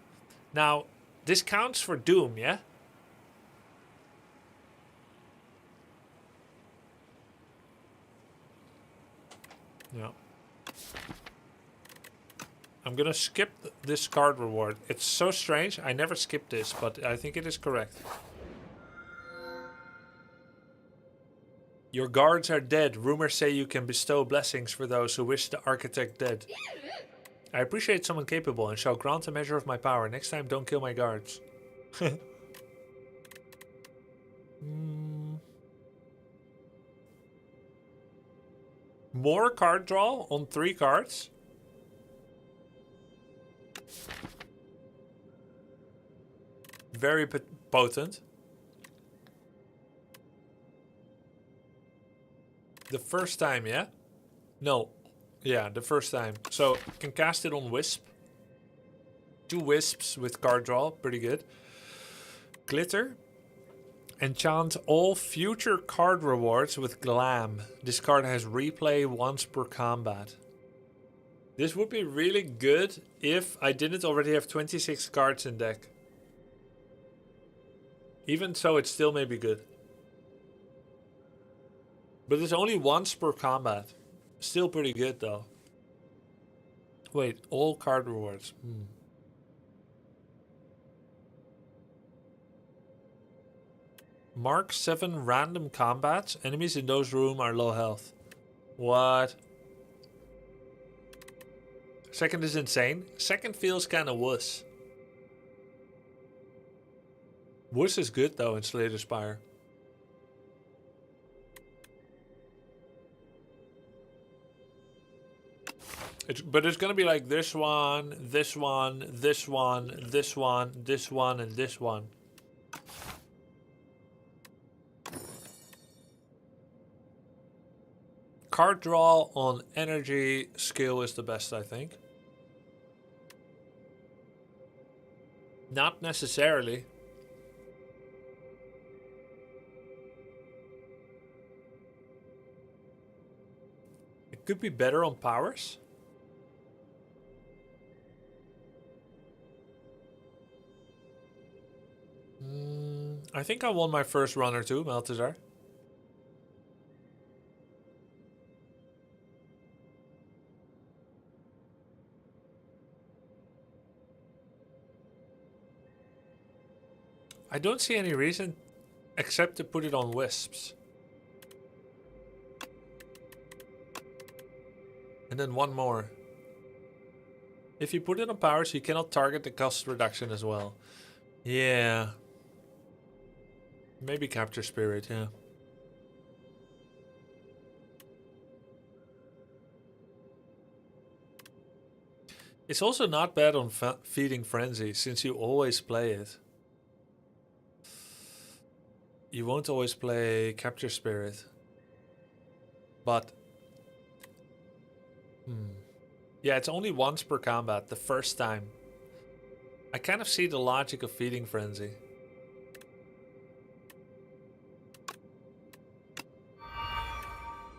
Now, this counts for Doom, yeah? Yeah. I'm gonna skip this card reward. It's so strange. I never skip this, but I think it is correct. Your guards are dead. Rumors say you can bestow blessings for those who wish the architect dead. I appreciate someone capable and shall grant a measure of my power. Next time, don't kill my guards. More card draw on 3 cards. Very potent. The first time, yeah? No. Yeah, the first time. So, can cast it on Wisp. 2 Wisps with card draw. Pretty good. Glitter. Enchant all future card rewards with Glam. This card has replay once per combat. This would be really good if I didn't already have 26 cards in deck. Even so, it still may be good. But it's only once per combat. Still pretty good though. Wait, all card rewards. Mark 7 random combats. Enemies in those rooms are low health. What? Second is insane. Second feels kind of wuss. Wuss is good though in Slay the Spire. But it's gonna be like this one, this one, this one, this one, this one, and this one. Card draw on energy skill is the best, I think. Not necessarily. It could be better on powers. I think I won my first run or two, Maltazar. I don't see any reason except to put it on Wisps. And then one more. If you put it on powers, you cannot target the cost reduction as well. Yeah. Maybe Capture Spirit, yeah. It's also not bad on Feeding Frenzy, since you always play it. You won't always play Capture Spirit. But... yeah, it's only once per combat, the first time. I kind of see the logic of Feeding Frenzy.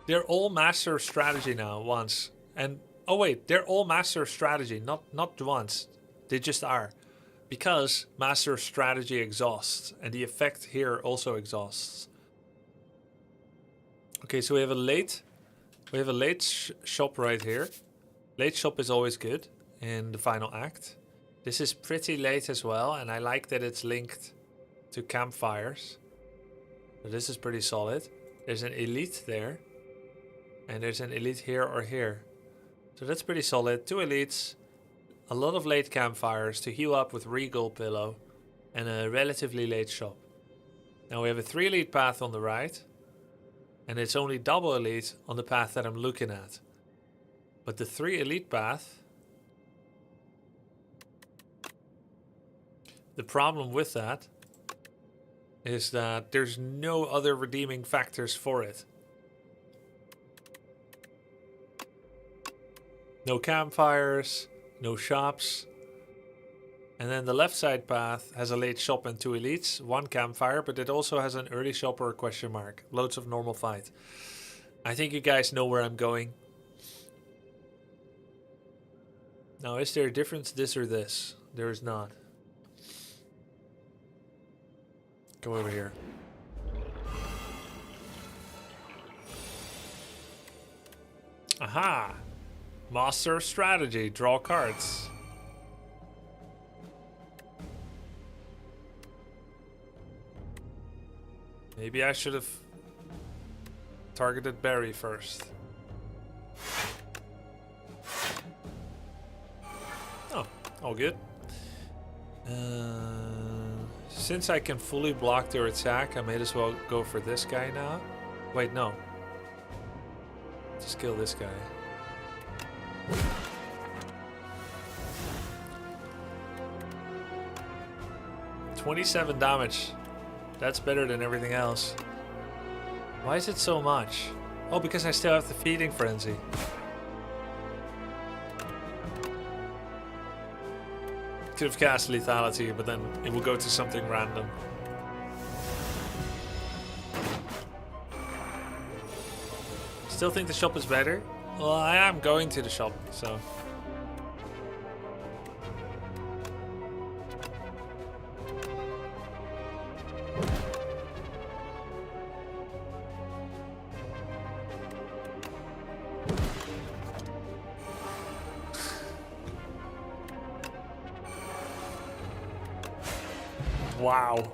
They're all Master of Strategy now, once. And, oh wait, they're all Master of Strategy, not once. They just are. Because Master of Strategy exhausts, and the effect here also exhausts. Okay, so we have a late shop right here. Late shop is always good in the final act. This is pretty late as well, and I like that it's linked to campfires. So this is pretty solid. There's an elite there. And there's an elite here or here. So that's pretty solid. 2 elites. A lot of late campfires to heal up with Regal Pillow. and a relatively late shop. Now we have a 3 elite path on the right, and it's only double elite on the path that I'm looking at. But the 3 elite path, the problem with that is that there's no other redeeming factors for it. No campfires, no shops. And then the left side path has a late shop and 2 elites, 1 campfire, but it also has an early shop or a question mark. Loads of normal fight. I think you guys know where I'm going. Now, is there a difference, this or this? There is not. Go over here. Aha! Master of strategy. Draw cards. Maybe I should have targeted Barry first. Oh, all good. Since I can fully block their attack, I may as well go for this guy now. Wait, no. Just kill this guy. $27 damage. That's better than everything else. Why is it so much? Oh, because I still have the feeding frenzy. Could have cast lethality, but then it will go to something random. Still think the shop is better? Well, I am going to the shop, so... Wow.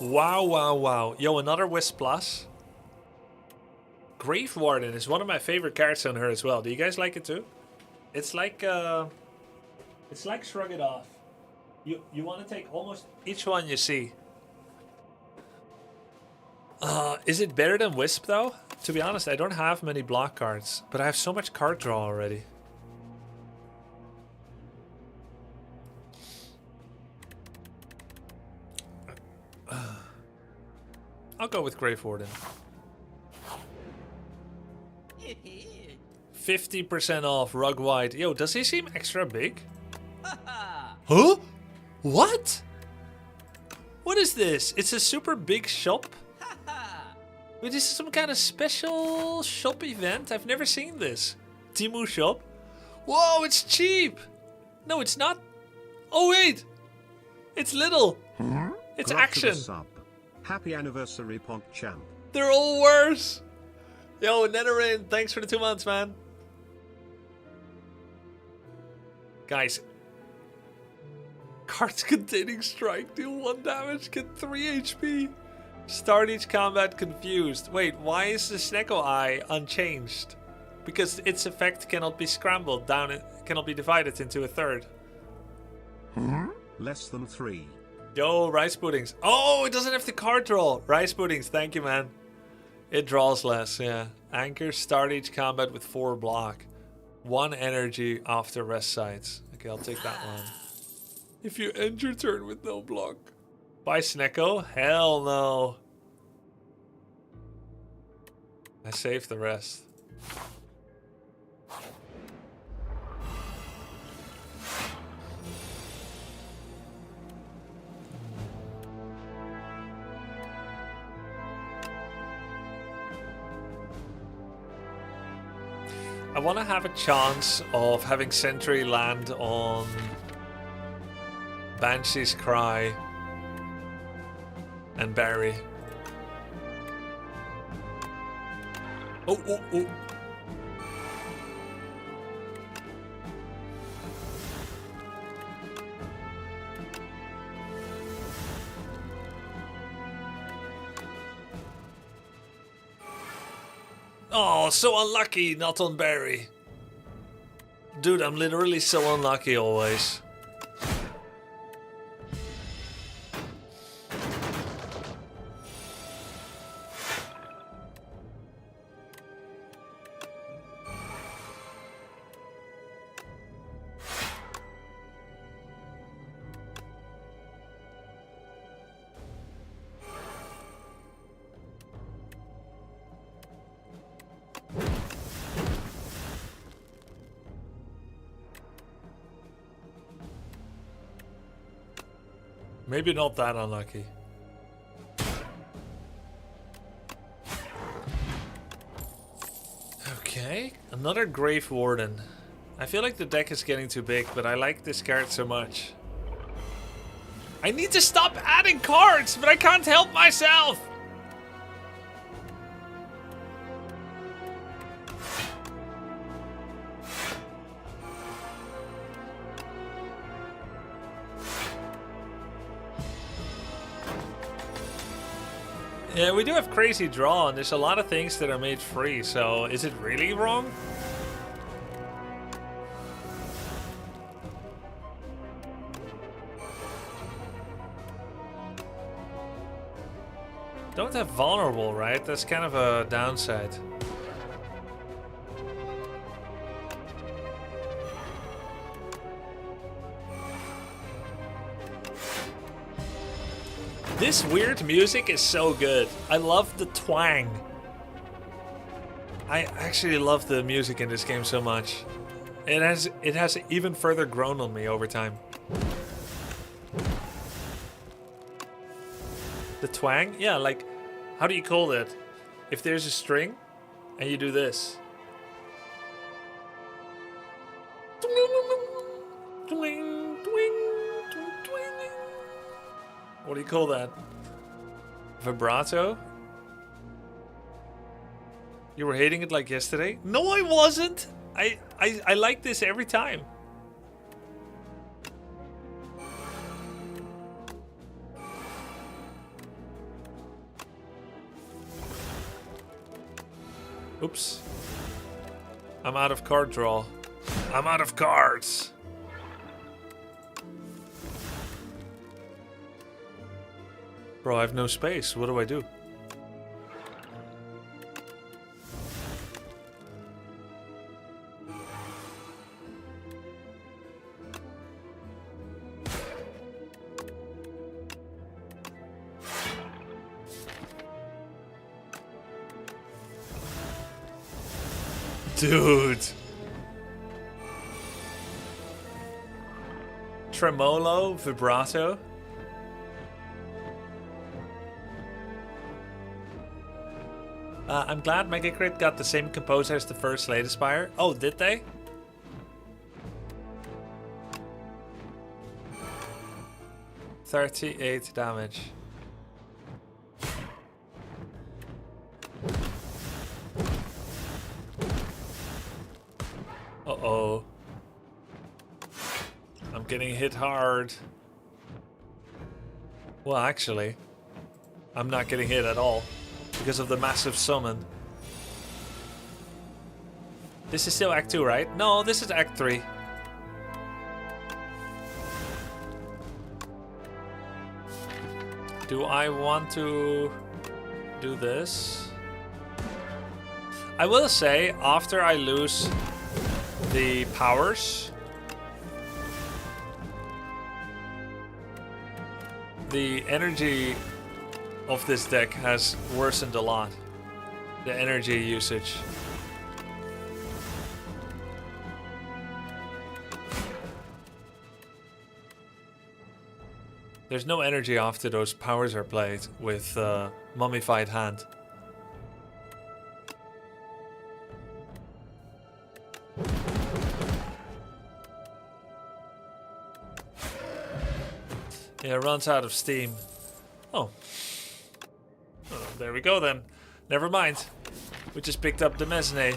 Wow, wow, wow. Yo, another Wisp Plus. Grave Warden is one of my favorite cards on her as well. Do you guys like it too? It's like Shrug It Off. You want to take almost each one you see. Is it better than Wisp though? To be honest, I don't have many block cards, but I have so much card draw already. I'll go with Grave Warden. 50% off, Rug White. Yo, does he seem extra big? Huh? What? What is this? It's a super big shop? Wait, this is some kind of special shop event? I've never seen this. Temu shop? Whoa, it's cheap! No, it's not. Oh, wait! It's little. It's action.
Happy anniversary, PogChamp.
They're all worse. Yo, Netherrain, thanks for the 2 months, man. Guys, cards containing strike deal 1 damage, get 3 HP. Start each combat confused. Wait, why is the Snecko Eye unchanged? Because its effect cannot be scrambled down, it cannot be divided into a third.
Less than 3.
Yo, Rice Puddings. Oh, it doesn't have the card draw. Rice Puddings, thank you, man. It draws less, yeah. Anchor, start each combat with 4 block. 1 energy after rest sides. Okay, I'll take that one. If you end your turn with no block. Bye, Snecko. Hell no. I saved the rest. I want to have a chance of having Sentry land on Banshee's Cry and Barry. Oh, oh, oh. Oh, so unlucky, not on Barry. Dude, I'm literally so unlucky always. Maybe not that unlucky. Okay, another Grave Warden. I feel like the deck is getting too big, but I like this card so much. I need to stop adding cards, but I can't help myself! Yeah, we do have crazy draw, and there's a lot of things that are made free, so is it really wrong? Don't have vulnerable, right? That's kind of a downside. This weird music is so good. I love the twang. I actually love the music in this game so much. It has even further grown on me over time. The twang? Yeah, like, how do you call that? If there's a string and you do this. What do you call that? Vibrato? You were hating it like yesterday? No, I wasn't! I like this every time. Oops. I'm out of card draw. I'm out of cards. Bro, I have no space. What do I do? Dude. Tremolo, vibrato. I'm glad Mega Crit got the same composer as the first Slay the Spire. Oh, did they? $38 damage. Uh-oh. I'm getting hit hard. Well, actually, I'm not getting hit at all because of the massive summon. This is still Act 2, right? No, this is Act 3. Do I want to do this? I will say, after I lose the powers, the energy of this deck has worsened a lot. The energy usage. There's no energy after those powers are played with Mummified Hand. Yeah, it runs out of steam. Oh. Oh, there we go then. Never mind. We just picked up the Mesne.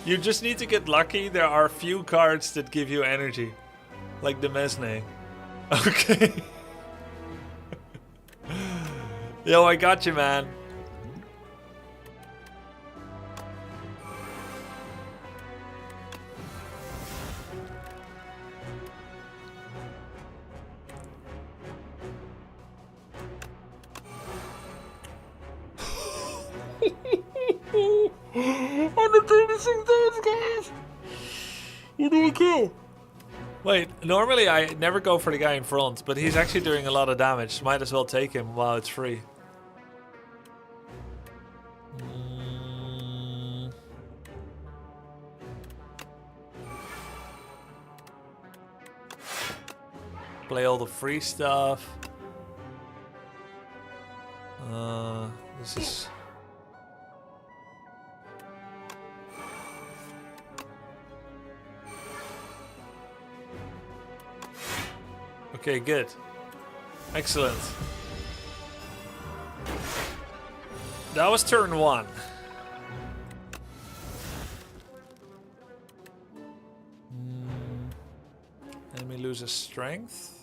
You just need to get lucky. There are few cards that give you energy. Like the Mesne. Okay. Yo, I got you, man. What do we kill? Wait, normally I never go for the guy in front, but he's actually doing a lot of damage. Might as well take him while it's free. Play all the free stuff. This is... Okay, good. Excellent. That was turn 1. Enemy loses strength.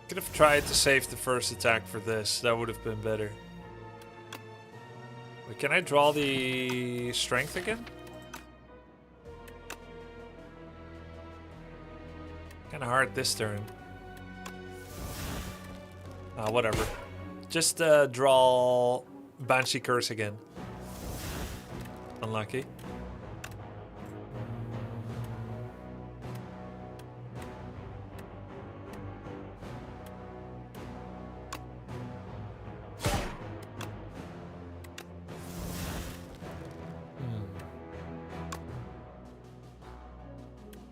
Could have tried to save the first attack for this. That would have been better. Wait, can I draw the strength again? Kinda hard this turn. Whatever. Just draw Banshee Curse again. Unlucky. Hmm.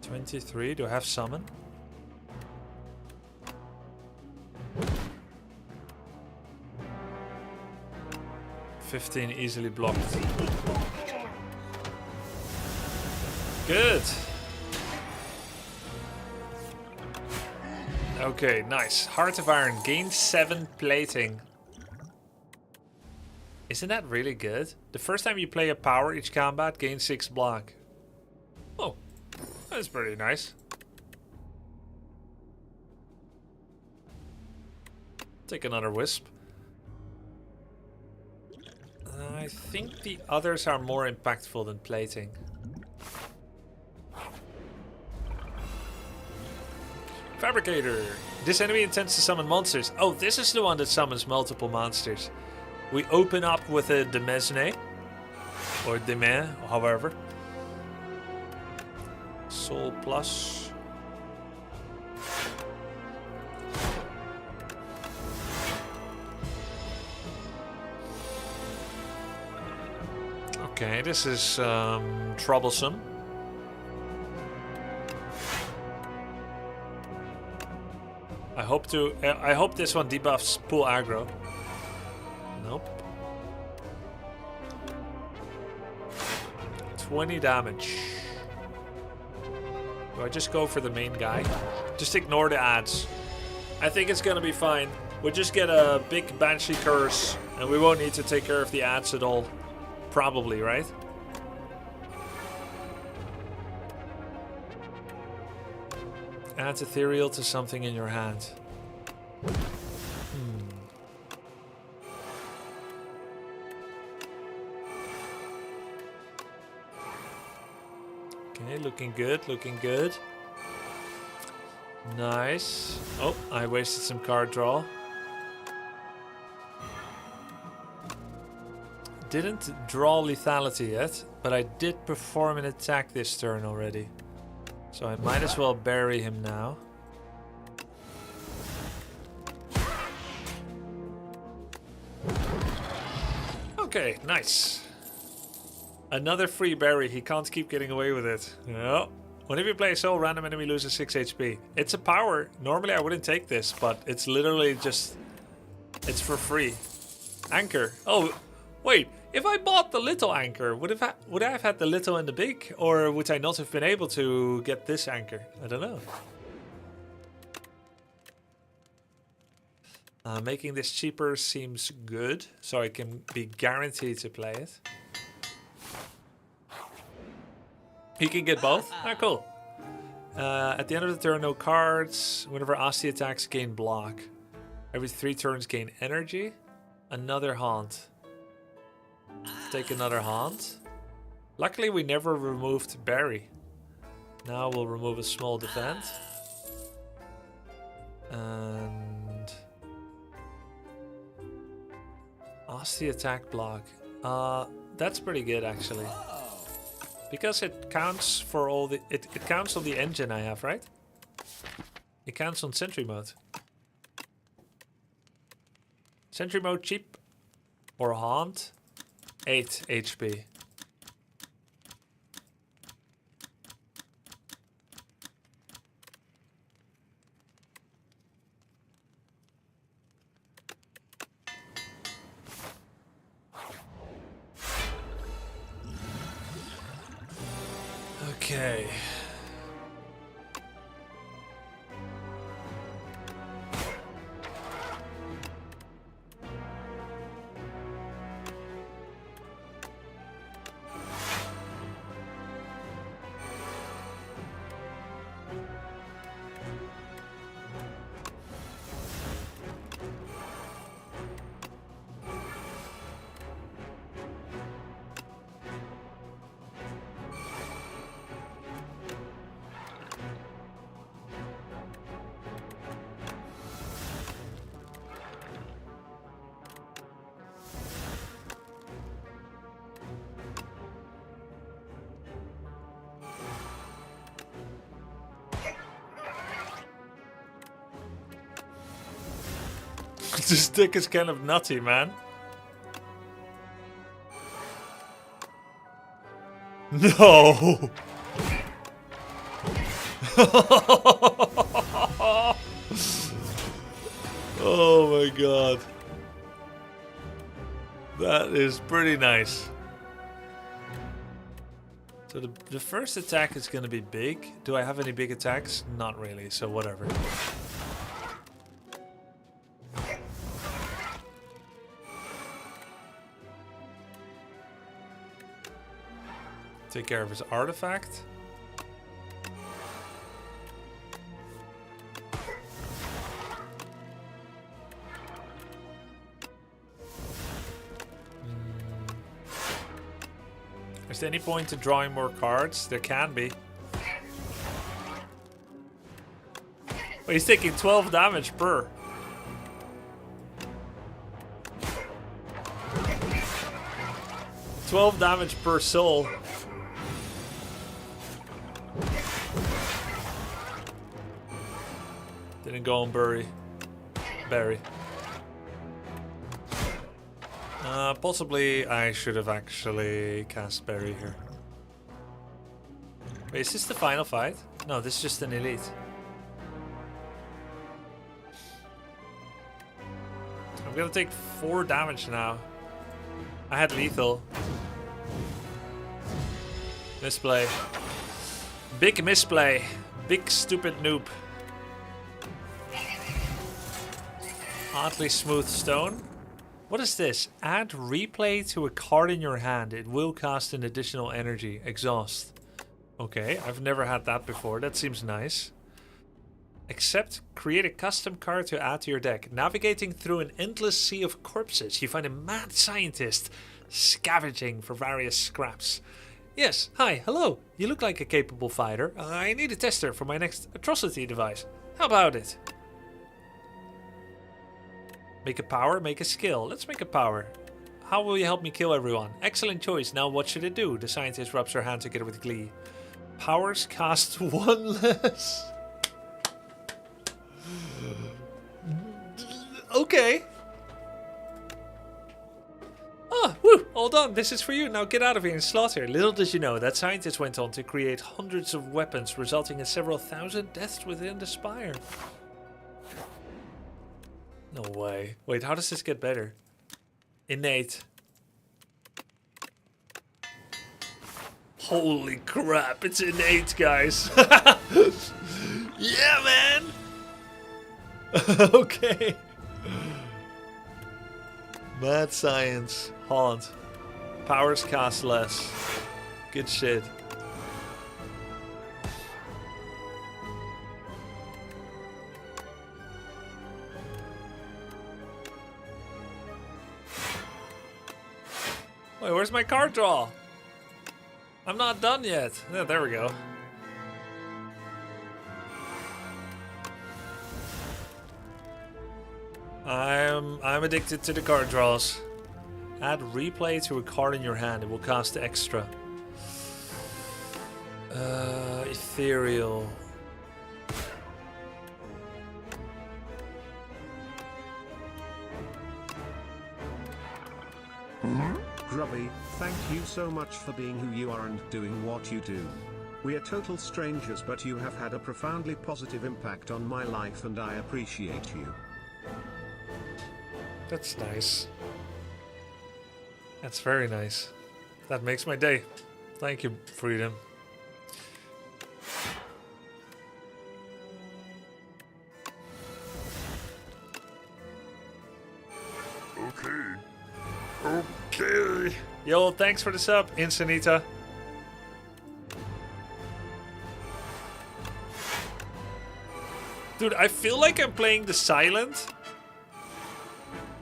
23, do I have summon? $15 easily blocked. Good. Okay, nice. Heart of Iron, gain 7 plating. Isn't that really good? The first time you play a power each combat, gain 6 block. Oh, that's pretty nice. Take another wisp. I think the others are more impactful than plating. Fabricator. This enemy intends to summon monsters. Oh, this is the one that summons multiple monsters. We open up with a Demesne. Or Demain, however. Soul plus. Okay, this is troublesome. I hope this one debuffs pool aggro. Nope. 20 damage. Do I just go for the main guy? Just ignore the ads. I think it's gonna be fine. We'll just get a big Banshee Curse and we won't need to take care of the ads at all. Probably, right? Add ethereal to something in your hand. Okay, looking good, looking good. Nice. Oh, I wasted some card draw. Didn't draw lethality yet, but I did perform an attack this turn already. So I might as well bury him now. Okay, nice. Another free bury. He can't keep getting away with it. No. Whenever you play a soul, random enemy loses 6 HP. It's a power. Normally I wouldn't take this, but it's literally just... It's for free. Anchor. Oh, wait. If I bought the little anchor, would I have had the little and the big? Or would I not have been able to get this anchor? I don't know. Making this cheaper seems good, so I can be guaranteed to play it. You can get both? Ah, cool. At the end of the turn, no cards. Whenever Asti attacks, gain block. Every 3 turns, gain energy. Another haunt. Take another haunt. Luckily, we never removed Barry. Now we'll remove a small defense. And... Asti attack block. That's pretty good, actually. Because it counts for all the... It counts on the engine I have, right? It counts on Sentry mode. Sentry mode cheap. Or haunt. 8 HP. Okay. This stick is kind of nutty, man. No! Oh my god. That is pretty nice. So the first attack is going to be big. Do I have any big attacks? Not really, so whatever. Take care of his artifact. Is there any point to drawing more cards? There can be. But he's taking 12 damage per. $12 damage per soul. Didn't go on Barry. Possibly I should have actually cast Barry here. Wait, is this the final fight? No, this is just an elite. I'm gonna take 4 damage now. I had lethal. Misplay. Big misplay. Big stupid noob. Oddly smooth stone. What is this? Add replay to a card in your hand. It will cost an additional energy. Exhaust. Okay, I've never had that before. That seems nice. Accept. Create a custom card to add to your deck. Navigating through an endless sea of corpses, you find a mad scientist scavenging for various scraps. Yes, hi, hello. You look like a capable fighter. I need a tester for my next atrocity device. How about it? Make a power, make a skill. Let's make a power. How will you help me kill everyone? Excellent choice. Now what should it do? The scientist rubs her hand together with glee. Powers cost 1 less. Okay. Ah, woo, all done. This is for you. Now get out of here and slaughter. Little did you know, that scientist went on to create hundreds of weapons, resulting in several thousand deaths within the Spire. No way. Wait, how does this get better? Innate. Holy crap, it's innate, guys. Yeah, man. Okay. Mad science. Haunt. Powers cost less. Good shit. Wait, where's my card draw? I'm not done yet. Yeah, there we go. I'm addicted to the card draws. Add replay to a card in your hand. It will cost extra. Ethereal.
Grubby, thank you so much for being who you are and doing what you do. We are total strangers, but you have had a profoundly positive impact on my life and I appreciate you.
That's nice. That's very nice. That makes my day. Thank you, Freedom.
Okay.
Yo, thanks for the sub, Insanita. Dude, I feel like I'm playing the Silent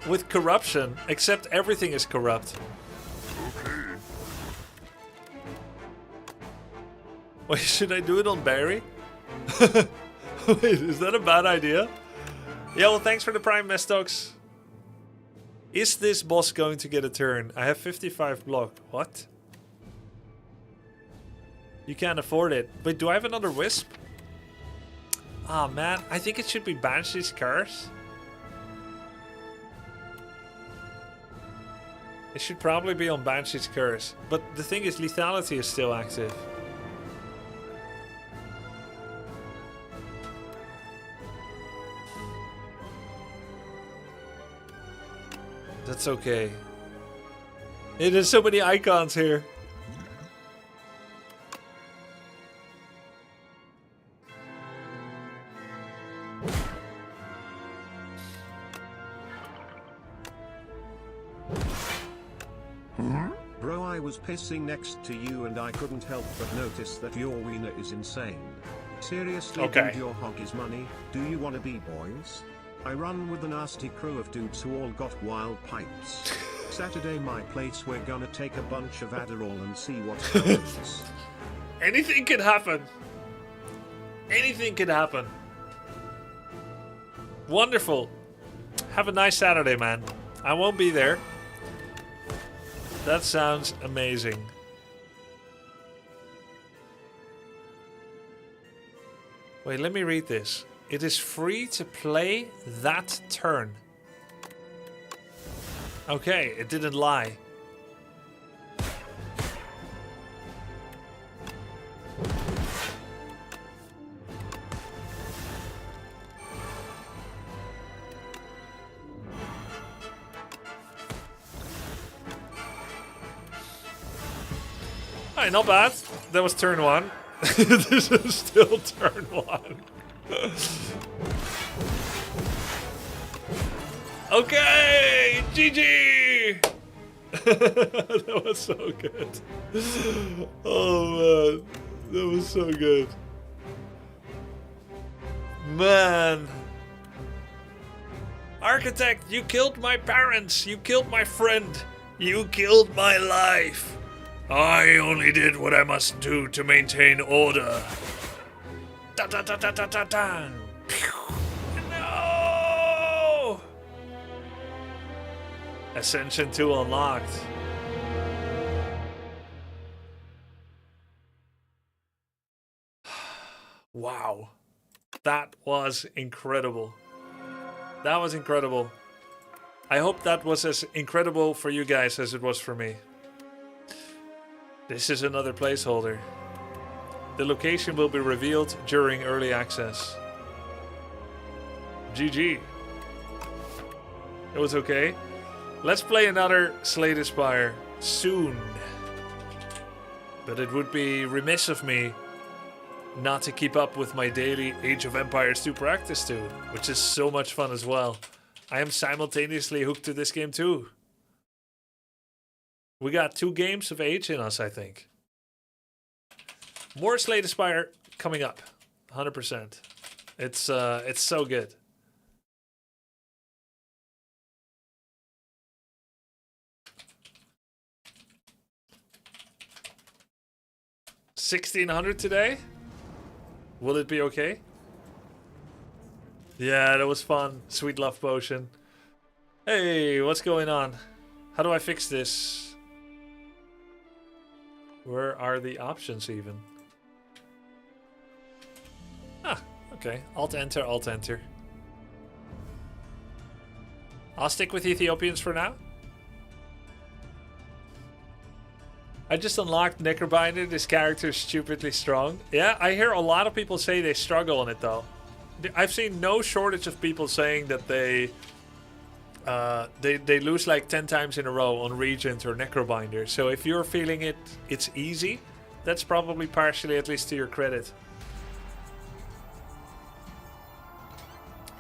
with corruption, except everything is corrupt.
Okay.
Wait, should I do it on Barry? Wait, is that a bad idea? Yeah, well, thanks for the Prime Mestox. Is this boss going to get a turn? I have 55 block. What? You can't afford it. Wait, do I have another Wisp? Ah, oh, man. I think it should be Banshee's Curse. It should probably be on Banshee's Curse. But the thing is, lethality is still active. That's okay. Hey, there's so many icons here.
Bro, I was pissing next to you and I couldn't help but notice that your wiener is insane. Seriously,
Okay.
dude, your hog is money. Do you wanna be boys? I run with a nasty crew of dudes who all got wild pipes. Saturday my place, we're gonna take a bunch of Adderall and see what happens.
Anything could happen. Anything could happen. Wonderful. Have a nice Saturday, man. I won't be there. That sounds amazing. Wait, let me read this. It is free to play that turn. Okay, it didn't lie. Alright, not bad. That was turn one. This is still turn one. Okay, GG. That was so good. Oh man, that was so good. Man, Architect, you killed my parents. You killed my friend. You killed my life. I only did what I must do to maintain order. Da da da da da da da. No! Ascension 2 unlocked. Wow. That was incredible. That was incredible. I hope that was as incredible for you guys as it was for me. This is another placeholder. The location will be revealed during early access. GG. It was okay. Let's play another Slay the Spire soon. But it would be remiss of me not to keep up with my daily Age of Empires 2 practice too, which is so much fun as well. I am simultaneously hooked to this game too. We got 2 games of Age in us, I think. More Slay the Spire coming up, 100%. It's so good. $1,600 today? Will it be okay? Yeah, that was fun. Sweet love potion. Hey, what's going on? How do I fix this? Where are the options even? Ah, okay. Alt-enter, Alt-enter. I'll stick with Ethiopians for now. I just unlocked Necrobinder. This character is stupidly strong. Yeah, I hear a lot of people say they struggle on it though. I've seen no shortage of people saying that they lose like 10 times in a row on Regent or Necrobinder. So if you're feeling it's easy, that's probably partially at least to your credit.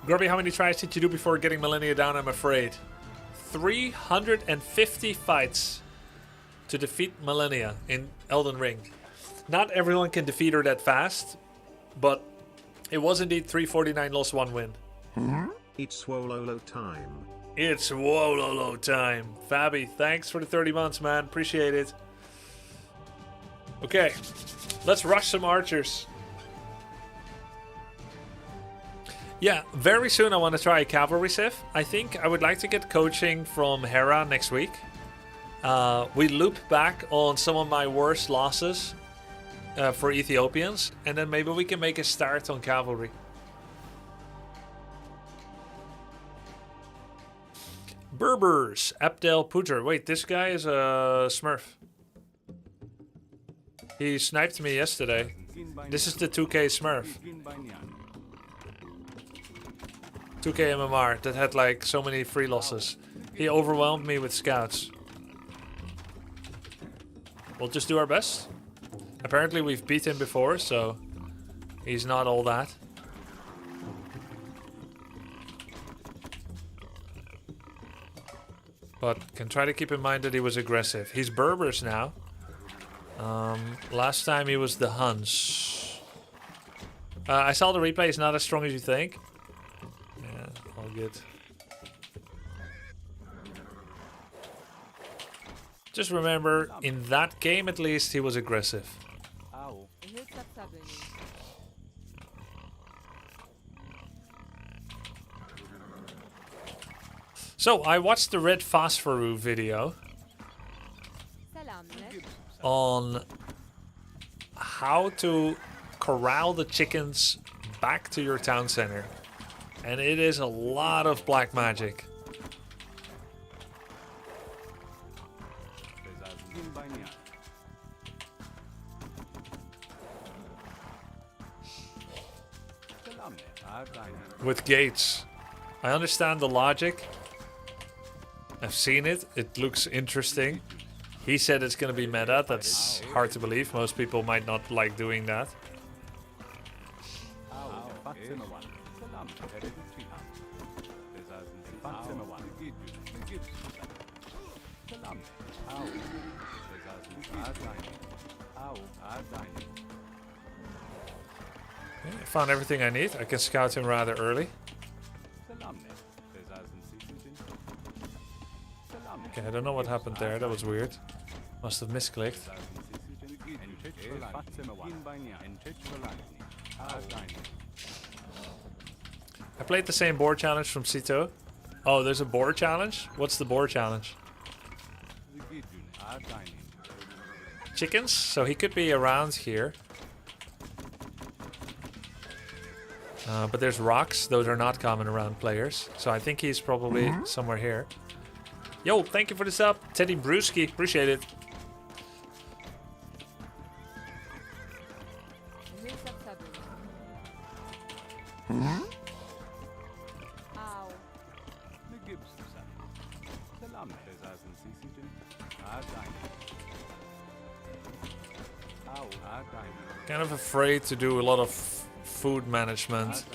Grubby, how many tries did you do before getting Millennia down, I'm afraid? 350 fights to defeat Millennia in Elden Ring. Not everyone can defeat her that fast, but it was indeed 349 loss, 1 win.
It's Swololo time.
It's Wololo time. Fabi, thanks for the 30 months, man. Appreciate it. Okay, let's rush some archers. Yeah, very soon I want to try a cavalry civ. I think I would like to get coaching from Hera next week. We loop back on some of my worst losses for Ethiopians, and then maybe we can make a start on cavalry. Berbers, Abdel Puter. Wait, this guy is a Smurf. He sniped me yesterday. This is the 2K Smurf. 2K MMR that had like so many free losses. He overwhelmed me with scouts. We'll just do our best. Apparently we've beat him before, so he's not all that. But can try to keep in mind that he was aggressive. He's Berbers now. Last time he was the Huns. I saw the replay, he's not as strong as you think. Yeah, all good. Just remember, in that game at least, he was aggressive. So, I watched the Red Phosphoru video on how to corral the chickens back to your town center. And it is a lot of black magic. With gates. I understand the logic. I've seen it. It looks interesting. He said it's going to be meta. That's hard to believe. Most people might not like doing that. Okay, I found everything I need. I can scout him rather early. Okay, I don't know what happened there. That was weird. Must have misclicked. I played the same board challenge from Sito. Oh, there's a board challenge? What's the board challenge? Chickens? So he could be around here. But there's rocks. Those are not common around players. So I think he's probably somewhere here. Yo, thank you for the sub. Teddy Brewski. Appreciate it. Kind of afraid to do a lot of food management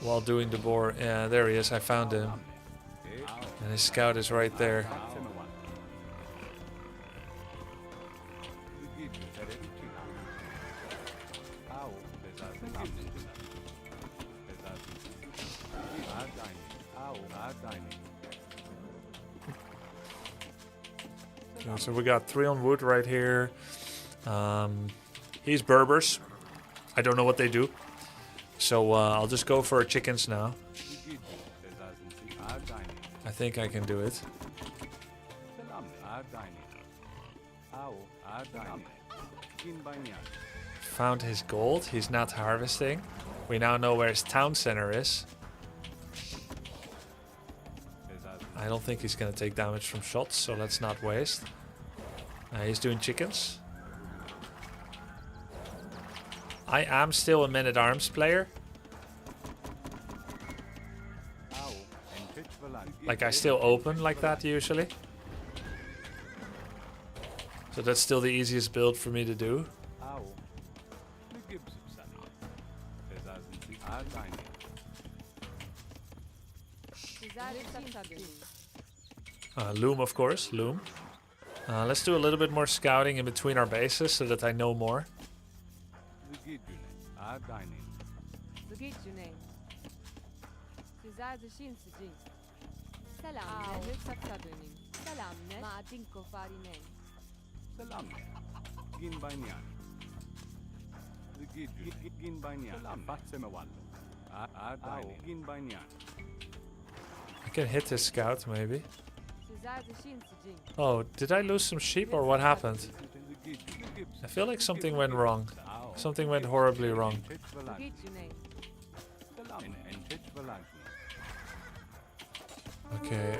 while doing the boar. Yeah, there he is. I found him. And his scout is right there. Okay, so we got 3 on wood right here. He's Berbers. I don't know what they do. So I'll just go for chickens now. I think I can do it. Found his gold. He's not harvesting. We now know where his town center is. I don't think he's going to take damage from shots, so let's not waste. He's doing chickens. I am still a man-at-arms player. Like, I still open like that usually. So that's still the easiest build for me to do. Loom, of course, loom. Let's do a little bit more scouting in between our bases so that I know more. I can hit this scout maybe. Oh, did I lose some sheep or what happened? I feel like something went wrong. Something went horribly wrong. Okay.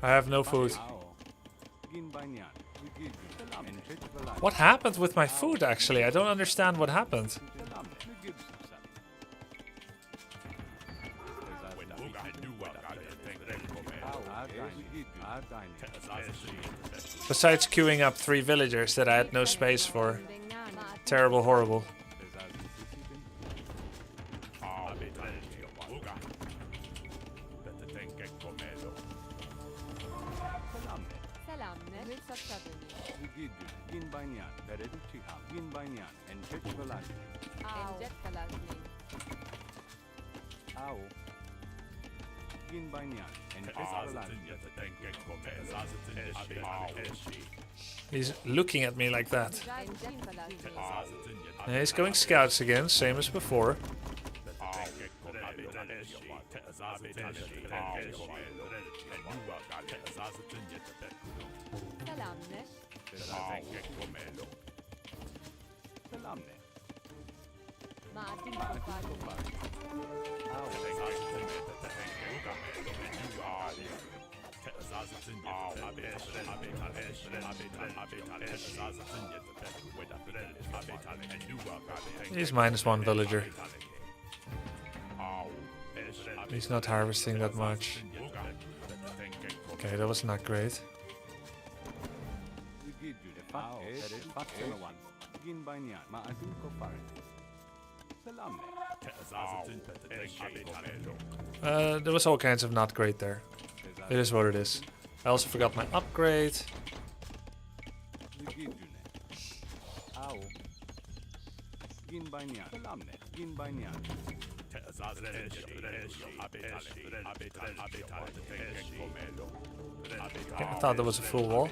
I have no food. What happened with my food actually? I don't understand what happened. Besides queuing up 3 villagers that I had no space for. Terrible, horrible. He's looking at me like that. He's going scouts again, same as before. He's -1 villager. He's not harvesting that much. Okay, that was not great. There was all kinds of not great there. It is what it is. I also forgot my upgrade. Okay, I thought there was a full wall.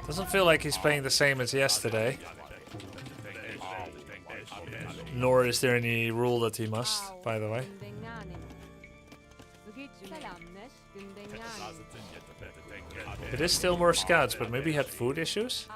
Doesn't feel like he's playing the same as yesterday. Nor is there any rule that he must, by the way. It is still more scouts, but maybe he had food issues?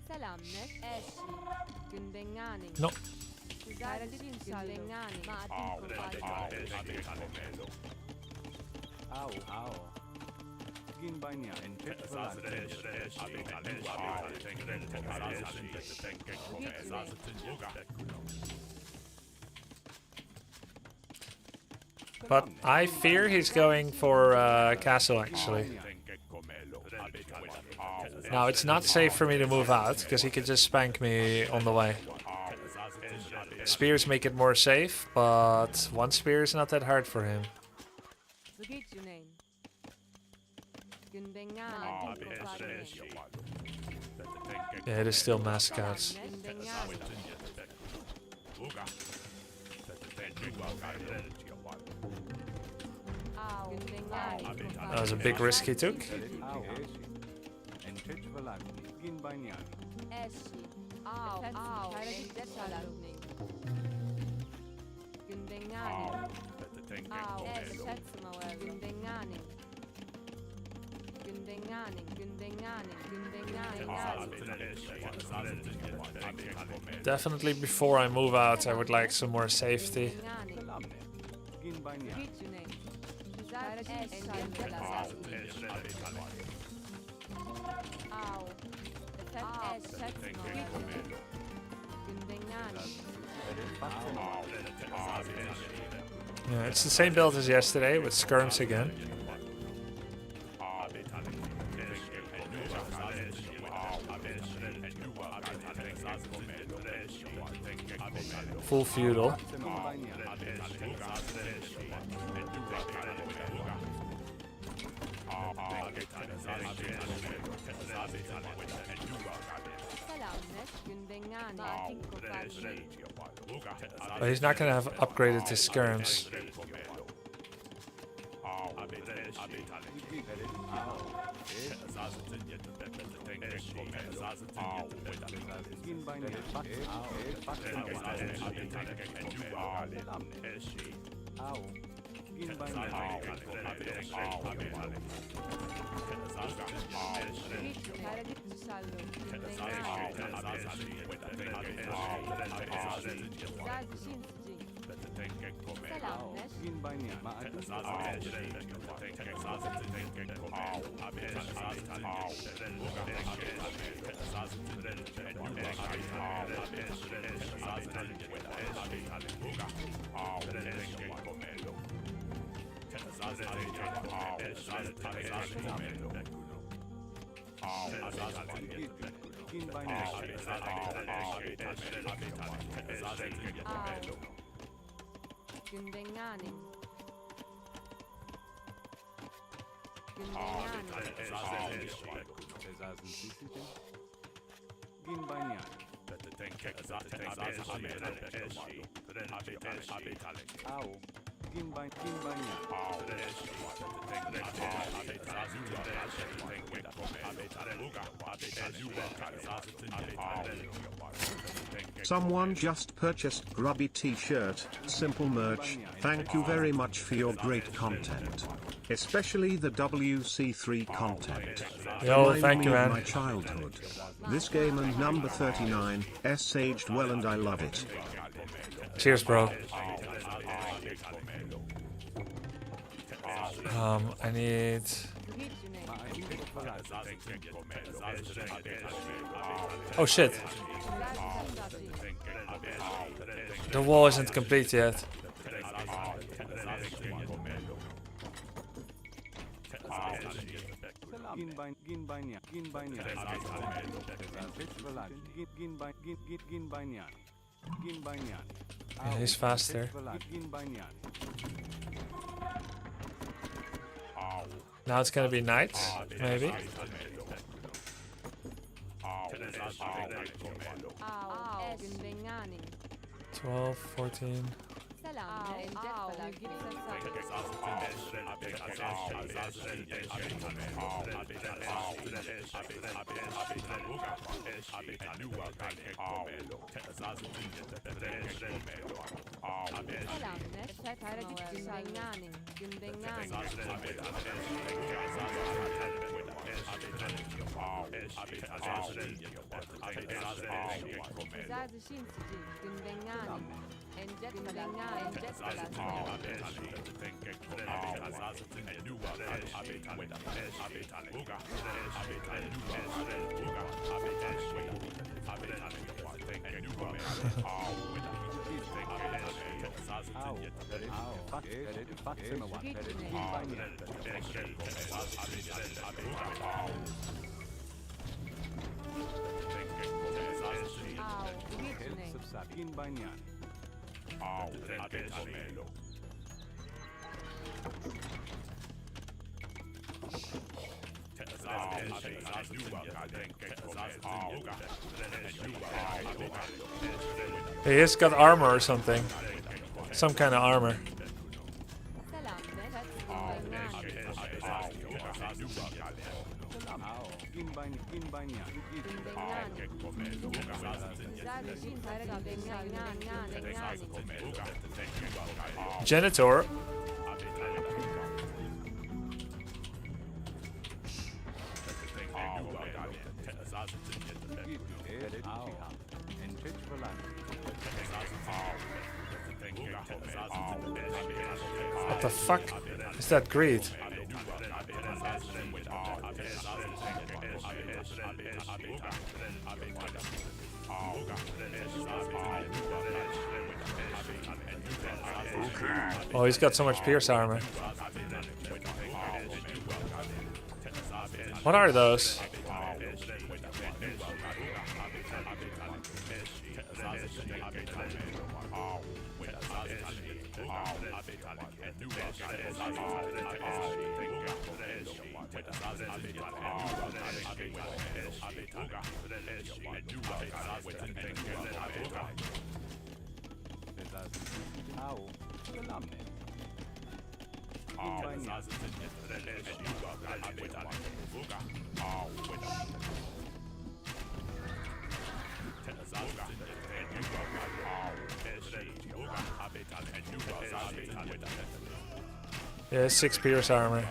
Selamnet eşi. Gündengani.
No.
Güzel gündengani.
Au, au. Gin banya en tetvalan.
But I fear he's going for castle actually. Now it's not safe for me to move out because he could just spank me on the way. Spears make it more safe, but one spear is not that hard for him. Yeah, it is still mass scouts. That was a big risk he took.
En tetvalan. Gin banya.
Eşi. Gündengani. Gündengani.
Definitely before I move out, I would like some more safety.
Gin banya.
Yeah, it's the same build as yesterday with skirms again. Full feudal. But he's not going to have upgraded his skirms.
Someone just purchased Grubby t-shirt, simple merch. Thank you very much for your great content. Especially the WC3 content.
Yo,
Reminded
thank you,
me of
man.
my childhood. This game and number 39 S aged well and I love it.
Cheers, bro. I need... Oh shit. The wall isn't complete yet. Yeah, he's faster. Now it's gonna be night, maybe. 12, 14. He has got armor or something. Some kind of armor. Janitor. What the fuck is that greed? Oh, he's got so much pierce armor. What are those? Yeah, 6 pierce armor.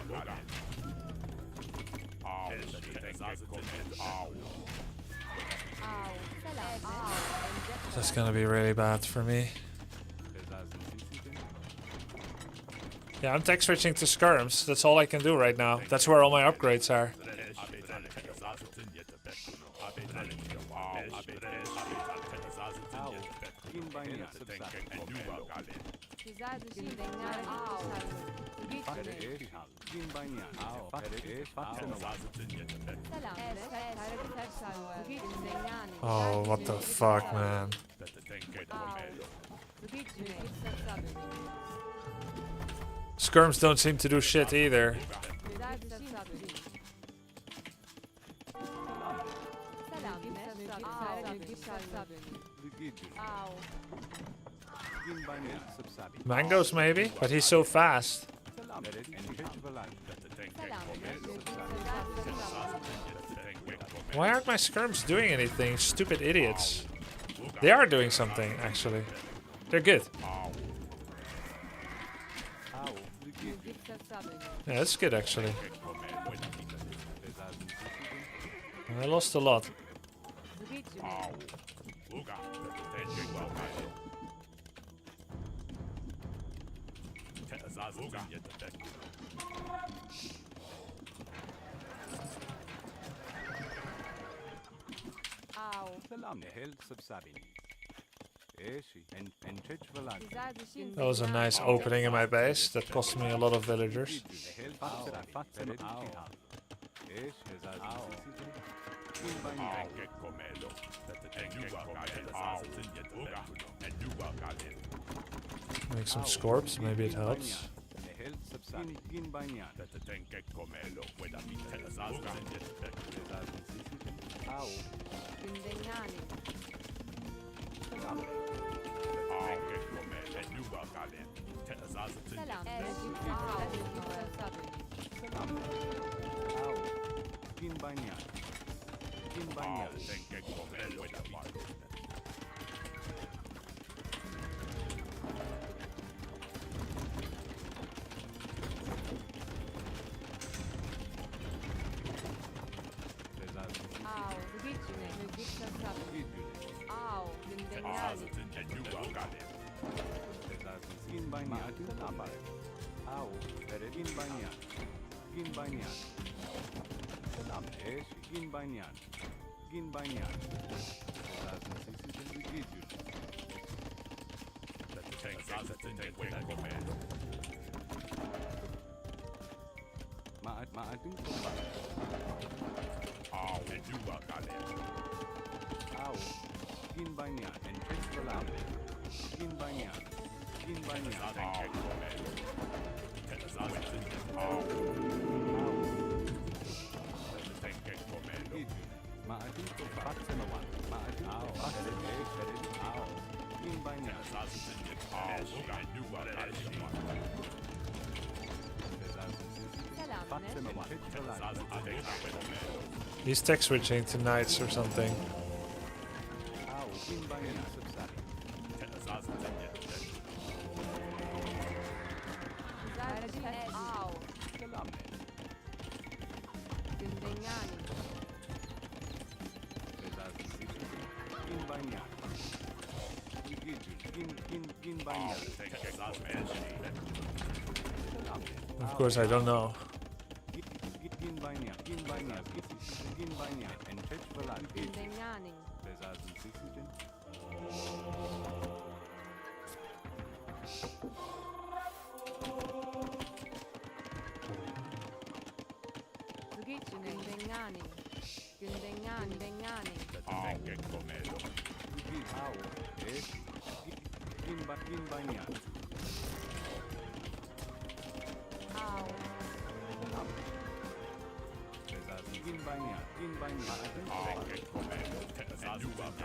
That's gonna be really bad for me. Yeah, I'm tech switching to skirms. That's all I can do right now. That's where all my upgrades are. Oh, what the fuck, man. Skirms don't seem to do shit either. Mangoes maybe, but he's so fast. Why aren't my skirms doing anything? Stupid idiots. They are doing something, actually. They're good. Yeah, that's good, actually. I lost a lot. That was a nice opening in my base. That cost me a lot of villagers. Make some scorps, maybe it helps.
Selam.
Au. Gin bagnato. Gin bagnato.
Au. Zgicine. Zgicne sabi. Au. Gindengani.
Gin bagnato. Au. Gin bagnato. Gin bagnato. Gin bagnato. Gin bagnato. Ma adun combattere. Au. Gin bagnato. En pescolare. Gin bagnato. Gin bagnato. Ma adun combattere. Ma adun combattere. Gin bagnato.
He's tech switching to knights or something.
Au. Gindengani.
Of course, I don't know.
Gindengani. Zgicine. Gindengani. Gindengani. Gindengani. Au.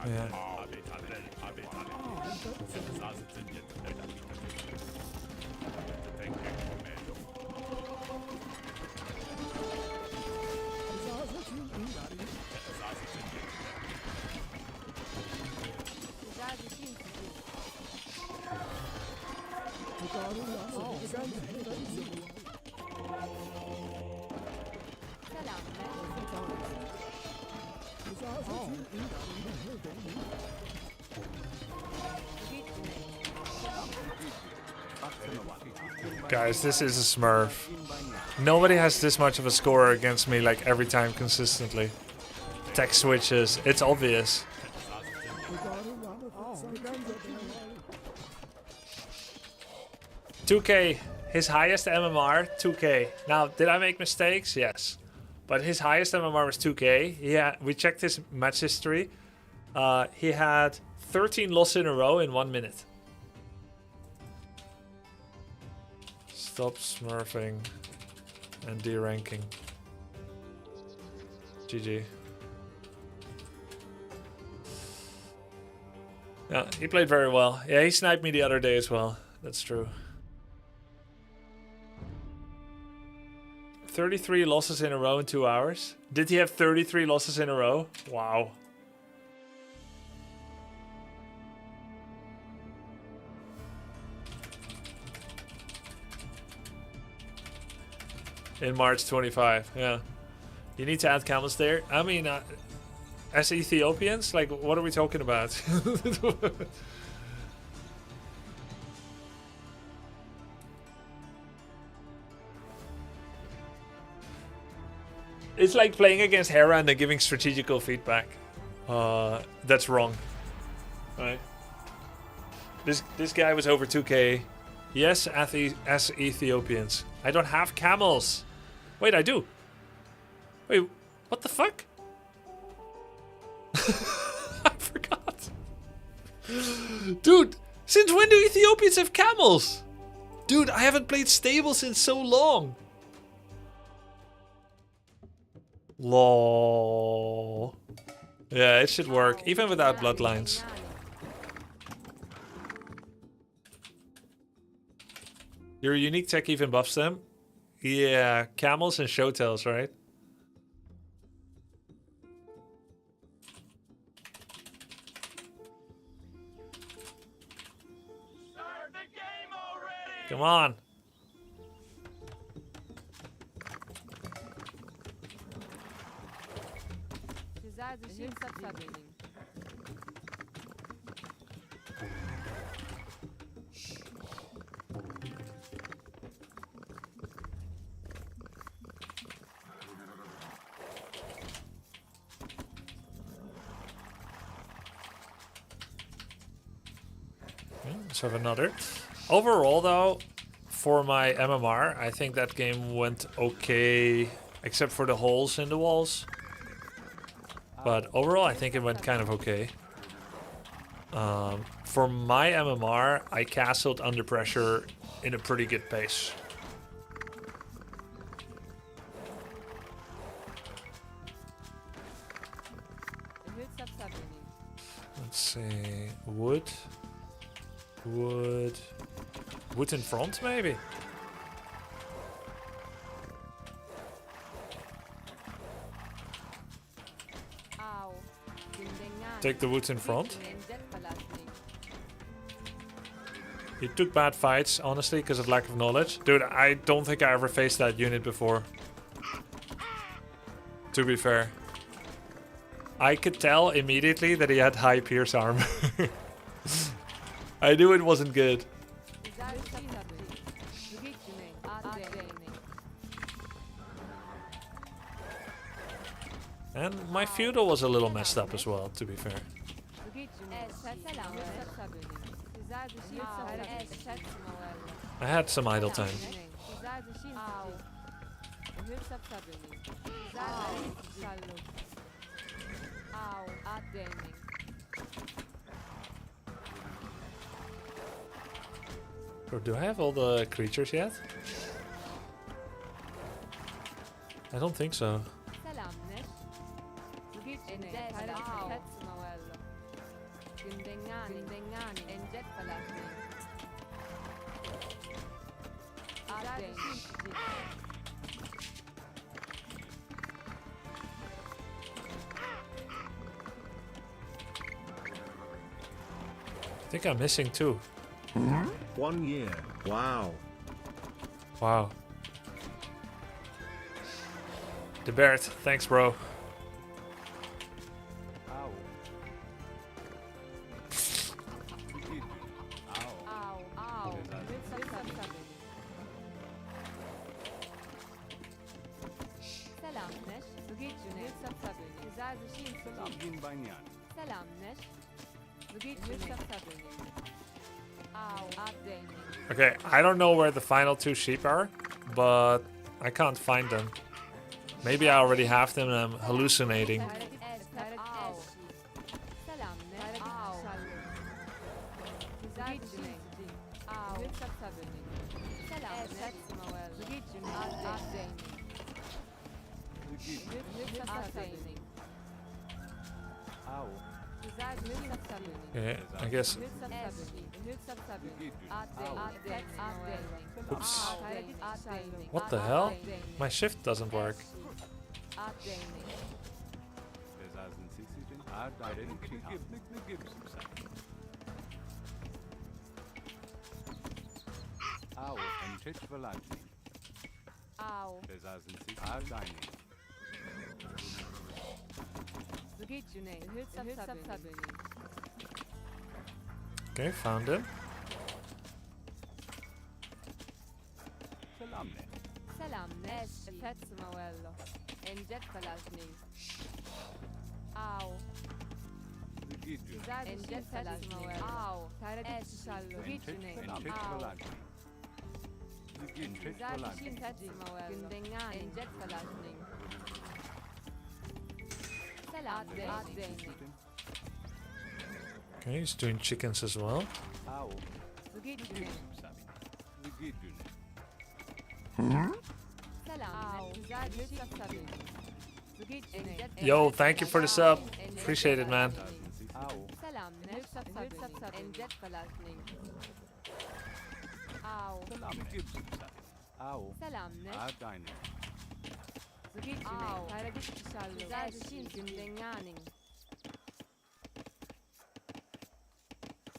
Yeah.
Zazi simsi. Selam.
Guys, this is a smurf. Nobody has this much of a score against me like every time consistently. Tech switches, it's obvious. $2K, his highest MMR, 2K. Now, did I make mistakes? Yes. But his highest MMR was 2K. Yeah, we checked his match history. He had 13 losses in a row in 1 minute. Stop smurfing and deranking. GG. Yeah, he played very well. Yeah, he sniped me the other day as well. That's true. 33 losses in a row in 2 hours. Did he have 33 losses in a row? Wow. In March 25, yeah. You need to add camels there. I mean, as Ethiopians, like, what are we talking about? It's like playing against Hera and then giving strategical feedback. That's wrong. Right? This guy was over 2K. Yes, as Ethiopians. I don't have camels. Wait, I do. Wait, what the fuck? I forgot. Dude, since when do Ethiopians have camels? Dude, I haven't played stable since so long. Lol. Yeah, it should work, even without bloodlines. Your unique tech even buffs them? Yeah, camels and showtails, right? Come on.
Sizadishin subsubmeaning.
Let's have another. Overall, though, for my MMR, I think that game went okay, except for the holes in the walls. But overall, I think it went kind of okay. For my MMR, I castled under pressure in a pretty good pace. Let's see, wood in front, maybe. Take the wood in front. He took bad fights, honestly, because of lack of knowledge. Dude, I don't think I ever faced that unit before. To be fair. I could tell immediately that he had high pierce armor. I knew it wasn't good. And my feudal was a little messed up as well, to be fair. I had some idle time. Or do I have all the creatures yet? I don't think so. I think I'm missing two.
1 year. Wow.
Wow. DeBert, thanks, bro. Okay, I don't know where the final two sheep are, but I can't find them. Maybe I already have them and I'm hallucinating. Okay, I guess. Oops. What the hell? My shift doesn't work. Okay, found him. Okay, he's doing chickens as well. Yo, thank you for the sub. Appreciate it, man.
Au.
Au.
Selam ne?
Deine.
Au. Hareket dışarı. Güzel düşünsün denganing.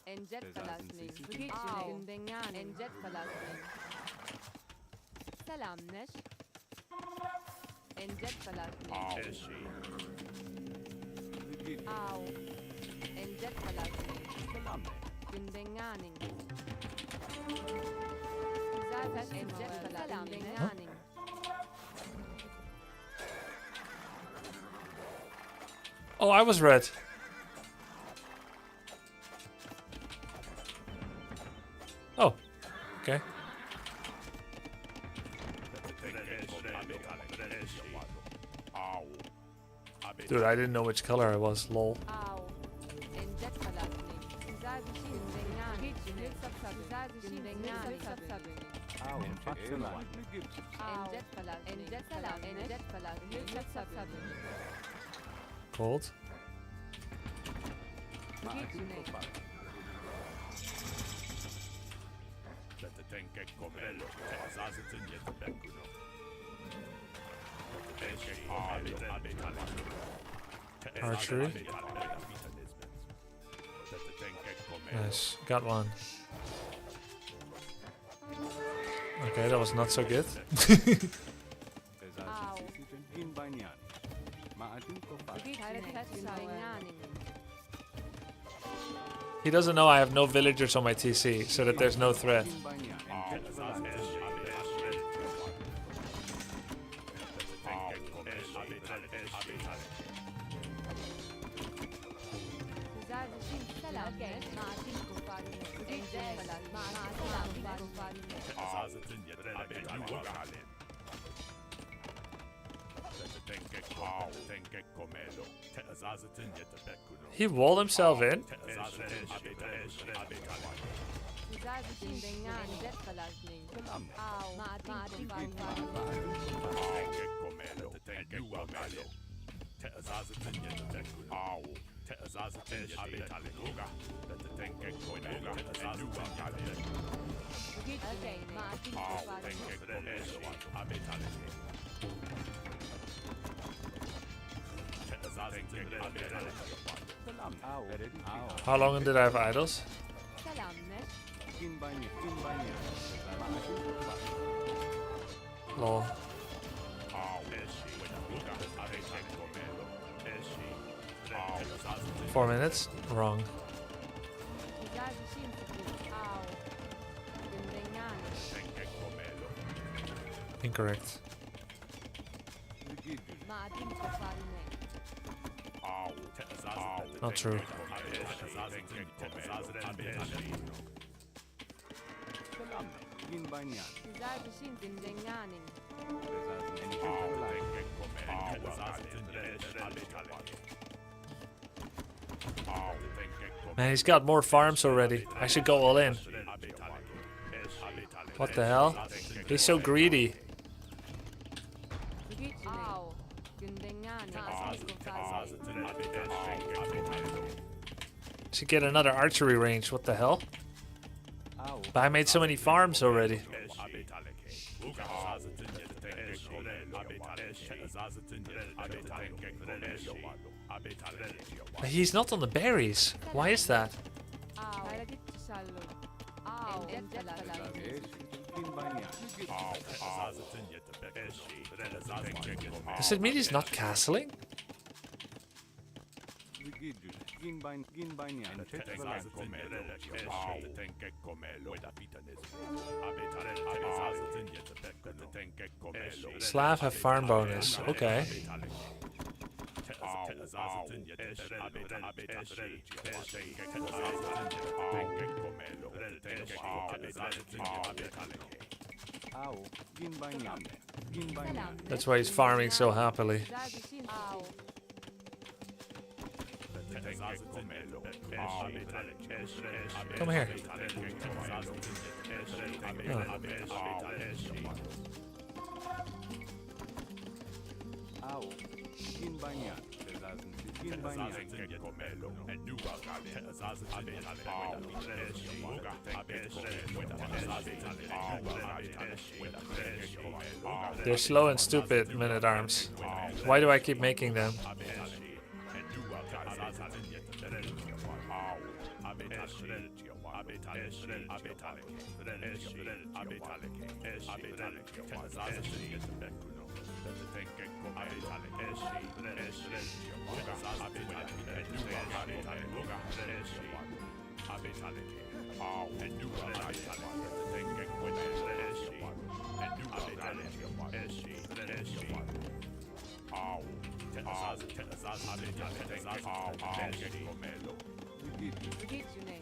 Enjet falasning. Au. Denganing. Enjet falasning. Selam neş? Enjet falasning. Au. Enjet falasning. Gündenganing. Güzel enjet falasning. Denganing.
Oh, I was red. Oh, okay. Dude, I didn't know which color I was, lol.
Au. Enjet falasning. Güzel bir şey. Denganing. Güzel bir şey. Denganing.
Au.
Enjet falasning. Enjet selam. Enjet falasning. Güzel
Cold. Archery. Nice, got one. Okay, that was not so good. He doesn't know I have no villagers on my TC, so that there's no threat. He walled himself in? How long did I have idols? Lol. 4 minutes? Wrong. Incorrect. Not true. Man, he's got more farms already. I should go all in. What the hell? He's so greedy. Should get another archery range. What the hell? But I made so many farms already. He's not on the berries. Why is that? Does it mean he's not castling? Slav have farm bonus. Okay. That's why he's farming so happily. Come here. They're slow and stupid, men-at-arms. Why do I keep making them?
Repeat your name.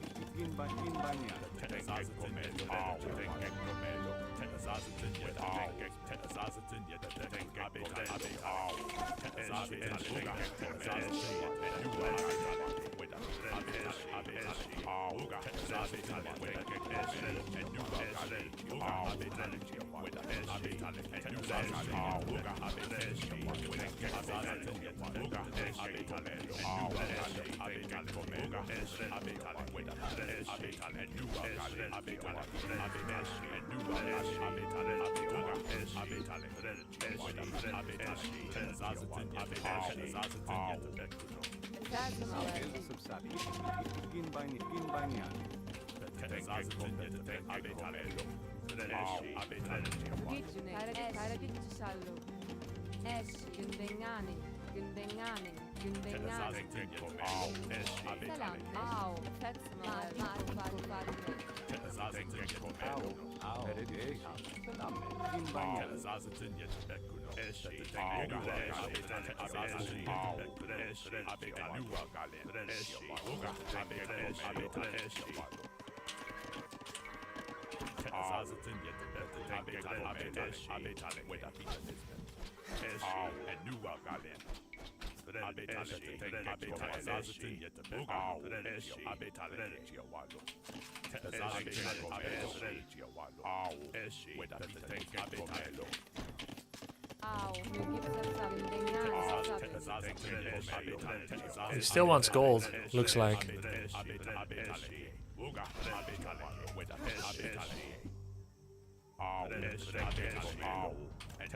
He still wants gold, looks like.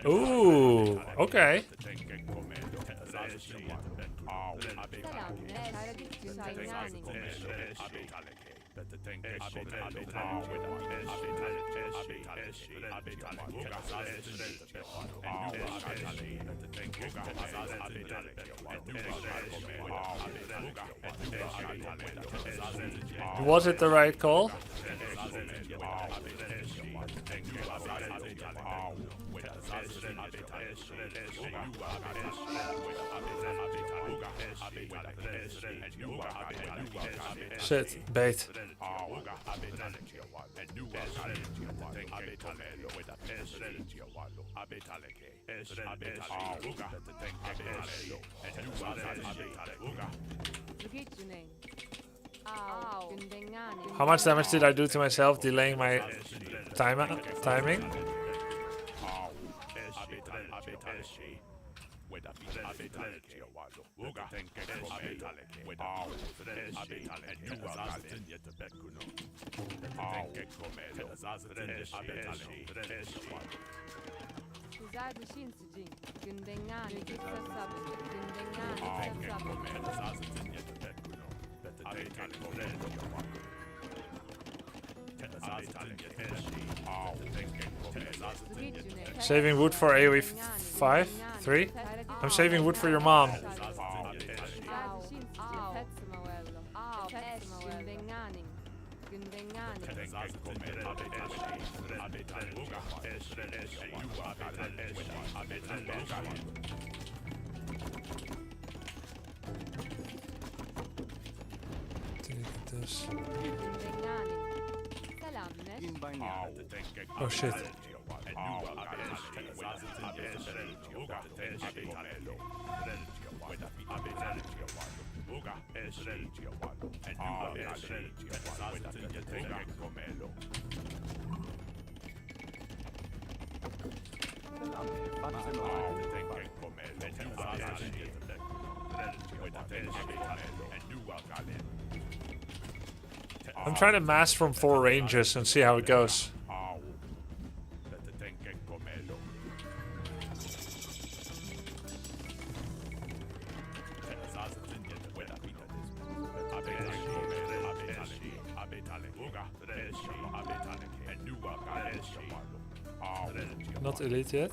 Ooh, okay. Was it the right call? Shit, bait. How much damage did I do to myself delaying my timing? Saving wood for AoE 5? 3? I'm saving wood for your mom. Oh shit.
I'm trying to mass from 4 ranges and see how it goes. Not elite yet.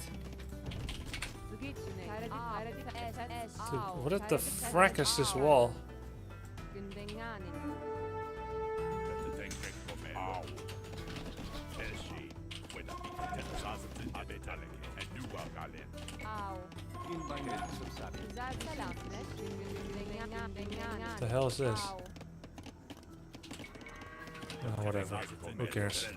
Dude, what the frack is this wall? What the hell is this? Oh, whatever. Who cares?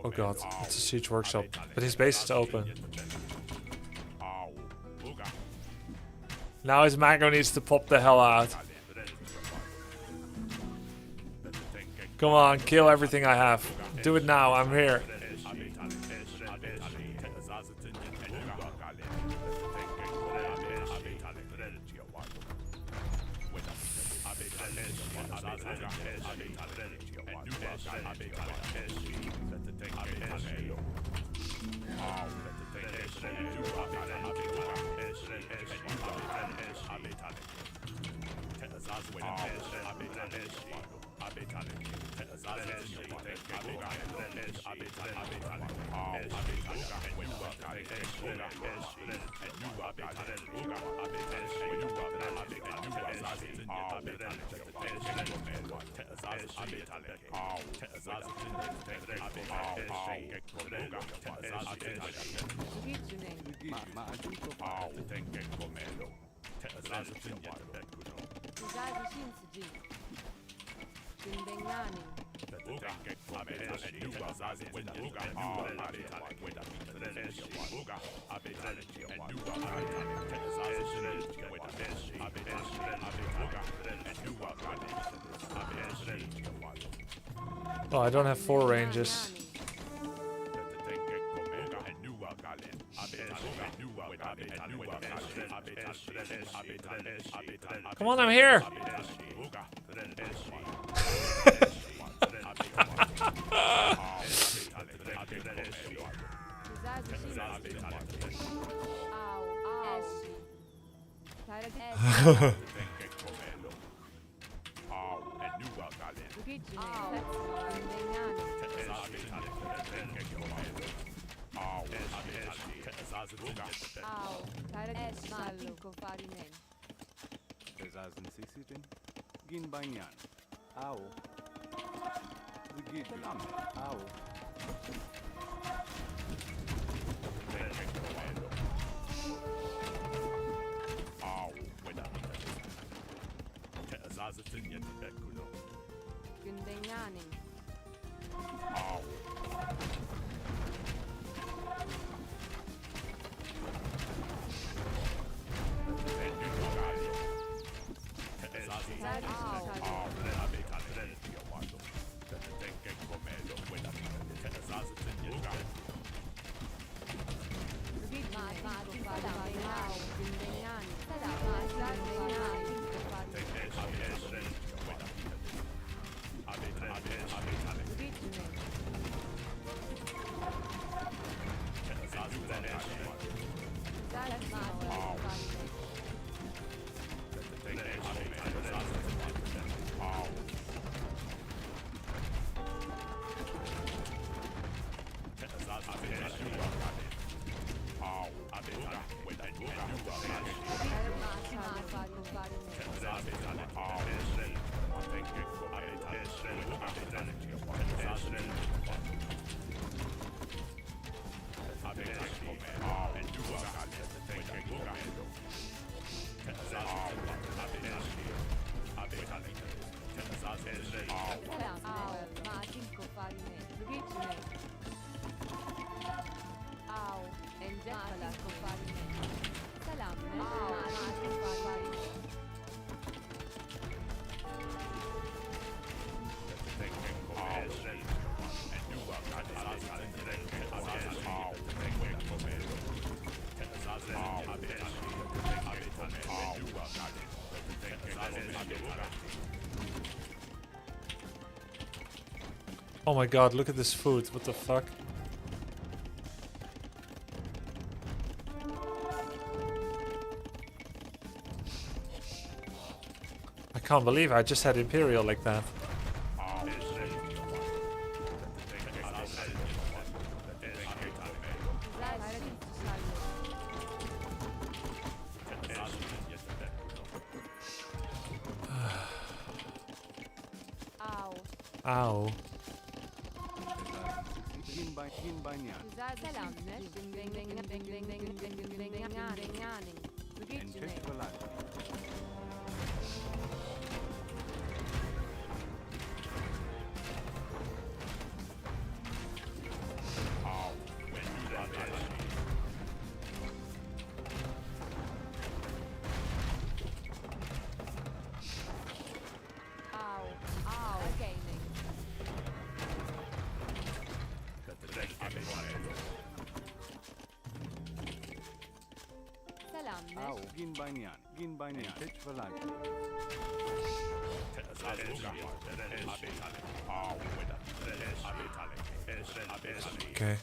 Oh god, it's a siege workshop. But his base is open. Now his Mago needs to pop the hell out. Come on, kill everything I have. Do it now, I'm here. Oh, I don't have 4 ranges. Come on, I'm here! Oh my god, look at this food. What the fuck? I can't believe I just had Imperial like that. Ow. Okay.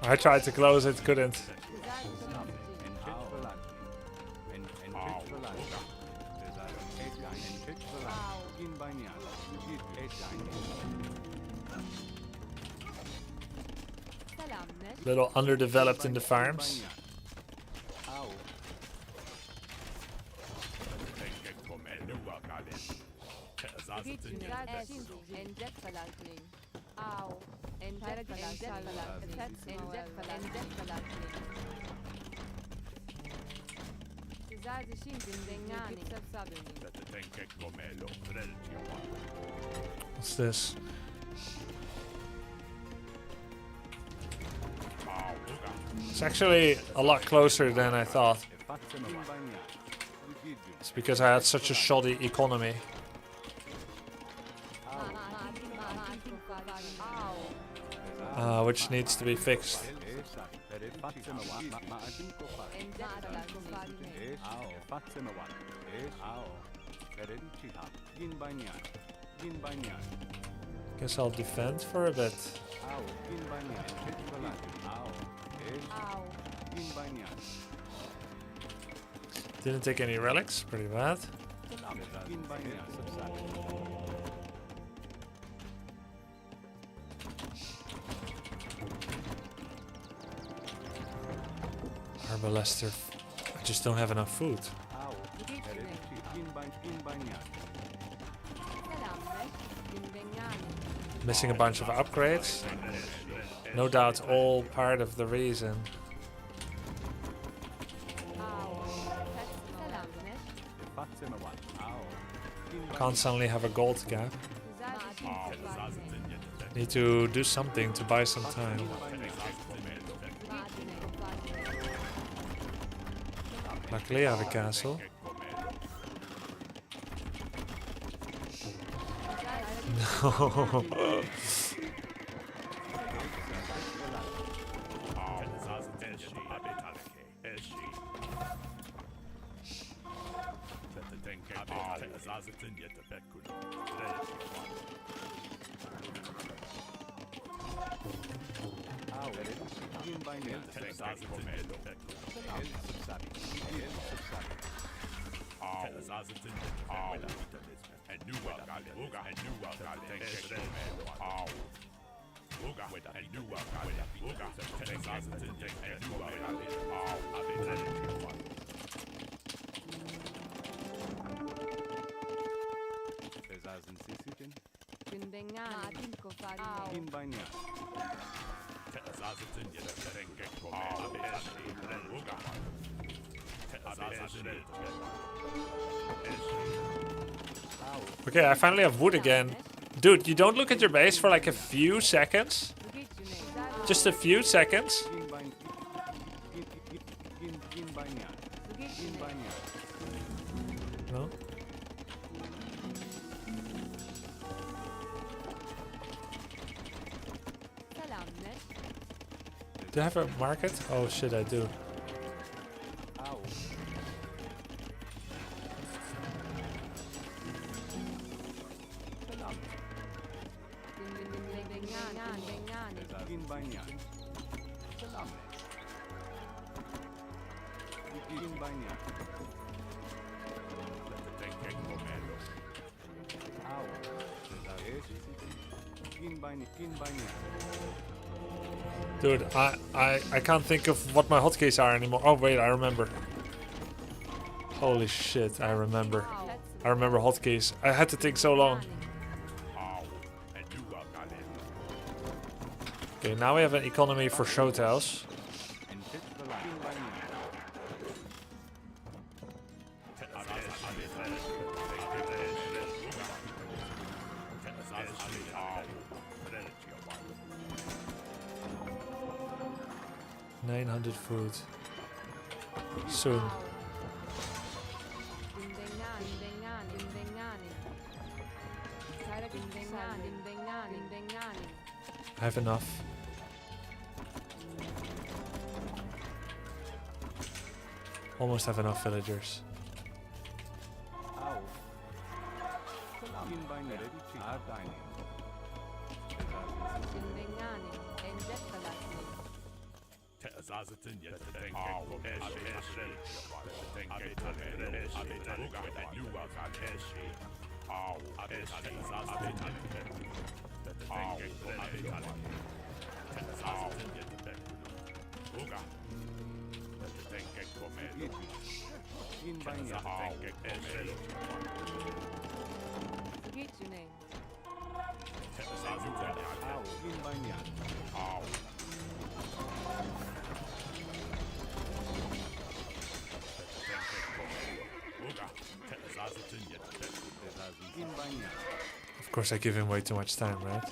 I tried to close it, couldn't. Little underdeveloped in the farms. What's this? It's actually a lot closer than I thought. It's because I had such a shoddy economy. Which needs to be fixed. Guess I'll defend for a bit. Didn't take any relics, pretty bad. Arbalester. I just don't have enough food. Missing a bunch of upgrades. No doubt all part of the reason. Constantly have a gold gap. Need to do something to buy some time. Luckily I have a castle. No. Okay, I finally have wood again. Dude, you don't look at your base for like a few seconds? Just a few seconds? No? Do I have a market? Oh shit, I do. Dude, I can't think of what my hotkeys are anymore. Oh wait, I remember. Holy shit, I remember. I remember hotkeys. I had to think so long. Okay, now we have an economy for show tiles. Food. Soon. I have enough. Almost have enough villagers. Of course I give him way too much time, right?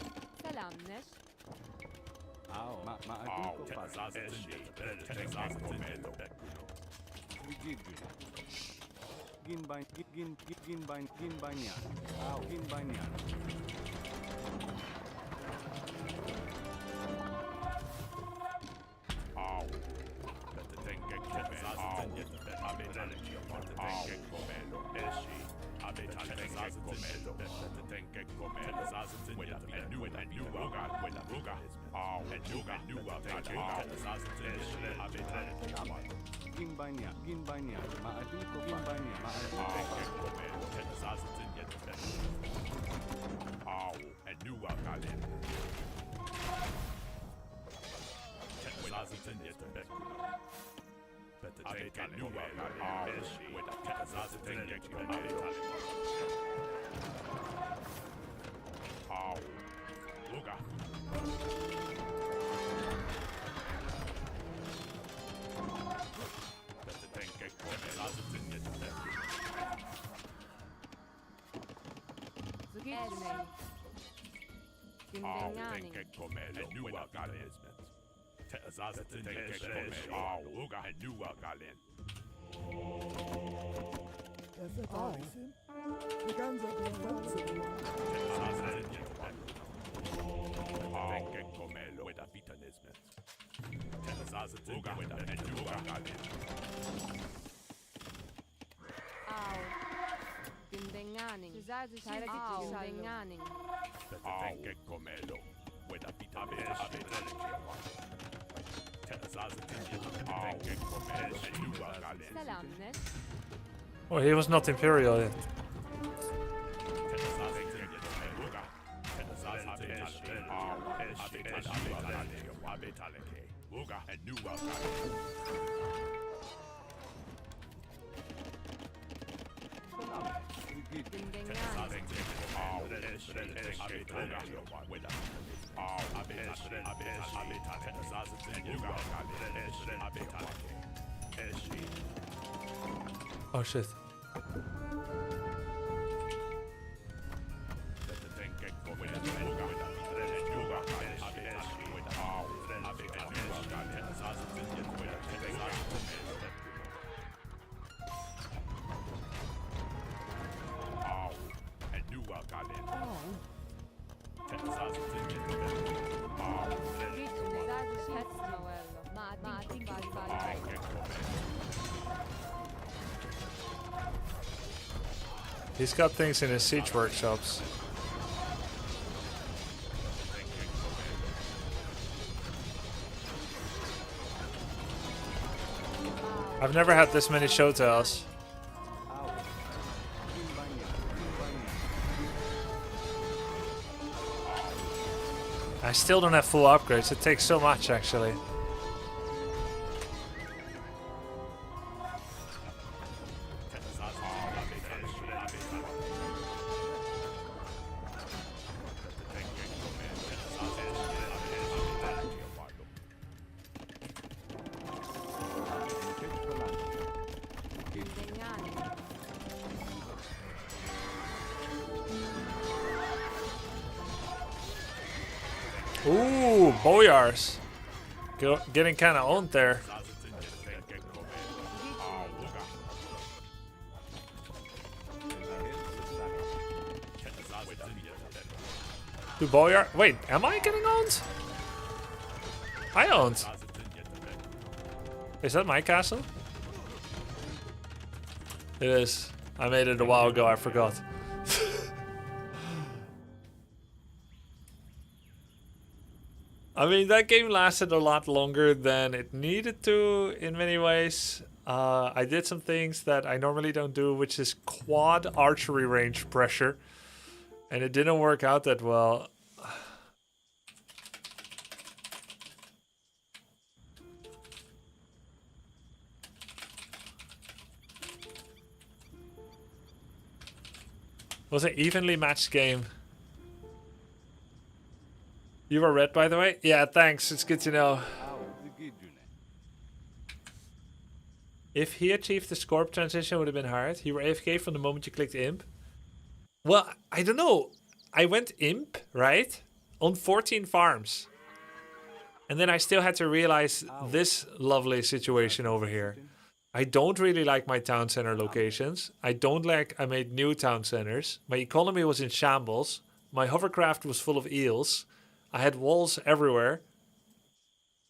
Au. Dindenganing. Au. Dindenganing. Selam ne?
Oh, he was not Imperial yet.
Dindenganing.
Oh shit. He's got things in his siege workshops. I've never had this many show tells. I still don't have full upgrades. It takes so much actually. Ooh, Boyars. Getting kind of owned there. Do Boyar... Wait, am I getting owned? I owned. Is that my castle? It is. I made it a while ago, I forgot. I mean, that game lasted a lot longer than it needed to in many ways. I did some things that I normally don't do, which is quad archery range pressure. And it didn't work out that well. It was an evenly matched game. You were red, by the way? Yeah, thanks. It's good to know. If he achieved the Scorp transition, it would have been hard. You were AFK from the moment you clicked Imp. Well, I don't know. I went Imp, right? On 14 farms. And then I still had to realize this lovely situation over here. I don't really like my town center locations. I don't like I made new town centers. My economy was in shambles. My hovercraft was full of eels. I had walls everywhere.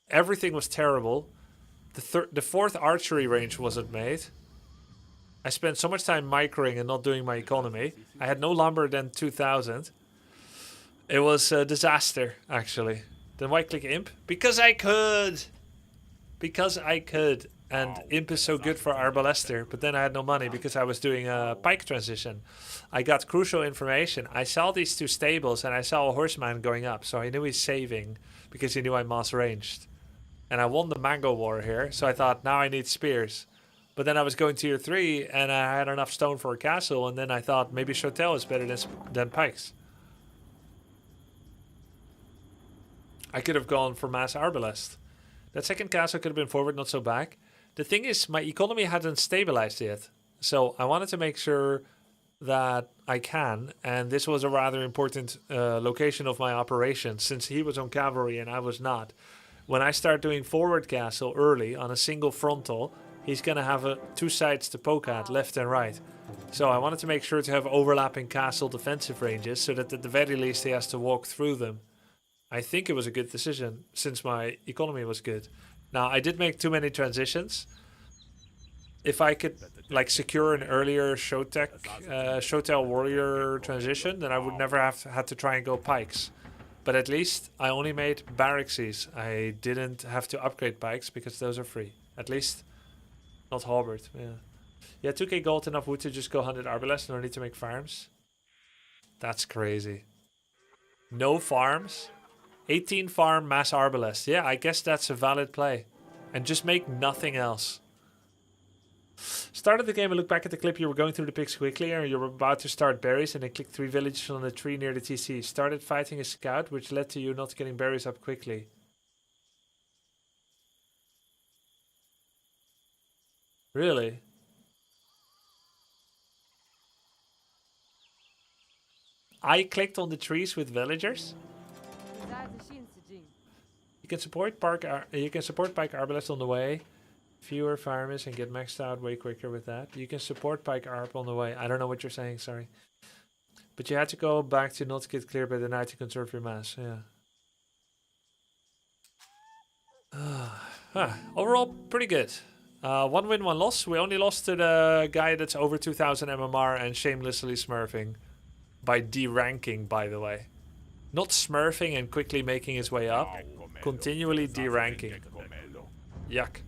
Everything was terrible. The fourth archery range wasn't made. I spent so much time microing and not doing my economy. I had no lumber than 2000. It was a disaster, actually. Then why click Imp? Because I could! Because I could. And Imp is so good for Arbalester. But then I had no money because I was doing a pike transition. I got crucial information. I saw these two stables and I saw a horseman going up. So I knew he's saving because he knew I'm mass ranged. And I won the Mango War here. So I thought, now I need spears. But then I was going tier 3 and I had enough stone for a castle. And then I thought maybe Chotel is better than pikes. I could have gone for mass Arbalest. That second castle could have been forward, not so back. The thing is, my economy hadn't stabilized yet. So I wanted to make sure that I can. And this was a rather important location of my operation, since he was on cavalry and I was not. When I start doing forward castle early on a single frontal, he's going to have two sides to poke at, left and right. So I wanted to make sure to have overlapping castle defensive ranges so that at the very least he has to walk through them. I think it was a good decision since my economy was good. Now, I did make too many transitions. If I could like secure an earlier Shotel warrior transition, then I would never have had to try and go pikes. But at least I only made barrackses. I didn't have to upgrade pikes because those are free. At least not halberd. Yeah, 2k gold, enough wood to just go 100 arbalest. No need to make farms. That's crazy. No farms. 18 farm mass arbalest. Yeah, I guess that's a valid play. And just make nothing else. Started the game and look back at the clip. You were going through the pigs quickly and you were about to start berries and then clicked 3 villages on a tree near the TC. Started fighting a scout which led to you not getting berries up quickly. Really? I clicked on the trees with villagers. You can support bike arbalest on the way. Fewer farmers and get maxed out way quicker with that. You can support pike arb on the way. I don't know what you're saying, sorry. But you had to go back to not get clear by the night to conserve your mass, yeah. Overall, pretty good. 1 win, 1 loss. We only lost to the guy that's over 2000 MMR and shamelessly smurfing. By deranking, by the way. Not smurfing and quickly making his way up. Continually deranking. Yuck.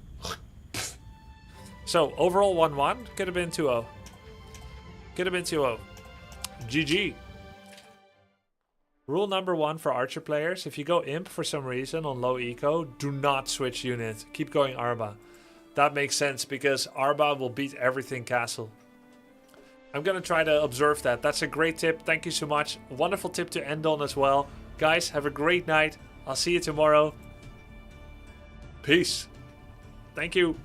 So, overall 1-1. Could have been 2-0. Could have been 2-0. GG. Rule number 1 for archer players. If you go imp for some reason on low eco, do not switch unit. Keep going Arba. That makes sense because Arba will beat everything castle. I'm going to try to observe that. That's a great tip. Thank you so much. Wonderful tip to end on as well. Guys, have a great night. I'll see you tomorrow. Peace. Thank you.